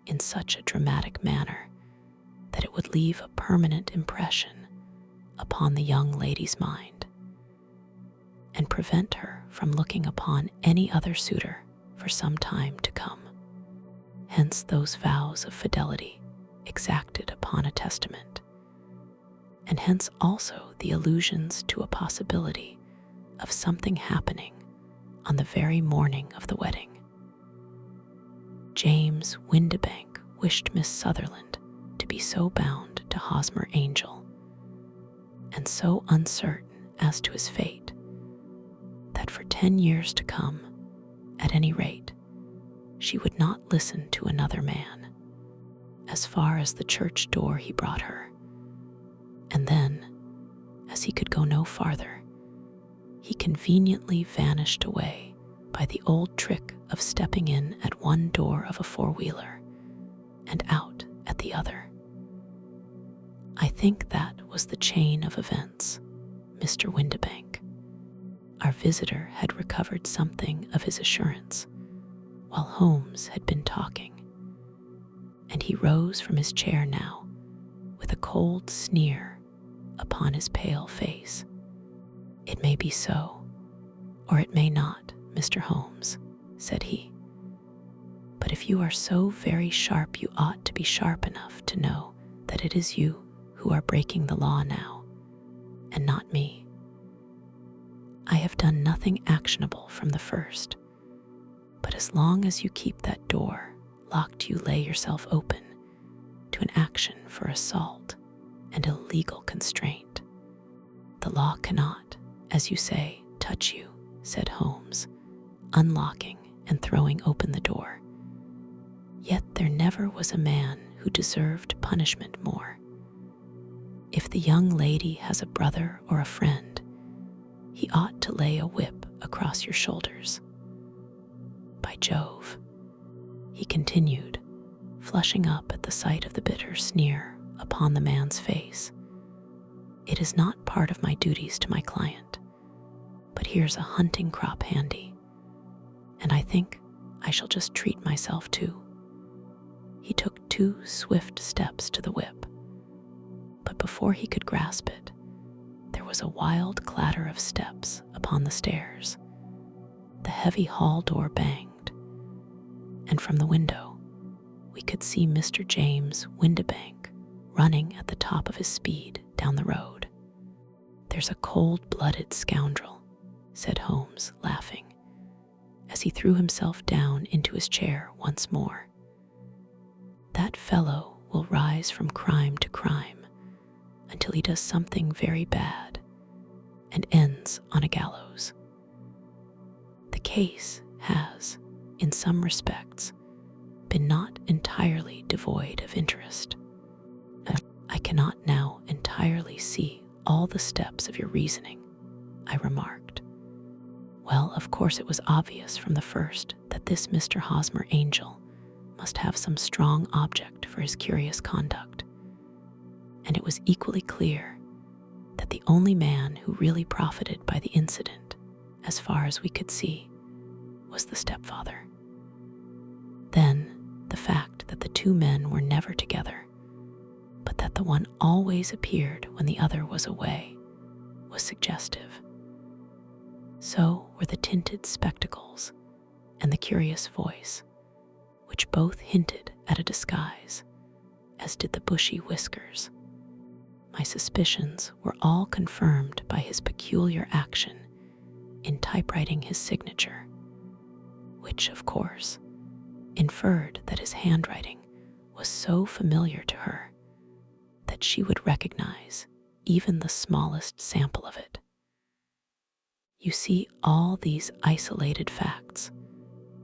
in such a dramatic manner that it would leave a permanent impression upon the young lady's mind, and prevent her from looking upon any other suitor for some time to come. Hence those vows of fidelity exacted upon a testament, and hence also the allusions to a possibility of something happening on the very morning of the wedding. James Windibank wished Miss Sutherland to be so bound to Hosmer Angel, and so uncertain as to his fate, that for 10 years to come, at any rate, she would not listen to another man. As far as the church door he brought her, and then, as he could go no farther, he conveniently vanished away by the old trick of stepping in at one door of a four-wheeler and out at the other. I think that was the chain of events, Mr. Windibank. Our visitor had recovered something of his assurance while Holmes had been talking, and he rose from his chair now with a cold sneer upon his pale face. "It may be so, or it may not, Mr. Holmes," said he. "But if you are so very sharp, you ought to be sharp enough to know that it is you who are breaking the law now, and not me. I have done nothing actionable from the first, but as long as you keep that door locked, you lay yourself open to an action for assault and illegal constraint. The law cannot, as you say, touch you," said Holmes, unlocking and throwing open the door. "Yet there never was a man who deserved punishment more. If the young lady has a brother or a friend, he ought to lay a whip across your shoulders. By Jove," he continued, flushing up at the sight of the bitter sneer upon the man's face, "it is not part of my duties to my client, but here's a hunting crop handy, and I think I shall just treat myself too." He took 2 swift steps to the whip, but before he could grasp it, there was a wild clatter of steps upon the stairs. The heavy hall door banged, and from the window we could see Mr. James Windibank running at the top of his speed down the road. "There's a cold-blooded scoundrel," said Holmes, laughing, as he threw himself down into his chair once more. "That fellow will rise from crime to crime until he does something very bad and ends on a gallows. The case has, in some respects, been not entirely devoid of interest. I cannot now entirely see all the steps of your reasoning," I remarked. "Well, of course it was obvious from the first that this Mr. Hosmer Angel must have some strong object for his curious conduct, and it was equally clear that the only man who really profited by the incident, as far as we could see, was the stepfather. Then the fact that the two men were never together, but that the one always appeared when the other was away, was suggestive. So were the tinted spectacles and the curious voice, which both hinted at a disguise, as did the bushy whiskers. My suspicions were all confirmed by his peculiar action in typewriting his signature, which, of course, inferred that his handwriting was so familiar to her that she would recognize even the smallest sample of it. You see, all these isolated facts,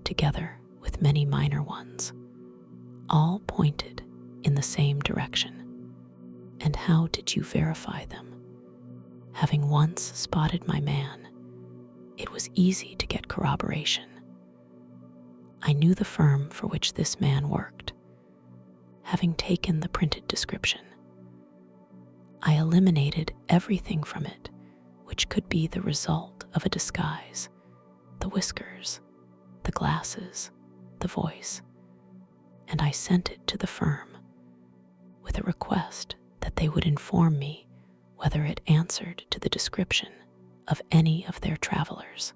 together with many minor ones, all pointed in the same direction. And how did you verify them? Having once spotted my man, it was easy to get corroboration. I knew the firm for which this man worked, having taken the printed description. I eliminated everything from it which could be the result of a disguise: the whiskers, the glasses, the voice, and I sent it to the firm with a request that they would inform me whether it answered to the description of any of their travelers.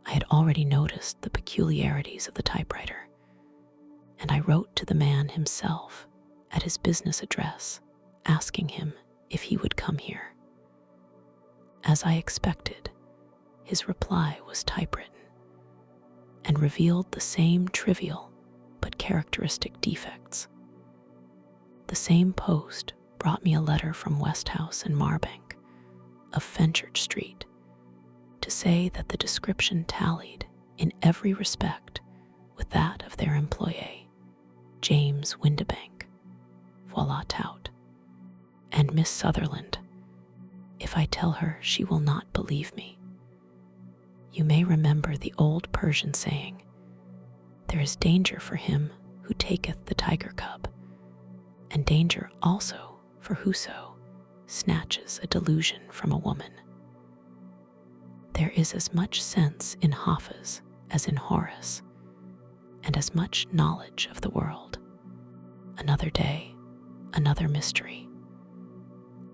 I had already noticed the peculiarities of the typewriter, and I wrote to the man himself at his business address, asking him if he would come here. As I expected, his reply was typewritten and revealed the same trivial but characteristic defects. The same post brought me a letter from Westhouse and Marbank of Fenchurch Street to say that the description tallied in every respect with that of their employé, James Windibank, voila tout. And Miss Sutherland, if I tell her, she will not believe me. You may remember the old Persian saying, "There is danger for him who taketh the tiger cub, and danger also for whoso snatches a delusion from a woman." There is as much sense in Hafiz as in Horace, and as much knowledge of the world. Another day, another mystery.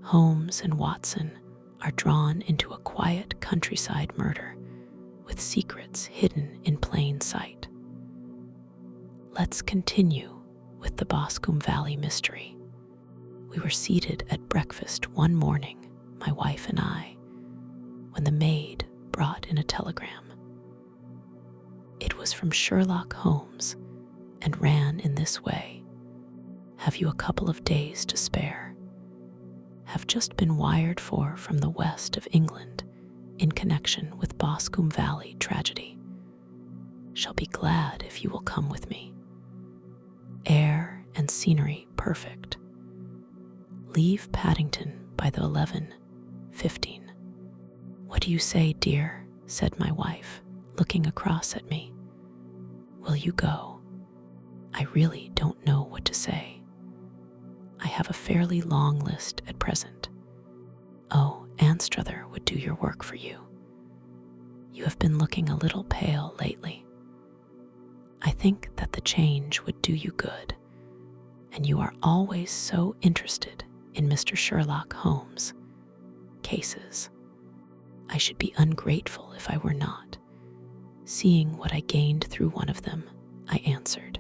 Holmes and Watson are drawn into a quiet countryside murder with secrets hidden in plain sight. Let's continue with the Boscombe Valley mystery. We were seated at breakfast one morning, my wife and I, when the maid brought in a telegram. It was from Sherlock Holmes and ran in this way: "Have you a couple of days to spare? Have just been wired for from the west of England in connection with Boscombe Valley tragedy. Shall be glad if you will come with me. Air and scenery perfect. Leave Paddington by the 11:15. What do you say, dear?" said my wife, looking across at me. "Will you go? I really don't know what to say. I have a fairly long list at present. Oh, Anstruther would do your work for you. You have been looking a little pale lately. I think that the change would do you good, and you are always so interested in Mr. Sherlock Holmes' cases. I should be ungrateful if I were not, seeing what I gained through one of them," I answered.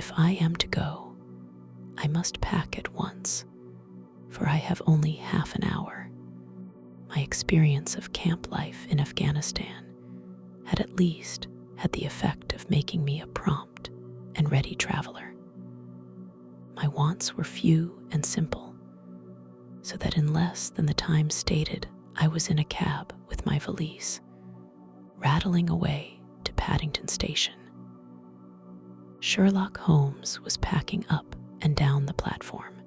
if I am to go, I must pack at once, for I have only half an hour. My experience of camp life in Afghanistan had at least had the effect of making me a prompt and ready traveler. My wants were few and simple, so that in less than the time stated, I was in a cab with my valise, rattling away to Paddington Station. Sherlock Holmes was packing up and down the platform,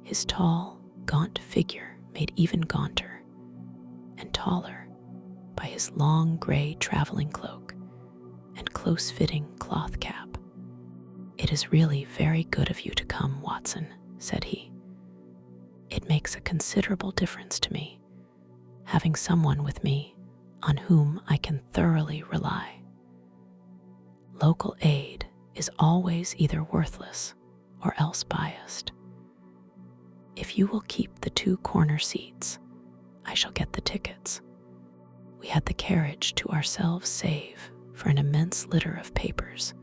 his tall, gaunt figure made even gaunter and taller by his long gray traveling cloak and close-fitting cloth cap. "It is really very good of you to come, Watson," said he. "It makes a considerable difference to me, having someone with me on whom I can thoroughly rely. Local aid is always either worthless or else biased. If you will keep the 2 corner seats, I shall get the tickets." We had the carriage to ourselves save for an immense litter of papers,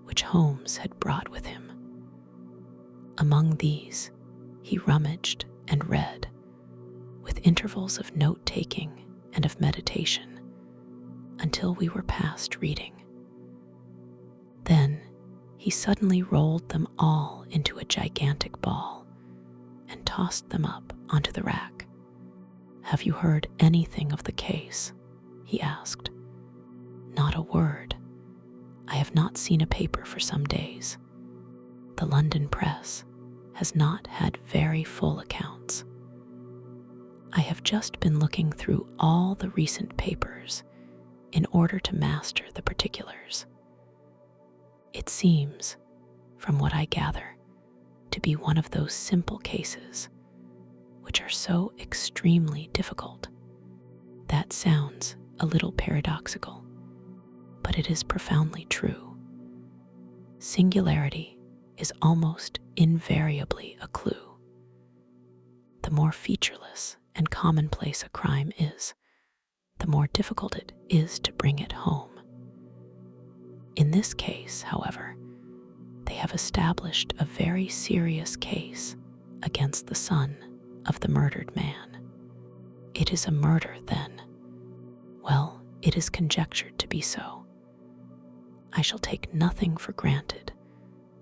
which Holmes had brought with him. Among these, he rummaged and read, with intervals of note-taking and of meditation, until we were past reading. Then he suddenly rolled them all into a gigantic ball and tossed them up onto the rack. "Have you heard anything of the case?" he asked. "Not a word. I have not seen a paper for some days. The London press has not had very full accounts. I have just been looking through all the recent papers in order to master the particulars. It seems, from what I gather, to be one of those simple cases which are so extremely difficult. That sounds a little paradoxical, but it is profoundly true. Singularity is almost invariably a clue. The more featureless and commonplace a crime is, the more difficult it is to bring it home. In this case, however, they have established a very serious case against the son of the murdered man. It is a murder, then. Well, it is conjectured to be so. I shall take nothing for granted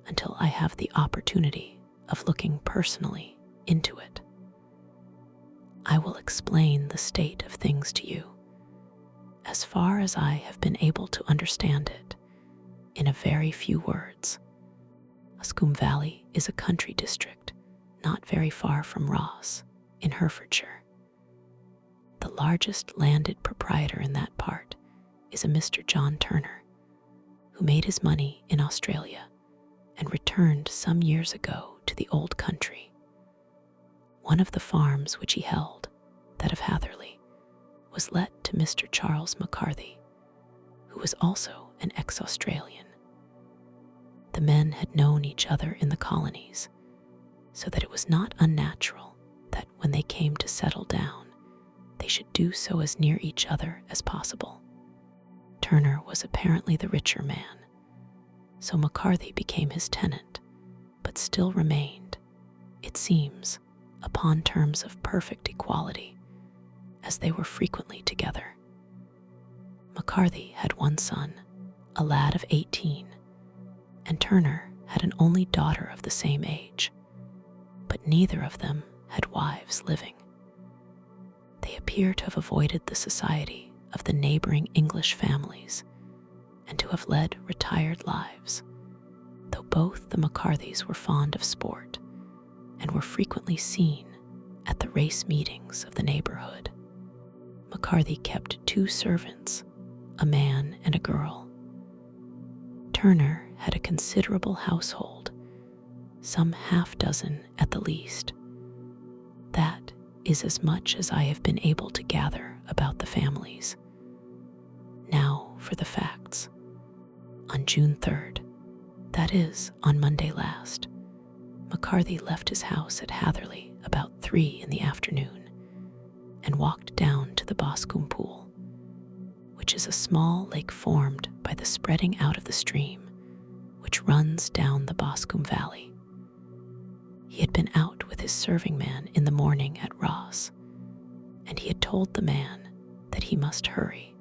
until I have the opportunity of looking personally into it. I will explain the state of things to you, as far as I have been able to understand it, in a very few words. Boscombe Valley is a country district not very far from Ross, in Herefordshire. The largest landed proprietor in that part is a Mr. John Turner, who made his money in Australia and returned some years ago to the old country. One of the farms which he held, that of Hatherley, was let to Mr. Charles McCarthy, who was also an ex-Australian. The men had known each other in the colonies, so that it was not unnatural that when they came to settle down, they should do so as near each other as possible. Turner was apparently the richer man, so McCarthy became his tenant, but still remained, it seems, upon terms of perfect equality, as they were frequently together. McCarthy had one son, a lad of 18, and Turner had an only daughter of the same age, but neither of them had wives living. They appear to have avoided the society of the neighboring English families and to have led retired lives, though both the McCarthys were fond of sport and were frequently seen at the race meetings of the neighborhood. McCarthy kept 2 servants, a man and a girl. Turner had a considerable household, some half-dozen at the least. That is as much as I have been able to gather about the families. Now for the facts. On June 3rd, that is, on Monday last, McCarthy left his house at Hatherley about 3 in the afternoon and walked down to the Boscombe pool, which is a small lake formed by the spreading out of the stream, which which runs down the Boscombe Valley. He had been out with his serving man in the morning at Ross, and he had told the man that he must hurry,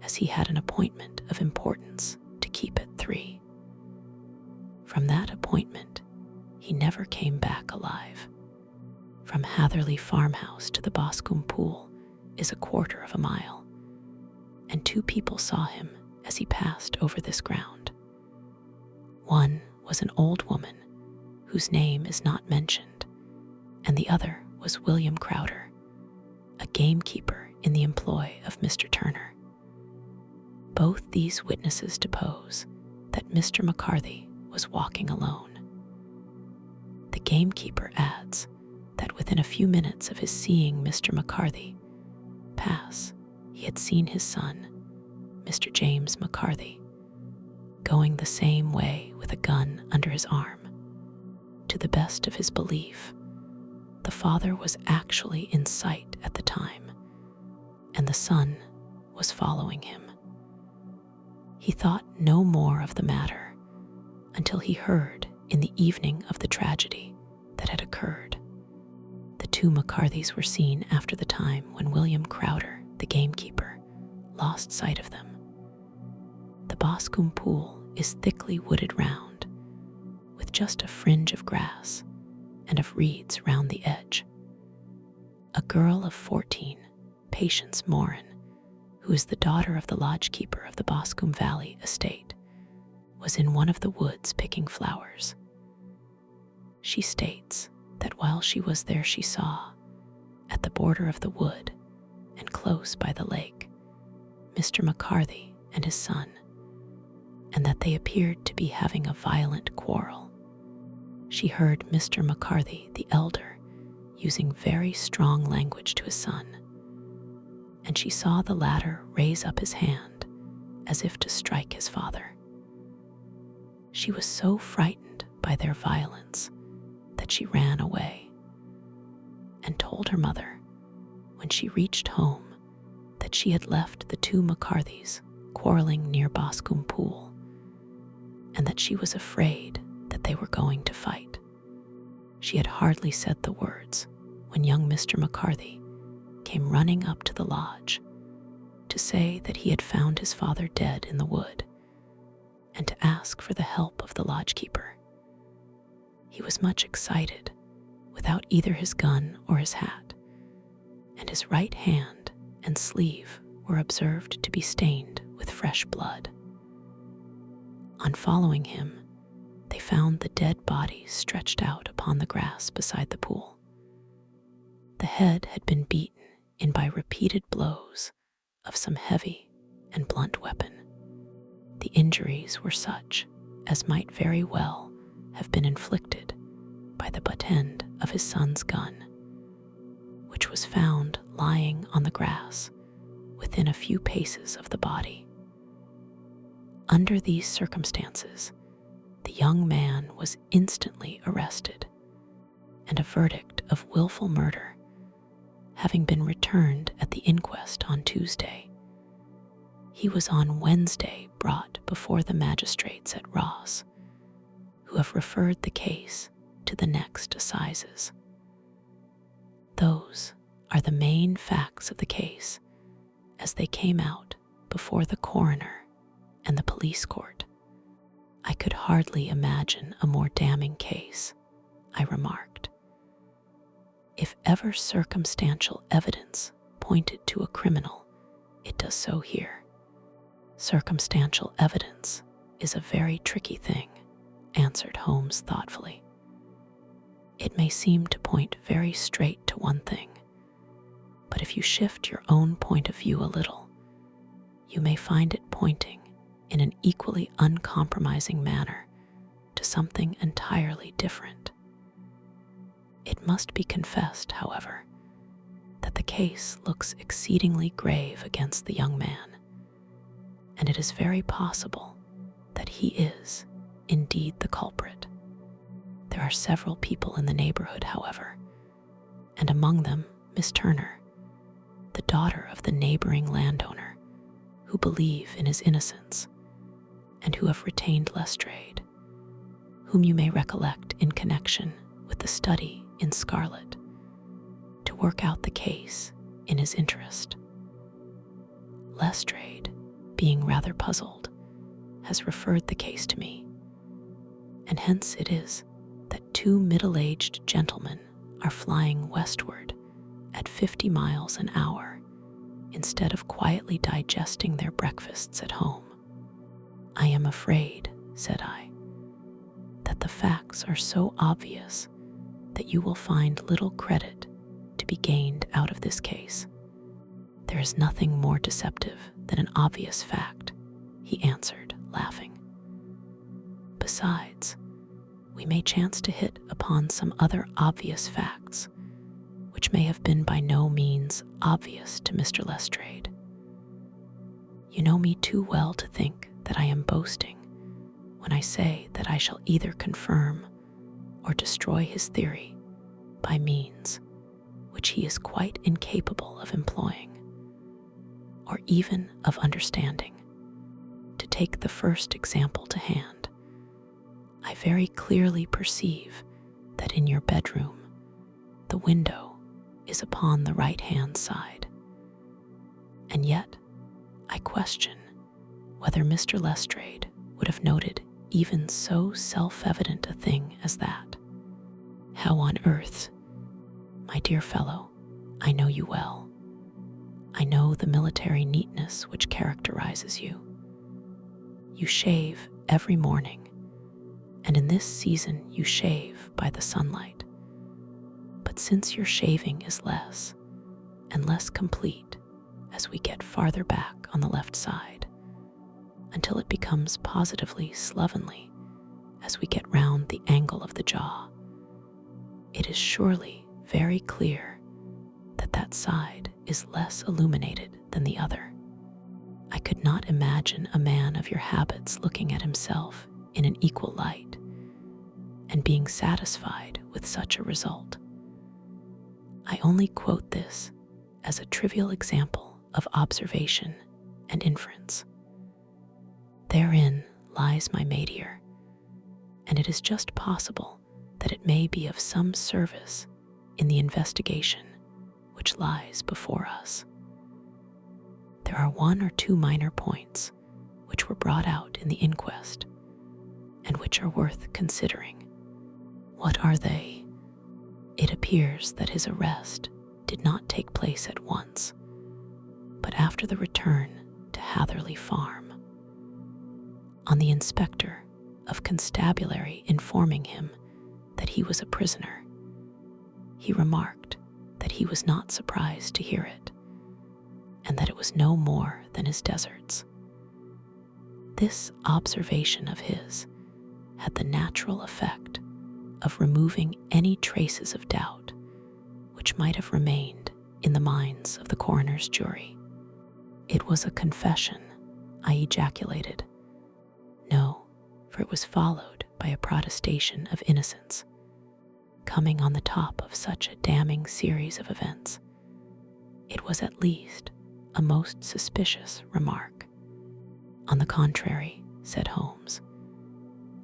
as he had an appointment of importance to keep at 3. From that appointment, he never came back alive. From Hatherley farmhouse to the Boscombe pool is 1/4 mile, and 2 people saw him as he passed over this ground. One was an old woman whose name is not mentioned, and the other was William Crowder, a gamekeeper in the employ of Mr. Turner. Both these witnesses depose that Mr. McCarthy was walking alone. The gamekeeper adds that within a few minutes of his seeing Mr. McCarthy pass, he had seen his son, Mr. James McCarthy, going the same way with a gun under his arm. To the best of his belief, the father was actually in sight at the time, and the son was following him. He thought no more of the matter until he heard in the evening of the tragedy that had occurred. The 2 McCarthys were seen after the time when William Crowder, the gamekeeper, lost sight of them. The Boscombe pool is thickly wooded round, with just a fringe of grass and of reeds round the edge. A girl of 14, Patience Moran, who is the daughter of the lodgekeeper of the Boscombe Valley estate, was in one of the woods picking flowers. She states that while she was there she saw, at the border of the wood and close by the lake, Mr. McCarthy and his son, and that they appeared to be having a violent quarrel. She heard Mr. McCarthy, the elder, using very strong language to his son, and she saw the latter raise up his hand as if to strike his father. She was so frightened by their violence that she ran away and told her mother, when she reached home, that she had left the 2 McCarthys quarreling near Boscombe pool, and that she was afraid that they were going to fight. She had hardly said the words when young Mr. McCarthy came running up to the lodge to say that he had found his father dead in the wood, and to ask for the help of the lodgekeeper. He was much excited, without either his gun or his hat, and his right hand and sleeve were observed to be stained with fresh blood. On following him, they found the dead body stretched out upon the grass beside the pool. The head had been beaten in by repeated blows of some heavy and blunt weapon. The injuries were such as might very well have been inflicted by the butt end of his son's gun, which was found lying on the grass within a few paces of the body. Under these circumstances, the young man was instantly arrested, and a verdict of willful murder having been returned at the inquest on Tuesday, he was on Wednesday brought before the magistrates at Ross, who have referred the case to the next assizes. Those are the main facts of the case as they came out before the coroner and the police court. I could hardly imagine a more damning case, I remarked. If ever circumstantial evidence pointed to a criminal, it does so here. Circumstantial evidence is a very tricky thing, answered Holmes thoughtfully. It may seem to point very straight to one thing, but if you shift your own point of view a little, you may find it pointing in an equally uncompromising manner to something entirely different. It must be confessed, however, that the case looks exceedingly grave against the young man, and it is very possible that he is indeed the culprit. There are several people in the neighborhood, however, and among them Miss Turner, the daughter of the neighboring landowner, who believe in his innocence, and who have retained Lestrade, whom you may recollect in connection with the study in Scarlet, to work out the case in his interest. Lestrade, being rather puzzled, has referred the case to me, and hence it is that two middle-aged gentlemen are flying westward at 50 miles an hour instead of quietly digesting their breakfasts at home. I am afraid, said I, that the facts are so obvious that you will find little credit to be gained out of this case. There is nothing more deceptive than an obvious fact, he answered, laughing. Besides, we may chance to hit upon some other obvious facts, which may have been by no means obvious to Mr. Lestrade. You know me too well to think that I am boasting when I say that I shall either confirm or destroy his theory by means which he is quite incapable of employing, or even of understanding. To take the first example to hand, I very clearly perceive that in your bedroom the window is upon the right-hand side, and yet I question whether Mr. Lestrade would have noted even so self-evident a thing as that. How on earth? My dear fellow, I know you well. I know the military neatness which characterizes you. You shave every morning, and in this season you shave by the sunlight. But since your shaving is less and less complete as we get farther back on the left side, until it becomes positively slovenly as we get round the angle of the jaw, it is surely very clear that that side is less illuminated than the other. I could not imagine a man of your habits looking at himself in an equal light and being satisfied with such a result. I only quote this as a trivial example of observation and inference. Therein lies my métier, and it is just possible that it may be of some service in the investigation which lies before us. There are one or two minor points which were brought out in the inquest, and which are worth considering. What are they? It appears that his arrest did not take place at once, but after the return to Hatherley Farm. On the inspector of constabulary informing him that he was a prisoner, he remarked that he was not surprised to hear it, and that it was no more than his deserts. This observation of his had the natural effect of removing any traces of doubt which might have remained in the minds of the coroner's jury. It was a confession, I ejaculated. No, for it was followed by a protestation of innocence, coming on the top of such a damning series of events. It was at least a most suspicious remark. On the contrary, said Holmes,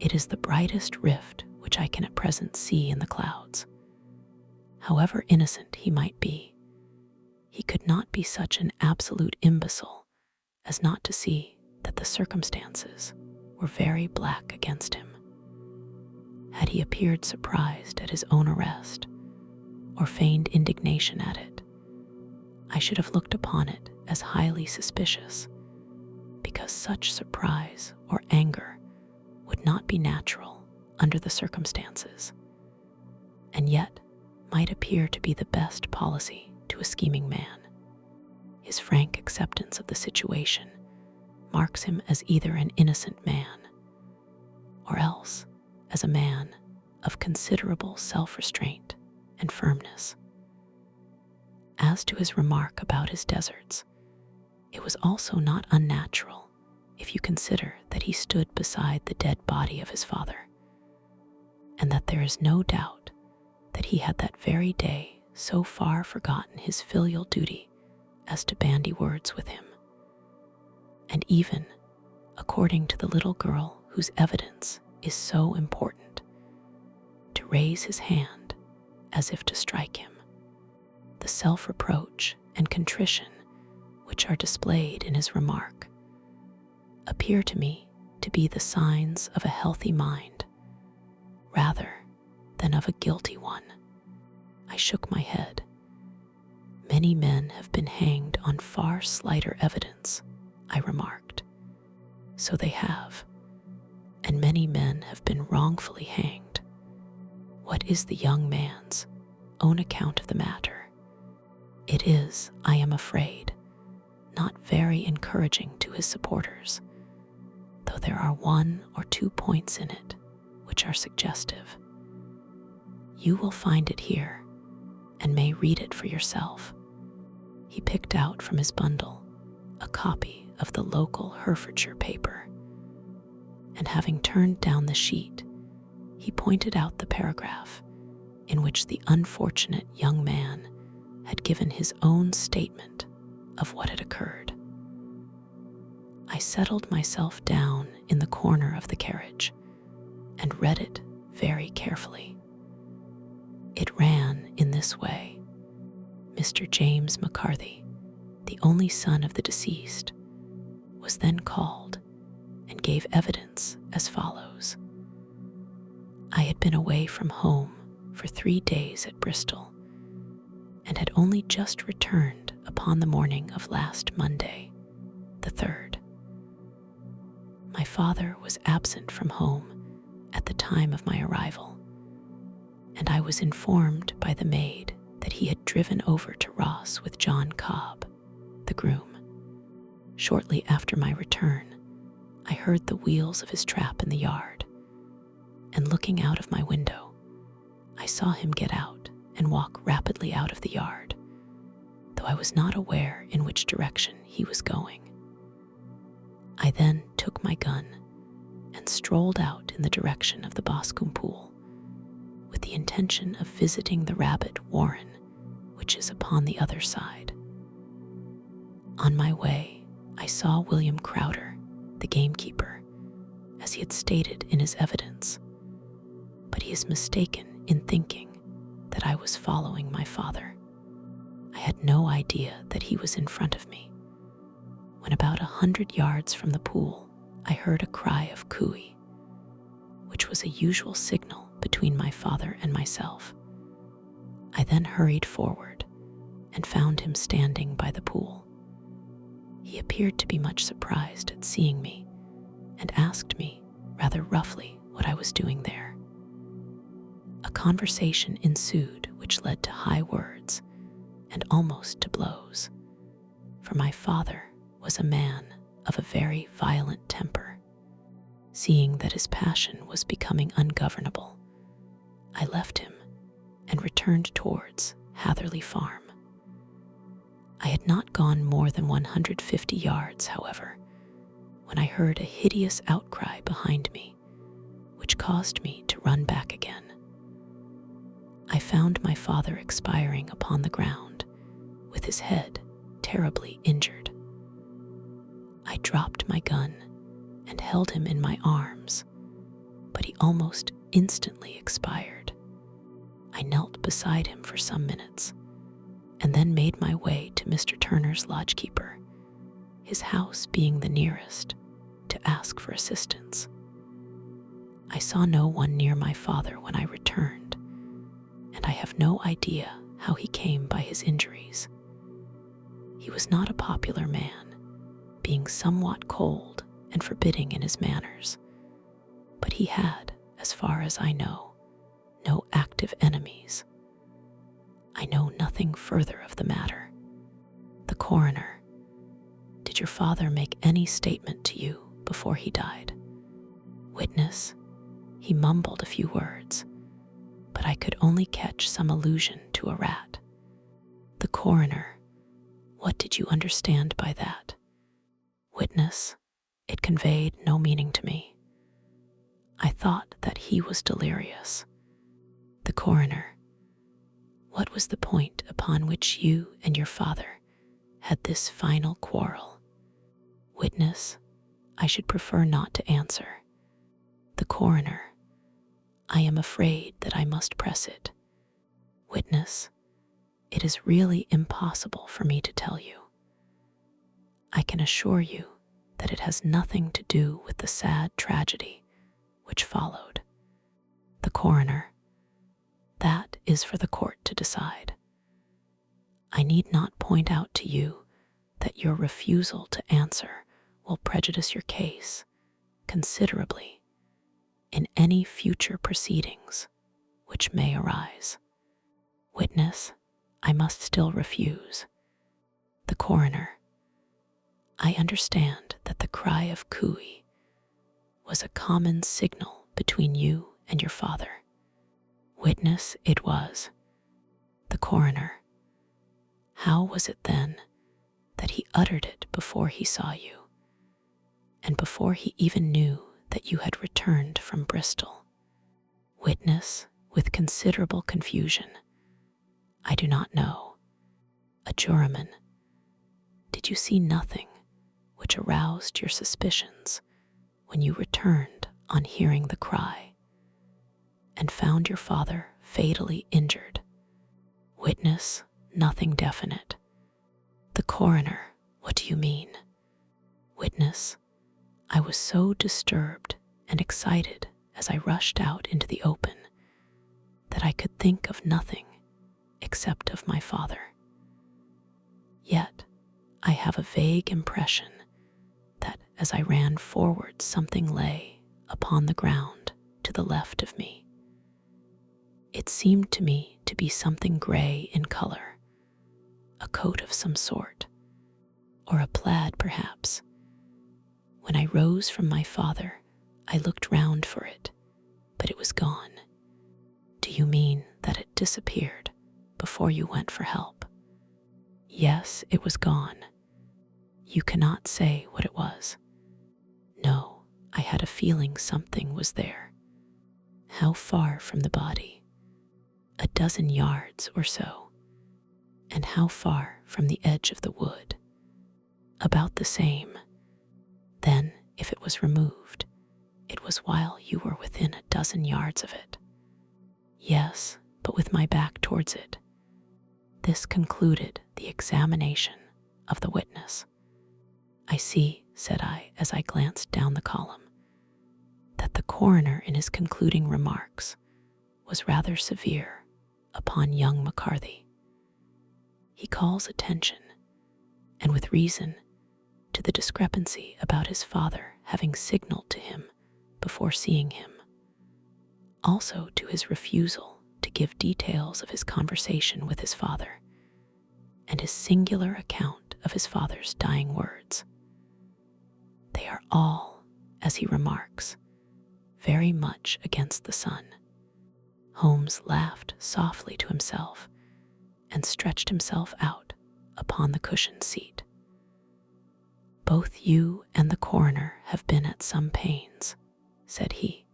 it is the brightest rift which I can at present see in the clouds. However innocent he might be, he could not be such an absolute imbecile as not to see that the circumstances were very black against him. Had he appeared surprised at his own arrest, or feigned indignation at it, I should have looked upon it as highly suspicious, because such surprise or anger would not be natural under the circumstances, and yet might appear to be the best policy to a scheming man. His frank acceptance of the situation marks him as either an innocent man, or else as a man of considerable self-restraint and firmness. As to his remark about his deserts, it was also not unnatural if you consider that he stood beside the dead body of his father, and that there is no doubt that he had that very day so far forgotten his filial duty as to bandy words with him, and even according to the little girl whose evidence is so important, to raise his hand as if to strike him. The self-reproach and contrition which are displayed in his remark appear to me to be the signs of a healthy mind rather than of a guilty one. I shook my head. Many men have been hanged on far slighter evidence, I remarked. So they have, and many men have been wrongfully hanged. What is the young man's own account of the matter? It is, I am afraid, not very encouraging to his supporters, though there are 1 or 2 points in it which are suggestive. You will find it here, and may read it for yourself. He picked out from his bundle a copy of the local Herefordshire paper, and having turned down the sheet, he pointed out the paragraph in which the unfortunate young man had given his own statement of what had occurred. I settled myself down in the corner of the carriage and read it very carefully. It ran in this way: Mr. James McCarthy, the only son of the deceased, was then called and gave evidence as follows. I had been away from home for 3 days at Bristol, and had only just returned upon the morning of last Monday, the 3rd. My father was absent from home at the time of my arrival, and I was informed by the maid that he had driven over to Ross with John Cobb, the groom. Shortly after my return, I heard the wheels of his trap in the yard, and looking out of my window, I saw him get out and walk rapidly out of the yard, though I was not aware in which direction he was going. I then took my gun and strolled out in the direction of the Boscombe pool, with the intention of visiting the rabbit warren, which is upon the other side. On my way, I saw William Crowder, the gamekeeper, as he had stated in his evidence, but he is mistaken in thinking that I was following my father. I had no idea that he was in front of me. When about 100 yards from the pool, I heard a cry of cooey, which was a usual signal between my father and myself. I then hurried forward and found him standing by the pool. He appeared to be much surprised at seeing me and asked me rather roughly what I was doing there. A conversation ensued which led to high words and almost to blows, for my father was a man of a very violent temper. Seeing that his passion was becoming ungovernable, I left him and returned towards Hatherley Farm. I had not gone more than 150 yards, however, when I heard a hideous outcry behind me, which caused me to run back again. I found my father expiring upon the ground, with his head terribly injured. I dropped my gun and held him in my arms, but he almost instantly expired. I knelt beside him for some minutes, and then made my way to Mr. Turner's lodgekeeper, his house being the nearest, to ask for assistance. I saw no one near my father when I returned, and I have no idea how he came by his injuries. He was not a popular man, being somewhat cold and forbidding in his manners, but he had, as far as I know, no active enemies. I know nothing further of the matter. The coroner: did your father make any statement to you before he died? Witness: he mumbled a few words, but I could only catch some allusion to a rat. The coroner: what did you understand by that? Witness: it conveyed no meaning to me. I thought that he was delirious. The coroner: what was the point upon which you and your father had this final quarrel? Witness: I should prefer not to answer. The coroner. I am afraid that I must press it. Witness. It is really impossible for me to tell you. I can assure you that it has nothing to do with the sad tragedy which followed. The coroner. That is for the court to decide. I need not point out to you that your refusal to answer will prejudice your case considerably in any future proceedings which may arise. Witness, I must still refuse. The coroner. I understand that the cry of cooey was a common signal between you and your father. Witness, it was. The coroner. How was it then that he uttered it before he saw you, and before he even knew that you had returned from Bristol? Witness, with considerable confusion. I do not know. A juryman. Did you see nothing which aroused your suspicions when you returned on hearing the cry and found your father fatally injured? Witness, nothing definite. The coroner. What do you mean? Witness, I was so disturbed and excited as I rushed out into the open that I could think of nothing except of my father. Yet I have a vague impression that as I ran forward something lay upon the ground to the left of me. It seemed to me to be something gray in color, a coat of some sort, or a plaid perhaps. When I rose from my father, I looked round for it, but it was gone. Do you mean that it disappeared before you went for help? Yes, it was gone. You cannot say what it was. No, I had a feeling something was there. How far from the body? 12 yards or so. And how far from the edge of the wood? About the same. Then, if it was removed, it was while you were within 12 yards of it. Yes, but with my back towards it. This concluded the examination of the witness. I see, said I as I glanced down the column, that the coroner in his concluding remarks was rather severe upon young McCarthy. He calls attention, and with reason, to the discrepancy about his father having signaled to him before seeing him, also to his refusal to give details of his conversation with his father, and his singular account of his father's dying words. They are all, as he remarks, very much against the sun. Holmes laughed softly to himself and stretched himself out upon the cushioned seat. Both you and the coroner have been at some pains, said he,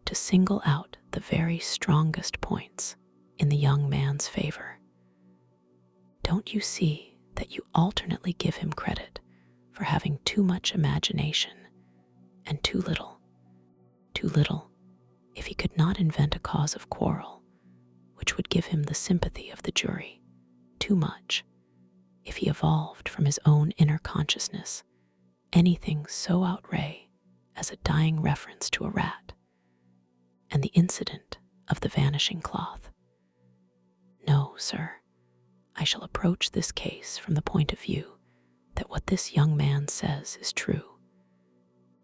to single out the very strongest points in the young man's favor. Don't you see that you alternately give him credit for having too much imagination and too little? Too little, if he could not invent a cause of quarrel which would give him the sympathy of the jury. Too much, if he evolved from his own inner consciousness anything so outré as a dying reference to a rat, and the incident of the vanishing cloth. No, sir, I shall approach this case from the point of view that what this young man says is true,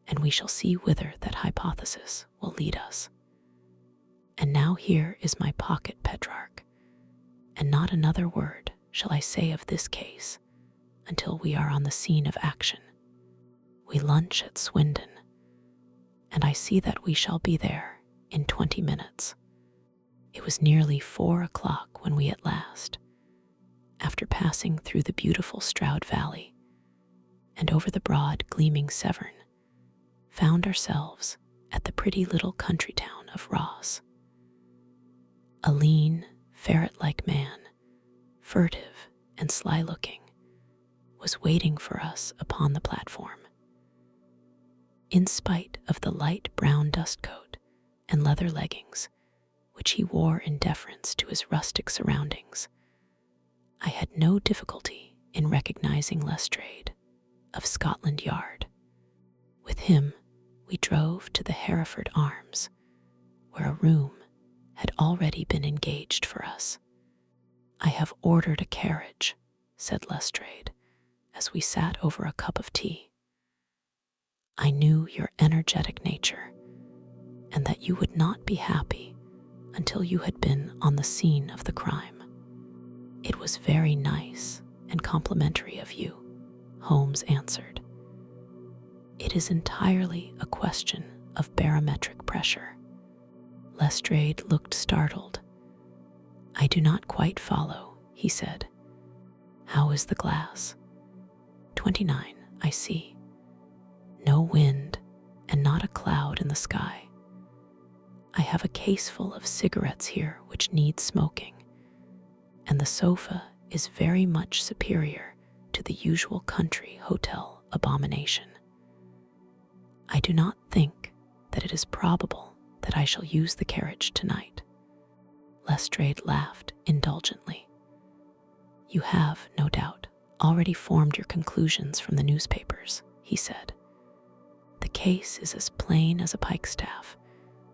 and we shall see whither that hypothesis will lead us. And now here is my pocket Petrarch, and not another word shall I say of this case until we are on the scene of action. We lunch at Swindon, and I see that we shall be there in 20 minutes. It was nearly 4 o'clock when we at last, after passing through the beautiful Stroud Valley and over the broad gleaming Severn, found ourselves at the pretty little country town of Ross. A lean, ferret-like man, furtive and sly-looking, was waiting for us upon the platform. in spite of the light brown dust coat and leather leggings, which he wore in deference to his rustic surroundings. I had no difficulty in recognizing Lestrade of Scotland Yard. With him, we drove to the Hereford Arms, where a room had already been engaged for us. "I have ordered a carriage," said Lestrade, as we sat over a cup of tea. "I knew your energetic nature, and that you would not be happy until you had been on the scene of the crime." "It was very nice and complimentary of you," Holmes answered. "It is entirely a question of barometric pressure." Lestrade looked startled. "I do not quite follow," he said. "How is the glass?" 29, I see. No wind and not a cloud in the sky. I have a case full of cigarettes here which need smoking, and the sofa is very much superior to the usual country hotel abomination. I do not think that it is probable that I shall use the carriage tonight." Lestrade laughed indulgently. "You have, no doubt, already formed your conclusions from the newspapers," he said. "The case is as plain as a pikestaff,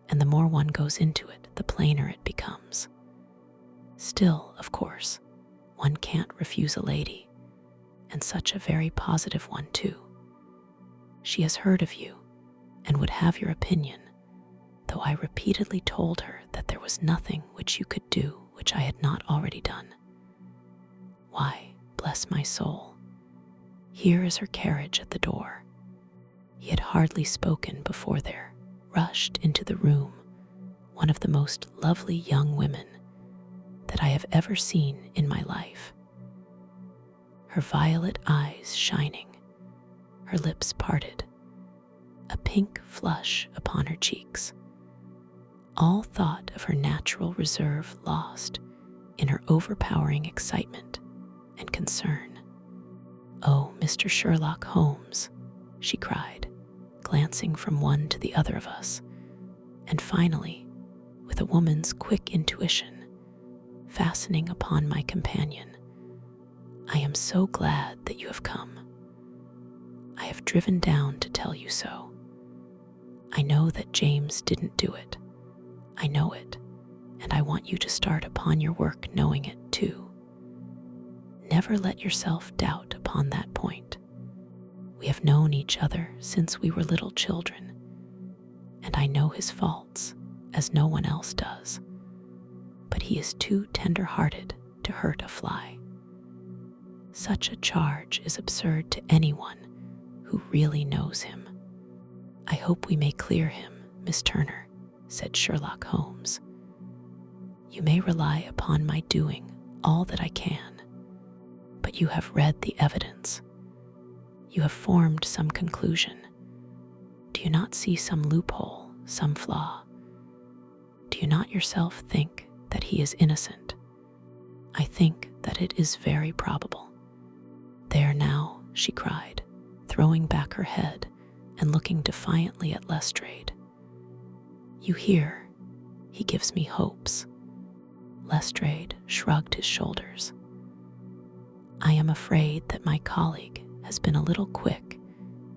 and the more one goes into it, the plainer it becomes. Still, of course, one can't refuse a lady, and such a very positive one, too. She has heard of you, and would have your opinion, though I repeatedly told her that there was nothing which you could do which I had not already done. Why, bless my soul, here is her carriage at the door." He had hardly spoken before there rushed into the room one of the most lovely young women that I have ever seen in my life. Her violet eyes shining, her lips parted, a pink flush upon her cheeks, all thought of her natural reserve lost in her overpowering excitement and concern. "Oh, Mr. Sherlock Holmes," she cried, glancing from one to the other of us, and finally, with a woman's quick intuition, fastening upon my companion, "I am so glad that you have come. I have driven down to tell you so. I know that James didn't do it. I know it, and I want you to start upon your work knowing it too. Never let yourself doubt upon that point. We have known each other since we were little children, and I know his faults as no one else does, but he is too tender-hearted to hurt a fly. Such a charge is absurd to anyone who really knows him. I hope we may clear him, Miss Turner," said Sherlock Holmes. "You may rely upon my doing all that I can. But you have read the evidence. You have formed some conclusion. Do you not see some loophole, some flaw? Do you not yourself think that he is innocent? I think that it is very probable." "There now," she cried, throwing back her head and looking defiantly at Lestrade. "You hear, he gives me hopes." Lestrade shrugged his shoulders. "I am afraid that my colleague has been a little quick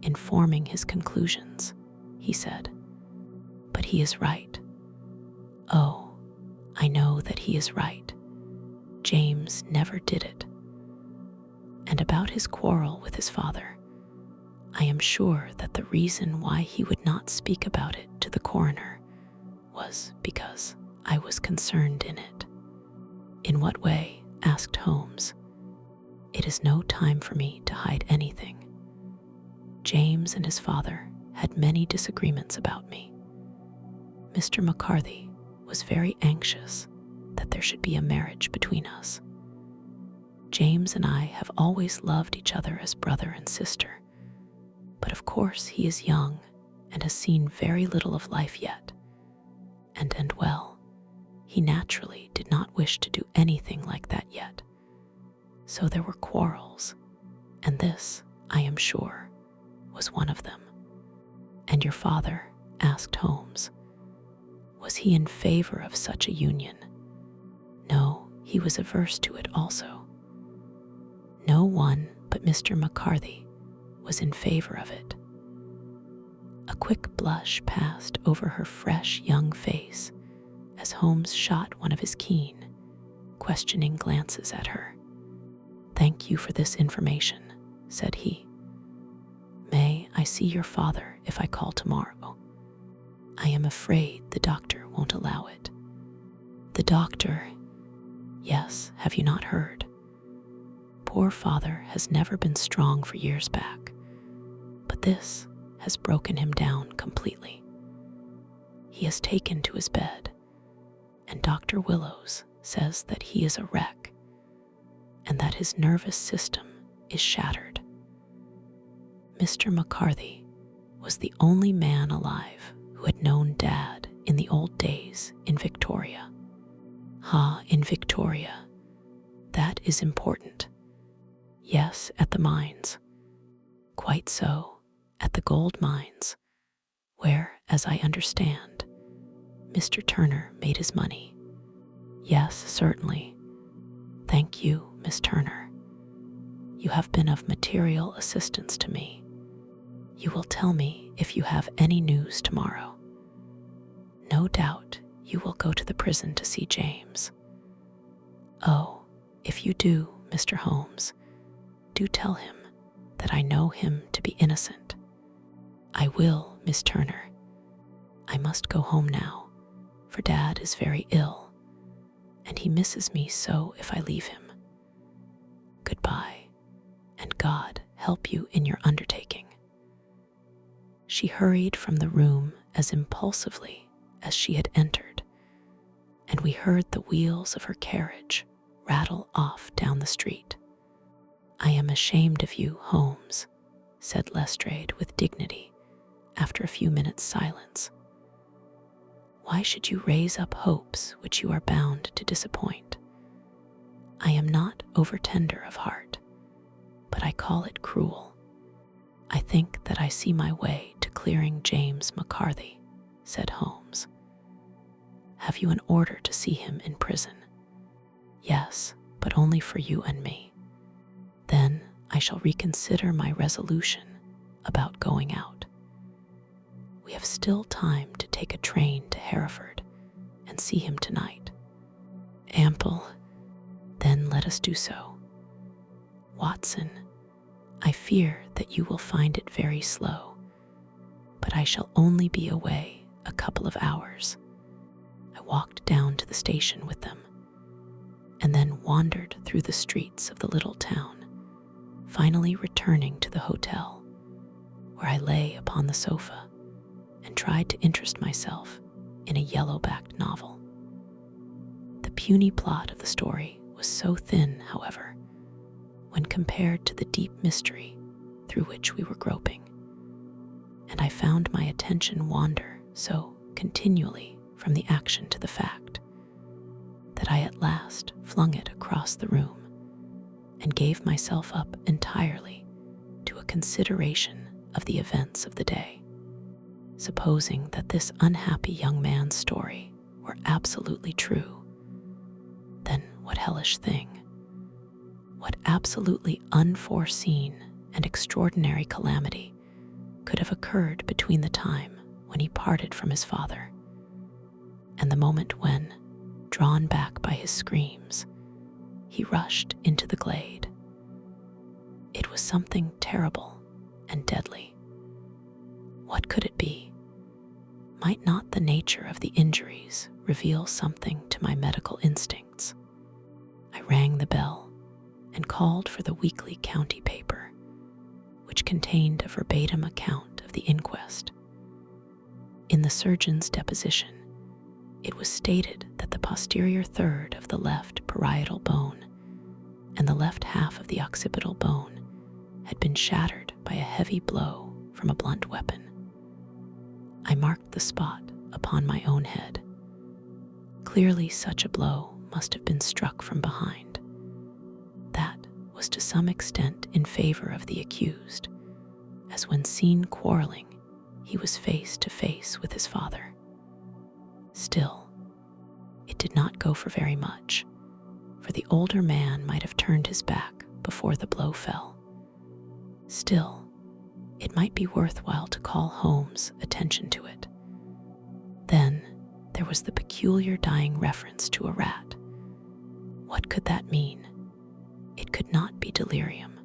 in forming his conclusions," he said. "But he is right. Oh, I know that he is right. James never did it. And about his quarrel with his father, I am sure that the reason why he would not speak about it to the coroner was because I was concerned in it." "In what way?" asked Holmes. "It is no time for me to hide anything. James and his father had many disagreements about me. Mr. McCarthy was very anxious that there should be a marriage between us. James and I have always loved each other as brother and sister, but of course he is young and has seen very little of life yet, and well, he naturally did not wish to do anything like that yet. So there were quarrels, and this, I am sure, was one of them. And your father? Asked Holmes. Was he in favor of such a union? No, he was averse to it also. No one but Mr. McCarthy was in favor of it. A quick blush passed over her fresh young face as Holmes shot one of his keen, questioning glances at her. "Thank you for this information," said he. "May I see your father if I call tomorrow?" "I am afraid the doctor won't allow it." "The doctor?" "Yes, have you not heard? Poor father has never been strong for years back, but this has broken him down completely. He has taken to his bed, and Dr. Willows says that he is a wreck and that his nervous system is shattered. Mr. McCarthy was the only man alive who had known Dad in the old days in Victoria. In Victoria. That is important. Yes, at the mines. Quite so, at the gold mines, where, as I understand, Mr. Turner made his money. Yes, certainly. Thank you, Miss Turner. You have been of material assistance to me. You will tell me if you have any news tomorrow. No doubt you will go to the prison to see James. Oh, if you do, Mr. Holmes, do tell him that I know him to be innocent. I will, Miss Turner. I must go home now, for Dad is very ill, and he misses me so if I leave him. Goodbye, and God help you in your undertaking." She hurried from the room as impulsively as she had entered, and we heard the wheels of her carriage rattle off down the street. "I am ashamed of you, Holmes," said Lestrade with dignity after a few minutes' silence. "Why should you raise up hopes which you are bound to disappoint? I am not over-tender of heart, but I call it cruel. I think that I see my way to clearing James McCarthy," said Holmes. "Have you an order to see him in prison?" "Yes, but only for you and me. Then I shall reconsider my resolution about going out. We have still time to take a train to Hereford and see him tonight." "Ample. Then let us do so. Watson, I fear that you will find it very slow, but I shall only be away a couple of hours." I walked down to the station with them, and then wandered through the streets of the little town, finally returning to the hotel, where I lay upon the sofa and tried to interest myself in a yellow-backed novel. The puny plot of the story was so thin, however, when compared to the deep mystery through which we were groping, and I found my attention wander so continually from the action to the fact that I at last flung it across the room and gave myself up entirely to a consideration of the events of the day. Supposing that this unhappy young man's story were absolutely true, then what hellish thing, what absolutely unforeseen and extraordinary calamity could have occurred between the time when he parted from his father and the moment when, drawn back by his screams, he rushed into the glade? It was something terrible and deadly. What could it be? Might not the nature of the injuries reveal something to my medical instincts? I rang the bell and called for the weekly county paper, which contained a verbatim account of the inquest. In the surgeon's deposition, it was stated that the posterior third of the left parietal bone and the left half of the occipital bone had been shattered by a heavy blow from a blunt weapon. I marked the spot upon my own head. Clearly such a blow must have been struck from behind. That was to some extent in favor of the accused, as when seen quarreling, he was face to face with his father. Still, it did not go for very much, for the older man might have turned his back before the blow fell. Still, it might be worthwhile to call Holmes' attention to it. Then there was the peculiar dying reference to a rat. What could that mean? It could not be delirium.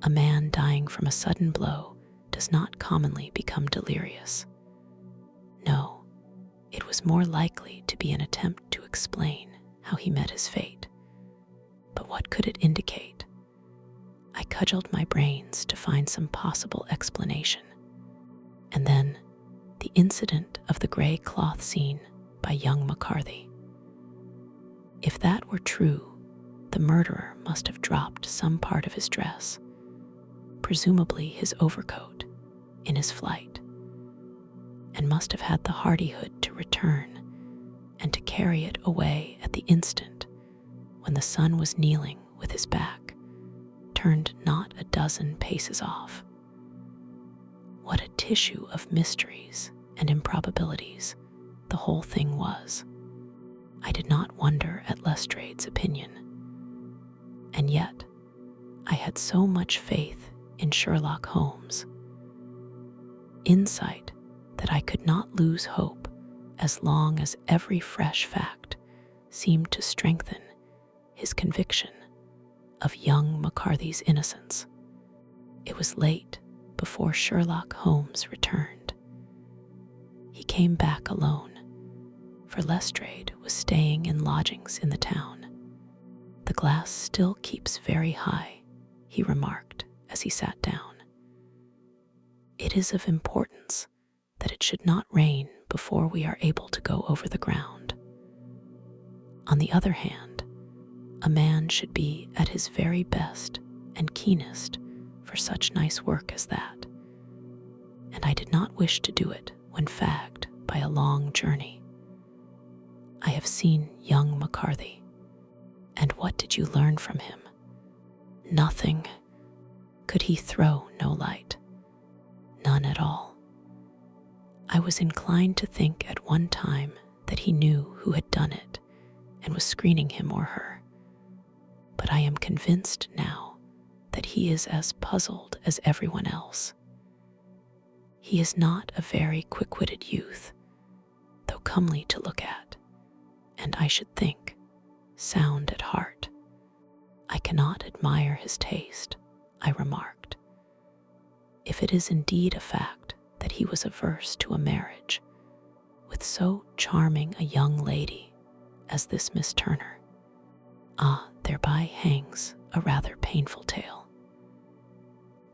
A man dying from a sudden blow does not commonly become delirious. No, it was more likely to be an attempt to explain how he met his fate. But what could it indicate? I cudgeled my brains to find some possible explanation. And then, the incident of the gray cloth scene by young McCarthy. If that were true, the murderer must have dropped some part of his dress, presumably his overcoat, in his flight, and must have had the hardihood to return and to carry it away at the instant when the son was kneeling with his back turned not a dozen paces off. What a tissue of mysteries and improbabilities the whole thing was. I did not wonder at Lestrade's opinion. And yet, I had so much faith in Sherlock Holmes' insight that I could not lose hope as long as every fresh fact seemed to strengthen his conviction of young McCarthy's innocence. It was late before Sherlock Holmes returned. He came back alone, for Lestrade was staying in lodgings in the town. "The glass still keeps very high," he remarked as he sat down. "It is of importance that it should not rain before we are able to go over the ground. On the other hand, a man should be at his very best and keenest for such nice work as that, and I did not wish to do it when fagged by a long journey. I have seen young McCarthy, and what did you learn from him? Nothing. Could he throw no light? None at all. I was inclined to think at one time that he knew who had done it and was screening him or her, but I am convinced now that he is as puzzled as everyone else. He is not a very quick-witted youth, though comely to look at, and I should think sound at heart. I cannot admire his taste," I remarked. "If it is indeed a fact that he was averse to a marriage with so charming a young lady as this Miss Turner, thereby hangs a rather painful tale.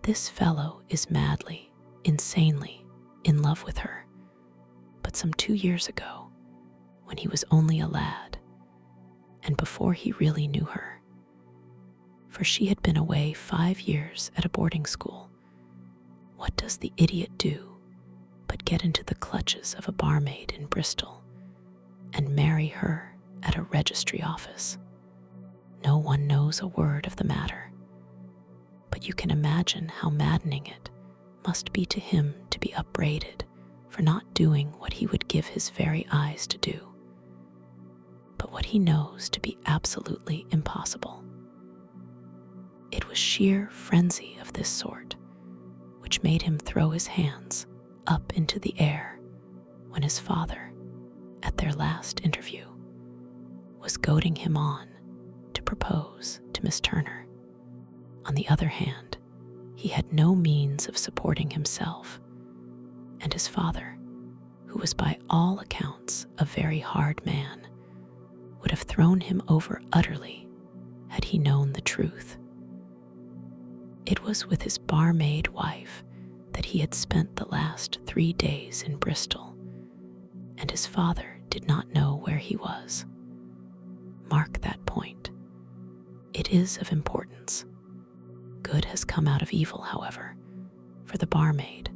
This fellow is madly, insanely in love with her, but some 2 years ago, when he was only a lad, and before he really knew her, for she had been away 5 years at a boarding school, what does the idiot do but get into the clutches of a barmaid in Bristol and marry her at a registry office? No one knows a word of the matter, but you can imagine how maddening it must be to him to be upbraided for not doing what he would give his very eyes to do, but what he knows to be absolutely impossible. It was sheer frenzy of this sort which made him throw his hands up into the air when his father, at their last interview, was goading him on to propose to Miss Turner. On the other hand, he had no means of supporting himself, and his father, who was by all accounts a very hard man, would have thrown him over utterly had he known the truth. It was with his barmaid wife that he had spent the last 3 days in Bristol, and his father did not know where he was. Mark that point. It is of importance. Good has come out of evil, however, for the barmaid,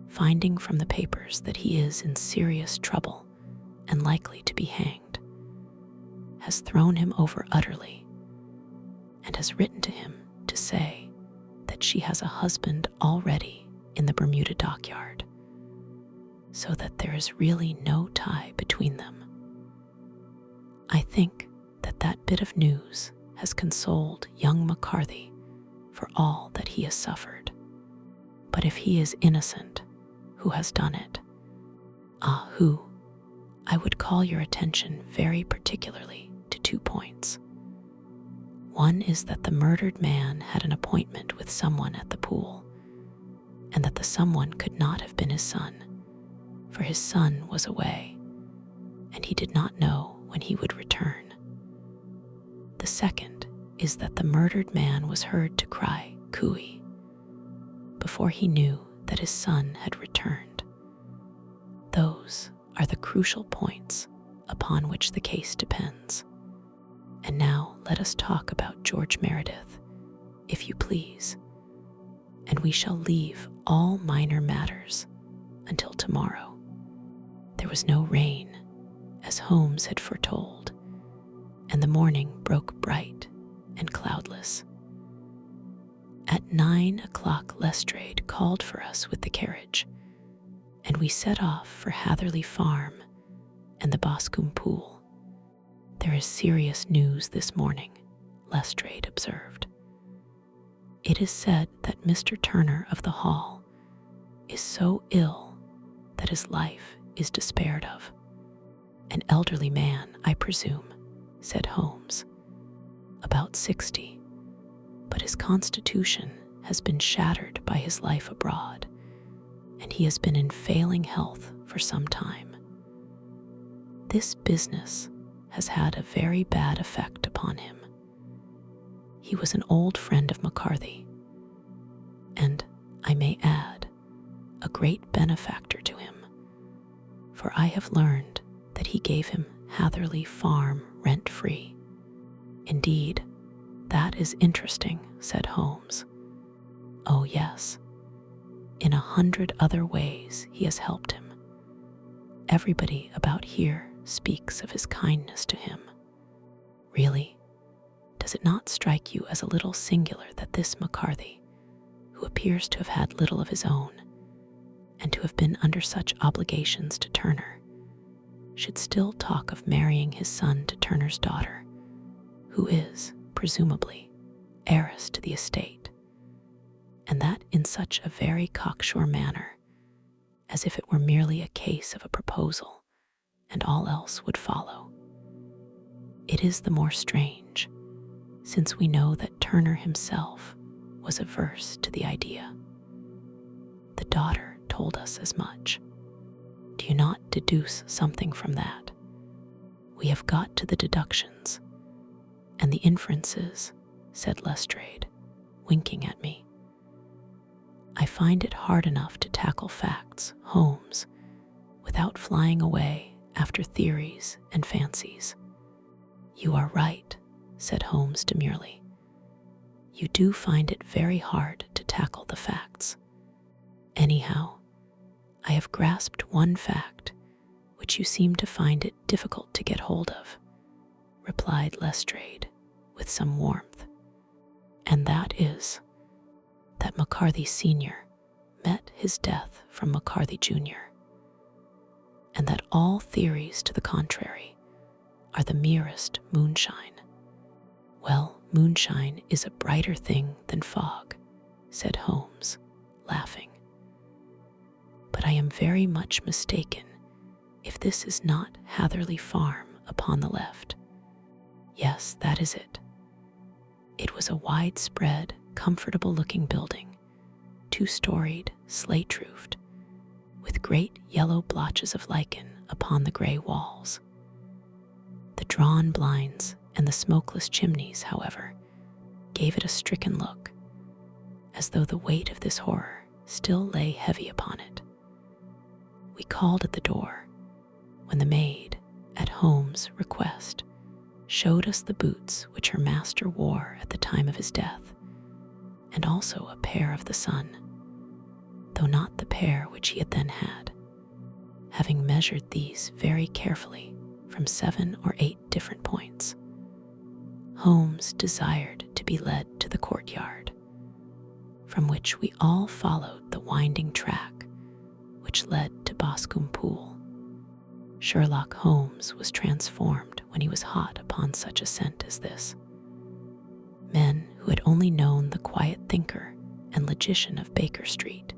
finding from the papers that he is in serious trouble and likely to be hanged, has thrown him over utterly, and has written to him to say that she has a husband already in the Bermuda dockyard, so that there is really no tie between them. I think that that bit of news has consoled young McCarthy for all that he has suffered. But if he is innocent, who has done it? Who? I would call your attention very particularly to 2 points. One is that the murdered man had an appointment with someone at the pool, and that the someone could not have been his son, for his son was away, and he did not know when he would return. The second is that the murdered man was heard to cry "Cooey" before he knew that his son had returned. Those are the crucial points upon which the case depends. And now let us talk about George Meredith, if you please, and we shall leave all minor matters until tomorrow. There was no rain, as Holmes had foretold, and the morning broke bright and cloudless. At 9 o'clock Lestrade called for us with the carriage, and we set off for Hatherley Farm and the Boscombe pool. "There is serious news this morning," Lestrade observed. "It is said that Mr. Turner of the Hall is so ill that his life is despaired of. An elderly man, I presume," said Holmes. "About 60, but his constitution has been shattered by his life abroad, and he has been in failing health for some time. This business has had a very bad effect upon him. He was an old friend of McCarthy, and, I may add, a great benefactor to him, for I have learned that he gave him Hatherley Farm rent-free." "Indeed, that is interesting," said Holmes. "Oh yes. In 100 other ways he has helped him. Everybody about here speaks of his kindness to him. Really, does it not strike you as a little singular that this McCarthy, who appears to have had little of his own, and to have been under such obligations to Turner, should still talk of marrying his son to Turner's daughter, who is, presumably, heiress to the estate, and that in such a very cocksure manner, as if it were merely a case of a proposal, and all else would follow? It is the more strange, since we know that Turner himself was averse to the idea. The daughter told us as much. Do you not deduce something from that? We have got to the deductions, and the inferences," said Lestrade, winking at me. "I find it hard enough to tackle facts, Holmes, without flying away after theories and fancies." "You are right," said Holmes demurely. "You do find it very hard to tackle the facts. Anyhow, I have grasped one fact which you seem to find it difficult to get hold of," replied Lestrade with some warmth, "and that is that McCarthy Sr. met his death from McCarthy Jr., and that all theories to the contrary are the merest moonshine." "Well, moonshine is a brighter thing than fog," said Holmes, laughing. "But I am very much mistaken if this is not Hatherley Farm upon the left. Yes, that is it. It was a widespread, comfortable-looking building, 2-storied, slate-roofed, with great yellow blotches of lichen upon the gray walls. The drawn blinds and the smokeless chimneys, however, gave it a stricken look, as though the weight of this horror still lay heavy upon it. We called at the door, when the maid, at Holmes' request, showed us the boots which her master wore at the time of his death, and also a pair of the son, though not the pair which he had then had, having measured these very carefully from 7 or 8 different points. Holmes desired to be led to the courtyard, from which we all followed the winding track which led to Boscombe pool. Sherlock Holmes was transformed when he was hot upon such a scent as this. Men who had only known the quiet thinker and logician of Baker Street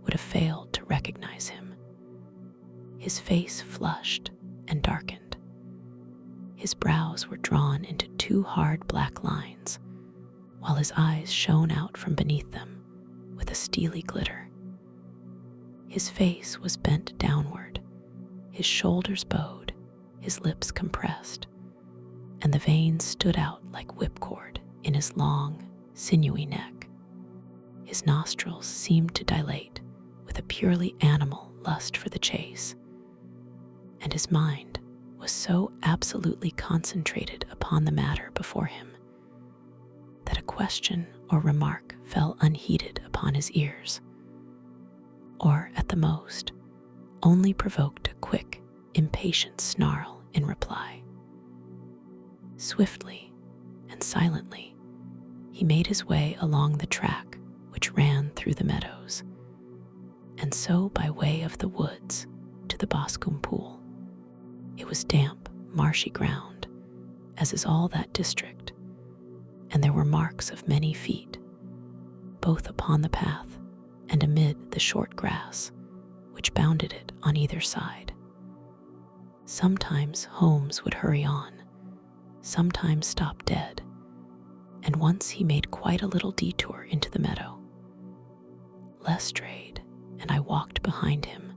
would have failed to recognize him. His face flushed and darkened. His brows were drawn into two hard black lines, while his eyes shone out from beneath them with a steely glitter. His face was bent downward, his shoulders bowed, his lips compressed, and the veins stood out like whipcord in his long, sinewy neck. His nostrils seemed to dilate with a purely animal lust for the chase, and his mind was so absolutely concentrated upon the matter before him that a question or remark fell unheeded upon his ears, or at the most only provoked a quick, impatient snarl in reply. Swiftly and silently, he made his way along the track which ran through the meadows, and so by way of the woods to the Boscombe pool. It was damp, marshy ground, as is all that district, and there were marks of many feet, both upon the path and amid the short grass which bounded it on either side. Sometimes Holmes would hurry on, sometimes stop dead, and once he made quite a little detour into the meadow. Lestrade and I walked behind him,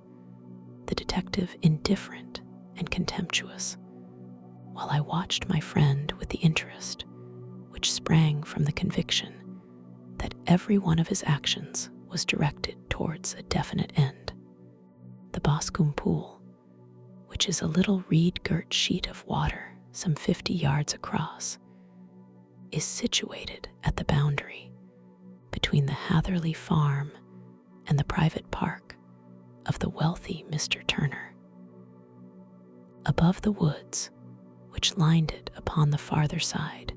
the detective indifferent and contemptuous, while I watched my friend with the interest which sprang from the conviction that every one of his actions was directed towards a definite end. The Boscombe pool, which is a little reed-girt sheet of water some 50 yards across, is situated at the boundary between the Hatherley farm and the private park of the wealthy Mr. Turner. Above the woods, which lined it upon the farther side,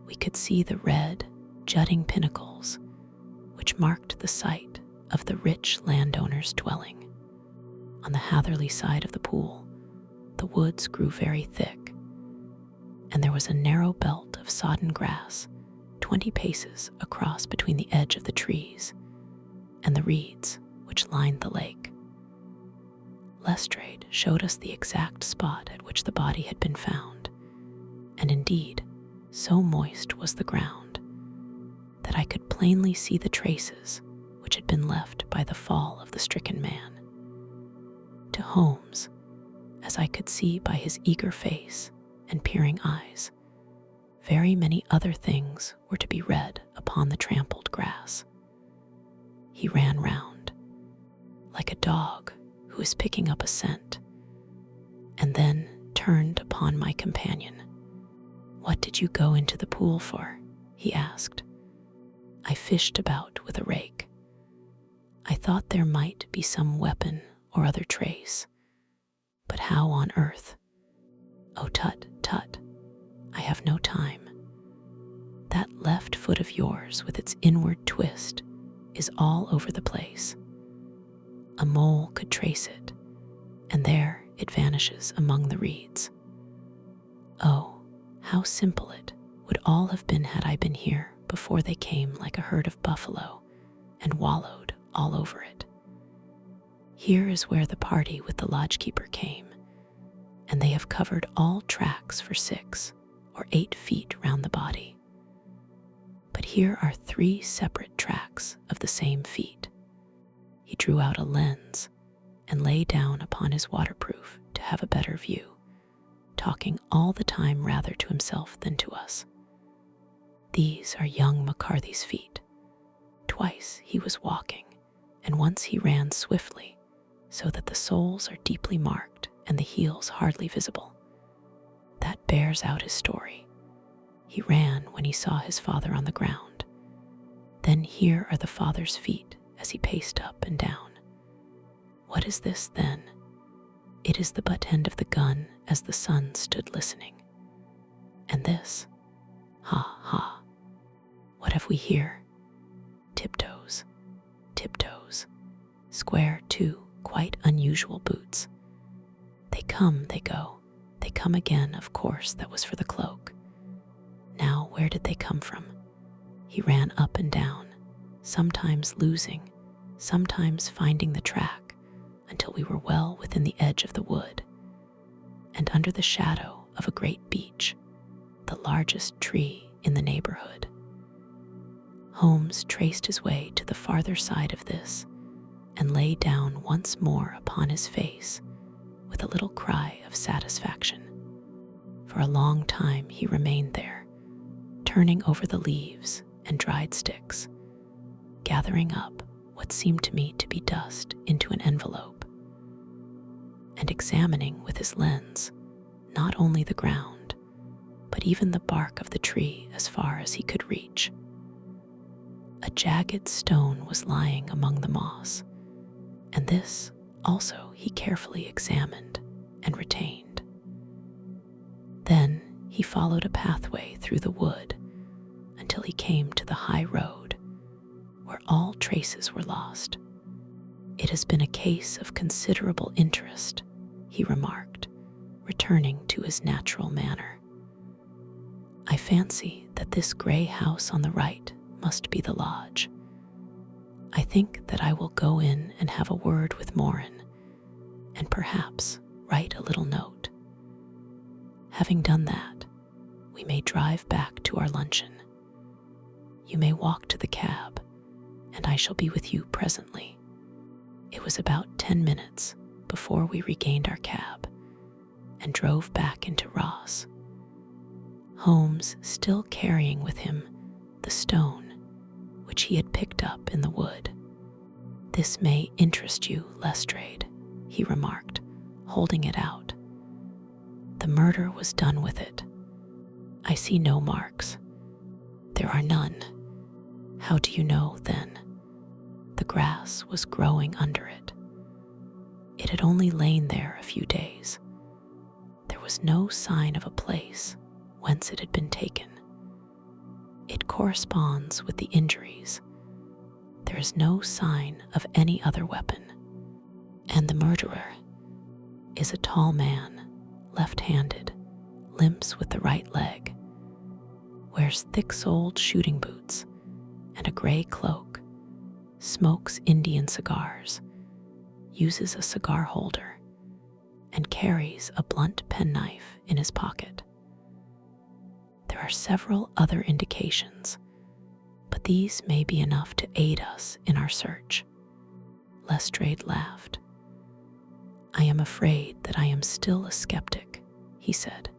we could see the red, jutting pinnacles which marked the site of the rich landowner's dwelling. On the Hatherley side of the pool, the woods grew very thick, and there was a narrow belt of sodden grass 20 paces across between the edge of the trees and the reeds which lined the lake. Lestrade showed us the exact spot at which the body had been found, and indeed, so moist was the ground that I could plainly see the traces which had been left by the fall of the stricken man. To Holmes, as I could see by his eager face and peering eyes, very many other things were to be read upon the trampled grass. He ran round, like a dog who is picking up a scent, and then turned upon my companion. "What did you go into the pool for?" he asked. "I fished about with a rake. I thought there might be some weapon or other trace, but how on earth? Oh, tut, tut, I have no time. That left foot of yours with its inward twist is all over the place. A mole could trace it, and there it vanishes among the reeds. Oh, how simple it would all have been had I been here before they came like a herd of buffalo and wallowed all over it. Here is where the party with the lodgekeeper came, and they have covered all tracks for 6 or 8 feet round the body. But here are 3 separate tracks of the same feet." He drew out a lens and lay down upon his waterproof to have a better view, talking all the time rather to himself than to us. "These are young McCarthy's feet. Twice he was walking, and once he ran swiftly, so that the soles are deeply marked and the heels hardly visible. That bears out his story. He ran when he saw his father on the ground. Then here are the father's feet as he paced up and down. What is this, then? It is the butt end of the gun as the son stood listening. And this? Ha, ha. What have we here? Tiptoes, tiptoes, square 2 quite unusual boots. They come, they go. They come again, of course, that was for the cloak. Now, where did they come from? He ran up and down, sometimes losing, sometimes finding the track, until we were well within the edge of the wood, and under the shadow of a great beech, the largest tree in the neighborhood. Holmes traced his way to the farther side of this, and lay down once more upon his face with a little cry of satisfaction. For a long time he remained there, turning over the leaves and dried sticks, gathering up what seemed to me to be dust into an envelope, and examining with his lens not only the ground, but even the bark of the tree as far as he could reach. A jagged stone was lying among the moss, and this also he carefully examined and retained. Then he followed a pathway through the wood until he came to the high road, where all traces were lost. "It has been a case of considerable interest," he remarked, returning to his natural manner. "I fancy that this grey house on the right must be the lodge. I think that I will go in and have a word with Morin, and perhaps write a little note. Having done that, we may drive back to our luncheon. You may walk to the cab, and I shall be with you presently." It was about 10 minutes before we regained our cab and drove back into Ross, Holmes still carrying with him the stone which he had picked up in the wood. "This may interest you, Lestrade," he remarked, holding it out. "The murder was done with it. I see no marks. There are none. How do you know, then? The grass was growing under it. It had only lain there a few days. There was no sign of a place whence it had been taken. It corresponds with the injuries. There is no sign of any other weapon. And the murderer is a tall man, left-handed, limps with the right leg, wears thick-soled shooting boots and a gray cloak, smokes Indian cigars, uses a cigar holder, and carries a blunt penknife in his pocket. There are several other indications, but these may be enough to aid us in our search." Lestrade laughed. "I am afraid that I am still a skeptic," he said.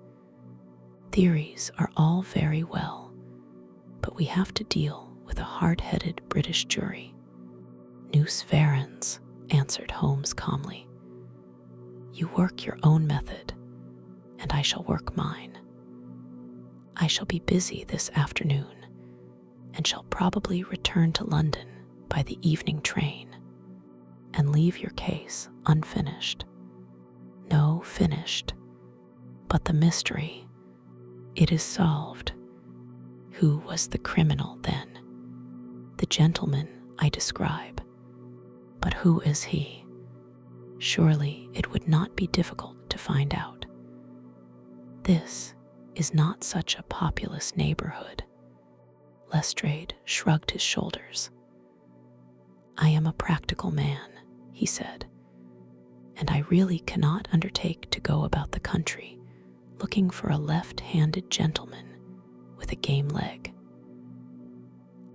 "Theories are all very well, but we have to deal with a hard-headed British jury." "Nous verrons," answered Holmes calmly. "You work your own method, and I shall work mine. I shall be busy this afternoon, and shall probably return to London by the evening train, and leave your case unfinished. No, finished, but the mystery. It is solved. Who was the criminal then? The gentleman I describe. But who is he? Surely it would not be difficult to find out. This is not such a populous neighborhood." Lestrade shrugged his shoulders. "I am a practical man," he said, "and I really cannot undertake to go about the country looking for a left-handed gentleman with a game leg.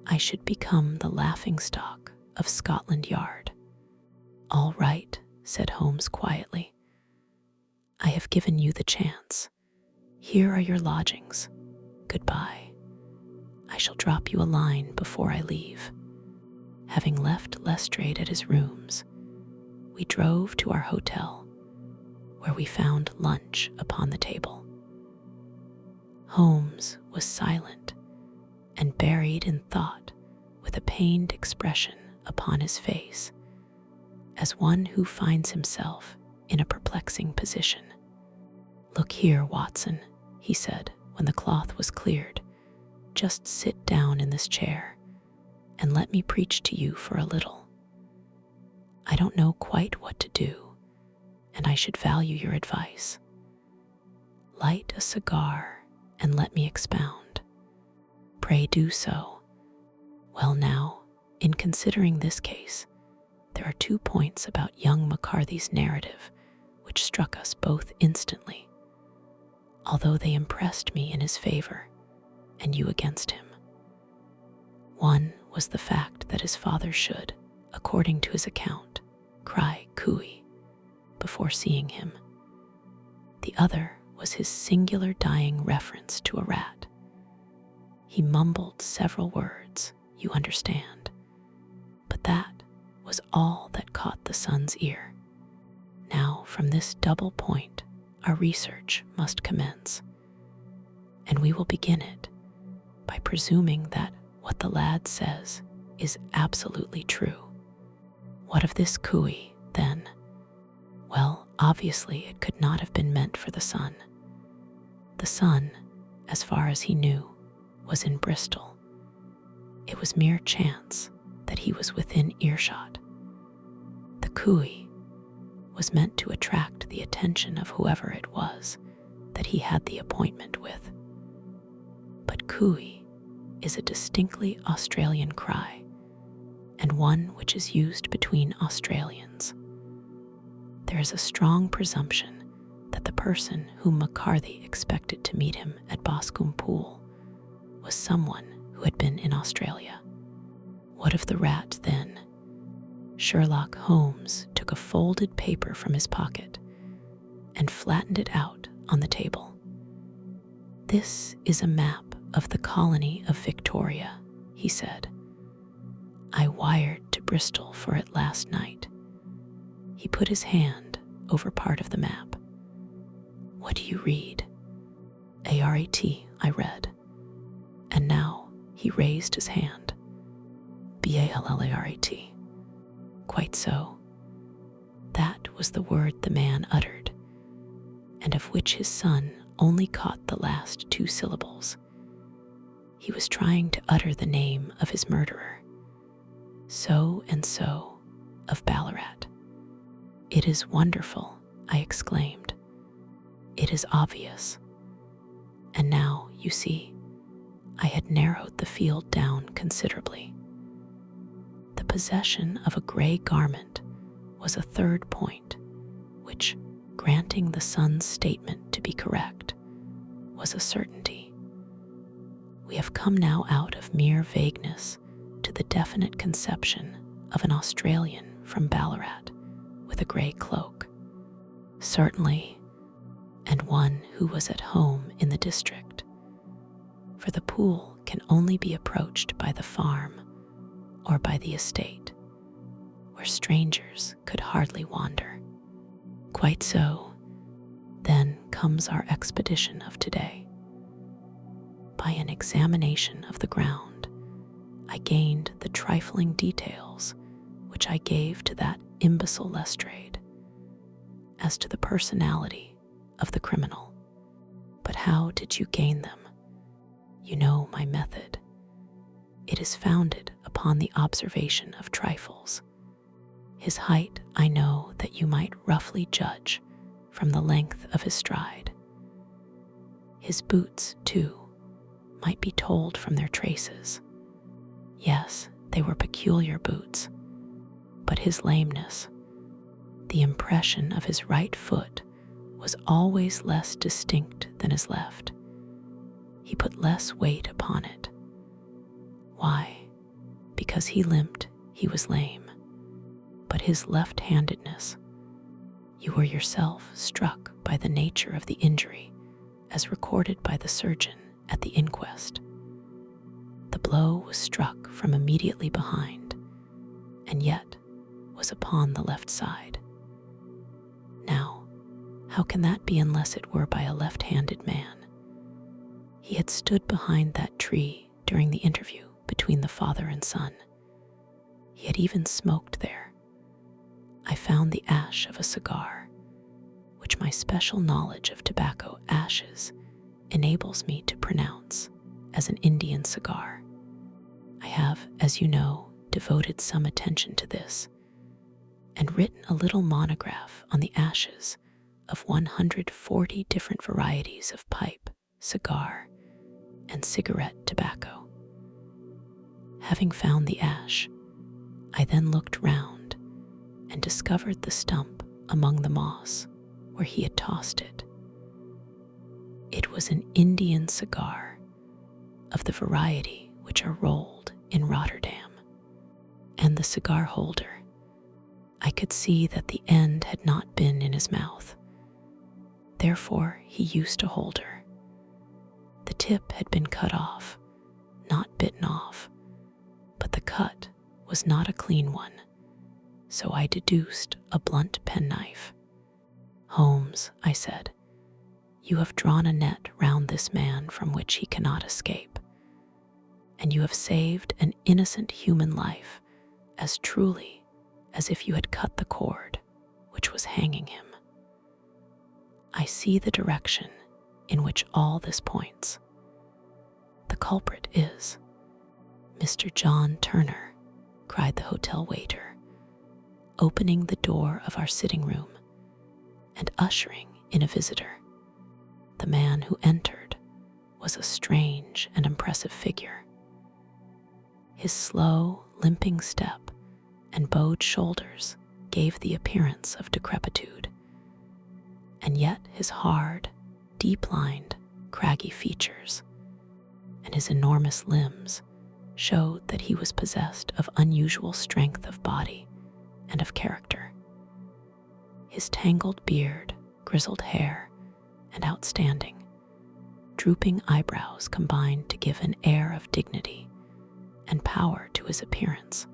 I should become the laughingstock of Scotland Yard." "All right," said Holmes quietly. "I have given you the chance. Here are your lodgings. Goodbye. I shall drop you a line before I leave." Having left Lestrade at his rooms, we drove to our hotel, where we found lunch upon the table. Holmes was silent and buried in thought, with a pained expression upon his face, as one who finds himself in a perplexing position. "Look here, Watson," he said when the cloth was cleared. "Just sit down in this chair and let me preach to you for a little." I don't know quite what to do, and I should value your advice. Light a cigar and let me expound. Pray do so. Well now, in considering this case, there are 2 points about young McCarthy's narrative which struck us both instantly, although they impressed me in his favor and you against him. One was the fact that his father should, according to his account, cry cooey before seeing him. The other was his singular dying reference to a rat. He mumbled several words, you understand, but that was all that caught the son's ear. Now, from this double point, our research must commence, and we will begin it by presuming that what the lad says is absolutely true. What of this cooey, then? Well, obviously it could not have been meant for the son. The son, as far as he knew, was in Bristol. It was mere chance that he was within earshot. The cooey was meant to attract the attention of whoever it was that he had the appointment with. But cooey is a distinctly Australian cry, and one which is used between Australians. There is a strong presumption that the person whom McCarthy expected to meet him at Boscombe Pool was someone who had been in Australia. What of the rat, then? Sherlock Holmes took a folded paper from his pocket and flattened it out on the table. This is a map of the colony of Victoria, he said. I wired to Bristol for it last night. He put his hand over part of the map. What do you read? ARAT, I read. And now he raised his hand. BALLARAT. Quite so. That was the word the man uttered, and of which his son only caught the last 2 syllables. He was trying to utter the name of his murderer. So and so of Ballarat. It is wonderful, I exclaimed. It is obvious. And now, you see, I had narrowed the field down considerably. The possession of a gray garment was a third point, which, granting the son's statement to be correct, was a certainty. We have come now out of mere vagueness to the definite conception of an Australian from Ballarat with a grey cloak. Certainly, and one who was at home in the district, for the pool can only be approached by the farm or by the estate, where strangers could hardly wander. Quite so. Then comes our expedition of today. By an examination of the ground, I gained the trifling details which I gave to that imbecile Lestrade as to the personality of the criminal. But how did you gain them? You know my method. It is founded upon the observation of trifles. His height I know that you might roughly judge from the length of his stride. His boots, too, might be told from their traces. Yes, they were peculiar boots, but his lameness, the impression of his right foot, was always less distinct than his left. He put less weight upon it. Why? Because he limped, he was lame. But his left-handedness, you were yourself struck by the nature of the injury as recorded by the surgeon at the inquest. The blow was struck from immediately behind, and yet was upon the left side. Now, how can that be unless it were by a left-handed man? He had stood behind that tree during the interview between the father and son. He had even smoked there. I found the ash of a cigar, which my special knowledge of tobacco ashes enables me to pronounce as an Indian cigar. I have, as you know, devoted some attention to this, and written a little monograph on the ashes of 140 different varieties of pipe, cigar, and cigarette tobacco. Having found the ash, I then looked round and discovered the stump among the moss where he had tossed it. It was an Indian cigar of the variety which are rolled in Rotterdam, and the cigar holder, I could see that the end had not been in his mouth. Therefore he used a holder. The tip had been cut off, not bitten off, but the cut was not a clean one, so I deduced a blunt penknife. "Holmes," I said, "you have drawn a net round this man from which he cannot escape, and you have saved an innocent human life as truly as if you had cut the cord which was hanging him. I see the direction in which all this points. The culprit is Mr. John Turner," cried the hotel waiter, opening the door of our sitting room and ushering in a visitor. The man who entered was a strange and impressive figure. His slow, limping step and bowed shoulders gave the appearance of decrepitude, and yet his hard, deep-lined, craggy features and his enormous limbs showed that he was possessed of unusual strength of body and of character. His tangled beard, grizzled hair, and outstanding, drooping eyebrows combined to give an air of dignity and power to his appearance,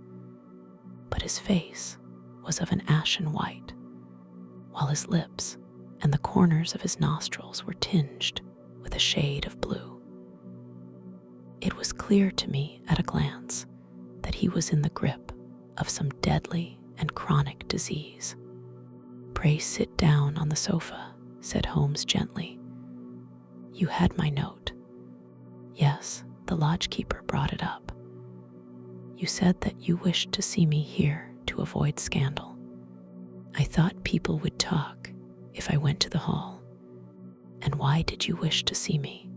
but his face was of an ashen white, while his lips and the corners of his nostrils were tinged with a shade of blue. It was clear to me at a glance that he was in the grip of some deadly and chronic disease. "Pray sit down on the sofa," said Holmes gently. "You had my note." "Yes, the lodgekeeper brought it up. You said that you wished to see me here to avoid scandal. I thought people would talk if I went to the hall. And why did you wish to see me?"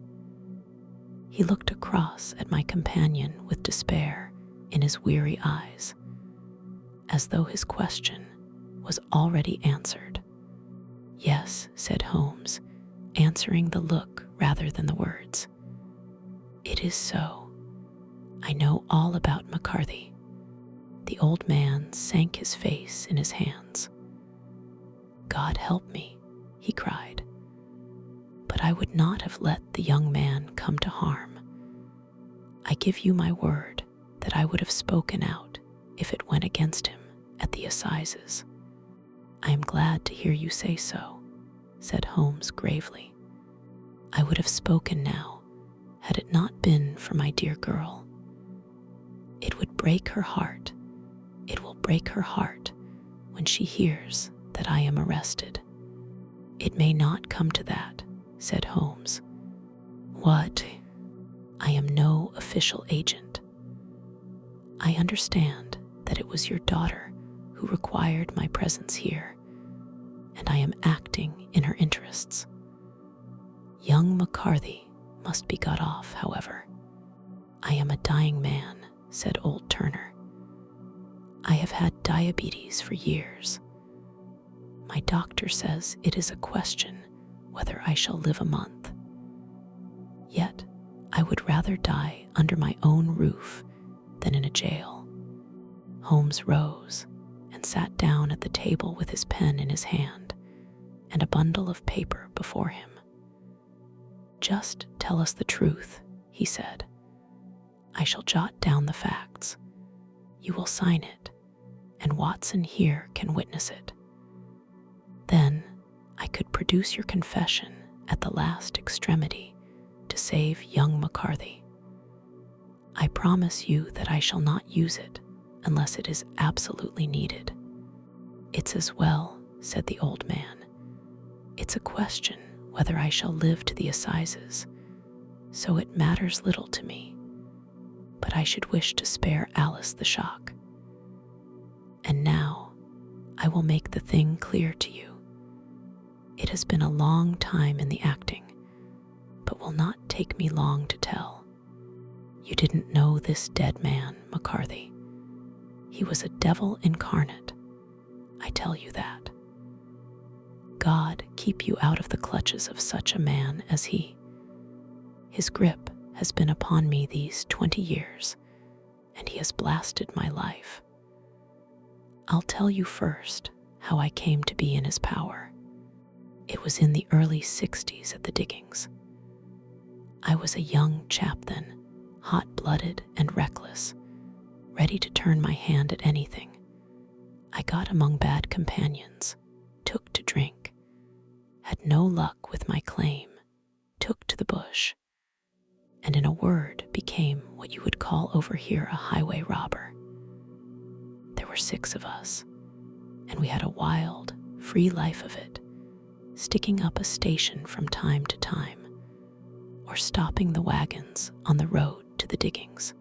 He looked across at my companion with despair in his weary eyes, as though his question was already answered. "Yes," said Holmes, answering the look rather than the words. "It is so. I know all about McCarthy." The old man sank his face in his hands. "God help me," he cried. "But I would not have let the young man come to harm. I give you my word that I would have spoken out if it went against him at the assizes." "I am glad to hear you say so," said Holmes gravely. "I would have spoken now had it not been for my dear girl. It would break her heart. It will break her heart when she hears that I am arrested." "It may not come to that," said Holmes. "What? I am no official agent. I understand that it was your daughter who required my presence here, and I am acting in her interests. Young McCarthy must be got off, however. I am a dying man," said old Turner. "I have had diabetes for years. My doctor says it is a question whether I shall live a month. Yet I would rather die under my own roof than in a jail." Holmes rose and sat down at the table with his pen in his hand and a bundle of paper before him. "Just tell us the truth," he said. "I shall jot down the facts. You will sign it, and Watson here can witness it. Then I could produce your confession at the last extremity to save young McCarthy. I promise you that I shall not use it unless it is absolutely needed." "It's as well," said the old man. "It's a question whether I shall live to the assizes, so it matters little to me, but I should wish to spare Alice the shock. And now I I will make the thing clear to you. It has been a long time in the acting, but will not take me long to tell. You didn't know this dead man, McCarthy. He was a devil incarnate. I tell you that. God keep you out of the clutches of such a man as he. His grip has been upon me these 20 years, and he has blasted my life. I'll tell you first how I came to be in his power. It was in the early 60s at the diggings. I was a young chap then, hot-blooded and reckless, ready to turn my hand at anything. I got among bad companions, took to drink, had no luck with my claim, took to the bush, and in a word became what you would call over here a highway robber. There were 6 of us, and we had a wild, free life of it, sticking up a station from time to time, or stopping the wagons on the road to the diggings.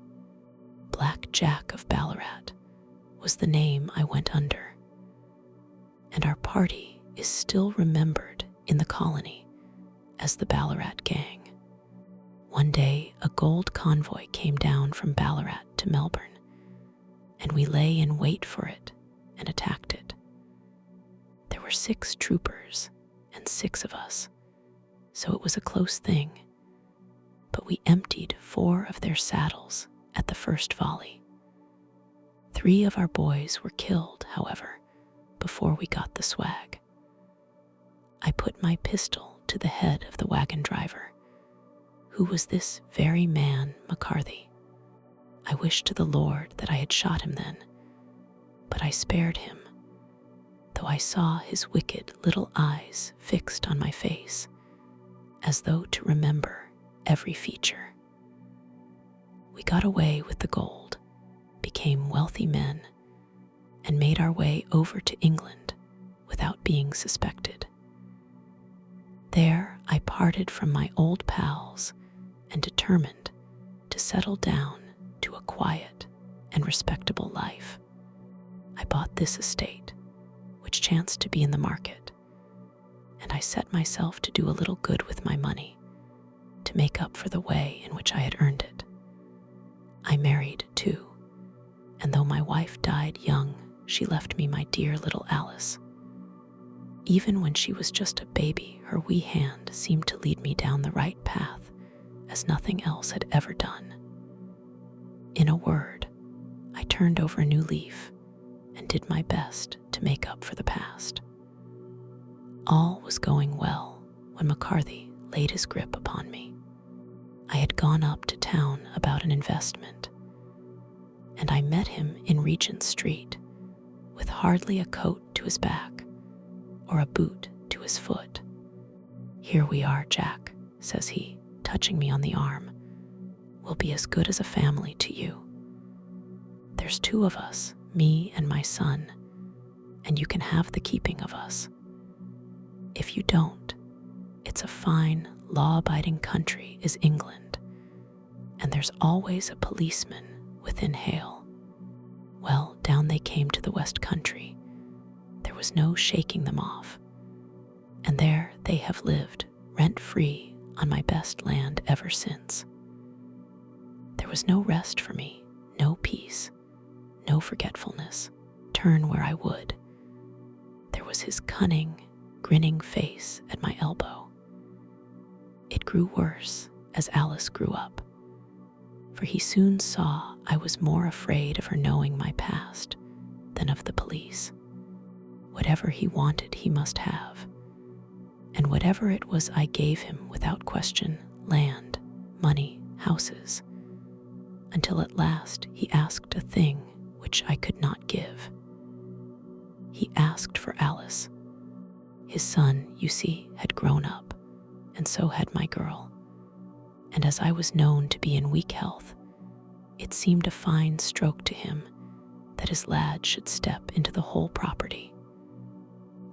Black Jack of Ballarat was the name I went under, and our party is still remembered in the colony as the Ballarat Gang. One day, a gold convoy came down from Ballarat to Melbourne, and we lay in wait for it and attacked it. There were 6 troopers and 6 of us, so it was a close thing, but we emptied 4 of their saddles at the first volley. 3 of our boys were killed, however, before we got the swag. I put my pistol to the head of the wagon driver, who was this very man, McCarthy. I wished to the Lord that I had shot him then, but I spared him, though I saw his wicked little eyes fixed on my face, as though to remember every feature. We got away with the gold, became wealthy men, and made our way over to England without being suspected. There I parted from my old pals and determined to settle down to a quiet and respectable life. I bought this estate, which chanced to be in the market, and I set myself to do a little good with my money, to make up for the way in which I had earned it. I married, too, and though my wife died young, she left me my dear little Alice. Even when she was just a baby, her wee hand seemed to lead me down the right path, as nothing else had ever done. In a word, I turned over a new leaf and did my best to make up for the past. All was going well when McCarthy laid his grip upon me. I had gone up to town about an investment, and I met him in Regent Street with hardly a coat to his back or a boot to his foot. "Here we are, Jack," says he, touching me on the arm. "We'll be as good as a family to you. There's 2 of us, me and my son, and you can have the keeping of us. If you don't, it's a fine, law-abiding country is England, and there's always a policeman within hail." Well, down they came to the West Country. There was no shaking them off, and there they have lived rent-free on my best land ever since. There was no rest for me, no peace, no forgetfulness, turn where I would. There was his cunning, grinning face at my elbow. It grew worse as Alice grew up, for he soon saw I was more afraid of her knowing my past than of the police. Whatever he wanted he must have, and whatever it was I gave him without question: land, money, houses, until at last he asked a thing which I could not give. He asked for Alice. His son, you see, had grown up, and so had my girl, and as I was known to be in weak health, it seemed a fine stroke to him that his lad should step into the whole property.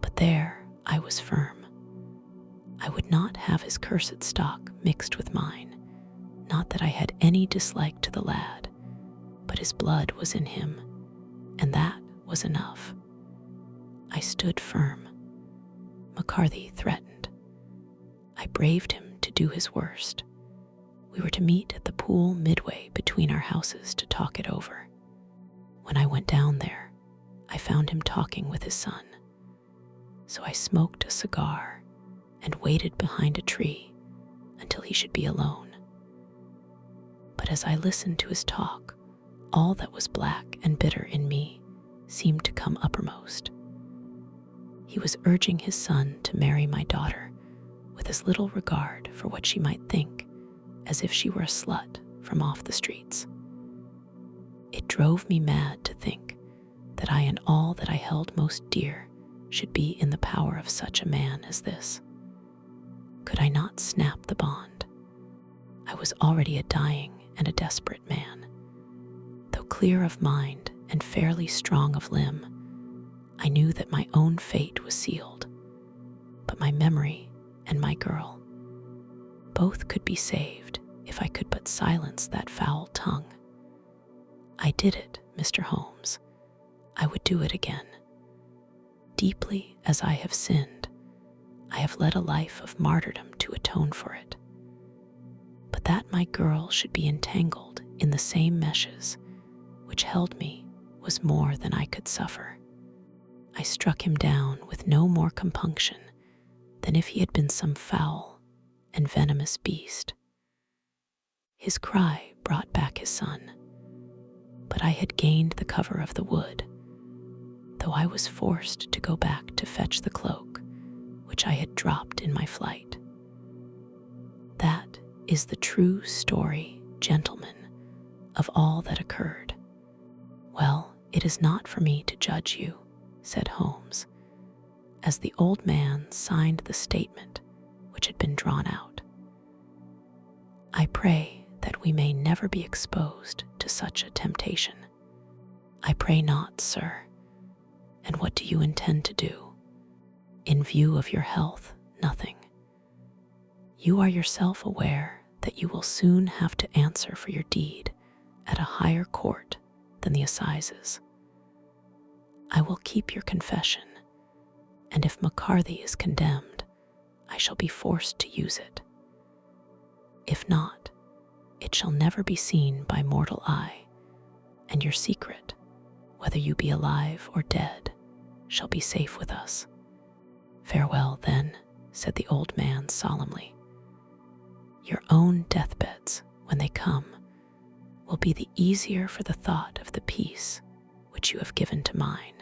But there I was firm. I would not have his cursed stock mixed with mine. Not that I had any dislike to the lad, but his blood was in him, and that was enough. I stood firm. McCarthy threatened. I braved him to do his worst. We were to meet at the pool midway between our houses to talk it over. When I went down there, I found him talking with his son. So I smoked a cigar and waited behind a tree until he should be alone. But as I listened to his talk, all that was black and bitter in me seemed to come uppermost. He was urging his son to marry my daughter with as little regard for what she might think as if she were a slut from off the streets. It drove me mad to think that I and all that I held most dear should be in the power of such a man as this. Could I not snap the bond? I was already a dying and a desperate man. Though clear of mind and fairly strong of limb, I knew that my own fate was sealed. But my memory and my girl, both could be saved if I could but silence that foul tongue. I did it, Mr. Holmes. I would do it again. Deeply as I have sinned, I have led a life of martyrdom to atone for it. But that my girl should be entangled in the same meshes which held me was more than I could suffer. I struck him down with no more compunction than if he had been some foul and venomous beast. His cry brought back his son, but I had gained the cover of the wood, though I was forced to go back to fetch the cloak which I had dropped in my flight. That is the true story, gentlemen, of all that occurred. Well, it is not for me to judge you, said Holmes, as the old man signed the statement which had been drawn out. I pray that we may never be exposed to such a temptation. I pray not, sir. And what do you intend to do? In view of your health, nothing. You are yourself aware that you will soon have to answer for your deed at a higher court than the assizes. I will keep your confession, and if McCarthy is condemned, I shall be forced to use it. If not, it shall never be seen by mortal eye, and your secret, whether you be alive or dead, shall be safe with us. Farewell, then, said the old man solemnly. Your own deathbeds, when they come, will be the easier for the thought of the peace which you have given to mine.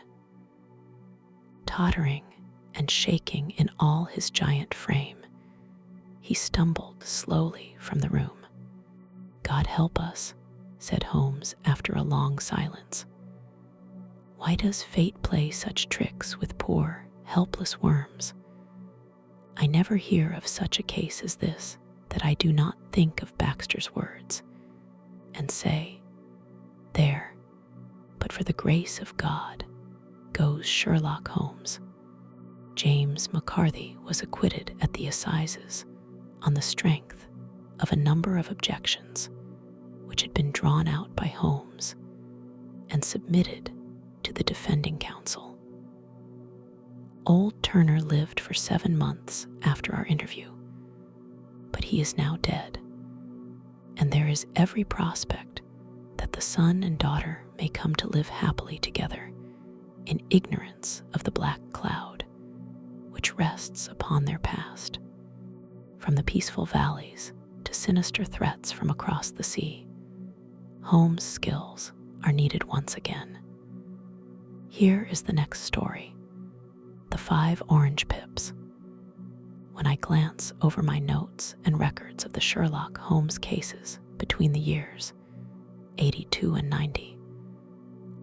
Tottering and shaking in all his giant frame, he stumbled slowly from the room. God help us, said Holmes after a long silence. Why does fate play such tricks with poor, helpless worms? I never hear of such a case as this that I do not think of Baxter's words and say, there, but for the grace of God, goes Sherlock Holmes. James McCarthy was acquitted at the assizes on the strength of a number of objections which had been drawn out by Holmes and submitted to the defending counsel. Old Turner lived for 7 months after our interview, but he is now dead, and there is every prospect that the son and daughter may come to live happily together in ignorance of the black cloud which rests upon their past. From the peaceful valleys to sinister threats from across the sea, Holmes' skills are needed once again. Here is the next story, The 5 Orange Pips. When I glance over my notes and records of the Sherlock Holmes cases between the years 82 and 90,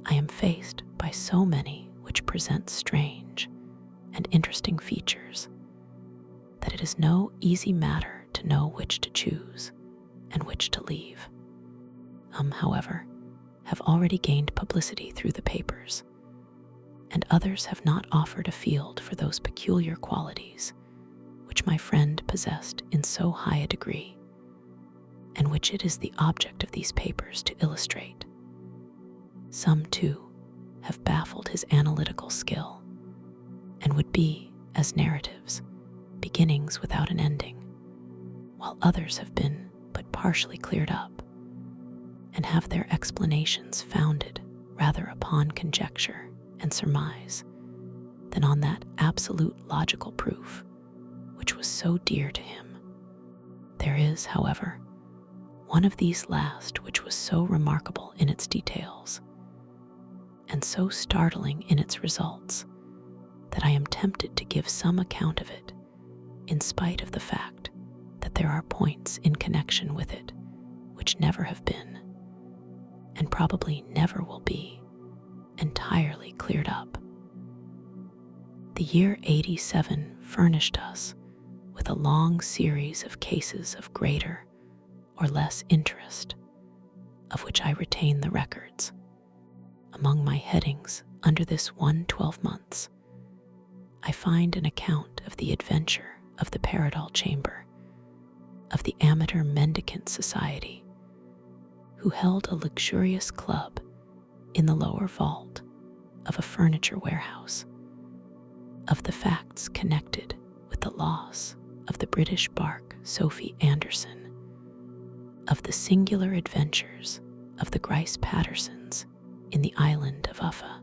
I am faced by so many which present strange and interesting features that it is no easy matter to know which to choose and which to leave. However, have already gained publicity through the papers, and others have not offered a field for those peculiar qualities which my friend possessed in so high a degree, and which it is the object of these papers to illustrate. Some, too, have baffled his analytical skill, and would be, as narratives, beginnings without an ending, while others have been but partially cleared up and have their explanations founded rather upon conjecture and surmise than on that absolute logical proof which was so dear to him. There is, however, one of these last which was so remarkable in its details and so startling in its results that I am tempted to give some account of it, in spite of the fact that there are points in connection with it which never have been, and probably never will be, entirely cleared up. The year 87 furnished us with a long series of cases of greater or less interest, of which I retain the records. Among my headings under this one 12 months, I find an account of the adventure of the Paradol Chamber, of the Amateur Mendicant Society, who held a luxurious club in the lower vault of a furniture warehouse, of the facts connected with the loss of the British bark Sophie Anderson, of the singular adventures of the Grice Pattersons in the island of Uffa,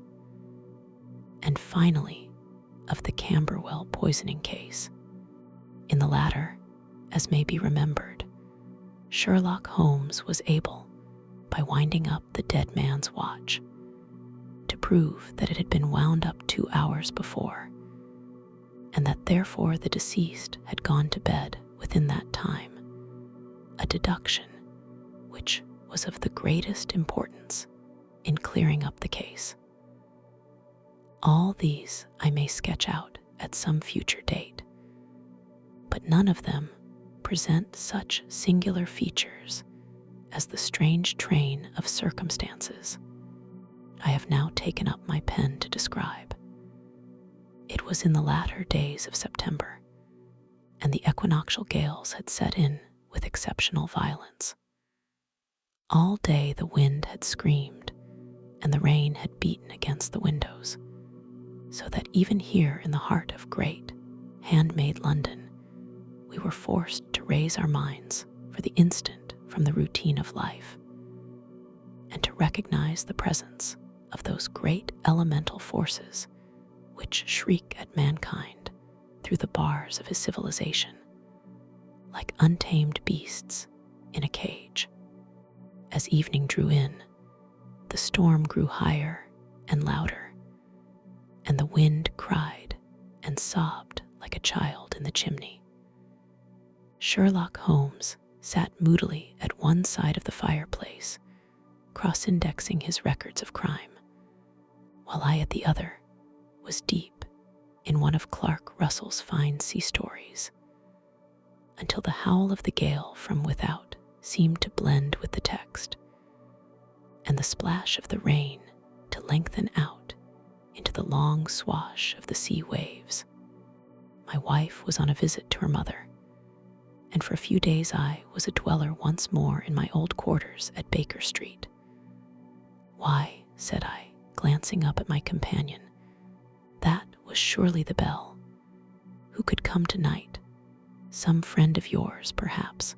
and finally of the Camberwell poisoning case. In the latter, as may be remembered, Sherlock Holmes was able, by winding up the dead man's watch, to prove that it had been wound up 2 hours before, and that therefore the deceased had gone to bed within that time, a deduction which was of the greatest importance in clearing up the case. All these I may sketch out at some future date, but none of them present such singular features as the strange train of circumstances I have now taken up my pen to describe. It was in the latter days of September, and the equinoctial gales had set in with exceptional violence. All day the wind had screamed, and the rain had beaten against the windows, so that even here in the heart of great, handmade London, we were forced to raise our minds for the instant from the routine of life, and to recognize the presence of those great elemental forces which shriek at mankind through the bars of his civilization, like untamed beasts in a cage. As evening drew in, the storm grew higher and louder, and the wind cried and sobbed like a child in the chimney. Sherlock Holmes sat moodily at one side of the fireplace, cross-indexing his records of crime, while I at the other was deep in one of Clark Russell's fine sea stories, until the howl of the gale from without seemed to blend with the text, and the splash of the rain to lengthen out into the long swash of the sea waves. My wife was on a visit to her mother, and for a few days I was a dweller once more in my old quarters at Baker Street. "Why," said I, glancing up at my companion, "that was surely the bell. Who could come tonight? Some friend of yours, perhaps."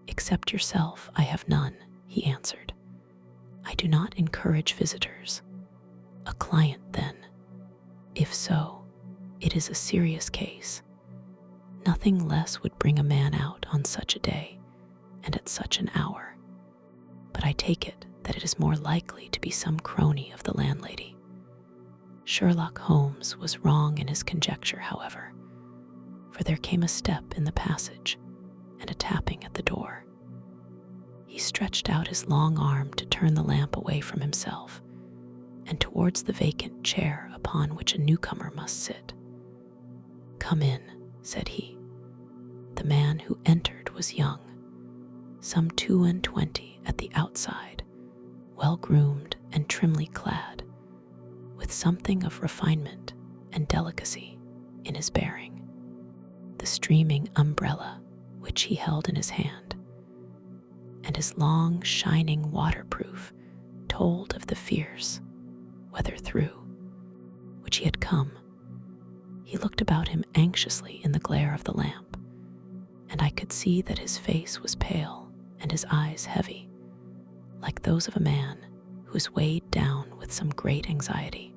"Except yourself, I have none," he answered. "I do not encourage visitors." "A client, then?" "If so, it is a serious case. Nothing less would bring a man out on such a day and at such an hour. But I take it that it is more likely to be some crony of the landlady." Sherlock Holmes was wrong in his conjecture, however, for there came a step in the passage and a tapping at the door. He stretched out his long arm to turn the lamp away from himself and towards the vacant chair upon which a newcomer must sit. "Come in," said he. The man who entered was young, some 22 at the outside, well-groomed and trimly clad, with something of refinement and delicacy in his bearing. The streaming umbrella which he held in his hand, and his long, shining waterproof, told of the fierce weather through which he had come, He looked about him anxiously in the glare of the lamp, and I could see that his face was pale and his eyes heavy, like those of a man who is weighed down with some great anxiety.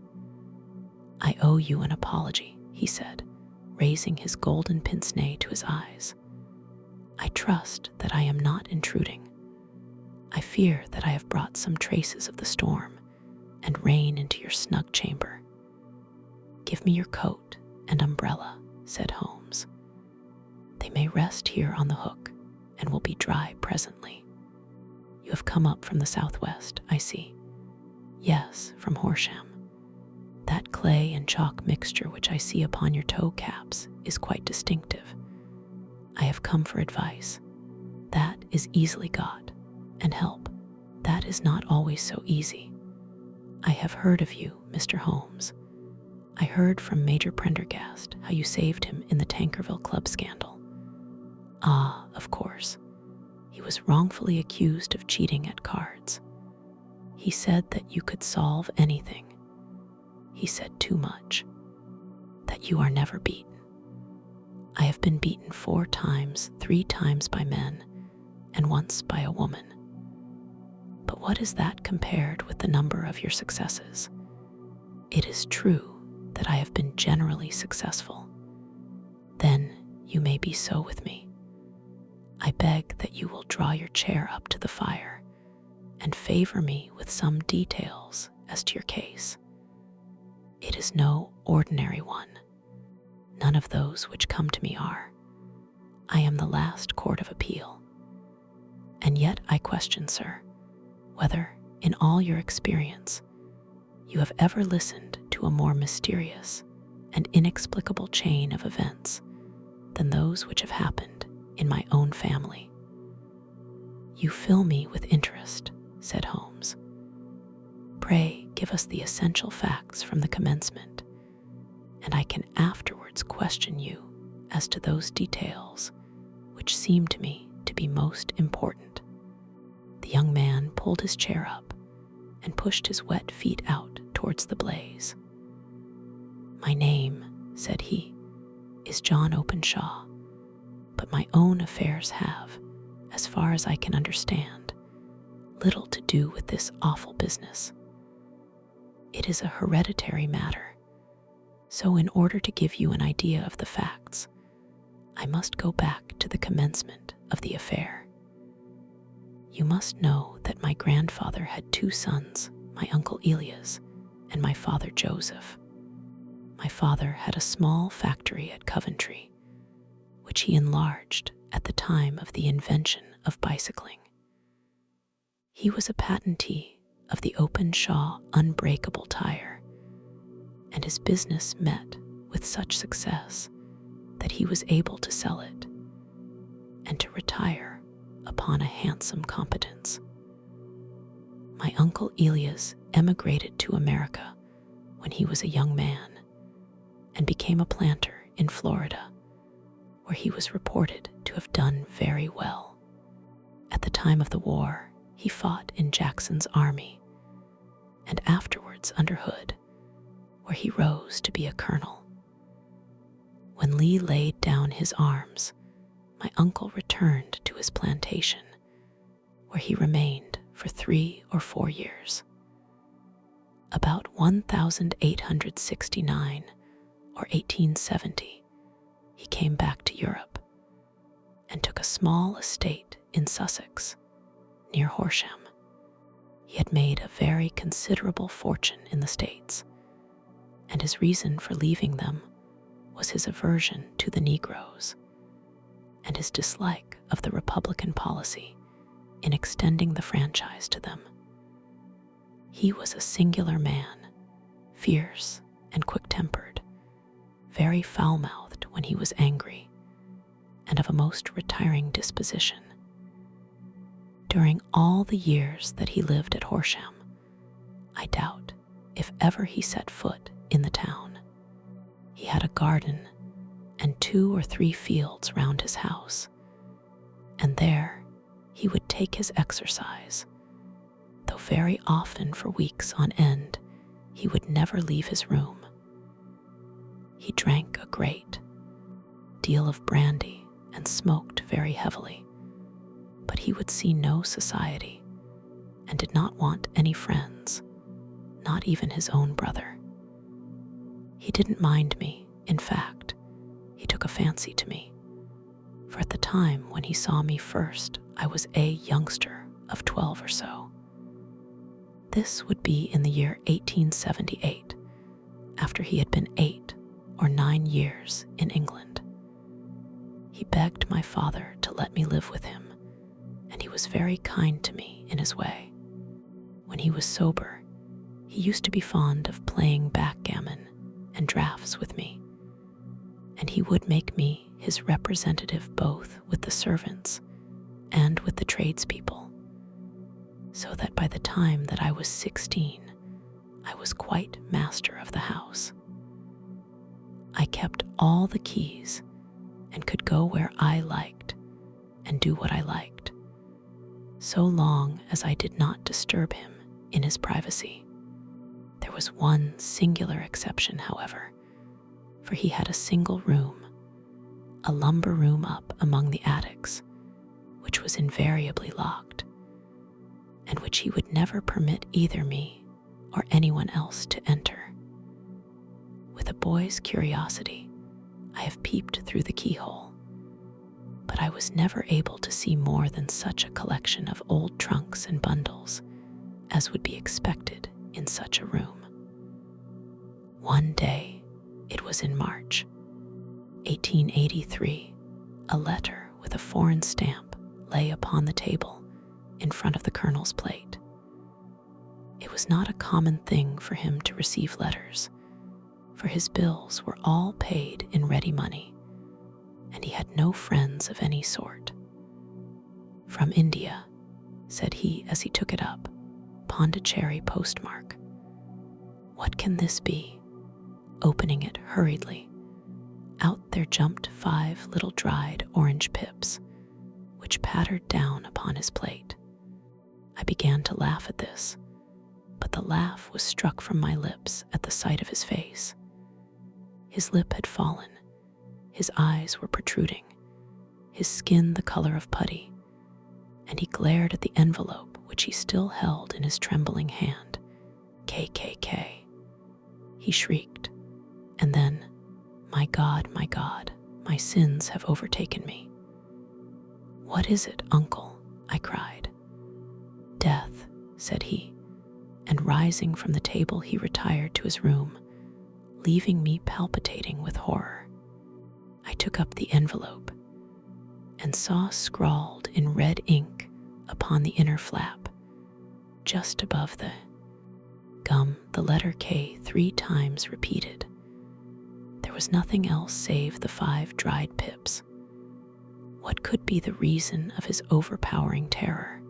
"I owe you an apology," he said, raising his golden pince-nez to his eyes. "I trust that I am not intruding. I fear that I have brought some traces of the storm and rain into your snug chamber." "Give me your coat and umbrella," said Holmes. "They may rest here on the hook and will be dry presently. You have come up from the southwest, I see." "Yes, from Horsham. That clay and chalk mixture which I see upon your toe caps is quite distinctive. I have come for advice. That is easily got, and help. That is not always so easy. I have heard of you, Mr. Holmes. I heard from Major Prendergast how you saved him in the Tankerville Club scandal. Ah, of course. He was wrongfully accused of cheating at cards. He said that you could solve anything. He said too much. That you are never beaten. I have been beaten 4 times, 3 times by men, and once by a woman. But what is that compared with the number of your successes? It is true that I have been generally successful. Then you may be so with me. I beg that you will draw your chair up to the fire and favor me with some details as to your case. It is no ordinary one. None of those which come to me are. I am the last court of appeal. And yet I question, sir, whether, in all your experience, you have ever listened to a more mysterious and inexplicable chain of events than those which have happened in my own family." "You fill me with interest," said Holmes. "Pray give us the essential facts from the commencement, and I can afterwards question you as to those details which seem to me to be most important." The young man pulled his chair up and pushed his wet feet out towards the blaze. "My name," said he, "is John Openshaw, but my own affairs have, as far as I can understand, little to do with this awful business. It is a hereditary matter, so in order to give you an idea of the facts, I must go back to the commencement of the affair. You must know that my grandfather had 2 sons, my uncle Elias and my father Joseph. My father had a small factory at Coventry, which he enlarged at the time of the invention of bicycling. He was a patentee of the Openshaw unbreakable tire, and his business met with such success that he was able to sell it and to retire upon a handsome competence. My uncle Elias emigrated to America when he was a young man and became a planter in Florida, where he was reported to have done very well. At the time of the war, he fought in Jackson's army, and afterwards under Hood, where he rose to be a colonel. When Lee laid down his arms, my uncle returned to his plantation, where he remained for 3 or 4 years. About 1869 or 1870, he came back to Europe and took a small estate in Sussex, near Horsham. He had made a very considerable fortune in the States, and his reason for leaving them was his aversion to the Negroes and his dislike of the Republican policy in extending the franchise to them. He was a singular man, fierce and quick-tempered, very foul-mouthed when he was angry, and of a most retiring disposition. During all the years that he lived at Horsham, I doubt if ever he set foot in the town. He had a garden and 2 or 3 fields round his house, and there he would take his exercise, though very often for weeks on end he would never leave his room. He drank a great deal of brandy and smoked very heavily, but he would see no society and did not want any friends, not even his own brother. He didn't mind me. In fact, he took a fancy to me, for at the time when he saw me first, I was a youngster of 12 or so. This would be in the year 1878, after he had been 8 or 9 years in England. He begged my father to let me live with him, and he was very kind to me in his way. When he was sober, he used to be fond of playing backgammon and draughts with me, and he would make me his representative both with the servants and with the tradespeople, so that by the time that I was 16, I was quite master of the house. I kept all the keys and could go where I liked and do what I liked, so long as I did not disturb him in his privacy. There was one singular exception, however, for he had a single room, a lumber room up among the attics, which was invariably locked, and which he would never permit either me or anyone else to enter. With a boy's curiosity, I have peeped through the keyhole, but I was never able to see more than such a collection of old trunks and bundles as would be expected in such a room. One day, it was in March 1883, a letter with a foreign stamp lay upon the table in front of the colonel's plate. It was not a common thing for him to receive letters, for his bills were all paid in ready money, and he had no friends of any sort. "From India," said he as he took it up, Pondicherry postmark. "What can this be?" Opening it hurriedly, out there jumped 5 little dried orange pips, which pattered down upon his plate. I began to laugh at this, but the laugh was struck from my lips at the sight of his face. His lip had fallen, his eyes were protruding, his skin the color of putty, and he glared at the envelope which he still held in his trembling hand. "KKK," he shrieked, and then, my God, my sins have overtaken me." "What is it, uncle?" I cried. "Death," said he, and rising from the table he retired to his room, leaving me palpitating with horror. I took up the envelope and saw scrawled in red ink upon the inner flap, just above the gum, the letter K 3 times repeated. There was nothing else save the 5 dried pips. What could be the reason of his overpowering terror?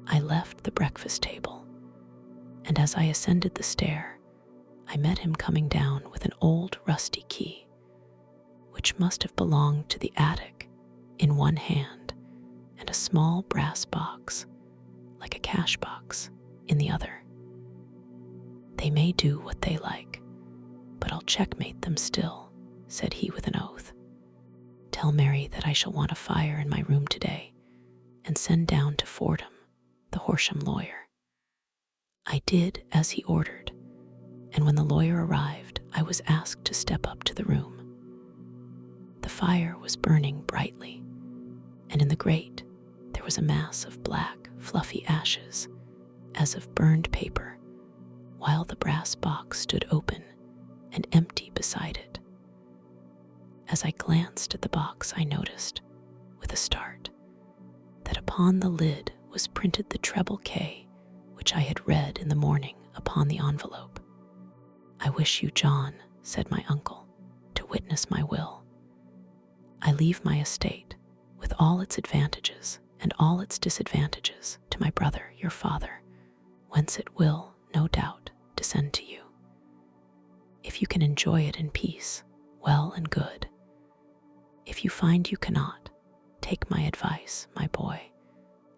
I left the breakfast table, and as I ascended the stair, I met him coming down with an old rusty key, which must have belonged to the attic, in one hand, and a small brass box, like a cash box, in the other. "They may do what they like, but I'll checkmate them still," said he with an oath. "Tell Mary that I shall want a fire in my room today, and send down to Fordham, the Horsham lawyer." I did as he ordered, and when the lawyer arrived, I was asked to step up to the room. The fire was burning brightly, and in the grate there was a mass of black, fluffy ashes, as of burned paper, while the brass box stood open and empty beside it. As I glanced at the box, I noticed, with a start, that upon the lid was printed the treble K which I had read in the morning upon the envelope. "I wish you, John," said my uncle, "to witness my will. I leave my estate, with all its advantages and all its disadvantages, to my brother, your father, whence it will, no doubt, descend to you. If you can enjoy it in peace, well and good. If you find you cannot, take my advice, my boy,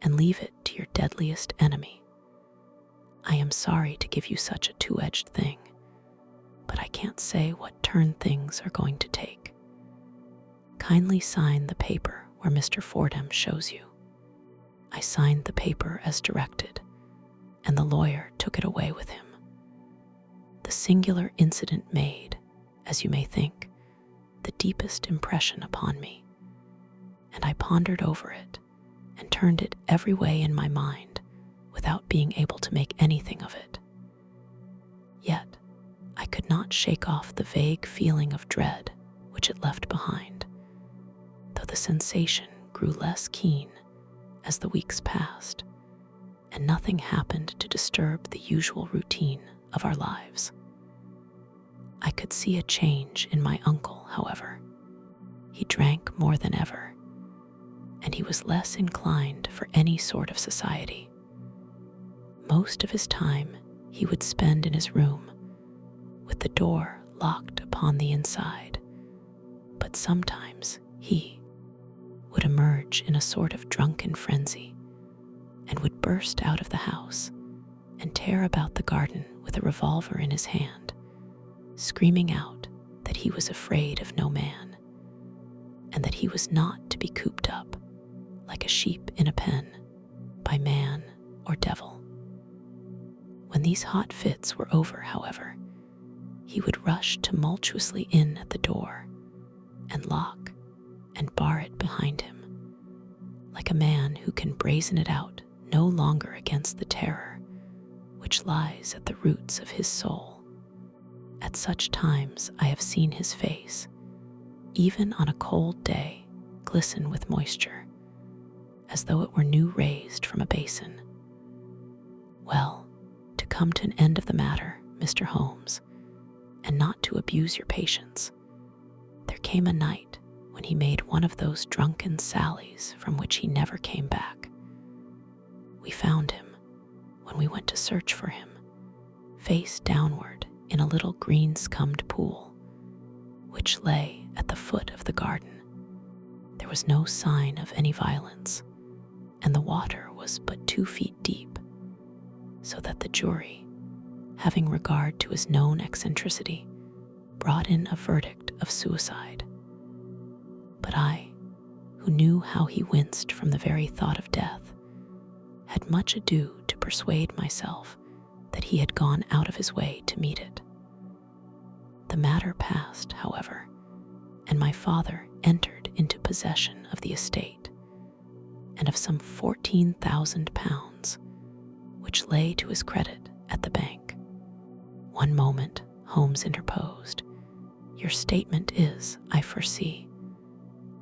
and leave it to your deadliest enemy. I am sorry to give you such a two-edged thing, but I can't say what turn things are going to take. Kindly sign the paper where Mr. Fordham shows you." I signed the paper as directed, and the lawyer took it away with him. The singular incident made, as you may think, the deepest impression upon me, and I pondered over it and turned it every way in my mind without being able to make anything of it. Yet I could not shake off the vague feeling of dread which it left behind, though the sensation grew less keen as the weeks passed, and nothing happened to disturb the usual routine of our lives. I could see a change in my uncle, however. He drank more than ever, and he was less inclined for any sort of society. Most of his time he would spend in his room, with the door locked upon the inside, but sometimes he would emerge in a sort of drunken frenzy and would burst out of the house and tear about the garden with a revolver in his hand, screaming out that he was afraid of no man, and that he was not to be cooped up like a sheep in a pen by man or devil. When these hot fits were over, however, he would rush tumultuously in at the door and lock and bar it behind him, like a man who can brazen it out no longer against the terror which lies at the roots of his soul. At such times I have seen his face, even on a cold day, glisten with moisture, as though it were new raised from a basin. Well, to come to an end of the matter, Mr. Holmes, and not to abuse your patience, there came a night when he made one of those drunken sallies from which he never came back. We found him, when we went to search for him, face downward in a little green-scummed pool, which lay at the foot of the garden. There was no sign of any violence, and the water was but 2 feet deep, so that the jury, having regard to his known eccentricity, brought in a verdict of suicide. But I, who knew how he winced from the very thought of death, had much ado to persuade myself that he had gone out of his way to meet it. The matter passed, however, and my father entered into possession of the estate, and of some £14,000, which lay to his credit at the bank. "One moment," Holmes interposed. "Your statement is, I foresee,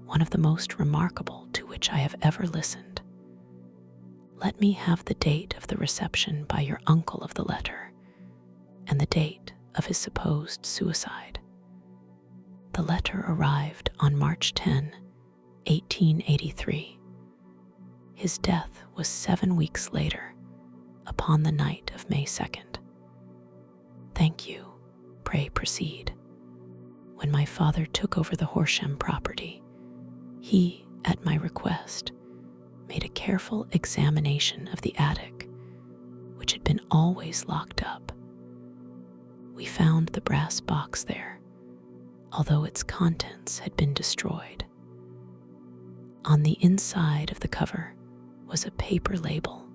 one of the most remarkable to which I have ever listened. Let me have the date of the reception by your uncle of the letter, and the date of his supposed suicide." The letter arrived on March 10, 1883. His death was 7 weeks later, upon the night of May 2nd. "Thank you. Pray proceed." When my father took over the Horsham property, he, at my request, made a careful examination of the attic, which had been always locked up. We found the brass box there, although its contents had been destroyed. On the inside of the cover was a paper label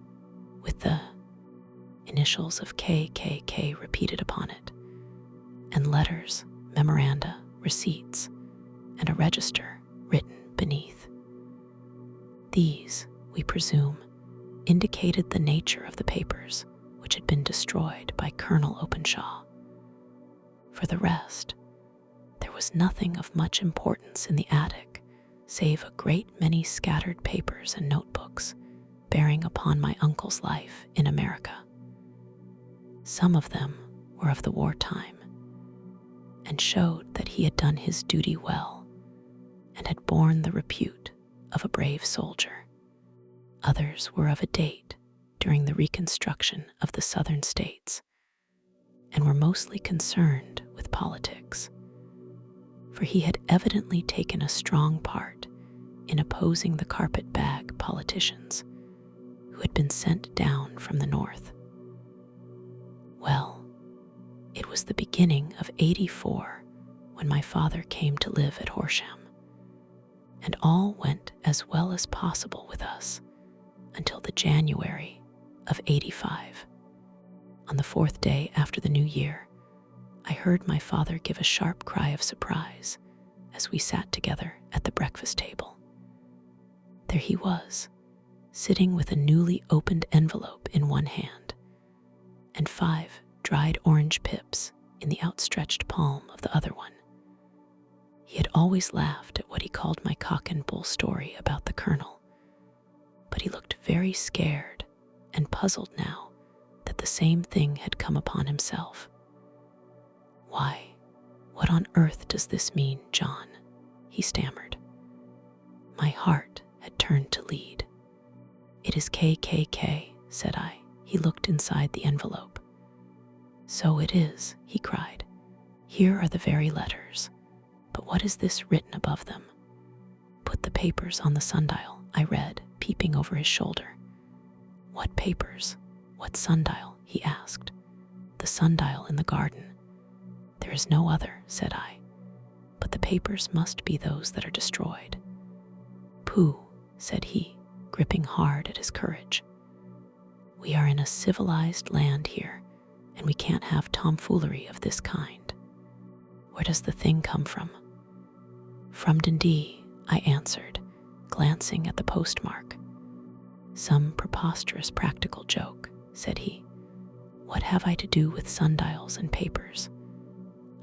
with the initials of KKK repeated upon it, and letters, memoranda, receipts, and a register written beneath. These, we presume, indicated the nature of the papers which had been destroyed by Colonel Openshaw. For the rest, there was nothing of much importance in the attic save a great many scattered papers and notebooks bearing upon my uncle's life in America. Some of them were of the wartime, and showed that he had done his duty well and had borne the repute of a brave soldier. Others were of a date during the reconstruction of the southern states, and were mostly concerned with politics, for he had evidently taken a strong part in opposing the carpet-bag politicians who had been sent down from the north. Well, it was was the beginning of '84 when my father came to live at Horsham, and all went as well as possible with us until the January of '85. On the 4th day after the new year, I heard my father give a sharp cry of surprise as we sat together at the breakfast table. There he was, sitting with a newly opened envelope in one hand and 5 dried orange pips in the outstretched palm of the other one. He had always laughed at what he called my cock and bull story about the colonel, but he looked very scared and puzzled now that the same thing had come upon himself. "Why, what on earth does this mean, John?" he stammered. My heart had turned to lead. "It is KKK," said I. He looked inside the envelope. "So it is," he cried. "Here are the very letters. But what is this written above them?" "Put the papers on the sundial," I read, peeping over his shoulder. "What papers? What sundial?" he asked. "The sundial in the garden." "There is no other," said I. "But the papers must be those that are destroyed." "Pooh," said he, gripping hard at his courage. "We are in a civilized land here, and we can't have tomfoolery of this kind. Where does the thing come from?" "From Dundee," I answered, glancing at the postmark. "Some preposterous practical joke," said he. "What have I to do with sundials and papers?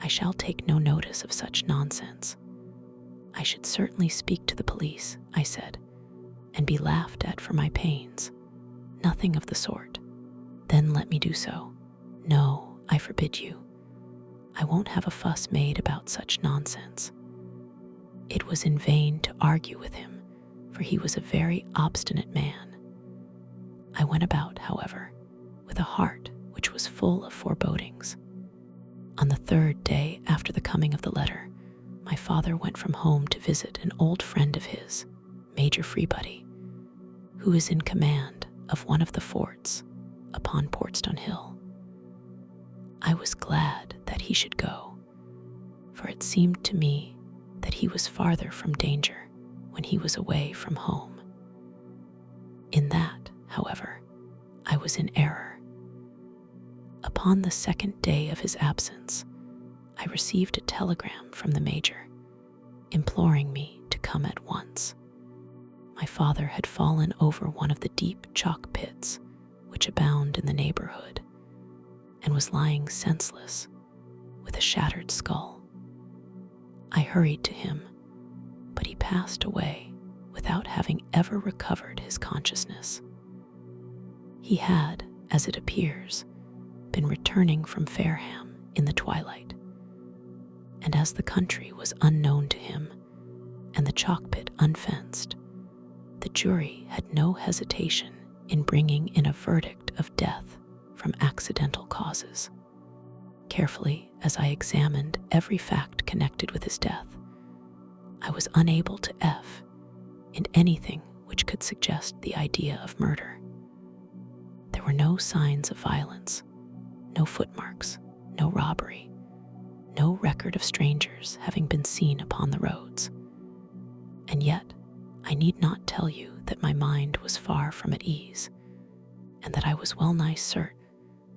I shall take no notice of such nonsense." "I should certainly speak to the police," I said, "and be laughed at for my pains. Nothing of the sort." "Then let me do so." "No, I forbid you. I won't have a fuss made about such nonsense." It was in vain to argue with him, for he was a very obstinate man. I went about, however, with a heart which was full of forebodings. On the 3rd day after the coming of the letter, my father went from home to visit an old friend of his, Major Freebody, who is in command of one of the forts upon Portstone Hill. I was glad that he should go, for it seemed to me that he was farther from danger when he was away from home. In that, however, I was in error. Upon the 2nd day of his absence, I received a telegram from the Major, imploring me to come at once. My father had fallen over one of the deep chalk pits which abound in the neighborhood, and was lying senseless with a shattered skull. I hurried to him, but he passed away without having ever recovered his consciousness. He had, as it appears, been returning from Fareham in the twilight, and as the country was unknown to him and the chalk pit unfenced, the jury had no hesitation in bringing in a verdict of death from accidental causes. Carefully as I examined every fact connected with his death, I was unable to in anything which could suggest the idea of murder. There were no signs of violence, no footmarks, no robbery, no record of strangers having been seen upon the roads. And yet, I need not tell you that my mind was far from at ease, and that I was well nigh certain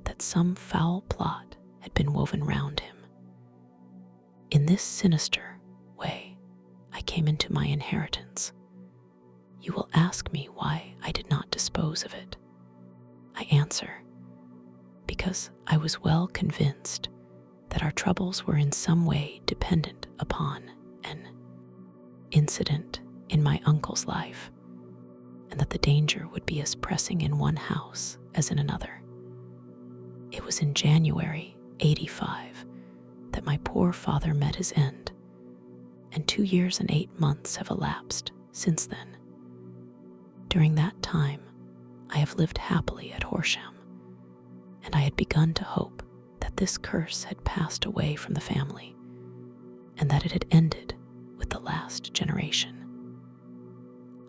that some foul plot had been woven round him. In this sinister way, I came into my inheritance. You will ask me why I did not dispose of it. I answer, because I was well convinced that our troubles were in some way dependent upon an incident in my uncle's life, and that the danger would be as pressing in one house as in another. It was in January '85 that my poor father met his end, and 2 years and 8 months have elapsed since then. During that time, I have lived happily at Horsham, and I had begun to hope that this curse had passed away from the family, and that it had ended with the last generation.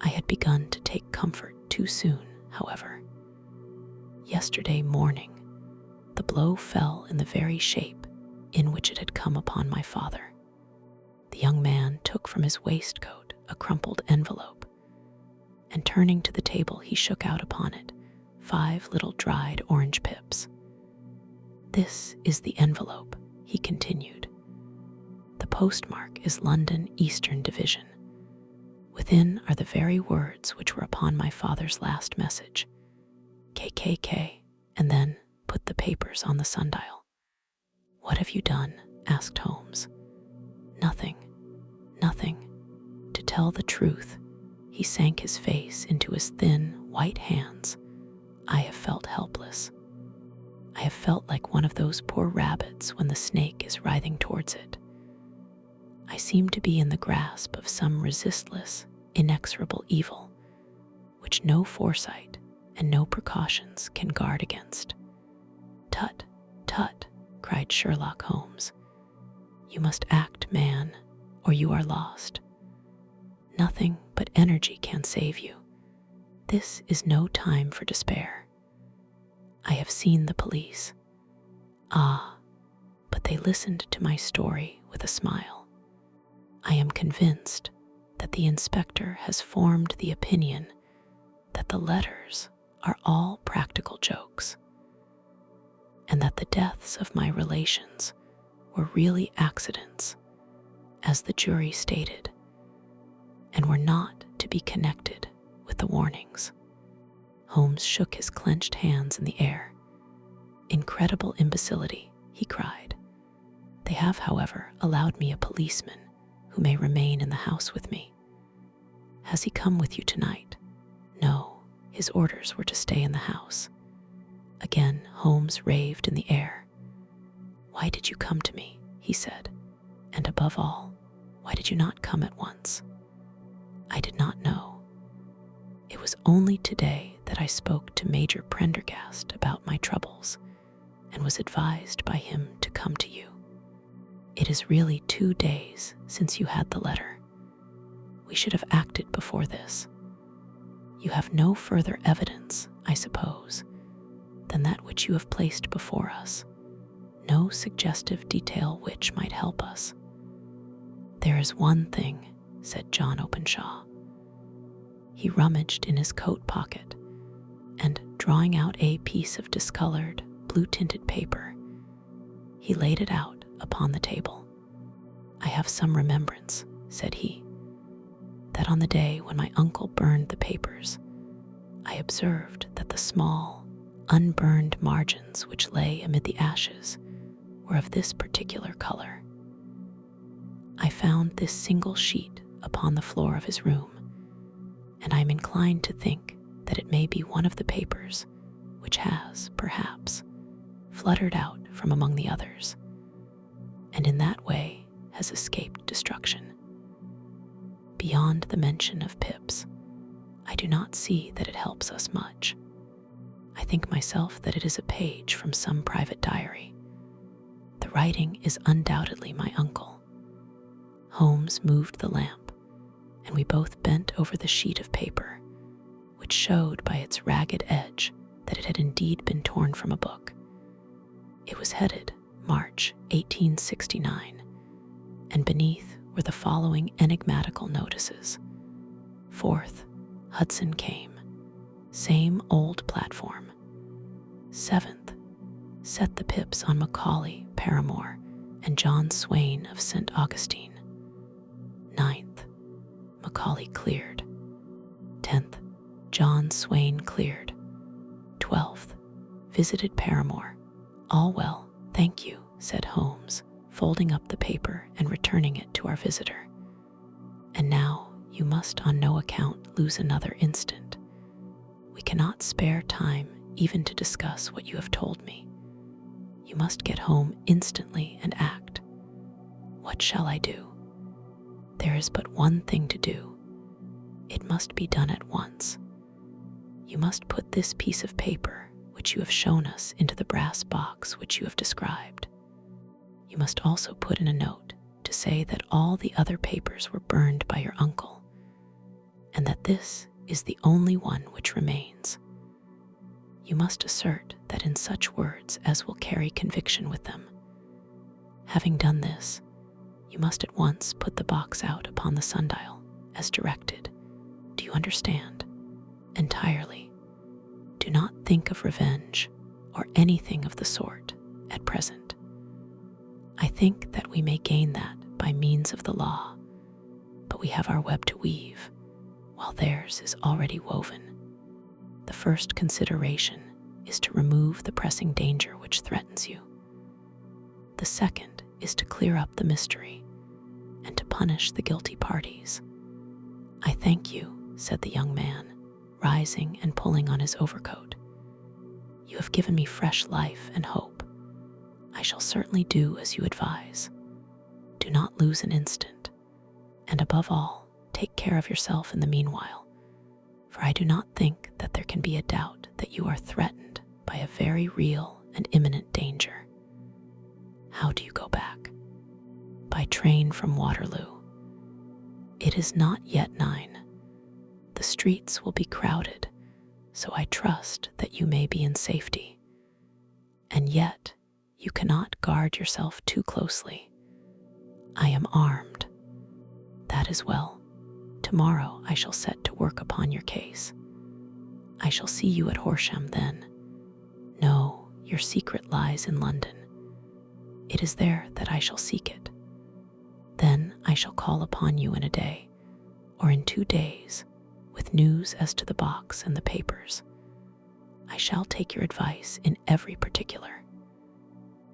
I had begun to take comfort too soon, however. Yesterday morning, the blow fell in the very shape in which it had come upon my father. The young man took from his waistcoat a crumpled envelope, and turning to the table, he shook out upon it 5 little dried orange pips. "This is the envelope," he continued. "The postmark is London Eastern Division. Within are the very words which were upon my father's last message, KKK, and then put the papers on the sundial." "What have you done?" asked Holmes. Nothing. To tell the truth," he sank his face into his thin, white hands, "I have felt helpless. I have felt like one of those poor rabbits when the snake is writhing towards it. I seem to be in the grasp of some resistless, inexorable evil, which no foresight and no precautions can guard against." "Tut, tut," cried Sherlock Holmes. "You must act, man, or you are lost. Nothing but energy can save you. This is no time for despair. I have seen the police. Ah, but they listened to my story with a smile. I am convinced that the inspector has formed the opinion that the letters are all practical jokes, and that the deaths of my relations were really accidents, as the jury stated, and were not to be connected with the warnings." Holmes shook his clenched hands in the air. "Incredible imbecility," he cried. "They have, however, allowed me a policeman who may remain in the house with me. Has he come with you tonight?" "No, his orders were to stay in the house." Again Holmes raved in the air. "Why did you come to me?" he said. "And above all, why did you not come at once?" "I did not know. It was only today that I spoke to Major Prendergast about my troubles, and was advised by him to come to you. It is really 2 days since you had the letter. We should have acted before this. You have no further evidence, I suppose, than that which you have placed before us, no suggestive detail which might help us." "There is one thing," said John Openshaw. He rummaged in his coat pocket, and drawing out a piece of discolored, blue-tinted paper, he laid it out upon the table. "I have some remembrance," said he, "that on the day when my uncle burned the papers, I observed that the small, unburned margins which lay amid the ashes were of this particular color. I found this single sheet upon the floor of his room, and I am inclined to think that it may be one of the papers which has, perhaps, fluttered out from among the others, and in that way has escaped destruction. Beyond the mention of pips, I do not see that it helps us much. I think myself that it is a page from some private diary. The writing is undoubtedly my uncle." Holmes moved the lamp, and we both bent over the sheet of paper, which showed by its ragged edge that it had indeed been torn from a book. It was headed March 1869, and beneath were the following enigmatical notices. 4th, Hudson came. Same old platform. 7th, set the pips on Macaulay, Paramore, and John Swain of St. Augustine. 9th, Macaulay cleared. 10th, John Swain cleared. 12th, visited Paramore. All well, thank you, said Holmes, folding up the paper and returning it to our visitor. And now you must on no account lose another instant. We cannot spare time even to discuss what you have told me. You must get home instantly and act. What shall I do? There is but one thing to do. It must be done at once. You must put this piece of paper, which you have shown us, into the brass box which you have described. You must also put in a note to say that all the other papers were burned by your uncle, and that this is the only one which remains. You must assert that in such words as will carry conviction with them. Having done this, you must at once put the box out upon the sundial, as directed. Do you understand? Entirely. Do not think of revenge or anything of the sort at present. I think that we may gain that by means of the law, but we have our web to weave, while theirs is already woven. The first consideration is to remove the pressing danger which threatens you. The second is to clear up the mystery and to punish the guilty parties. I thank you, said the young man, rising and pulling on his overcoat. You have given me fresh life and hope. I shall certainly do as you advise. Do not lose an instant, and above all, take care of yourself in the meanwhile, for I do not think that there can be a doubt that you are threatened by a very real and imminent danger. How do you go back? By train from Waterloo. It is not yet 9. The streets will be crowded, so I trust that you may be in safety. And yet, you cannot guard yourself too closely. I am armed. That is well. Tomorrow I shall set to work upon your case. I shall see you at Horsham then. No, your secret lies in London. It is there that I shall seek it. Then I shall call upon you in a day, or in 2 days, with news as to the box and the papers. I shall take your advice in every particular.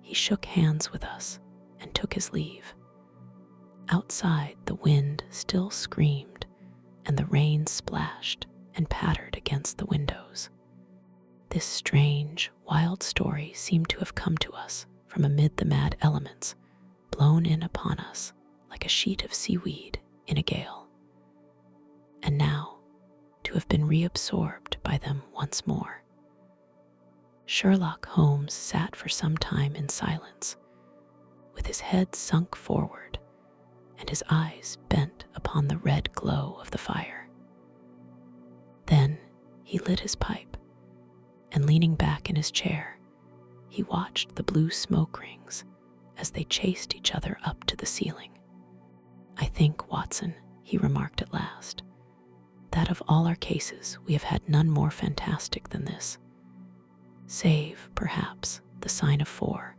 He shook hands with us and took his leave. Outside, the wind still screamed, and the rain splashed and pattered against the windows. This strange, wild story seemed to have come to us from amid the mad elements, blown in upon us like a sheet of seaweed in a gale. And now, to have been reabsorbed by them once more. Sherlock Holmes sat for some time in silence, with his head sunk forward and his eyes bent upon the red glow of the fire. Then he lit his pipe, and leaning back in his chair, he watched the blue smoke rings as they chased each other up to the ceiling. I think, Watson, he remarked at last, that of all our cases we have had none more fantastic than this. Save, perhaps, the sign of 4.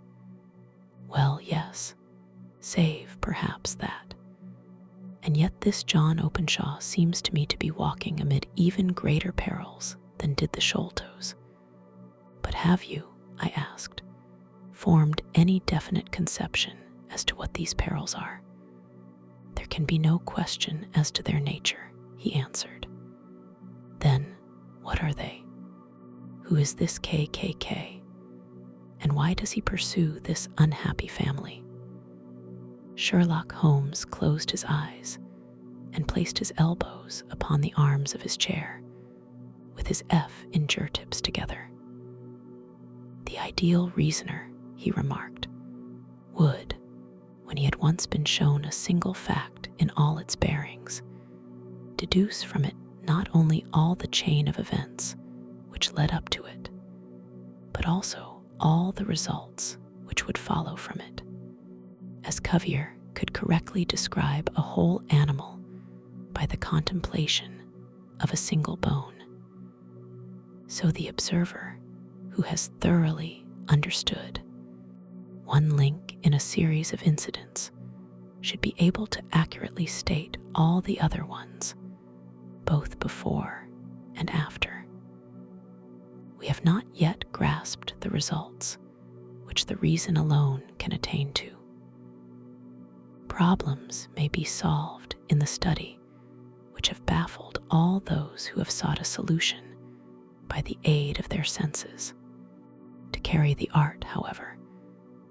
Well, yes, save, perhaps, that. And yet this John Openshaw seems to me to be walking amid even greater perils than did the Sholtos. But have you, I asked, formed any definite conception as to what these perils are? There can be no question as to their nature, he answered. Then, what are they? Who is this KKK? And why does he pursue this unhappy family? Sherlock Holmes closed his eyes and placed his elbows upon the arms of his chair, with his F in tips together. The ideal reasoner, he remarked, would, when he had once been shown a single fact in all its bearings, deduce from it not only all the chain of events which led up to it, but also all the results which would follow from it, as Cuvier could correctly describe a whole animal by the contemplation of a single bone. So the observer, who has thoroughly understood one link in a series of incidents, should be able to accurately state all the other ones, both before and after. We have not yet grasped the results which the reason alone can attain to. Problems may be solved in the study which have baffled all those who have sought a solution by the aid of their senses. To carry the art, however,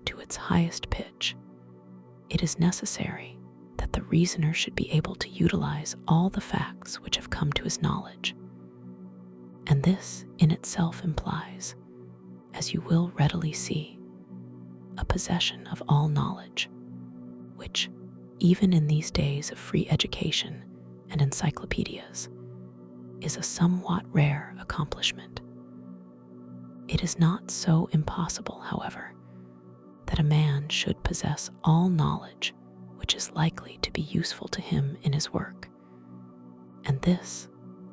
to its highest pitch, it is necessary that the reasoner should be able to utilize all the facts which have come to his knowledge. And this in itself implies, as you will readily see, a possession of all knowledge, which, even in these days of free education and encyclopedias, is a somewhat rare accomplishment. It is not so impossible, however, that that a man should possess all knowledge which is likely to be useful to him in his work, and this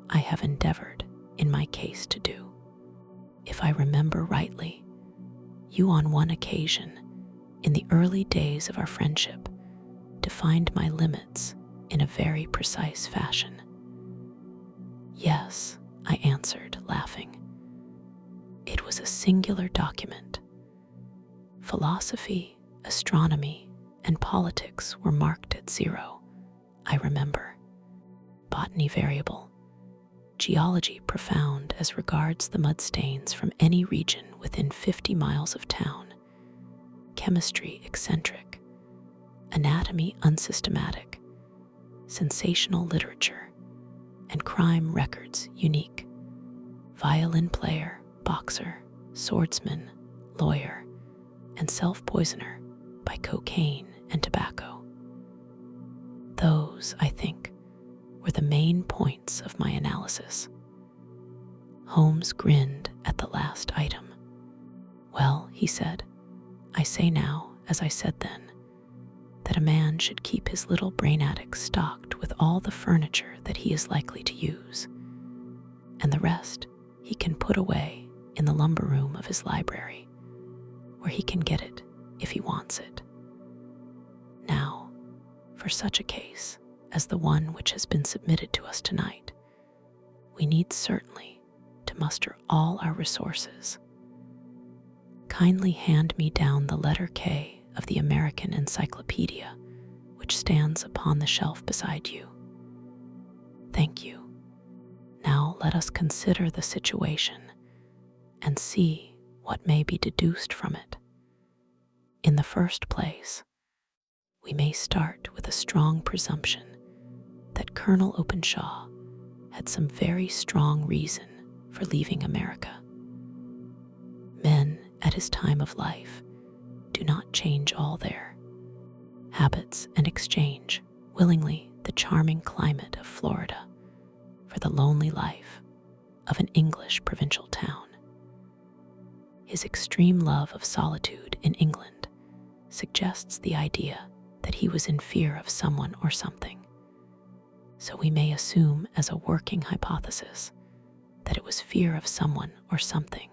I have endeavored in my case to do. If I remember rightly, you on one occasion, in the early days of our friendship, defined my limits in a very precise fashion. Yes, I answered, laughing. It was a singular document. Philosophy, astronomy, and politics were marked at 0, I remember. Botany variable. Geology profound as regards the mud stains from any region within 50 miles of town. Chemistry eccentric. Anatomy unsystematic. Sensational literature. And crime records unique. Violin player, boxer, swordsman, lawyer, and self-poisoner by cocaine and tobacco. Those, I think, were the main points of my analysis. Holmes grinned at the last item. Well, he said, I say now, as I said then, that a man should keep his little brain attic stocked with all the furniture that he is likely to use, and the rest he can put away in the lumber room of his library, where he can get it if he wants it. Now, for such a case as the one which has been submitted to us tonight, we need certainly to muster all our resources. Kindly hand me down the letter K of the American Encyclopedia, which stands upon the shelf beside you. Thank you. Now let us consider the situation and see what may be deduced from it. In the first place, we may start with a strong presumption that Colonel Openshaw had some very strong reason for leaving America. Men at his time of life do not change all their habits and exchange willingly the charming climate of Florida for the lonely life of an English provincial town. His extreme love of solitude in England suggests the idea that he was in fear of someone or something. So we may assume as a working hypothesis that it was fear of someone or something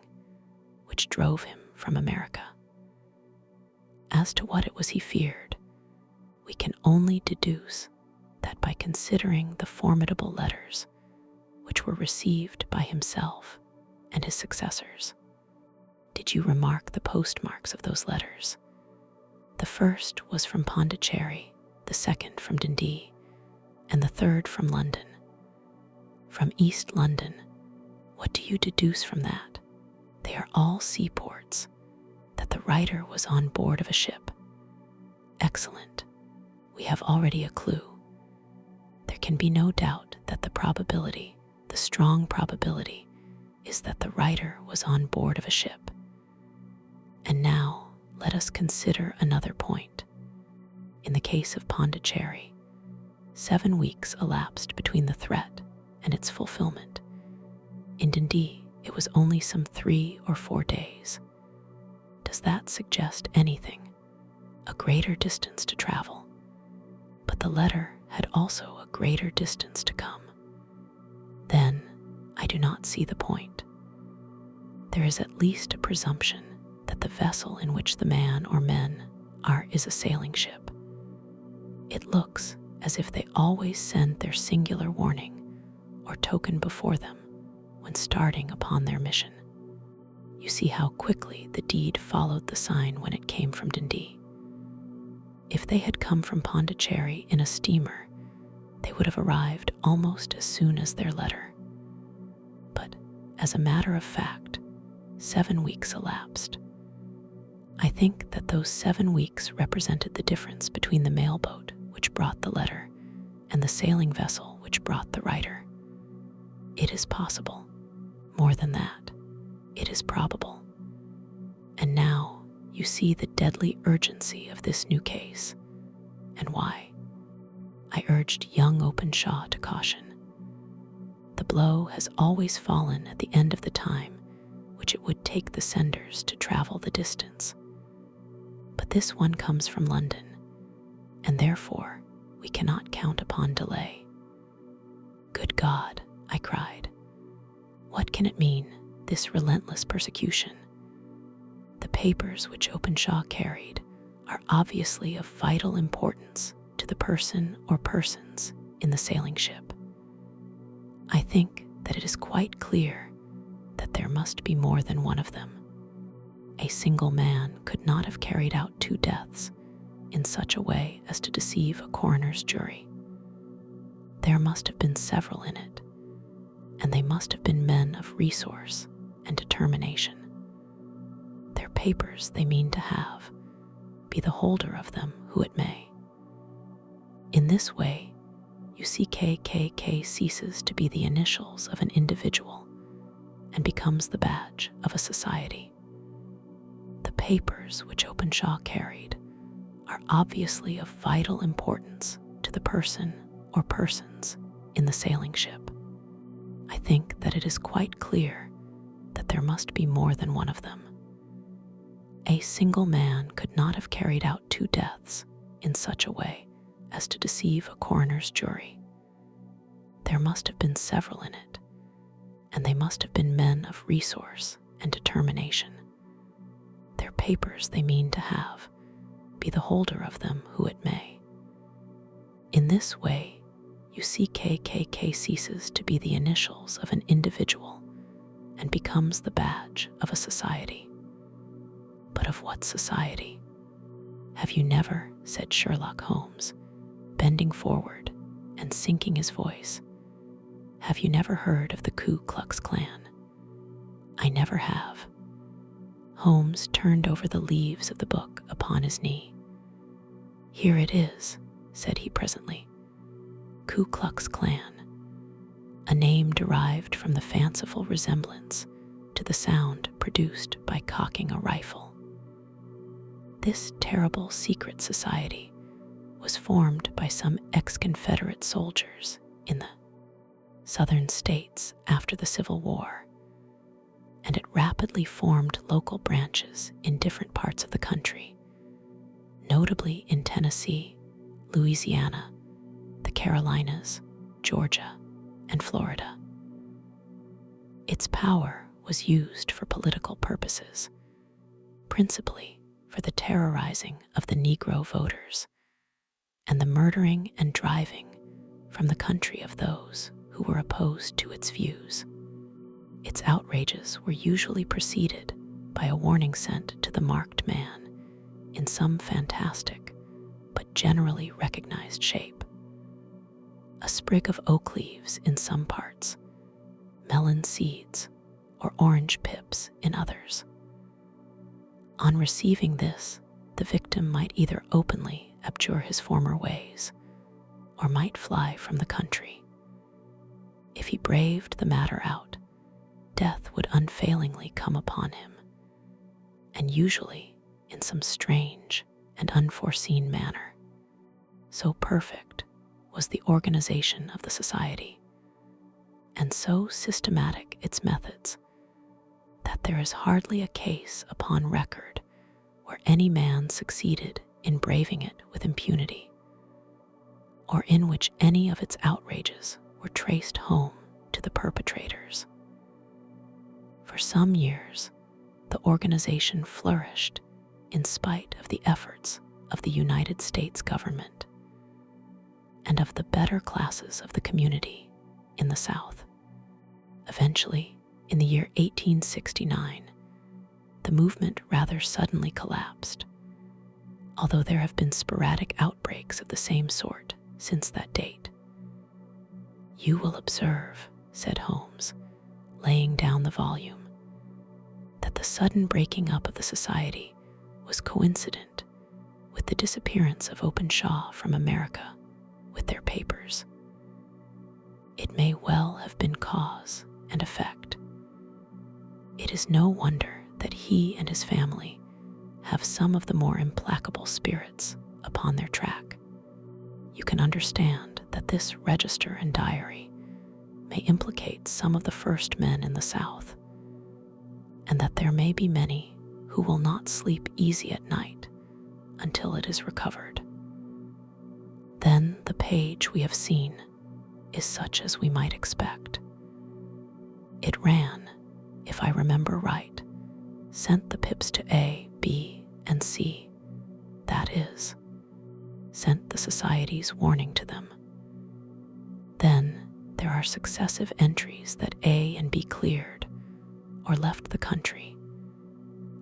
which drove him from America. As to what it was he feared, we can only deduce that by considering the formidable letters which were received by himself and his successors. Did you remark the postmarks of those letters? The first was from Pondicherry, the second from Dundee, and the third from London. From East London, what do you deduce from that? They are all seaports, that the writer was on board of a ship. Excellent. We have already a clue. There can be no doubt that the probability, the strong probability, is that the writer was on board of a ship. And now, let us consider another point. In the case of Pondicherry, 7 weeks elapsed between the threat and its fulfillment. In Dundee, it was only some 3 or 4 days. Does that suggest anything? A greater distance to travel. But the letter had also a greater distance to come. Then, I do not see the point. There is at least a presumption that the vessel in which the man or men are is a sailing ship. It looks as if they always send their singular warning or token before them when starting upon their mission. You see how quickly the deed followed the sign when it came from Dundee. If they had come from Pondicherry in a steamer, they would have arrived almost as soon as their letter. But, as a matter of fact, 7 weeks elapsed. I think that those 7 weeks represented the difference between the mailboat which brought the letter and the sailing vessel which brought the writer. It is possible. More than that, it is probable. And now you see the deadly urgency of this new case, and why. I urged young Openshaw to caution. The blow has always fallen at the end of the time which it would take the senders to travel the distance. But But this one comes from London, and therefore we cannot count upon delay." "Good God," I cried. "What can it mean, this relentless persecution?" "The papers which Openshaw carried are obviously of vital importance to the person or persons in the sailing ship. I think that it is quite clear that there must be more than one of them. A single man could not have carried out 2 deaths in such a way as to deceive a coroner's jury. There must have been several in it, and they must have been men of resource and determination. Their papers they mean to have, be the holder of them who it may. In this way, UCKKK ceases to be the initials of an individual and becomes the badge of a society. The papers which Openshaw carried are obviously of vital importance to the person or persons in the sailing ship. I think that it is quite clear that there must be more than one of them. A single man could not have carried out 2 deaths in such a way as to deceive a coroner's jury. There must have been several in it, and they must have been men of resource and determination. Their papers they mean to have, be the holder of them who it may. In this way, UCKKK ceases to be the initials of an individual and becomes the badge of a society. But of what society? Have you never, said Sherlock Holmes, bending forward and sinking his voice, have you never heard of the Ku Klux Klan? I never have. Holmes turned over the leaves of the book upon his knee. Here it is, said he presently. Ku Klux Klan, a name derived from the fanciful resemblance to the sound produced by cocking a rifle. This terrible secret society was formed by some ex-Confederate soldiers in the Southern states after the Civil War, and it rapidly formed local branches in different parts of the country, notably in Tennessee, Louisiana, the Carolinas, Georgia, and Florida. Its power was used for political purposes, principally for the terrorizing of the Negro voters and the murdering and driving from the country of those who were opposed to its views. Its outrages were usually preceded by a warning sent to the marked man in some fantastic but generally recognized shape. A sprig of oak leaves in some parts, melon seeds, or orange pips in others. On receiving this, the victim might either openly abjure his former ways or might fly from the country. If he braved the matter out, death would unfailingly come upon him, and usually in some strange and unforeseen manner. So perfect was the organization of the society, and so systematic its methods, that there is hardly a case upon record where any man succeeded in braving it with impunity, or in which any of its outrages were traced home to the perpetrators. For some years, the organization flourished in spite of the efforts of the United States government and of the better classes of the community in the South. Eventually, in the year 1869, the movement rather suddenly collapsed, although there have been sporadic outbreaks of the same sort since that date. You will observe, said Holmes, laying down the volume, that the sudden breaking up of the society was coincident with the disappearance of Openshaw from America with their papers. It may well have been cause and effect. It is no wonder that he and his family have some of the more implacable spirits upon their track. You can understand that this register and diary may implicate some of the first men in the South, and that there may be many who will not sleep easy at night until it is recovered. Then the page we have seen is such as we might expect. It ran, if I remember right, sent the pips to A, B, and C. That is, sent the society's warning to them. Then there are successive entries that A and B cleared or left the country,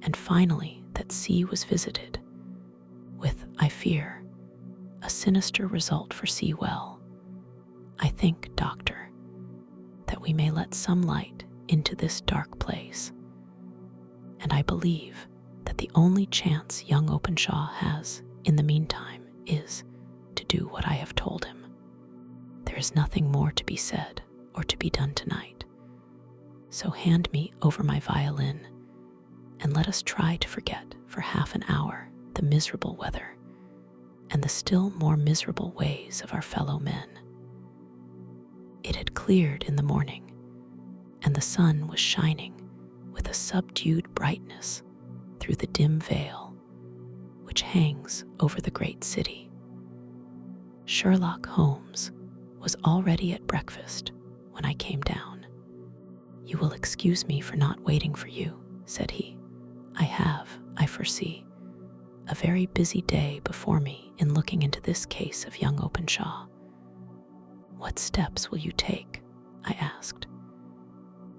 and finally that C was visited, with, I fear, a sinister result for C. Well, I think, Doctor, that we may let some light into this dark place, and I believe that the only chance young Openshaw has in the meantime is to do what I have told him. There is nothing more to be said or to be done tonight, so hand me over my violin, and let us try to forget for half an hour the miserable weather and the still more miserable ways of our fellow men. It had cleared in the morning, and the sun was shining with a subdued brightness through the dim veil which hangs over the great city. Sherlock Holmes was already at breakfast when I came down. "You will excuse me for not waiting for you," said he. "I have, I foresee, a very busy day before me in looking into this case of young Openshaw." "What steps will you take?" I asked.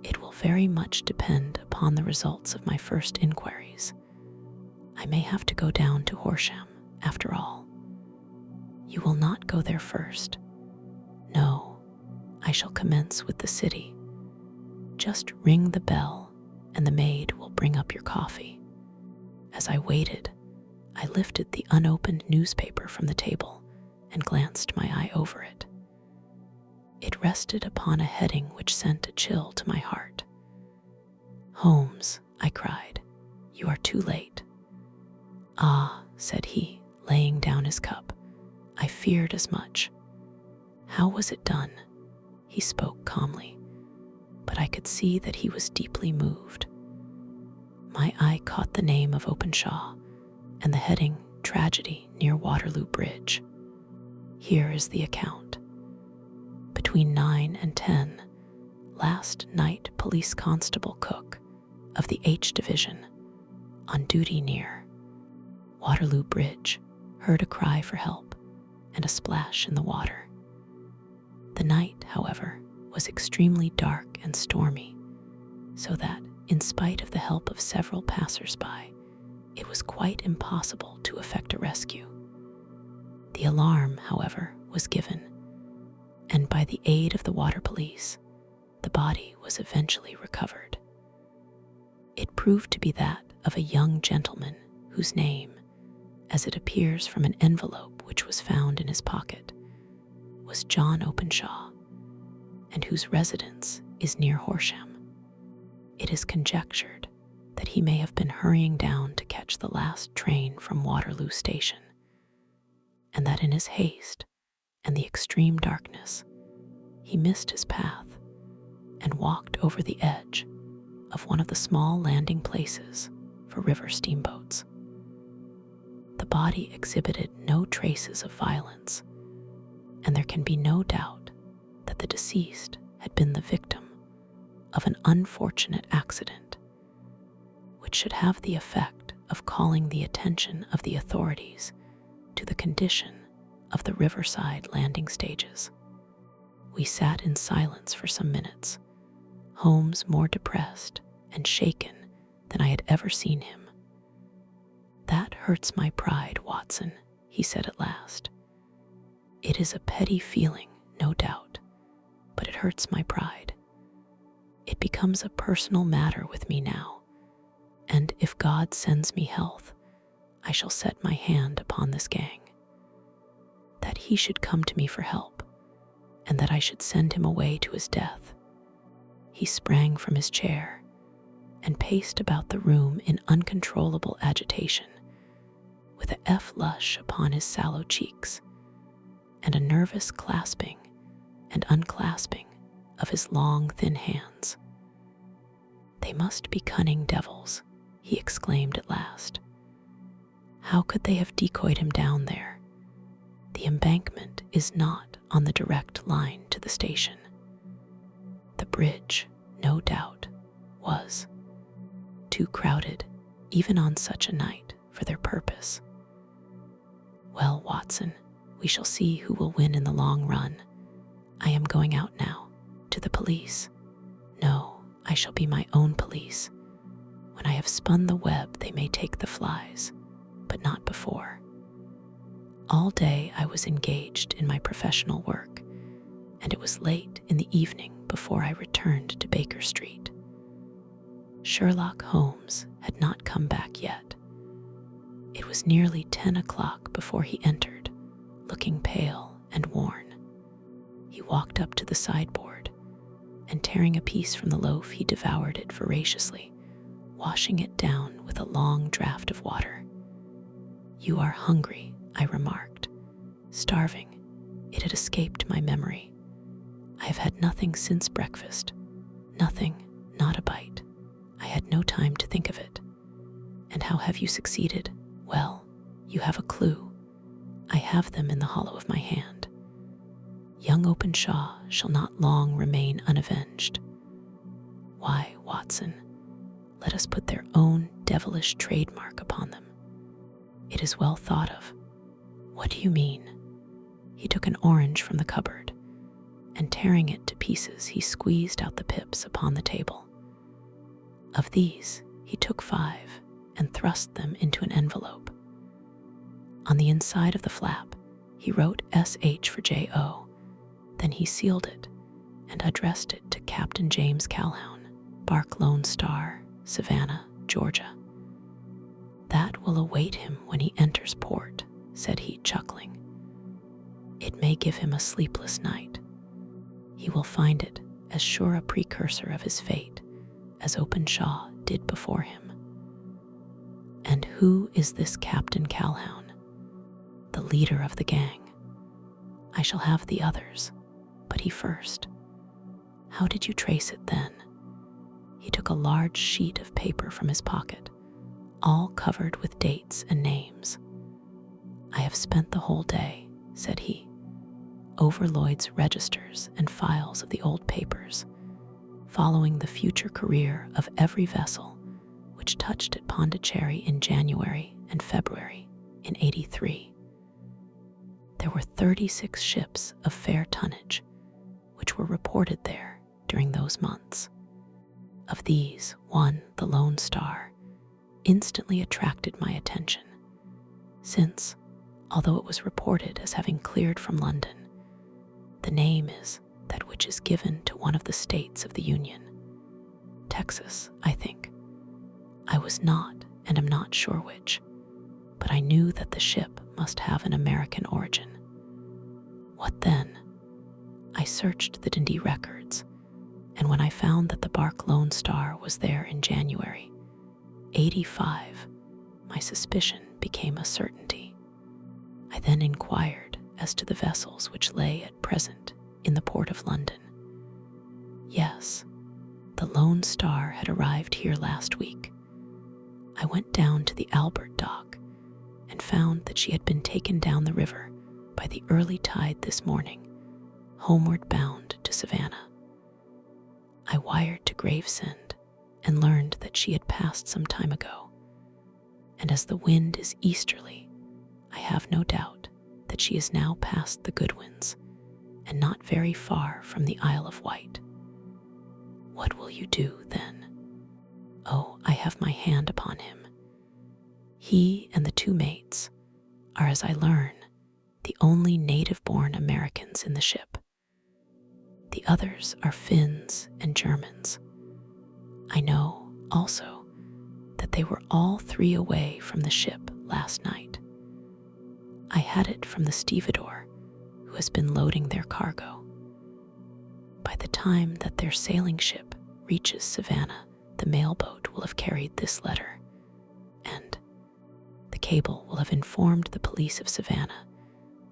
"It will very much depend upon the results of my first inquiries. I may have to go down to Horsham, after all." "You will not go there first." "No, I shall commence with the city. Just ring the bell, and the maid will bring up your coffee." As I waited, I lifted the unopened newspaper from the table and glanced my eye over it. It rested upon a heading which sent a chill to my heart. "Holmes," I cried, "you are too late." "Ah," said he, laying down his cup, "I feared as much. How was it done?" He spoke calmly, but I could see that he was deeply moved. My eye caught the name of Openshaw and the heading, "Tragedy near Waterloo Bridge." Here is the account. "Between 9 and 10, last night Police Constable Cook of the H Division, on duty near Waterloo Bridge, heard a cry for help and a splash in the water. The night, however, was extremely dark and stormy, so that, in spite of the help of several passers-by, it was quite impossible to effect a rescue. The alarm, however, was given, and by the aid of the water police, the body was eventually recovered. It proved to be that of a young gentleman whose name, as it appears from an envelope which was found in his pocket, was John Openshaw, and whose residence is near Horsham. It is conjectured that he may have been hurrying down to catch the last train from Waterloo Station, and that in his haste and the extreme darkness, he missed his path and walked over the edge of one of the small landing places for river steamboats. The body exhibited no traces of violence, and there can be no doubt that the deceased had been the victim of an unfortunate accident, which should have the effect of calling the attention of the authorities to the condition of the riverside landing stages. We sat in silence for some minutes, Holmes more depressed and shaken than I had ever seen him. "That hurts my pride, Watson," he said at last. "It is a petty feeling, no doubt, but it hurts my pride. It becomes a personal matter with me now, and if God sends me health, I shall set my hand upon this gang. That he should come to me for help, and that I should send him away to his death." He sprang from his chair and paced about the room in uncontrollable agitation, with a flush upon his sallow cheeks, and a nervous clasping and unclasping of his long, thin hands. "They must be cunning devils," he exclaimed at last. How could they have decoyed him down there? The embankment is not on the direct line to the station. The bridge, no doubt, was too crowded, even on such a night, for their purpose. Well, Watson, we shall see who will win in the long run. I am going out now, to the police. No, I shall be my own police. When I have spun the web, they may take the flies, but not before. All day I was engaged in my professional work, and it was late in the evening before I returned to Baker Street. Sherlock Holmes had not come back yet. It was nearly 10 o'clock before he entered, looking pale and worn. He walked up to the sideboard, and tearing a piece from the loaf, he devoured it voraciously, washing it down with a long draught of water. "You are hungry," I remarked. "Starving." It had escaped my memory. "I have had nothing since breakfast. Nothing, not a bite. I had no time to think of it." "And how have you succeeded?" "Well, you have a clue. I have them in the hollow of my hand. Young Openshaw shall not long remain unavenged. Why, Watson, let us put their own devilish trademark upon them. It is well thought of." "What do you mean?" He took an orange from the cupboard, and tearing it to pieces, he squeezed out the pips upon the table. Of these, he took 5 and thrust them into an envelope. On the inside of the flap, he wrote S.H. for J.O., then he sealed it and addressed it to Captain James Calhoun, Bark Lone Star, Savannah, Georgia. "That will await him when he enters port," said he, chuckling. "It may give him a sleepless night. He will find it as sure a precursor of his fate as Openshaw did before him." "And who is this Captain Calhoun?" "The leader of the gang. I shall have the others, but he first." "How did you trace it then?" He took a large sheet of paper from his pocket, all covered with dates and names. "I have spent the whole day," said he, "over Lloyd's registers and files of the old papers, following the future career of every vessel which touched at Pondicherry in January and February in '83. There were 36 ships of fair tonnage which were reported there during those months. Of these, one, the Lone Star, instantly attracted my attention, since, although it was reported as having cleared from London, the name is that which is given to one of the states of the Union. Texas, I think. I was not, and am not sure which, but I knew that the ship must have an American origin. What then? I searched the Dundee records, and when I found that the bark Lone Star was there in January '85, my suspicion became a certainty. I then inquired as to the vessels which lay at present in the port of London. Yes, the Lone Star had arrived here last week. I went down to the Albert dock and found that she had been taken down the river by the early tide this morning, homeward bound to Savannah. I wired to Gravesend and learned that she had passed some time ago, and as the wind is easterly, I have no doubt that she is now past the Goodwins and not very far from the Isle of Wight. What will you do then? Oh, I have my hand upon him. He and the 2 mates are, as I learn, the only native-born Americans in the ship. The others are Finns and Germans. I know, also, that they were all 3 away from the ship last night. I had it from the stevedore, who has been loading their cargo. By the time that their sailing ship reaches Savannah, the mailboat will have carried this letter, and the cable will have informed the police of Savannah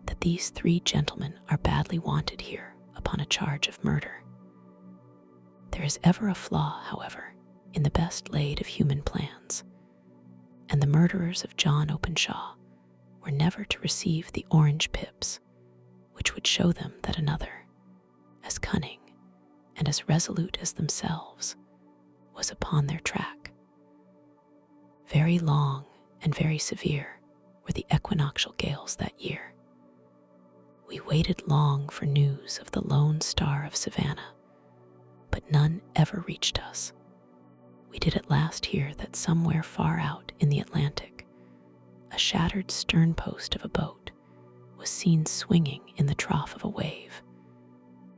that these 3 gentlemen are badly wanted here upon a charge of murder. There is ever a flaw, however, in the best laid of human plans. and the murderers of John Openshaw were never to receive the orange pips, which would show them that another, as cunning and as resolute as themselves, was upon their track. Very long and very severe were the equinoctial gales that year. We waited long for news of the lone star of Savannah, but none ever reached us. We did at last hear that somewhere far out in the Atlantic, a shattered stern post of a boat was seen swinging in the trough of a wave,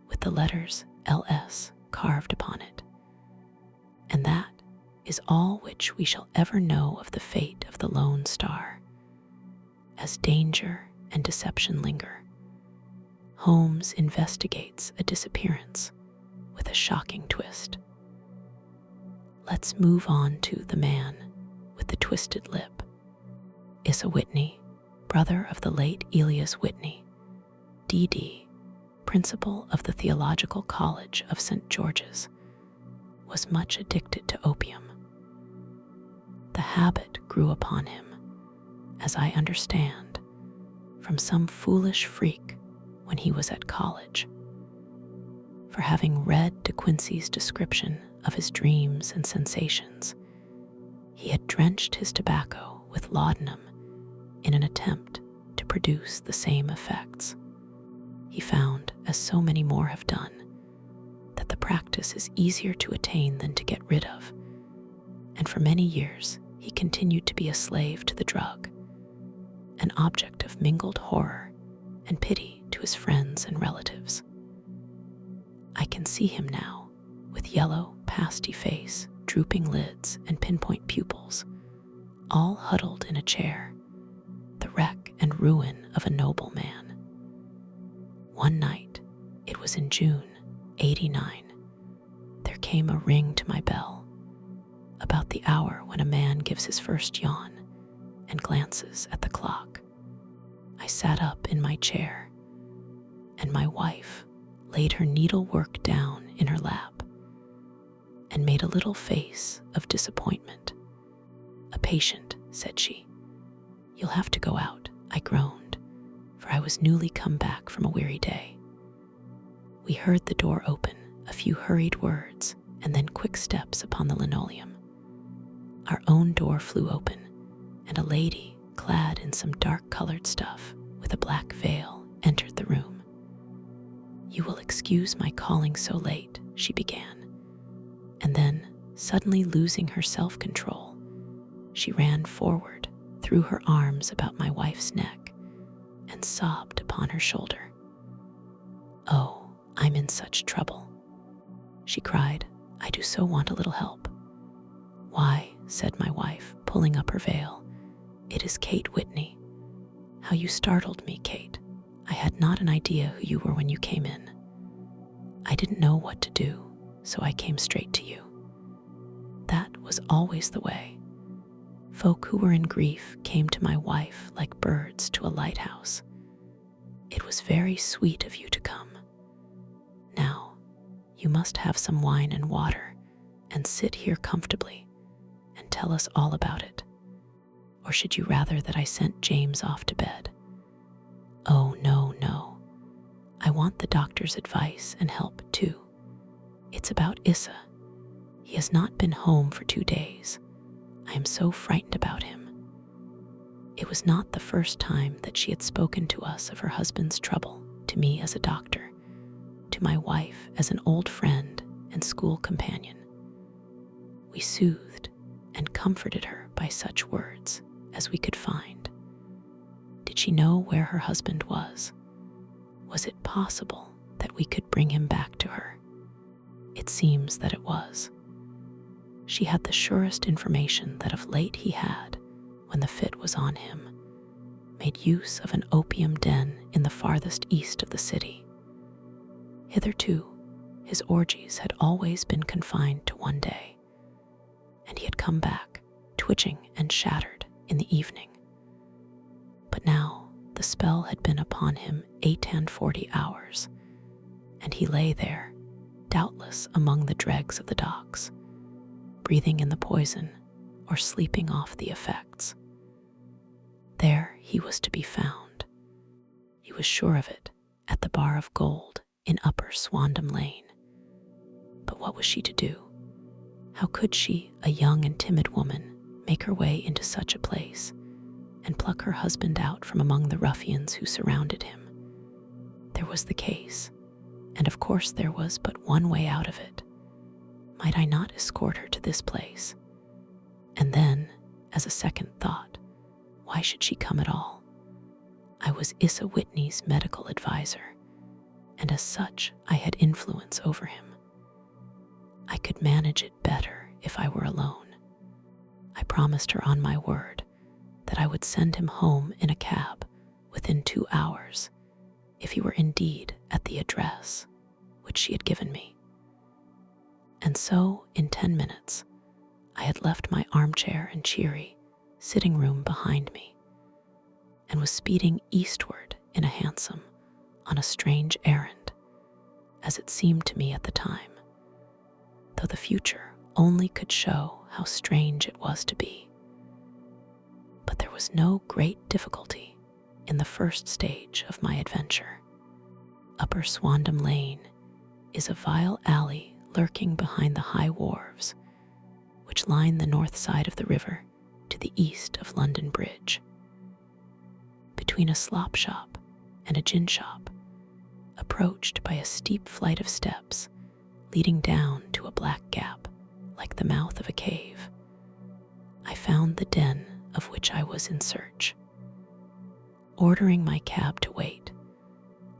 with the letters LS carved upon it. And that is all which we shall ever know of the fate of the lone star. As danger and deception linger, Holmes investigates a disappearance with a shocking twist. Let's move on to the man with the twisted lip. Issa Whitney, brother of the late Elias Whitney, D.D., principal of the Theological College of St. George's, was much addicted to opium. The habit grew upon him, as I understand, from some foolish freak when he was at college. For having read De Quincey's description of his dreams and sensations, he had drenched his tobacco with laudanum in an attempt to produce the same effects. He found, as so many more have done, that the practice is easier to attain than to get rid of, and for many years he continued to be a slave to the drug, an object of mingled horror and pity to his friends and relatives. I can see him now, with yellow, pasty face, drooping lids, and pinpoint pupils, all huddled in a chair, the wreck and ruin of a noble man. One night, it was in June, '89, there came a ring to my bell, about the hour when a man gives his first yawn and glances at the clock. I sat up in my chair, and my wife laid her needlework down in her lap and made a little face of disappointment. "A patient," said she. "You'll have to go out," I groaned, for I was newly come back from a weary day. We heard the door open, a few hurried words, and then quick steps upon the linoleum. Our own door flew open, and a lady, clad in some dark-colored stuff, with a black veil, entered the room. "You will excuse my calling so late," she began, and then, suddenly losing her self-control, she ran forward, threw her arms about my wife's neck, and sobbed upon her shoulder. "Oh, I'm in such trouble," she cried. "I do so want a little help." "Why," said my wife, pulling up her veil, "it is Kate Whitney. How you startled me, Kate. I had not an idea who you were when you came in. I didn't know what to do, so I came straight to you." That was always the way. Folk who were in grief came to my wife like birds to a lighthouse. "It was very sweet of you to come. Now, you must have some wine and water, and sit here comfortably, and tell us all about it. Or should you rather that I sent James off to bed?" "Oh, no, no. I want the doctor's advice and help, too. It's about Issa. He has not been home for 2 days. I am so frightened about him." It was not the first time that she had spoken to us of her husband's trouble, to me as a doctor, to my wife as an old friend and school companion. We soothed and comforted her by such words as we could find. Did she know where her husband was? Was it possible that we could bring him back to her? It seems that it was. She had the surest information that of late he had, when the fit was on him, made use of an opium den in the farthest east of the city. Hitherto, his orgies had always been confined to one day, and he had come back, twitching and shattered, in the evening. But now the spell had been upon him 840 hours, and he lay there, doubtless among the dregs of the docks, breathing in the poison or sleeping off the effects. There he was to be found. He was sure of it, at the Bar of Gold in Upper Swandam Lane. But what was she to do? How could she, a young and timid woman, make her way into such a place and pluck her husband out from among the ruffians who surrounded him? There was the case, and of course there was but one way out of it. Might I not escort her to this place? And then, as a second thought, why should she come at all? I was Issa Whitney's medical advisor, and as such I had influence over him. I could manage it better if I were alone. I promised her on my word that I would send him home in a cab within 2 hours if he were indeed at the address which she had given me. And so, in 10 minutes, I had left my armchair and cheery sitting room behind me and was speeding eastward in a hansom on a strange errand, as it seemed to me at the time, though the future only could show how strange it was to be. But there was no great difficulty in the first stage of my adventure. Upper Swandam Lane is a vile alley lurking behind the high wharves, which line the north side of the river to the east of London Bridge. Between a slop shop and a gin shop, approached by a steep flight of steps leading down to a black gap like the mouth of a cave, I found the den of which I was in search. Ordering my cab to wait,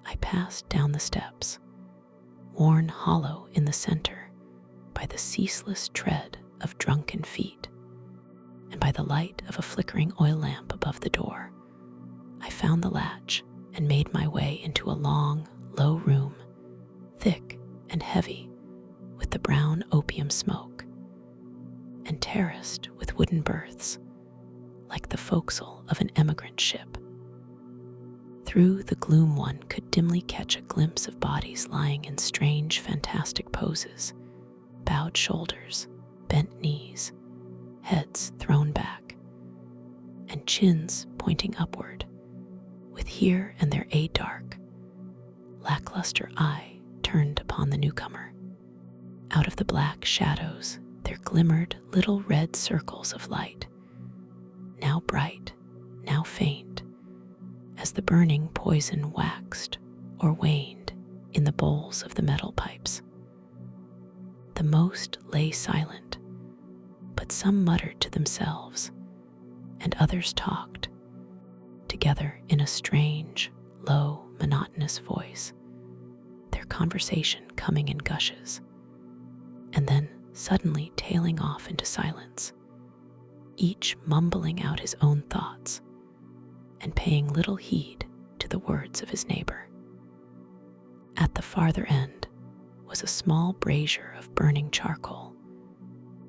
I passed down the steps, worn hollow in the center by the ceaseless tread of drunken feet, and by the light of a flickering oil lamp above the door. I found the latch and made my way into a long, low room, thick and heavy with the brown opium smoke, and terraced with wooden berths, like the forecastle of an emigrant ship. Through the gloom one could dimly catch a glimpse of bodies lying in strange, fantastic poses, bowed shoulders, bent knees, heads thrown back, and chins pointing upward, with here and there a dark, lackluster eye turned upon the newcomer. Out of the black shadows there glimmered little red circles of light, now bright, now faint, as the burning poison waxed or waned in the bowls of the metal pipes. The most lay silent, but some muttered to themselves, and others talked, together in a strange, low, monotonous voice, their conversation coming in gushes, and then suddenly tailing off into silence, each mumbling out his own thoughts and paying little heed to the words of his neighbor. At the farther end was a small brazier of burning charcoal,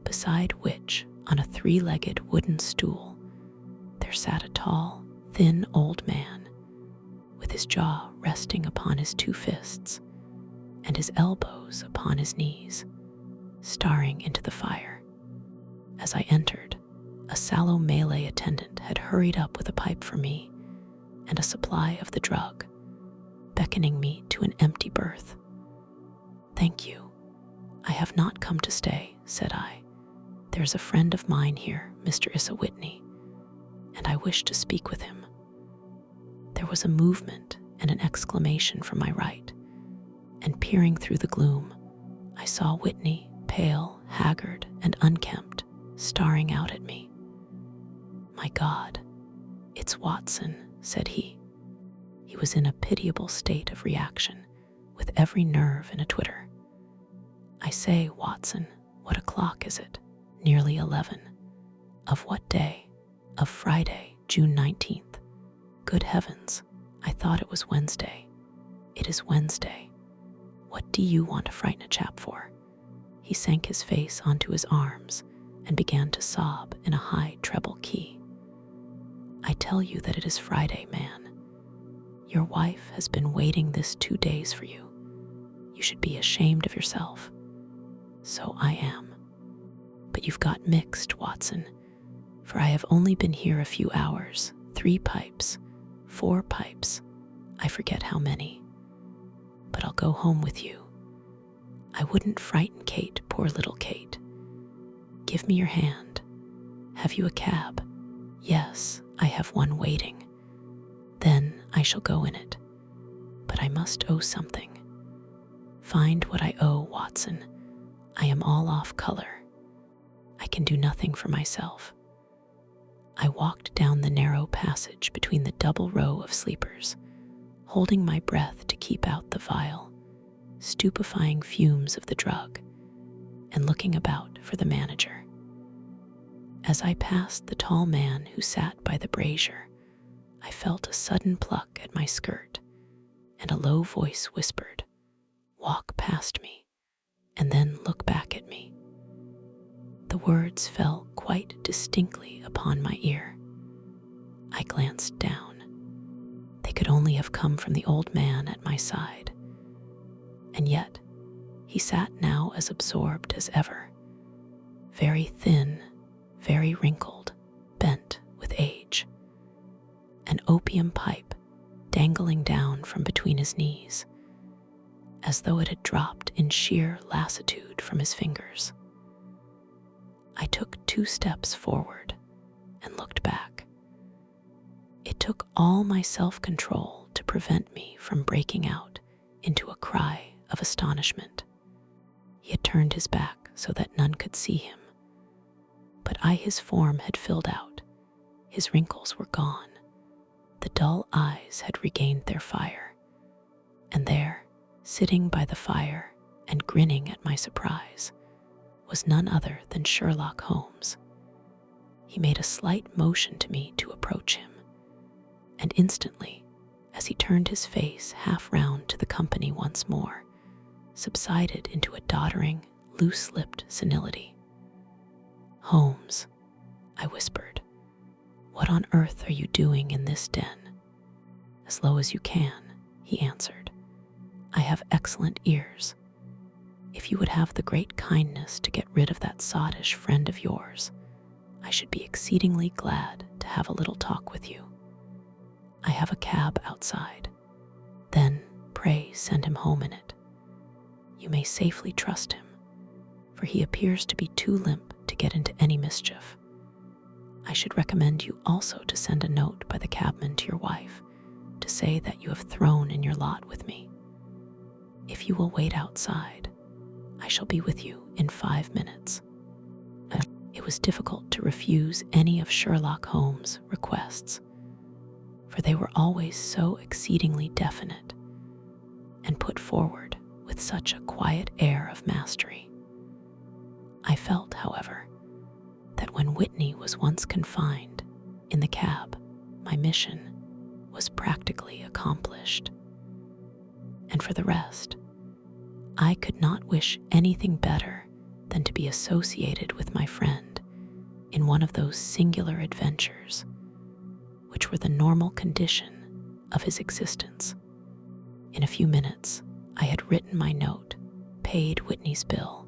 beside which, on a 3-legged wooden stool, there sat a tall, thin old man, with his jaw resting upon his 2 fists and his elbows upon his knees, staring into the fire. As I entered, a sallow Malay attendant had hurried up with a pipe for me and a supply of the drug, beckoning me to an empty berth. "Thank you. I have not come to stay," said I. "There's a friend of mine here, Mr. Issa Whitney, and I wish to speak with him." There was a movement and an exclamation from my right, and peering through the gloom, I saw Whitney, pale, haggard, and unkempt, staring out at me. "My God, it's Watson," said he. He was in a pitiable state of reaction, with every nerve in a twitter. "I say, Watson, what o'clock is it?" "Nearly 11. "Of what day?" "Of Friday, June 19th. "Good heavens, I thought it was Wednesday." "It is Wednesday. What do you want to frighten a chap for?" He sank his face onto his arms and began to sob in a high treble key. "I tell you that it is Friday, man. Your wife has been waiting this 2 days for you. You should be ashamed of yourself." "So I am. But you've got mixed, Watson. for I have only been here a few hours, 3 pipes, 4 pipes, I forget how many. But I'll go home with you. I wouldn't frighten Kate, poor little Kate. Give me your hand. Have you a cab? Yes, I have one waiting. Then I shall go in it. But I must owe something. Find what I owe, Watson. I am all off color. I can do nothing for myself. I walked down the narrow passage between the double row of sleepers, holding my breath to keep out the vile, stupefying fumes of the drug, and looking about for the manager. As I passed the tall man who sat by the brazier, I felt a sudden pluck at my skirt, and a low voice whispered, "Walk past me, and then look back at me." The words fell quite distinctly upon my ear. I glanced down. They could only have come from the old man at my side. And yet, he sat now as absorbed as ever, very thin, very wrinkled, bent with age, an opium pipe dangling down from between his knees, as though it had dropped in sheer lassitude from his fingers. I took 2 steps forward and looked back. It took all my self-control to prevent me from breaking out into a cry of astonishment. He had turned his back so that none could see him, but his form had filled out, his wrinkles were gone, the dull eyes had regained their fire, and there, sitting by the fire and grinning at my surprise, was none other than Sherlock Holmes. He made a slight motion to me to approach him, and instantly, as he turned his face half round to the company once more, subsided into a doddering, loose-lipped senility. "Holmes," I whispered, "what on earth are you doing in this den?" "As low as you can," he answered. "I have excellent ears. If you would have the great kindness to get rid of that sottish friend of yours, I should be exceedingly glad to have a little talk with you. I have a cab outside. Then, pray send him home in it. You may safely trust him, for he appears to be too limp to get into any mischief. I should recommend you also to send a note by the cabman to your wife to say that you have thrown in your lot with me. If you will wait outside, I shall be with you in 5 minutes." It was difficult to refuse any of Sherlock Holmes' requests, for they were always so exceedingly definite and put forward with such a quiet air of mastery. I felt, however, that when Whitney was once confined in the cab, my mission was practically accomplished. And for the rest, I could not wish anything better than to be associated with my friend in one of those singular adventures which were the normal condition of his existence. In a few minutes, I had written my note, paid Whitney's bill,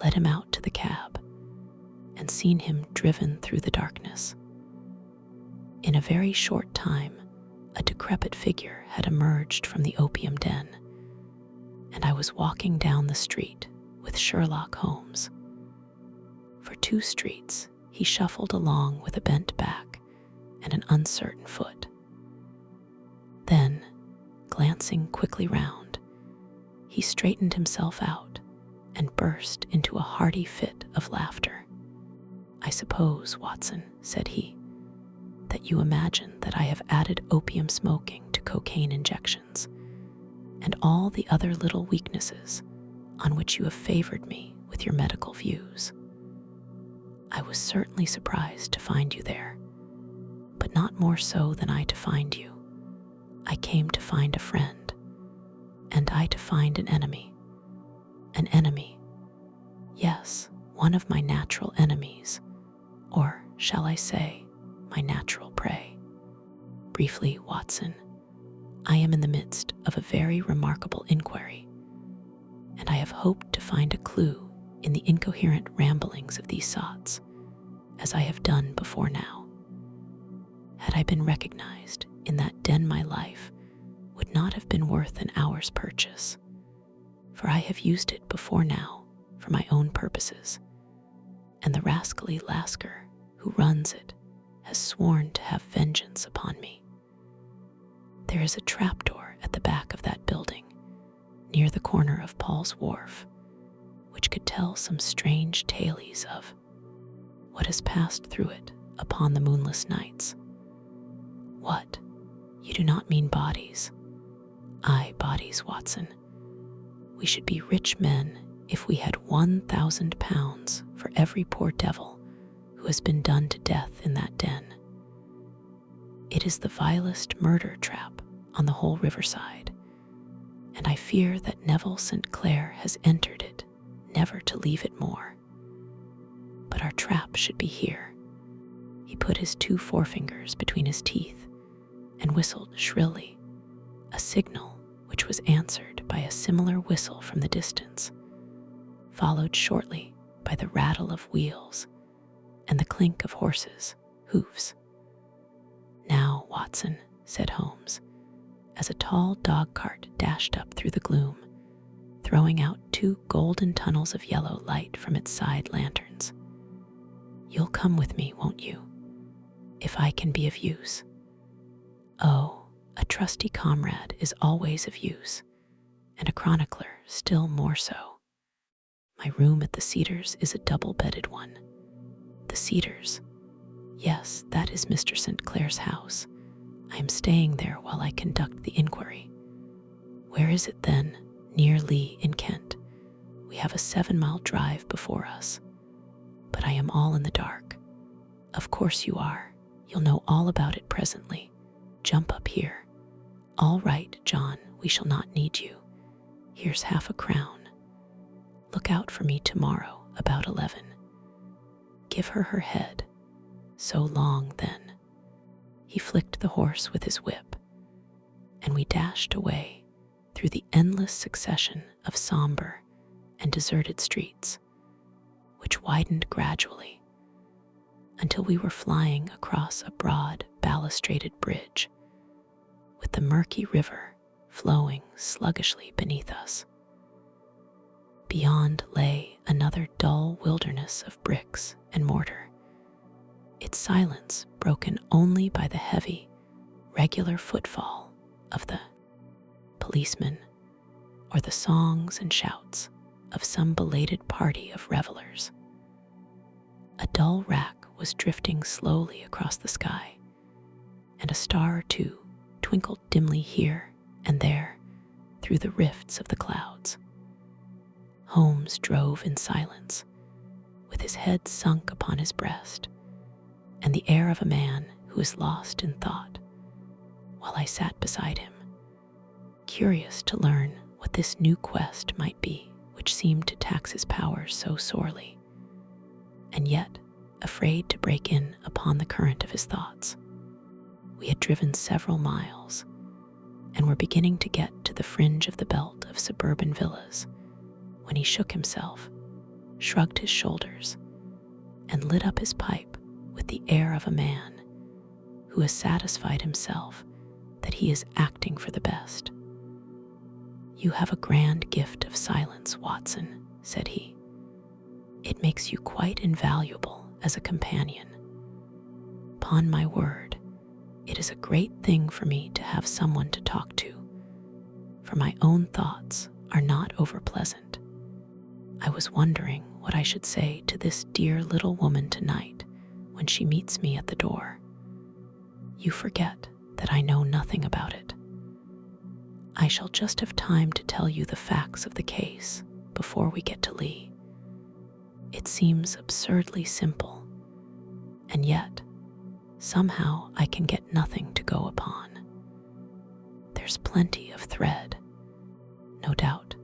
led him out to the cab, and seen him driven through the darkness. In a very short time, a decrepit figure had emerged from the opium den, and I was walking down the street with Sherlock Holmes. For 2 streets, he shuffled along with a bent back and an uncertain foot. Then, glancing quickly round, he straightened himself out and burst into a hearty fit of laughter. "I suppose, Watson," said he, "that you imagine that I have added opium smoking to cocaine injections and all the other little weaknesses on which you have favored me with your medical views. I was certainly surprised to find you there, but not more so than I to find you. I came to find a friend, and I to find an enemy. An enemy. Yes, one of my natural enemies, or shall I say, my natural prey. Briefly, Watson, I am in the midst of a very remarkable inquiry, and I have hoped to find a clue in the incoherent ramblings of these sots, as I have done before now. Had I been recognized in that den, my life would not have been worth an hour's purchase, for I have used it before now for my own purposes, and the rascally Lascar who runs it has sworn to have vengeance upon me. There is a trapdoor at the back of that building, near the corner of Paul's Wharf, which could tell some strange tales of what has passed through it upon the moonless nights. What? You do not mean bodies? Aye, bodies, Watson. We should be rich men if we had 1,000 pounds for every poor devil who has been done to death in that den. It is the vilest murder trap on the whole riverside, and I fear that Neville St. Clair has entered it, never to leave it more. But our trap should be here. He put his 2 forefingers between his teeth and whistled shrilly, a signal which was answered by a similar whistle from the distance, followed shortly by the rattle of wheels and the clink of horses' hoofs. Now, Watson, said Holmes, as a tall dog-cart dashed up through the gloom, throwing out 2 golden tunnels of yellow light from its side lanterns. You'll come with me, won't you, if I can be of use? Oh, a trusty comrade is always of use, and a chronicler still more so. My room at the Cedars is a double-bedded one. The Cedars? Yes, that is Mr. St. Clair's house. I am staying there while I conduct the inquiry. Where is it then? Near Lee in Kent. We have a 7-mile drive before us. But I am all in the dark. Of course you are. You'll know all about it presently. Jump up here. All right, John, we shall not need you. Here's half a crown. Look out for me tomorrow about 11. Give her her head. So long, then. He flicked the horse with his whip, and we dashed away through the endless succession of somber and deserted streets, which widened gradually until we were flying across a broad balustraded bridge, with the murky river flowing sluggishly beneath us. Beyond lay another dull wilderness of bricks and mortar, its silence broken only by the heavy, regular footfall of the policeman or the songs and shouts of some belated party of revelers. A dull rack was drifting slowly across the sky, and a star or 2 twinkled dimly here and there through the rifts of the clouds. Holmes drove in silence, with his head sunk upon his breast, and the air of a man who is lost in thought, while I sat beside him, curious to learn what this new quest might be which seemed to tax his powers so sorely, and yet afraid to break in upon the current of his thoughts. We had driven several miles, and were beginning to get to the fringe of the belt of suburban villas, when he shook himself, shrugged his shoulders, and lit up his pipe with the air of a man who has satisfied himself that he is acting for the best. You have a grand gift of silence, Watson, said he. It makes you quite invaluable as a companion. Upon my word, it is a great thing for me to have someone to talk to, for my own thoughts are not over pleasant. I was wondering what I should say to this dear little woman tonight when she meets me at the door. You forget that I know nothing about it. I shall just have time to tell you the facts of the case before we get to Lee. It seems absurdly simple, and yet somehow I can get nothing to go upon. There's plenty of thread, no doubt,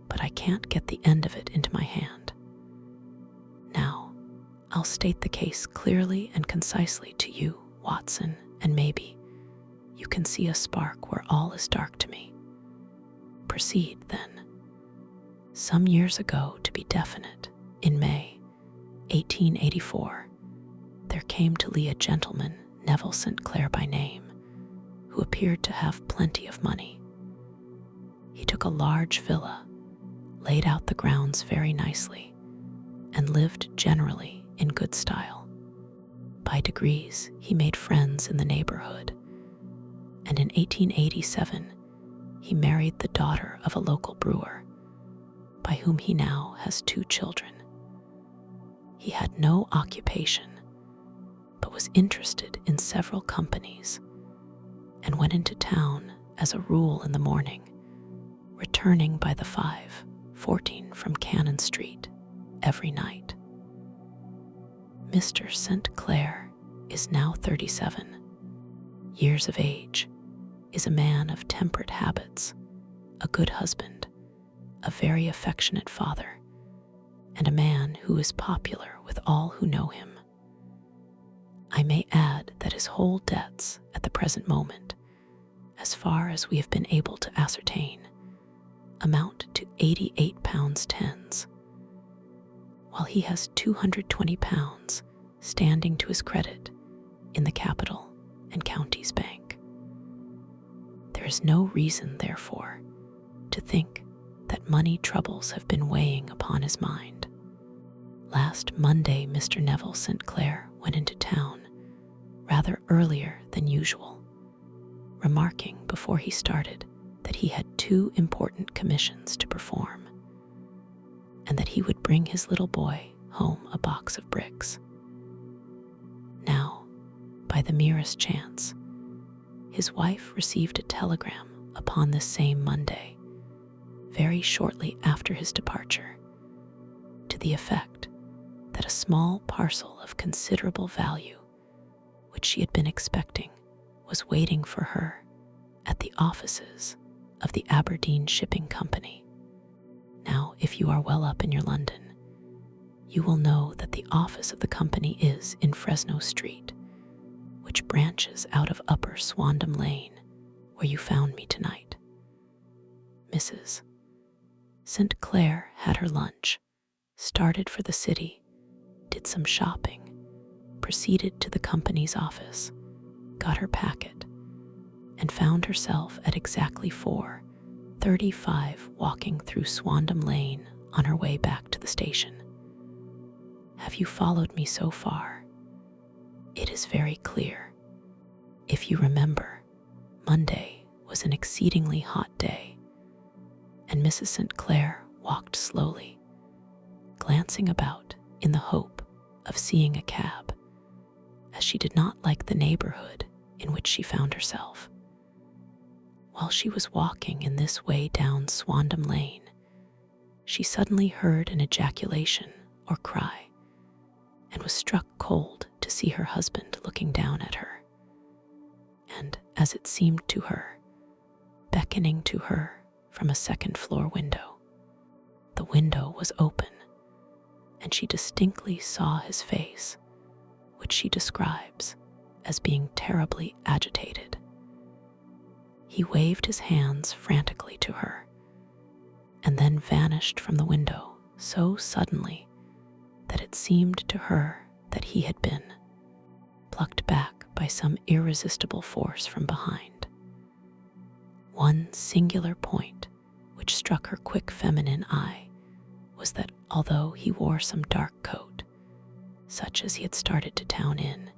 but I can't get the end of it into my hand. Now, I'll state the case clearly and concisely to you, Watson, and maybe you can see a spark where all is dark to me. Proceed, then. Some years ago, to be definite, in May 1884, came to Lee a gentleman, Neville St. Clair by name, who appeared to have plenty of money. He took a large villa, laid out the grounds very nicely, and lived generally in good style. By degrees, he made friends in the neighborhood, and in 1887, he married the daughter of a local brewer, by whom he now has 2 children. He had no occupation, but was interested in several companies, and went into town as a rule in the morning, returning by the 5:14 from Cannon Street every night. Mr. St. Clair is now 37 years of age, is a man of temperate habits, a good husband, a very affectionate father, and a man who is popular with all who know him. I may add that his whole debts at the present moment, as far as we have been able to ascertain, amount to £88 tens, while he has £220 standing to his credit in the Capital and Counties Bank. There is no reason, therefore, to think that money troubles have been weighing upon his mind. Last Monday, Mr. Neville St. Clair went into town rather earlier than usual, remarking before he started that he had 2 important commissions to perform, and that he would bring his little boy home a box of bricks. Now, by the merest chance, his wife received a telegram upon this same Monday, very shortly after his departure, to the effect that a small parcel of considerable value, which she had been expecting, was waiting for her at the offices of the Aberdeen Shipping Company. Now, if you are well up in your London, you will know that the office of the company is in Fresno Street, which branches out of Upper Swandam Lane, where you found me tonight. Mrs. St. Clair had her lunch, started for the city, did some shopping, proceeded to the company's office, got her packet, and found herself at exactly 4:35 walking through Swandam Lane on her way back to the station. Have you followed me so far? It is very clear. If you remember, Monday was an exceedingly hot day, and Mrs. St. Clair walked slowly, glancing about in the hope of seeing a cab, as she did not like the neighborhood in which she found herself. While she was walking in this way down Swandam Lane, she suddenly heard an ejaculation or cry, and was struck cold to see her husband looking down at her, and, as it seemed to her, beckoning to her from a second-floor window. The window was open, and she distinctly saw his face, which she describes as being terribly agitated. He waved his hands frantically to her, and then vanished from the window so suddenly that it seemed to her that he had been plucked back by some irresistible force from behind. One singular point which struck her quick feminine eye was that although he wore some dark coat, such as he had started to town in,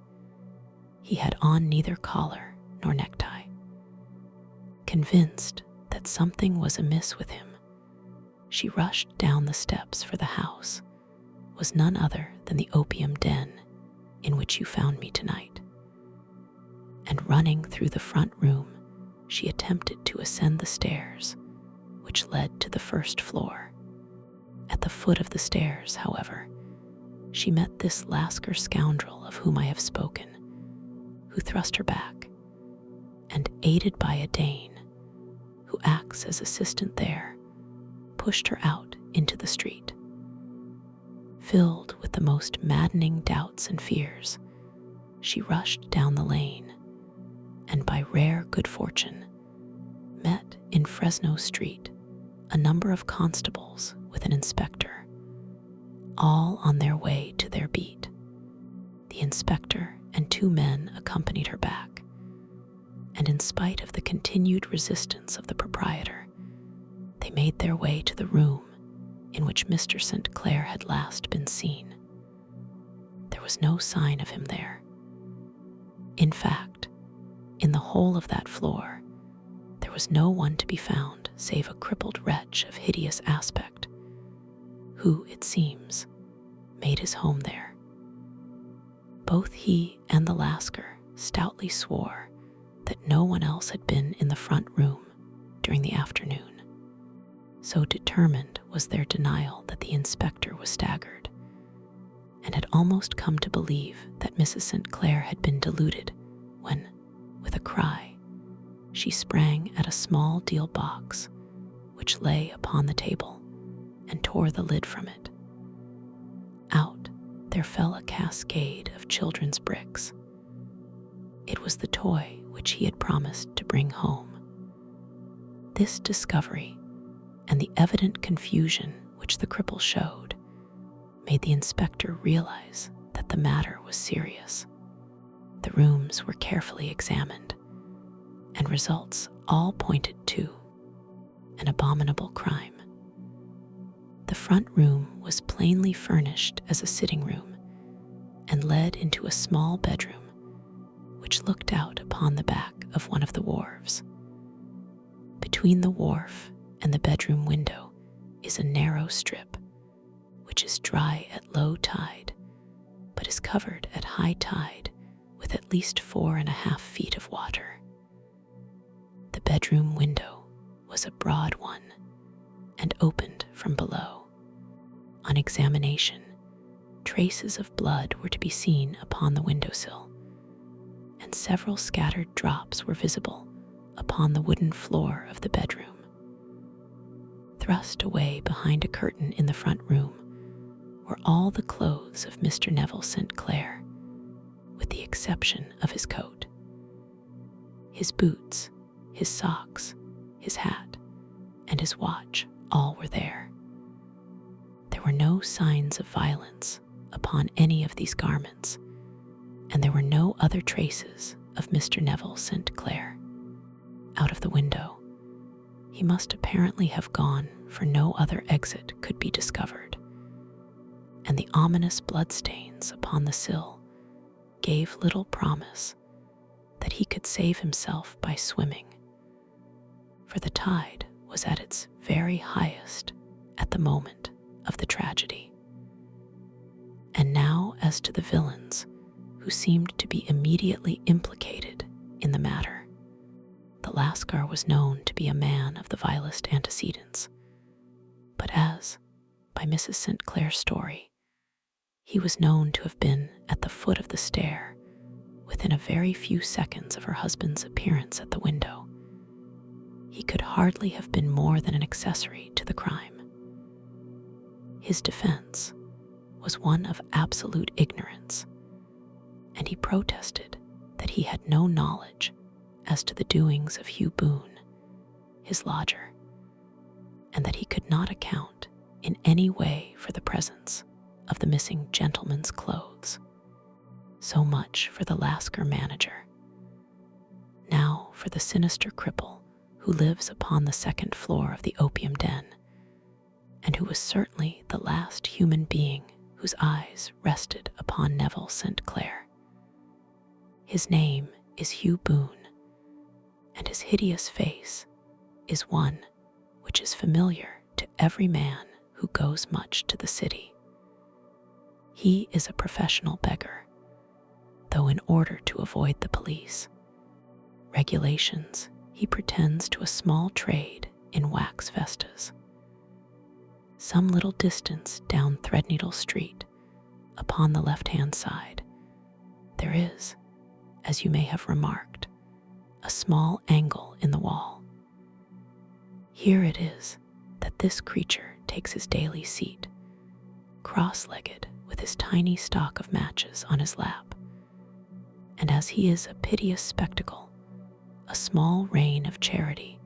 he had on neither collar nor necktie. Convinced that something was amiss with him, she rushed down the steps, for the house was none other than the opium den in which you found me tonight. And running through the front room, she attempted to ascend the stairs which led to the first floor. At the foot of the stairs, however, she met this Lascar scoundrel of whom I have spoken, who thrust her back, and aided by a Dane, who acts as assistant there, pushed her out into the street. Filled with the most maddening doubts and fears, she rushed down the lane, and by rare good fortune, met in Fresno Street a number of constables with an inspector, all on their way to their beat. The inspector and 2 men accompanied her back, and in spite of the continued resistance of the proprietor, they made their way to the room in which Mr. St. Clair had last been seen. There was no sign of him there. In fact, in the whole of that floor, there was no one to be found save a crippled wretch of hideous aspect, who, it seems, made his home there. Both he and the Lascar stoutly swore that no one else had been in the front room during the afternoon. So determined was their denial that the inspector was staggered, and had almost come to believe that Mrs. St. Clair had been deluded when, with a cry, she sprang at a small deal box which lay upon the table and tore the lid from it. Out there fell a cascade of children's bricks. It was the toy which he had promised to bring home. This discovery, and the evident confusion which the cripple showed, made the inspector realize that the matter was serious. The rooms were carefully examined, and results all pointed to an abominable crime. The front room was plainly furnished as a sitting room, and led into a small bedroom which looked out upon the back of one of the wharves. Between the wharf and the bedroom window is a narrow strip, which is dry at low tide, but is covered at high tide with at least 4.5 feet of water. The bedroom window was a broad one, and opened from below. On examination, traces of blood were to be seen upon the windowsill, and several scattered drops were visible upon the wooden floor of the bedroom. Thrust away behind a curtain in the front room were all the clothes of Mr. Neville St. Clair, with the exception of his coat. His boots, his socks, his hat, and his watch all were there. There were no signs of violence upon any of these garments, and there were no other traces of Mr. Neville St. Clair. Out of the window, he must apparently have gone, for no other exit could be discovered, and the ominous bloodstains upon the sill gave little promise that he could save himself by swimming, for the tide was at its very highest at the moment of the tragedy. And now as to the villains who seemed to be immediately implicated in the matter. The Lascar was known to be a man of the vilest antecedents, but as, by Mrs. St. Clair's story, he was known to have been at the foot of the stair within a very few seconds of her husband's appearance at the window, he could hardly have been more than an accessory to the crime. His defense was one of absolute ignorance, and he protested that he had no knowledge as to the doings of Hugh Boone, his lodger, and that he could not account in any way for the presence of the missing gentleman's clothes. So much for the Lascar manager. Now for the sinister cripple who lives upon the second floor of the opium den, and who was certainly the last human being whose eyes rested upon Neville St. Clair. His name is Hugh Boone, and his hideous face is one which is familiar to every man who goes much to the city. He is a professional beggar, though in order to avoid the police regulations, he pretends to a small trade in wax vestas. Some little distance down Threadneedle Street, upon the left-hand side, there is, as you may have remarked, a small angle in the wall. Here it is that this creature takes his daily seat, cross-legged with his tiny stock of matches on his lap, and as he is a piteous spectacle, a small rain of charity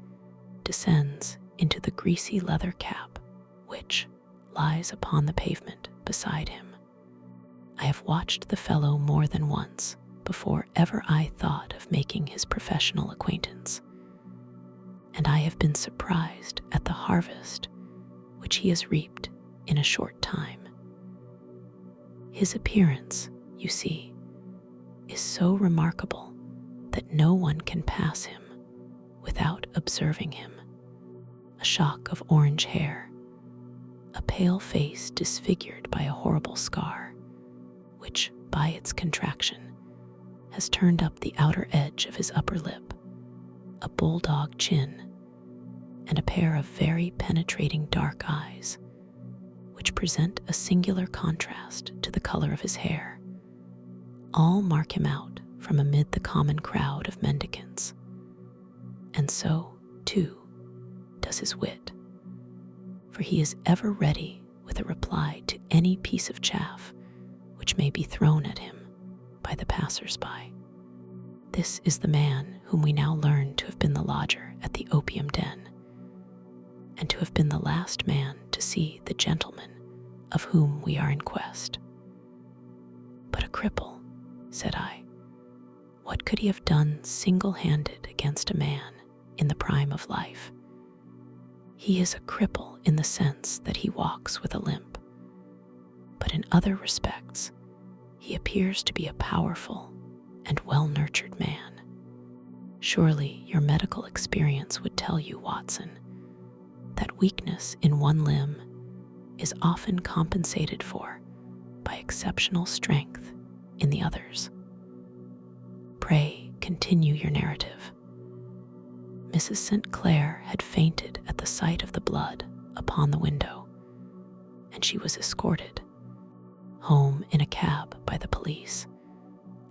descends into the greasy leather cap which lies upon the pavement beside him. I have watched the fellow more than once before ever I thought of making his professional acquaintance, and I have been surprised at the harvest which he has reaped in a short time. His appearance, you see, is so remarkable that no one can pass him without observing him. A shock of orange hair, a pale face disfigured by a horrible scar, which, by its contraction, has turned up the outer edge of his upper lip, a bulldog chin, and a pair of very penetrating dark eyes, which present a singular contrast to the color of his hair, all mark him out from amid the common crowd of mendicants. And so, too, does his wit, for he is ever ready with a reply to any piece of chaff which may be thrown at him by the passers-by. This is the man whom we now learn to have been the lodger at the opium den, and to have been the last man to see the gentleman of whom we are in quest. But a cripple, said I. What could he have done single-handed against a man in the prime of life? He is a cripple in the sense that he walks with a limp, but in other respects, he appears to be a powerful and well-nurtured man. Surely your medical experience would tell you, Watson, that weakness in one limb is often compensated for by exceptional strength in the others. Pray continue your narrative. Mrs. St. Clair had fainted at the sight of the blood upon the window, and she was escorted home in a cab by the police,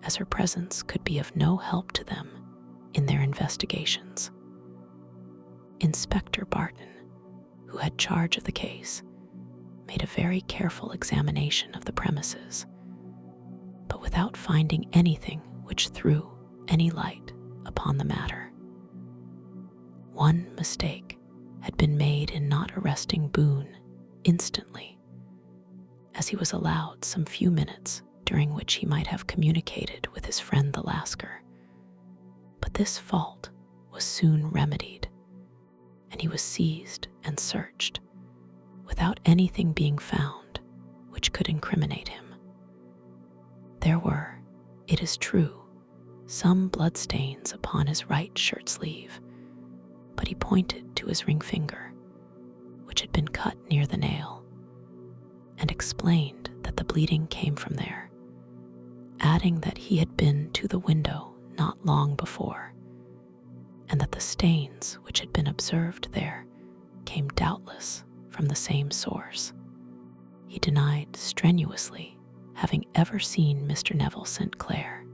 as her presence could be of no help to them in their investigations. Inspector Barton, who had charge of the case, made a very careful examination of the premises, but without finding anything which threw any light upon the matter. One mistake had been made in not arresting Boone instantly, as he was allowed some few minutes during which he might have communicated with his friend the Lascar. But this fault was soon remedied, and he was seized and searched, without anything being found which could incriminate him. There were, it is true, some bloodstains upon his right shirt sleeve, but he pointed to his ring finger, which had been cut near the nail, and explained that the bleeding came from there, adding that he had been to the window not long before, and that the stains which had been observed there came doubtless from the same source. He denied strenuously having ever seen Mr. Neville St. Clair,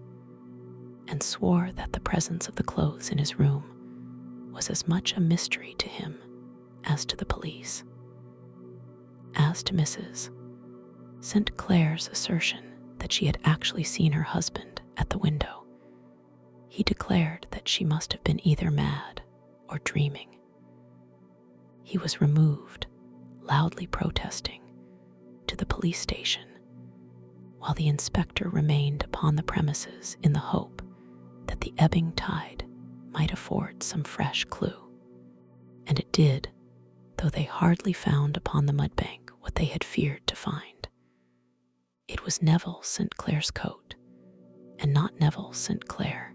and swore that the presence of the clothes in his room was as much a mystery to him as to the police. As to Mrs. St. Clair's assertion that she had actually seen her husband at the window, he declared that she must have been either mad or dreaming. He was removed, loudly protesting, to the police station, while the inspector remained upon the premises in the hope that the ebbing tide might afford some fresh clue. And it did, though they hardly found upon the mudbank what they had feared to find. It was Neville St. Clair's coat, and not Neville St. Clair,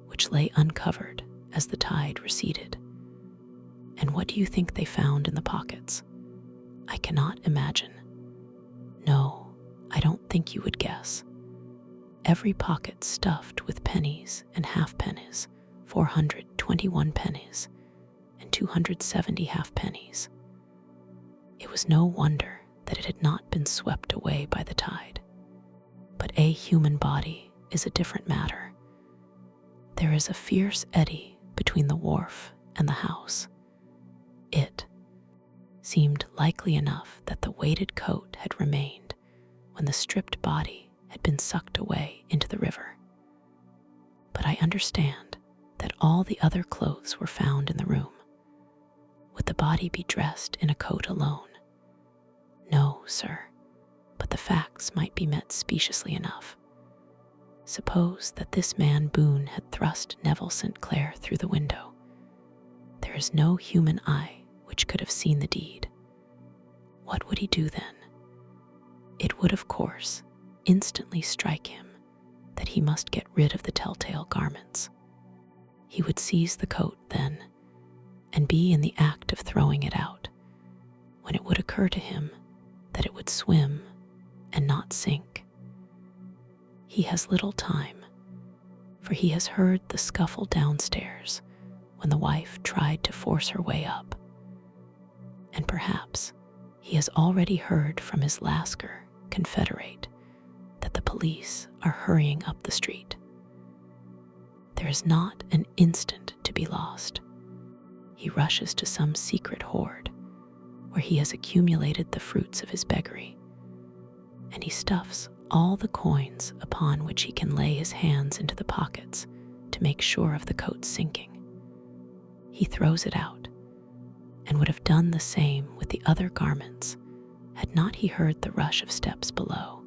which lay uncovered as the tide receded. And what do you think they found in the pockets? I cannot imagine. No, I don't think you would guess. Every pocket stuffed with pennies and halfpennies, 421 pennies, and 270 halfpennies. It was no wonder that it had not been swept away by the tide. But a human body is a different matter. There is a fierce eddy between the wharf and the house. It seemed likely enough that the weighted coat had remained when the stripped body had been sucked away into the river. But I understand that all the other clothes were found in the room. Would the body be dressed in a coat alone? No, sir. but the facts might be met speciously enough. Suppose that this man Boone had thrust Neville St. Clair through the window. There is no human eye which could have seen the deed. What would he do then? It would, of course, instantly strike him that he must get rid of the telltale garments. He would seize the coat then, and be in the act of throwing it out, when it would occur to him that it would swim and not sink. He has little time, for he has heard the scuffle downstairs when the wife tried to force her way up. And perhaps he has already heard from his Lascar confederate that the police are hurrying up the street. There is not an instant to be lost. He rushes to some secret hoard where he has accumulated the fruits of his beggary, and he stuffs all the coins upon which he can lay his hands into the pockets to make sure of the coat's sinking. He throws it out, and would have done the same with the other garments had not he heard the rush of steps below,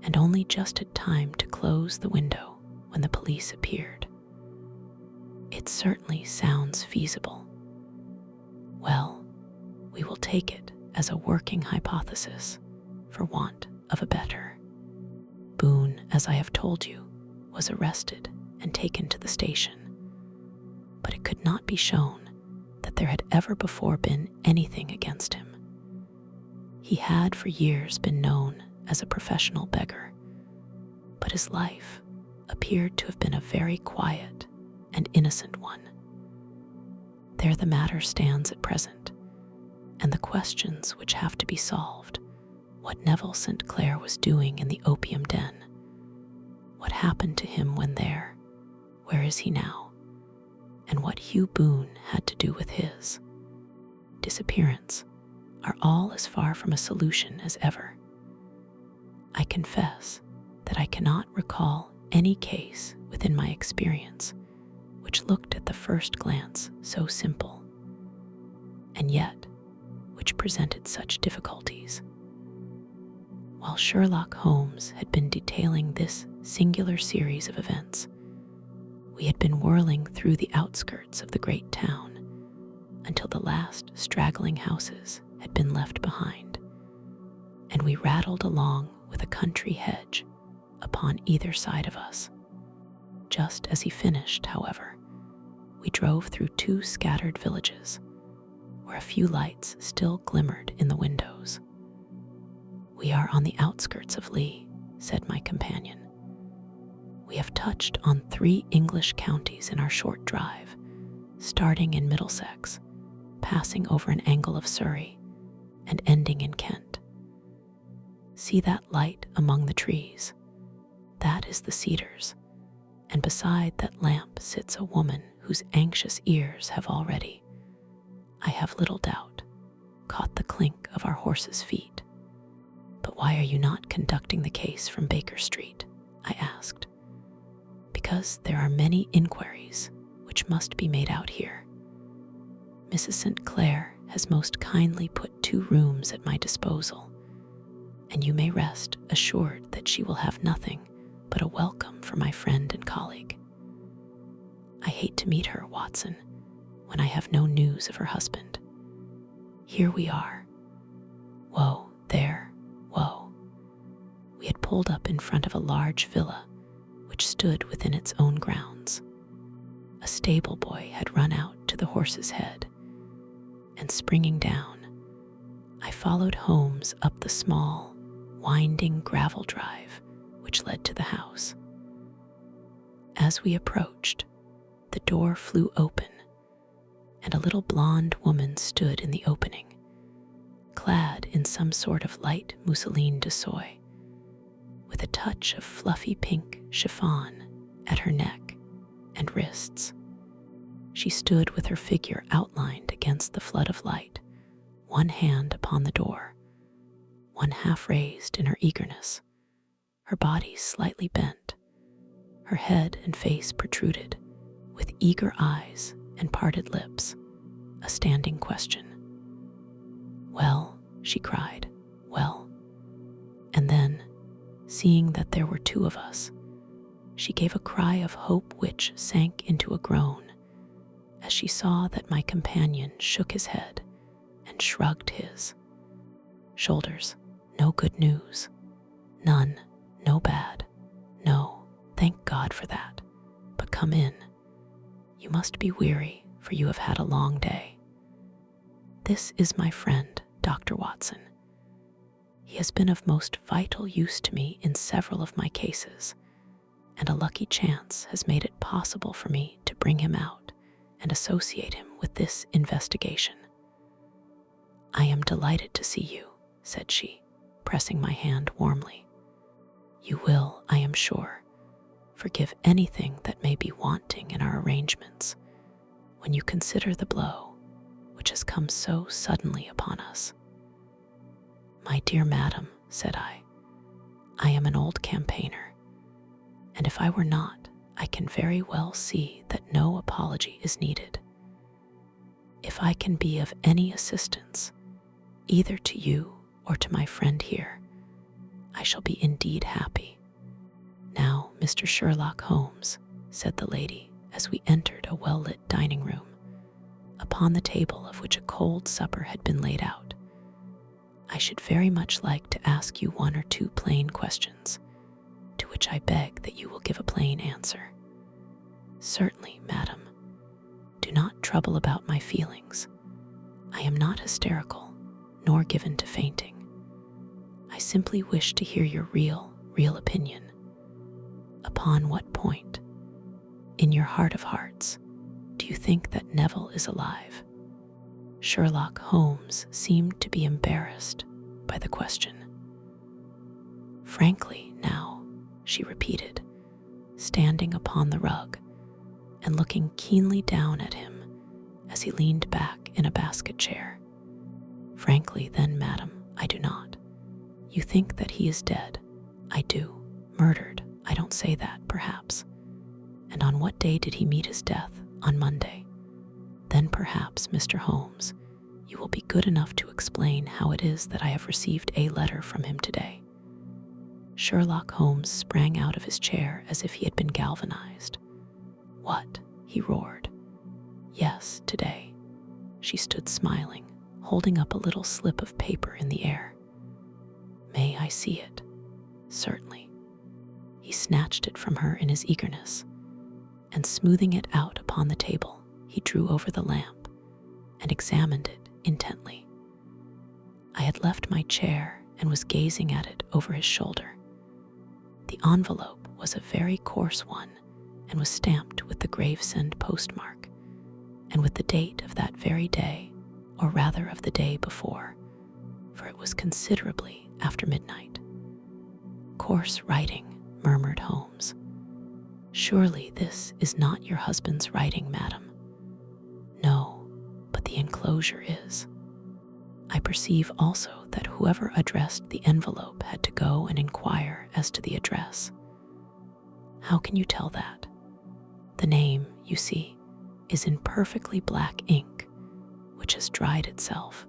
and only just had time to close the window when the police appeared. It certainly sounds feasible. Well, we will take it as a working hypothesis, for want of a better. Boone, as I have told you, was arrested and taken to the station, but it could not be shown that there had ever before been anything against him. He had for years been known as a professional beggar, but his life appeared to have been a very quiet and innocent one. There the matter stands at present, and the questions which have to be solved: what Neville St. Clair was doing in the opium den, what happened to him when there, where is he now, and what Hugh Boone had to do with his disappearance, are all as far from a solution as ever. I confess that I cannot recall any case within my experience which looked at the first glance so simple, and yet which presented such difficulties. While Sherlock Holmes had been detailing this singular series of events, we had been whirling through the outskirts of the great town until the last straggling houses had been left behind, and we rattled along with a country hedge upon either side of us. Just as he finished, however, we drove through two scattered villages, where a few lights still glimmered in the windows. "We are on the outskirts of Lee," said my companion. "We have touched on 3 English counties in our short drive, starting in Middlesex, passing over an angle of Surrey, and ending in Kent. See that light among the trees? That is the Cedars, and beside that lamp sits a woman whose anxious ears have already, I have little doubt, caught the clink of our horses' feet. But why are you not conducting the case from Baker Street?" I asked. "Because there are many inquiries which must be made out here. Mrs. St. Clair has most kindly put 2 rooms at my disposal, and you may rest assured that she will have nothing but a welcome for my friend and colleague. I hate to meet her, Watson, when I have no news of her husband. Here we are. Whoa, there, whoa." We had pulled up in front of a large villa which stood within its own grounds. A stable boy had run out to the horse's head, and springing down, I followed Holmes up the small, winding gravel drive which led to the house. As we approached, the door flew open, and a little blonde woman stood in the opening, clad in some sort of light mousseline de soie, with a touch of fluffy pink chiffon at her neck and wrists. She stood with her figure outlined against the flood of light, one hand upon the door, one half raised in her eagerness, her body slightly bent, her head and face protruded, with eager eyes and parted lips, a standing question. "Well," she cried, "well, And then, seeing that there were two of us, she gave a cry of hope which sank into a groan as she saw that my companion shook his head and shrugged his shoulders. No good news. None. No bad. No, thank God for that. But come in. You must be weary, for you have had a long day. This is my friend, Dr. Watson. He has been of most vital use to me in several of my cases, and a lucky chance has made it possible for me to bring him out and associate him with this investigation. I am delighted to see you, said she, pressing my hand warmly. You will, I am sure, forgive anything that may be wanting in our arrangements when you consider the blow which has come so suddenly upon us. My dear madam, said I am an old campaigner, and if I were not, I can very well see that no apology is needed. If I can be of any assistance, either to you or to my friend here, I shall be indeed happy. Now, Mr. Sherlock Holmes, said the lady as we entered a well-lit dining room, upon the table of which a cold supper had been laid out, I should very much like to ask you one or two plain questions, to which I beg that you will give a plain answer. Certainly, madam. Do not trouble about my feelings. I am not hysterical, nor given to fainting. I simply wish to hear your real opinion. Upon what point, in your heart of hearts, do you think that Neville is alive? Sherlock Holmes seemed to be embarrassed by the question. Frankly, now, she repeated, standing upon the rug and looking keenly down at him as he leaned back in a basket chair. Frankly, then, madam, I do not. You think that he is dead. I do. Murdered. I don't say that, perhaps. And on what day did he meet his death? On Monday. Then perhaps, Mr. Holmes, you will be good enough to explain how it is that I have received a letter from him today. Sherlock Holmes sprang out of his chair as if he had been galvanized. What? He roared. Yes, today. She stood smiling, holding up a little slip of paper in the air. May I see it? Certainly. He snatched it from her in his eagerness, and smoothing it out upon the table, he drew over the lamp and examined it intently. I had left my chair and was gazing at it over his shoulder. The envelope was a very coarse one and was stamped with the Gravesend postmark and with the date of that very day, or rather of the day before, for it was considerably after midnight. Coarse writing, murmured Holmes. Surely this is not your husband's writing, madam. No, but the enclosure is. I perceive also that whoever addressed the envelope had to go and inquire as to the address. How can you tell that? The name, you see, is in perfectly black ink, which has dried itself.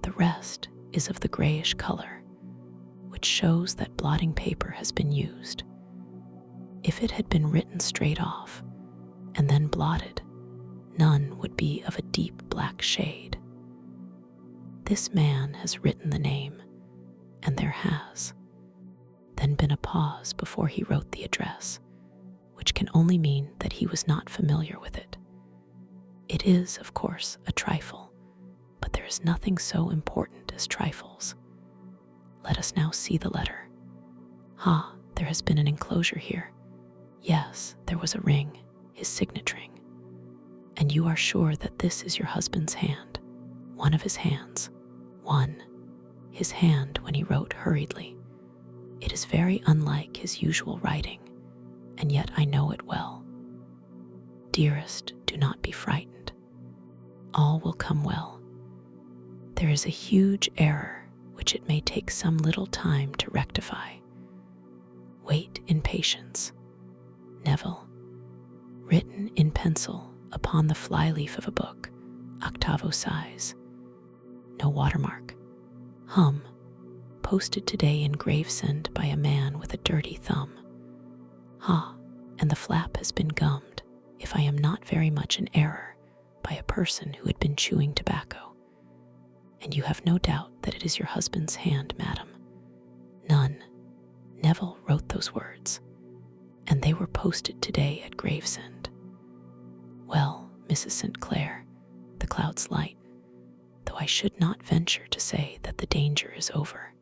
The rest is of the grayish color, which shows that blotting paper has been used. If it had been written straight off and then blotted, none would be of a deep black shade. This man has written the name, and there has then been a pause before he wrote the address, which can only mean that he was not familiar with it. It is, of course, a trifle, but there is nothing so important as trifles. Let us now see the letter. Ha, there has been an enclosure here. Yes, there was a ring, his signet ring. And you are sure that this is your husband's hand, one of his hands. One, his hand when he wrote hurriedly. It is very unlike his usual writing, and yet I know it well. Dearest, do not be frightened. All will come well. There is a huge error which it may take some little time to rectify. Wait in patience. Neville. Written in pencil upon the flyleaf of a book, octavo size. No watermark. posted today in Gravesend by a man with a dirty thumb. Ha, and the flap has been gummed, if I am not very much in error, by a person who had been chewing tobacco. And you have no doubt that it is your husband's hand, madam. None. Neville wrote those words, and they were posted today at Gravesend. Well, Mrs. St. Clair, the clouds lighten, though I should not venture to say that the danger is over.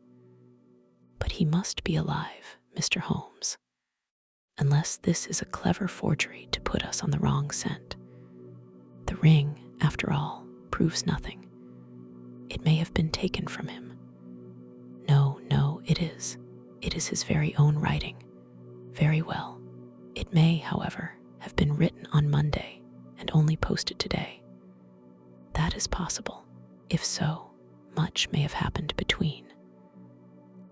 But he must be alive, Mr. Holmes, unless this is a clever forgery to put us on the wrong scent. The ring, after all, proves nothing. It may have been taken from him. No, it is. It is his very own writing. Very well. It may, however, have been written on Monday and only posted today. That is possible. If so, much may have happened between.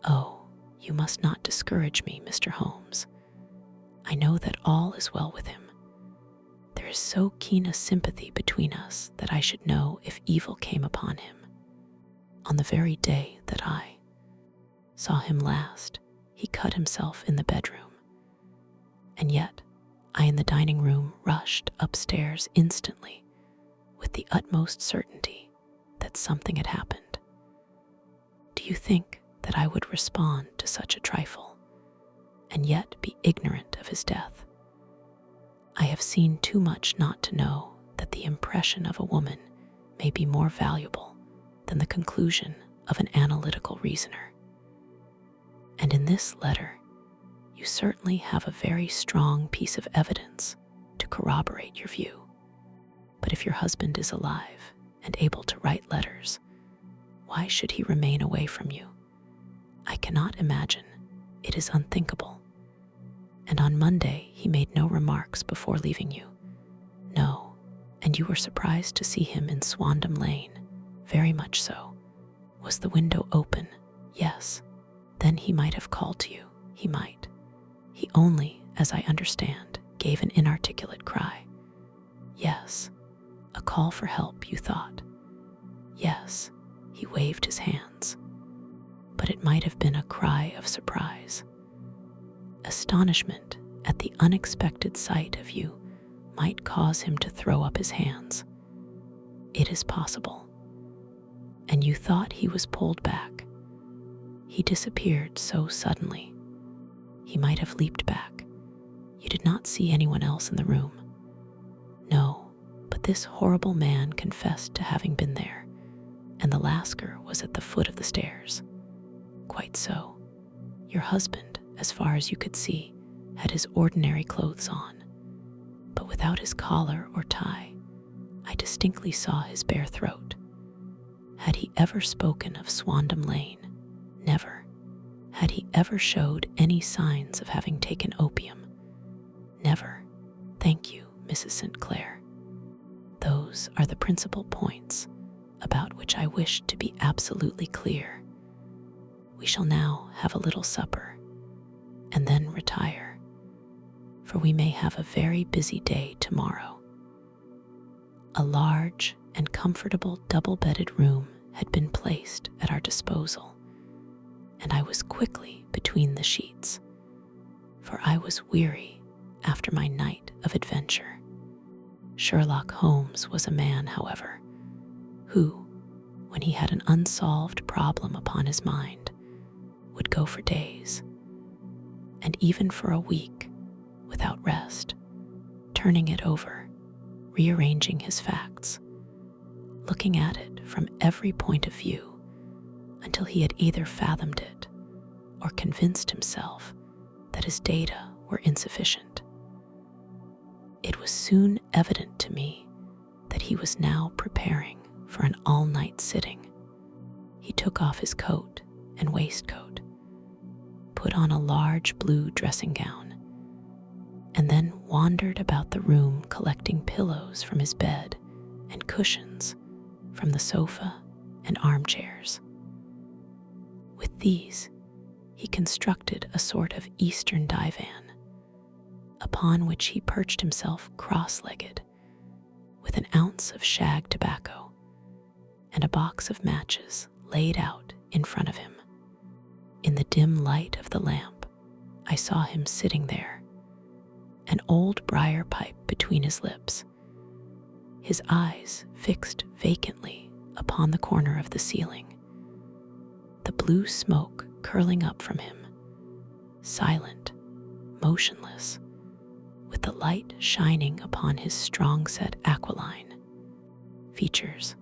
Oh, you must not discourage me, Mr. Holmes. I know that all is well with him. There is so keen a sympathy between us that I should know if evil came upon him. On the very day that I saw him last, he cut himself in the bedroom. And yet, I in the dining room rushed upstairs instantly, with the utmost certainty that something had happened. Do you think that I would respond to such a trifle, and yet be ignorant of his death? I have seen too much not to know that the impression of a woman may be more valuable than the conclusion of an analytical reasoner. And in this letter, you certainly have a very strong piece of evidence to corroborate your view. But if your husband is alive and able to write letters, why should he remain away from you? I cannot imagine. It is unthinkable. And on Monday he made no remarks before leaving you. No, and you were surprised to see him in Swandam Lane. Very much so. Was the window open? Yes. Then he might have called to you. He might. He only, as I understand, gave an inarticulate cry. Yes. A call for help, you thought. Yes. He waved his hands. But it might have been a cry of surprise. Astonishment at the unexpected sight of you might cause him to throw up his hands. It is possible. And you thought he was pulled back. He disappeared so suddenly. He might have leaped back. You did not see anyone else in the room. No, but this horrible man confessed to having been there, and the Lascar was at the foot of the stairs. Quite so. Your husband, as far as you could see, had his ordinary clothes on, but without his collar or tie. I distinctly saw his bare throat. Had he ever spoken of Swandam Lane? Never. Had he ever showed any signs of having taken opium? Never. Thank you, Mrs. St. Clair. Those are the principal points about which I wish to be absolutely clear. We shall now have a little supper, and then retire, for we may have a very busy day tomorrow. A large and comfortable double-bedded room had been placed at our disposal, and I was quickly between the sheets, for I was weary after my night of adventure. Sherlock Holmes was a man, however, who, when he had an unsolved problem upon his mind, would go for days, and even for a week, without rest, turning it over, rearranging his facts, looking at it from every point of view, until he had either fathomed it or convinced himself that his data were insufficient. It was soon evident to me that he was now preparing for an all-night sitting. He took off his coat and waistcoat, put on a large blue dressing gown, and then wandered about the room collecting pillows from his bed and cushions from the sofa and armchairs. With these, he constructed a sort of Eastern divan, upon which he perched himself cross-legged, with an ounce of shag tobacco and a box of matches laid out in front of him. In the dim light of the lamp, I saw him sitting there, an old briar pipe between his lips, his eyes fixed vacantly upon the corner of the ceiling, the blue smoke curling up from him, silent, motionless, with the light shining upon his strong-set aquiline features.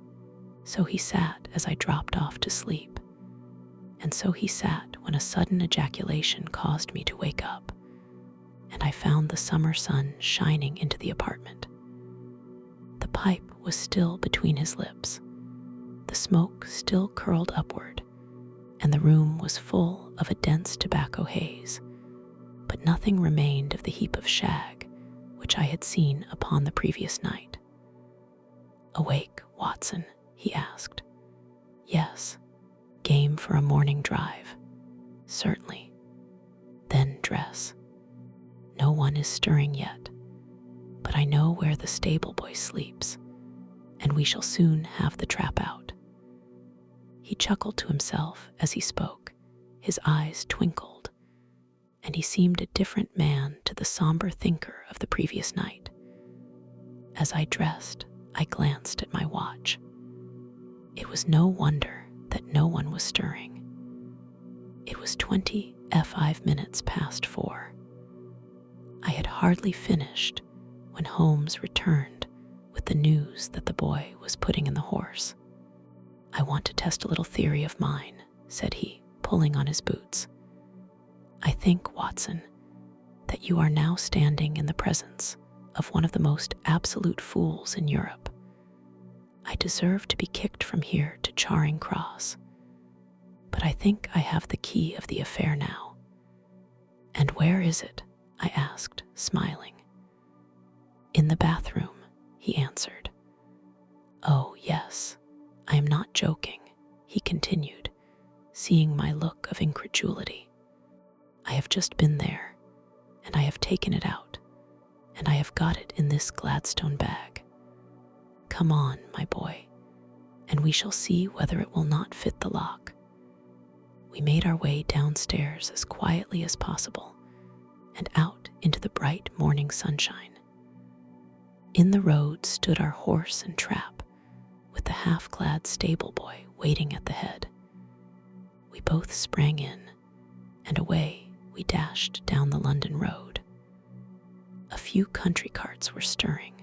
So he sat as I dropped off to sleep, and so he sat when a sudden ejaculation caused me to wake up, and I found the summer sun shining into the apartment. The pipe was still between his lips, the smoke still curled upward, and the room was full of a dense tobacco haze, but nothing remained of the heap of shag which I had seen upon the previous night. "Awake, Watson?" he asked. "Yes. Game for a morning drive?" "Certainly." "Then dress. No one is stirring yet, but I know where the stable boy sleeps, and we shall soon have the trap out." He chuckled to himself as he spoke, his eyes twinkled, and he seemed a different man to the somber thinker of the previous night. As I dressed, I glanced at my watch. It was no wonder that no one was stirring. It was 25 minutes past 4. I had hardly finished when Holmes returned with the news that the boy was putting in the horse. "I want to test a little theory of mine," said he, pulling on his boots. "I think, Watson, that you are now standing in the presence of one of the most absolute fools in Europe. I deserve to be kicked from here to Charing Cross, but I think I have the key of the affair now." "And where is it?" I asked, smiling. "In the bathroom," he answered. "Oh, yes, I am not joking," he continued, seeing my look of incredulity. "I have just been there, and I have taken it out, and I have got it in this Gladstone bag. Come on, my boy, and we shall see whether it will not fit the lock." We made our way downstairs as quietly as possible and out into the bright morning sunshine. In the road stood our horse and trap, with the half-clad stable boy waiting at the head. We both sprang in, and away we dashed down the London road. A few country carts were stirring,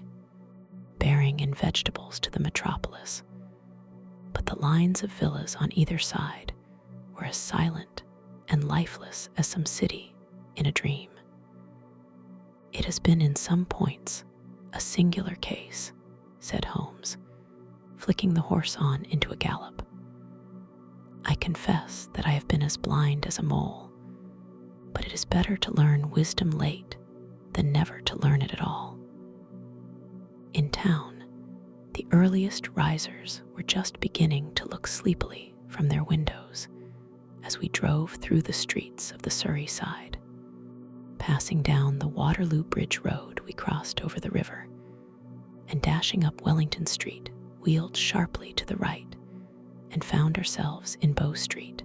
bearing in vegetables to the metropolis, but the lines of villas on either side were as silent and lifeless as some city in a dream. "It has been in some points a singular case," said Holmes, flicking the horse on into a gallop. "I confess that I have been as blind as a mole, but it is better to learn wisdom late than never to learn it at all. In town, the earliest risers were just beginning to look sleepily from their windows as we drove through the streets of the Surrey side. Passing down the Waterloo Bridge Road, we crossed over the river, and dashing up Wellington Street, wheeled sharply to the right and found ourselves in Bow Street.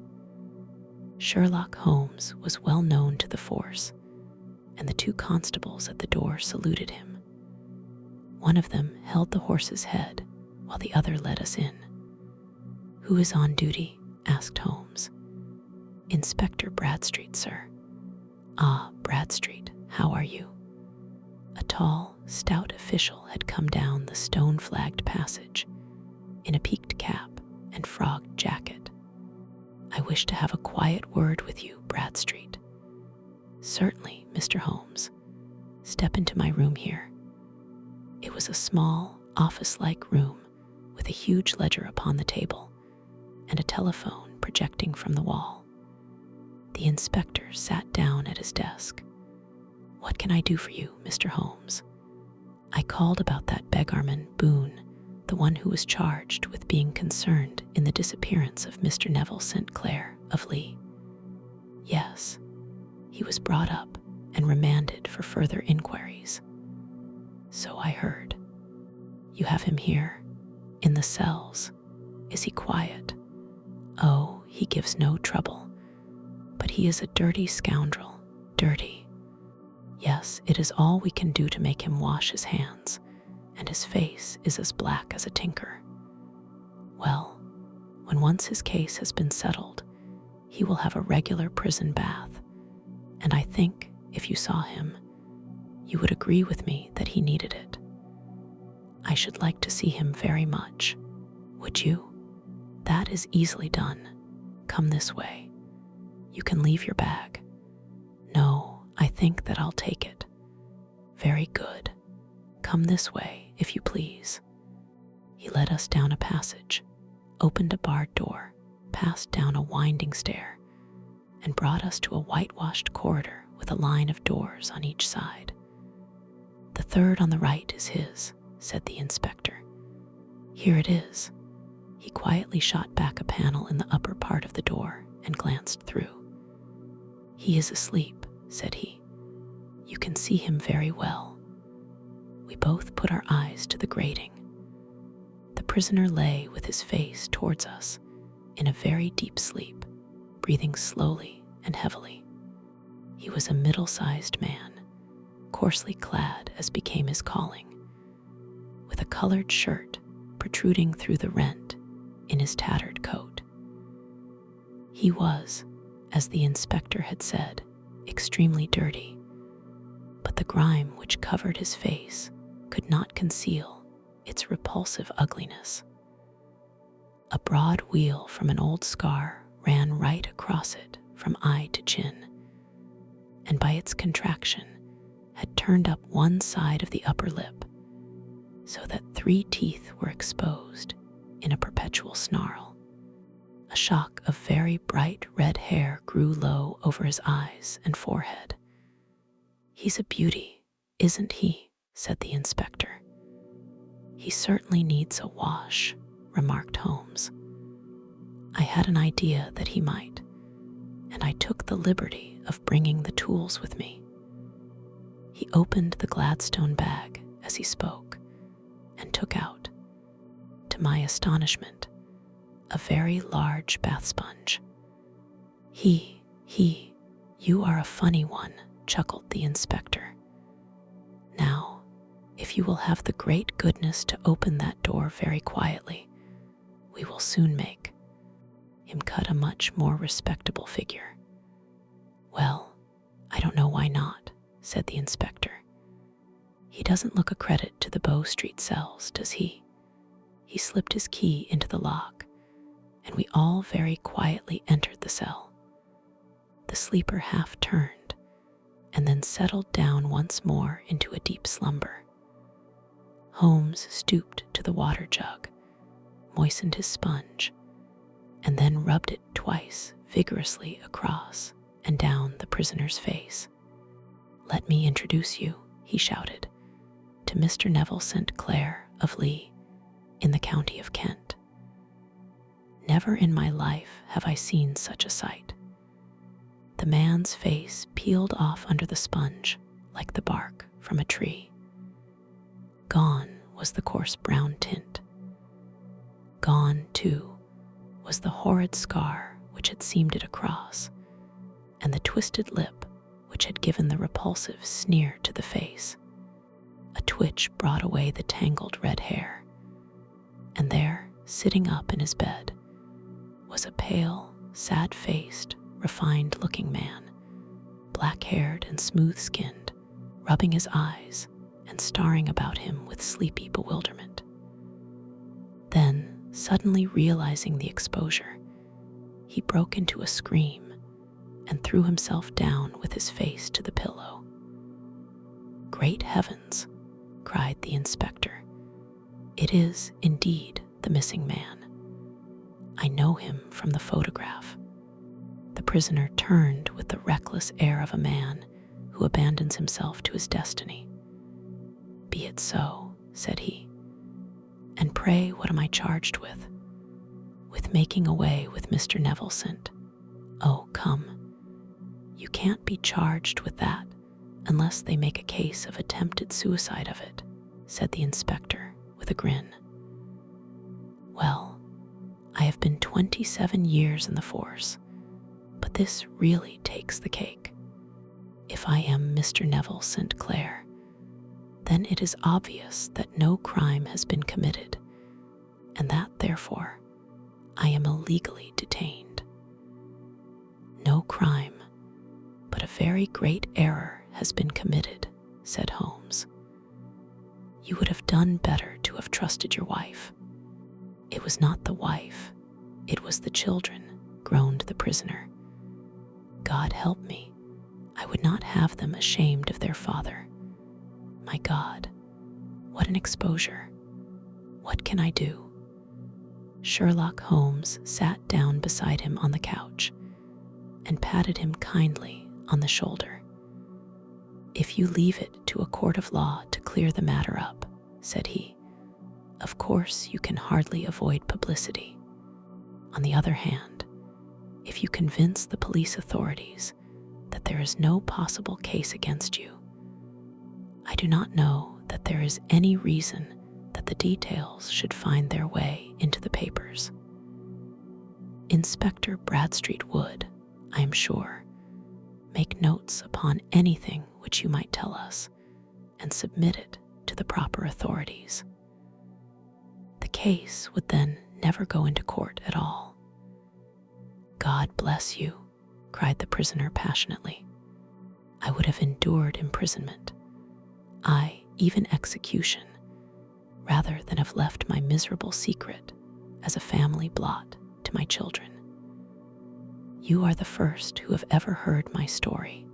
Sherlock Holmes was well known to the force, and the two constables at the door saluted him. One of them held the horse's head while the other led us in. "Who is on duty?" asked Holmes. "Inspector Bradstreet, sir." "Ah, Bradstreet, how are you?" A tall, stout official had come down the stone-flagged passage in a peaked cap and frogged jacket. "I wish to have a quiet word with you, Bradstreet." "Certainly, Mr. Holmes. Step into my room here." It was a small, office-like room with a huge ledger upon the table and a telephone projecting from the wall. The inspector sat down at his desk. "What can I do for you, Mr. Holmes?" "I called about that beggarman, Boone, the one who was charged with being concerned in the disappearance of Mr. Neville St. Clair of Lee." "Yes, he was brought up and remanded for further inquiries." "So I heard. You have him here, in the cells. Is he quiet?" "Oh, he gives no trouble, But he is a dirty scoundrel. Dirty. Yes, it is all we can do to make him wash his hands, and his face is as black as a tinker. Well, when once his case has been settled, he will have a regular prison bath, and I think, if you saw him, you would agree with me that he needed it. I should like to see him very much. Would you? That is easily done. Come this way. You can leave your bag. No, I think that I'll take it. Very good. Come this way, if you please. He led us down a passage, opened a barred door, passed down a winding stair, and brought us to a whitewashed corridor with a line of doors on each side. The third on the right is his, said the inspector. Here it is. He quietly shot back a panel in the upper part of the door and glanced through. He is asleep, said he. You can see him very well. We both put our eyes to the grating. The prisoner lay with his face towards us in a very deep sleep, breathing slowly and heavily. He was a middle-sized man, coarsely clad as became his calling, with a colored shirt protruding through the rent in his tattered coat. He was, as the inspector had said, extremely dirty, but the grime which covered his face could not conceal its repulsive ugliness. A broad wheal from an old scar ran right across it from eye to chin, and by its contraction had turned up one side of the upper lip, so that 3 teeth were exposed in a perpetual snarl. A shock of very bright red hair grew low over his eyes and forehead. He's a beauty, isn't he? Said the inspector. He certainly needs a wash, remarked Holmes. I had an idea that he might, and I took the liberty of bringing the tools with me. He opened the Gladstone bag as he spoke and took out, to my astonishment, a very large bath sponge. You are a funny one, chuckled the inspector. Now, if you will have the great goodness to open that door very quietly, we will soon make him cut a much more respectable figure. Well, I don't know why not, said the inspector. He doesn't look a credit to the Bow Street cells, does he? He slipped his key into the lock, and we all very quietly entered the cell. The sleeper half turned, and then settled down once more into a deep slumber. Holmes stooped to the water jug, moistened his sponge, and then rubbed it twice vigorously across and down the prisoner's face. Let me introduce you, he shouted, to Mr. Neville St. Clair of Lee, in the county of Kent. Never in my life have I seen such a sight. The man's face peeled off under the sponge like the bark from a tree. Gone was the coarse brown tint. Gone, too, was the horrid scar which had seamed it across, and the twisted lip which had given the repulsive sneer to the face. A twitch brought away the tangled red hair, and there, sitting up in his bed, was a pale, sad-faced, refined-looking man, black-haired and smooth-skinned, rubbing his eyes and staring about him with sleepy bewilderment. Then, suddenly realizing the exposure, he broke into a scream and threw himself down with his face to the pillow. Great heavens, cried the inspector. It is, indeed, the missing man. I know him from the photograph. The prisoner turned with the reckless air of a man who abandons himself to his destiny. Be it so, said he. And pray, what am I charged with? With making away with Mr. Neville St. Oh, come. You can't be charged with that unless they make a case of attempted suicide of it, said the inspector with a grin. Well, I have been 27 years in the force, But this really takes the cake. If I am Mr. Neville St. Clair, then it is obvious that no crime has been committed, and that, therefore, I am illegally detained. No crime, but a very great error has been committed, said Holmes. You would have done better to have trusted your wife. It was not the wife, it was the children, groaned the prisoner. God help me, I would not have them ashamed of their father. My God, what an exposure. What can I do? Sherlock Holmes sat down beside him on the couch and patted him kindly on the shoulder. If you leave it to a court of law to clear the matter up, said he, of course you can hardly avoid publicity. On the other hand, if you convince the police authorities that there is no possible case against you, I do not know that there is any reason that the details should find their way into the papers. Inspector Bradstreet would, I am sure, make notes upon anything which you might tell us and submit it to the proper authorities. The case would then never go into court at all. God bless you, cried the prisoner passionately. I would have endured imprisonment, aye, even execution, rather than have left my miserable secret as a family blot to my children. You are the first who have ever heard my story.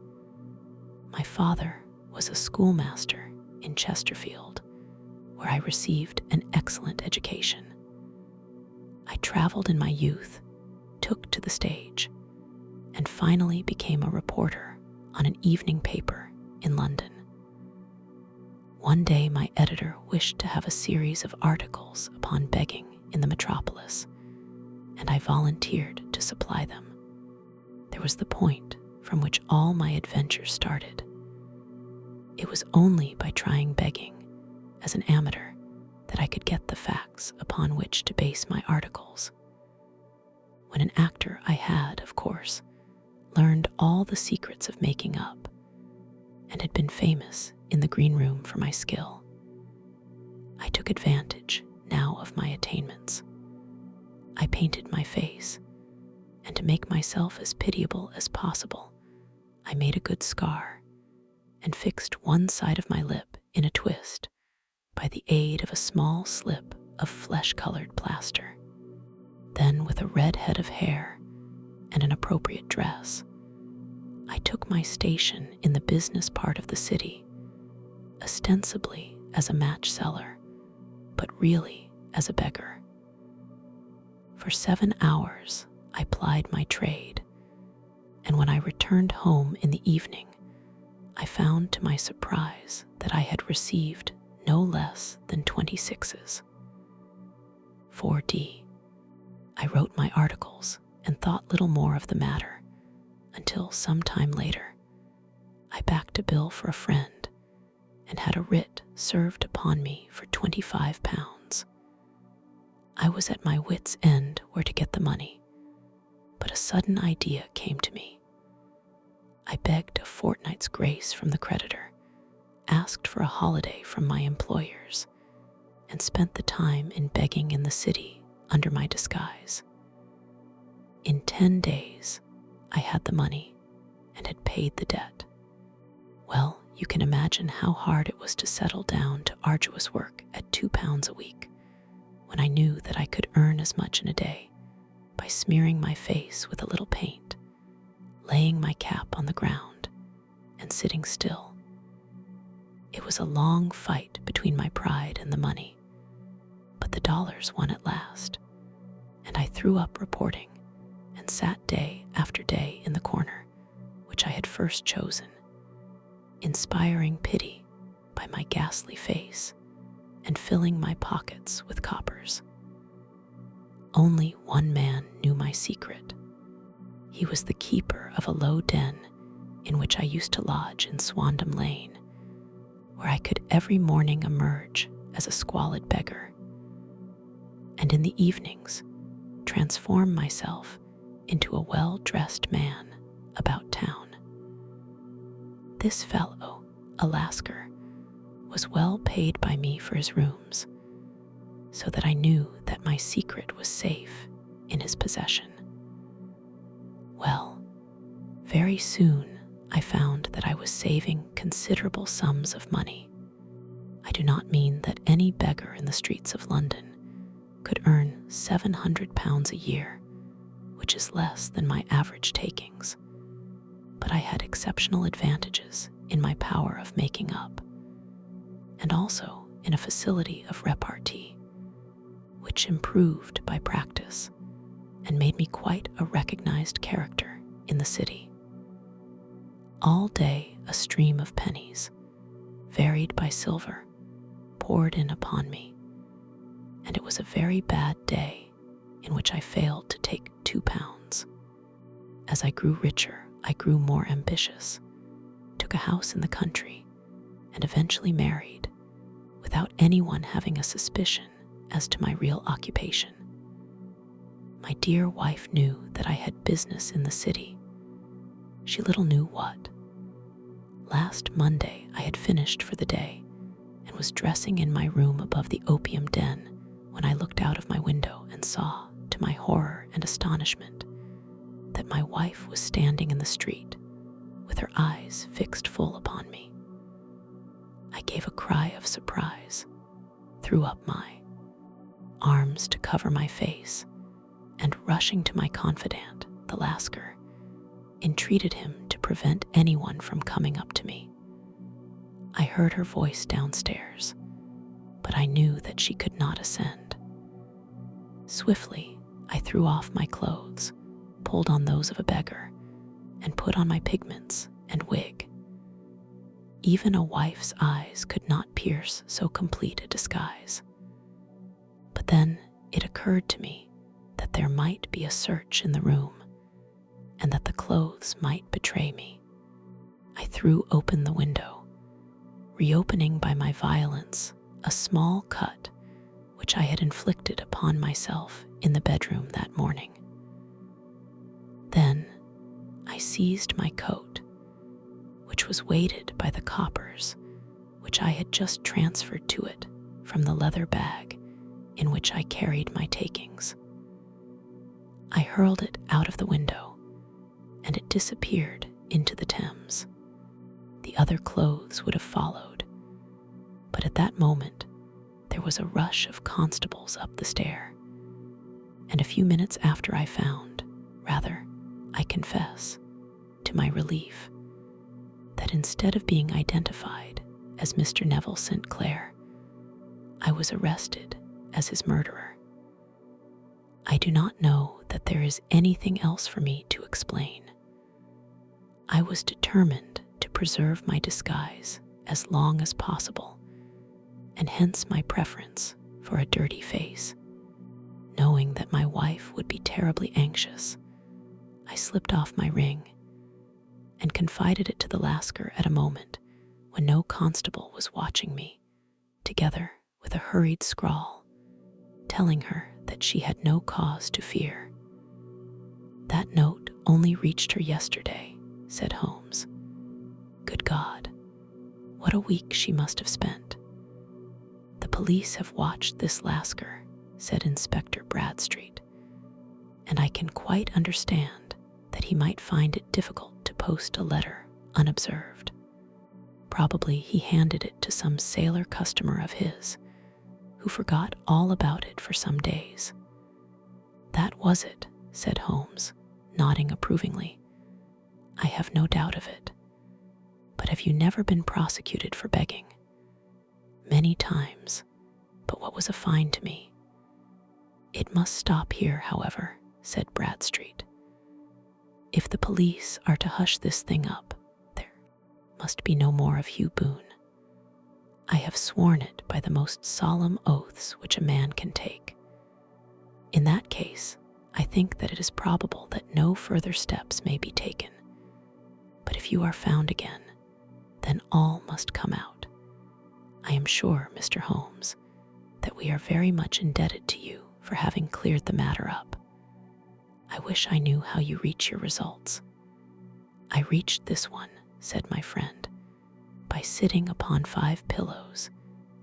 My father was a schoolmaster in Chesterfield, where I received an excellent education. I traveled in my youth, took to the stage, and finally became a reporter on an evening paper in London. One day my editor wished to have a series of articles upon begging in the metropolis, and I volunteered to supply them. There was the point from which all my adventures started. It was only by trying begging as an amateur that I could get the facts upon which to base my articles. When an actor, I had, of course, learned all the secrets of making up, and had been famous in the green room for my skill. I took advantage now of my attainments. I painted my face, and to make myself as pitiable as possible, I made a good scar and fixed one side of my lip in a twist by the aid of a small slip of flesh-colored plaster. Then, with a red head of hair and an appropriate dress, I took my station in the business part of the city, ostensibly as a match seller, but really as a beggar. For 7 hours I plied my trade, and when I returned home in the evening, I found to my surprise that I had received no less than 26s. 4D. I wrote my articles and thought little more of the matter until some time later I backed a bill for a friend and had a writ served upon me for £25. I was at my wits' end where to get the money, but a sudden idea came to me. I begged a fortnight's grace from the creditor, asked for a holiday from my employers, and spent the time in begging in the city under my disguise. In 10 days, I had the money and had paid the debt. Well, you can imagine how hard it was to settle down to arduous work at £2 a week, when I knew that I could earn as much in a day by smearing my face with a little paint, laying my cap on the ground, and sitting still. It was a long fight between my pride and the money, but the dollars won at last, and I threw up reporting and sat day after day in the corner which I had first chosen, inspiring pity by my ghastly face and filling my pockets with coppers. Only one man knew my secret. He was the keeper of a low den in which I used to lodge in Swandam Lane, where I could every morning emerge as a squalid beggar, and in the evenings transform myself into a well-dressed man about town. This fellow, a Lascar, was well paid by me for his rooms, so that I knew that my secret was safe in his possession. Well, very soon I found that I was saving considerable sums of money. I do not mean that any beggar in the streets of London could earn £700 a year, which is less than my average takings, but I had exceptional advantages in my power of making up, and also in a facility of repartee, which improved by practice and made me quite a recognized character in the city. All day a stream of pennies, varied by silver, poured in upon me, and it was a very bad day in which I failed to take £2. As I grew richer, I grew more ambitious, took a house in the country, and eventually married, without anyone having a suspicion as to my real occupation. My dear wife knew that I had business in the city. She little knew what. Last Monday I had finished for the day and was dressing in my room above the opium den when I looked out of my window and saw, to my horror and astonishment, that my wife was standing in the street with her eyes fixed full upon me. I gave a cry of surprise, threw up my arms to cover my face, and rushing to my confidant, the Lascar, entreated him to prevent anyone from coming up to me. I heard her voice downstairs, but I knew that she could not ascend. Swiftly, I threw off my clothes, pulled on those of a beggar, and put on my pigments and wig. Even a wife's eyes could not pierce so complete a disguise. But then it occurred to me that there might be a search in the room, and that the clothes might betray me. I threw open the window, reopening by my violence a small cut which I had inflicted upon myself in the bedroom that morning. Then I seized my coat, which was weighted by the coppers which I had just transferred to it from the leather bag in which I carried my takings. I hurled it out of the window, and it disappeared into the Thames. The other clothes would have followed, but at that moment there was a rush of constables up the stair, and a few minutes after I found, rather, I confess, to my relief, that instead of being identified as Mr. Neville St. Clair, I was arrested as his murderer. I do not know that there is anything else for me to explain. I was determined to preserve my disguise as long as possible, and hence my preference for a dirty face. Knowing that my wife would be terribly anxious, I slipped off my ring and confided it to the Lascar at a moment when no constable was watching me, together with a hurried scrawl, telling her that she had no cause to fear. "That note only reached her yesterday," said Holmes. "Good God, what a week she must have spent." "The police have watched this Lascar," said Inspector Bradstreet, "and I can quite understand that he might find it difficult to post a letter unobserved. Probably he handed it to some sailor customer of his, who forgot all about it for some days." "That was it," said Holmes, nodding approvingly. "I have no doubt of it. But have you never been prosecuted for begging?" "Many times, but what was a fine to me?" "It must stop here, however," said Bradstreet. "If the police are to hush this thing up, there must be no more of Hugh Boone. I have sworn it by the most solemn oaths which a man can take. In that case, I think that it is probable that no further steps may be taken. But if you are found again, then all must come out. I am sure, Mr. Holmes, that we are very much indebted to you for having cleared the matter up. I wish I knew how you reach your results. I reached this one, said my friend, by sitting upon 5 pillows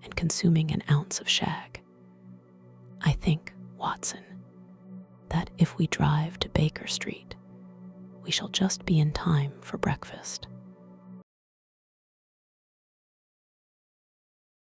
and consuming an ounce of shag. I think, Watson, that if we drive to Baker Street, we shall just be in time for breakfast.